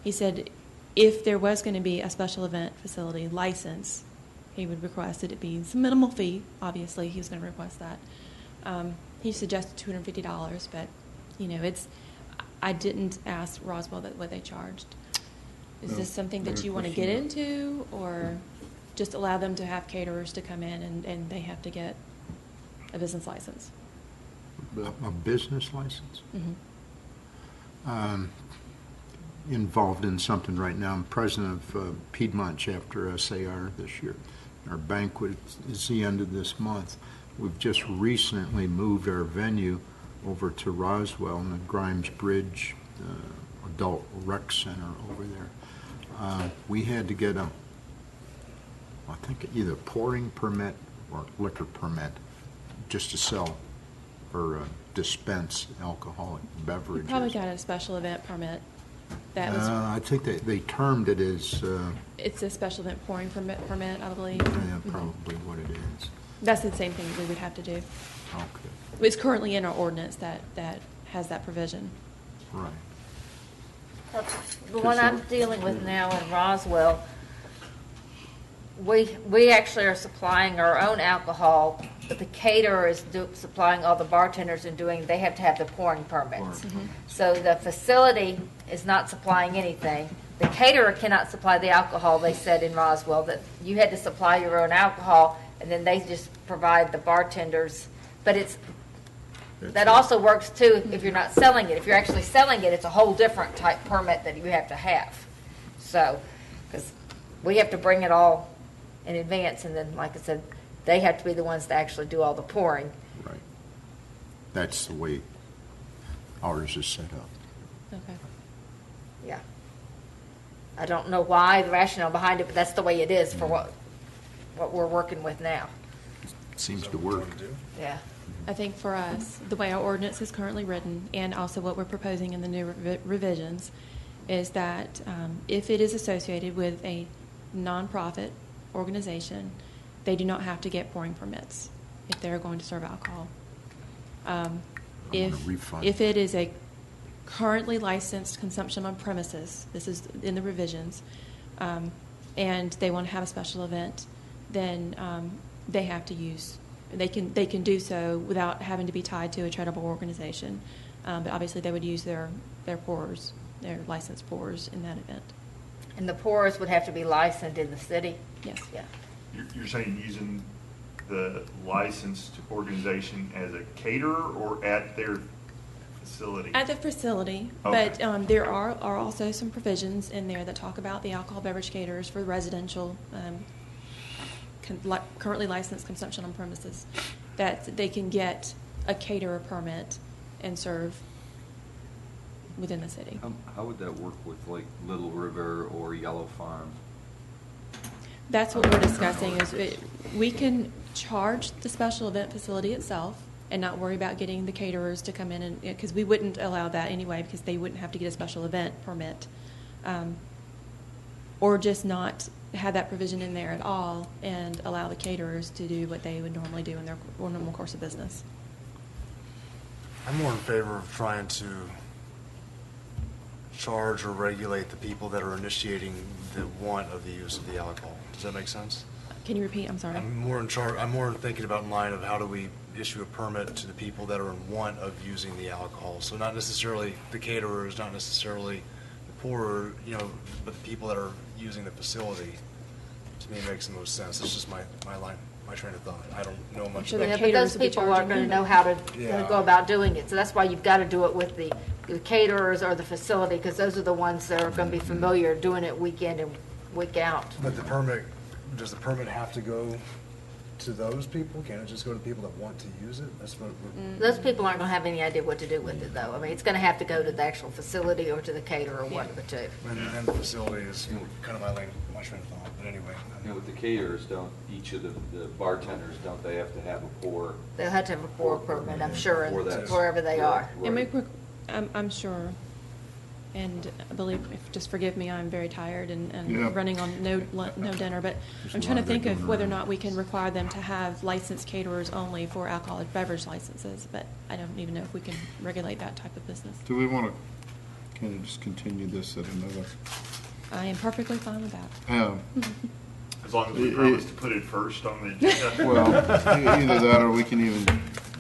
He said if there was going to be a special event facility license, he would request that it be some minimal fee. Obviously, he was going to request that. He suggested $250, but it's. I didn't ask Roswell what they charged. Is this something that you want to get into, or just allow them to have caterers to come in and they have to get a business license? A business license? Mm-hmm. Involved in something right now. I'm president of Piedmont Chapter SAR this year. Our banquet is the end of this month. We've just recently moved our venue over to Roswell in the Grimes Bridge Adult Rec Center over there. We had to get I think either pouring permit or liquor permit just to sell or dispense alcoholic beverages. You probably got a special event permit. That was. I think they termed it as. It's a special event pouring permit, I believe. Yeah, probably what it is. That's the same thing we would have to do. Okay. It's currently in our ordinance that has that provision. Right. The one I'm dealing with now in Roswell, we actually are supplying our own alcohol, but the caterer is supplying all the bartenders and they have to have the pouring permits. Mm-hmm. So the facility is not supplying anything. The caterer cannot supply the alcohol. They said in Roswell that you had to supply your own alcohol, and then they just provide the bartenders. But that also works too if you're not selling it. If you're actually selling it, it's a whole different type permit that you have to have. So, because we have to bring it all in advance, and then, like I said, they have to be the ones to actually do all the pouring. Right. That's the way ours is set up. Okay. Yeah. I don't know why, the rationale behind it, but that's the way it is for what we're working with now. Seems to work. Yeah. I think for us, the way our ordinance is currently written, and also what we're proposing in the new revisions, is that if it is associated with a nonprofit organization, they do not have to get pouring permits if they're going to serve alcohol. If it is a currently licensed consumption on premises, this is in the revisions, and they want to have a special event, then they have to use. They can do so without having to be tied to a charitable organization, but obviously they would use their pourers, their licensed pourers in that event. And the pourers would have to be licensed in the city? Yes. Yeah. You're saying using the licensed organization as a caterer or at their facility? At the facility, Okay. but there are also some provisions in there that talk about the alcohol beverage caterers for residential, currently licensed consumption on premises, that they can get a caterer permit and serve within the city. How would that work with like Little River or Yellow Farm? That's what we're discussing, is we can charge the special event facility itself and not worry about getting the caterers to come in, and because we wouldn't allow that anyway, because they wouldn't have to get a special event permit. Or just not have that provision in there at all and allow the caterers to do what they would normally do in their normal course of business. I'm more in favor of trying to charge or regulate the people that are initiating the want of the use of the alcohol. Does that make sense? Can you repeat? I'm sorry. I'm more thinking about in line of how do we issue a permit to the people that are in want of using the alcohol. So not necessarily the caterers, not necessarily the poorer, but the people that are using the facility. To me, makes the most sense. It's just my train of thought. I don't know much sure Yeah, the but caterers those will be people aren't going to charging know how to Yeah. go about doing it. So that's why you've got to do it with the caterers or the facility, because those are the ones that are going to be familiar doing it week in and week out. But does the permit have to go to those people? Can't it just go to people that want to use it? That's what. Those people aren't going to have any idea what to do with it, though. I mean, it's going to have to go to the actual facility or to the caterer, one of the two. And the facility is kind of my train of thought. But anyway. With the caterers, each of the bartenders, don't they have to have a pour? They'll have to have a pour permit, I'm sure, For that. wherever they are. And I'm sure, and I believe, just forgive me, I'm very tired and Yeah. running on no dinner, but I'm trying to think of whether or not we can require them to have licensed caterers only for alcoholic beverage licenses, but I don't even know if we can regulate that type of business. Do we want to, can you just continue this at another? I am perfectly fine with that. As long as we promise to put it first on the agenda. Well, either that or we can even,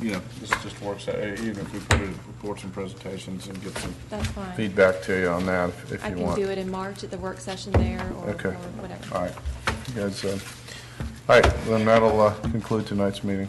this just works out, even if we put it, reports and presentations and get some That's fine. feedback to you on that if I you can want. do it in March at the work session there or Okay. whatever. All right. You guys, all right, then that'll conclude tonight's meeting.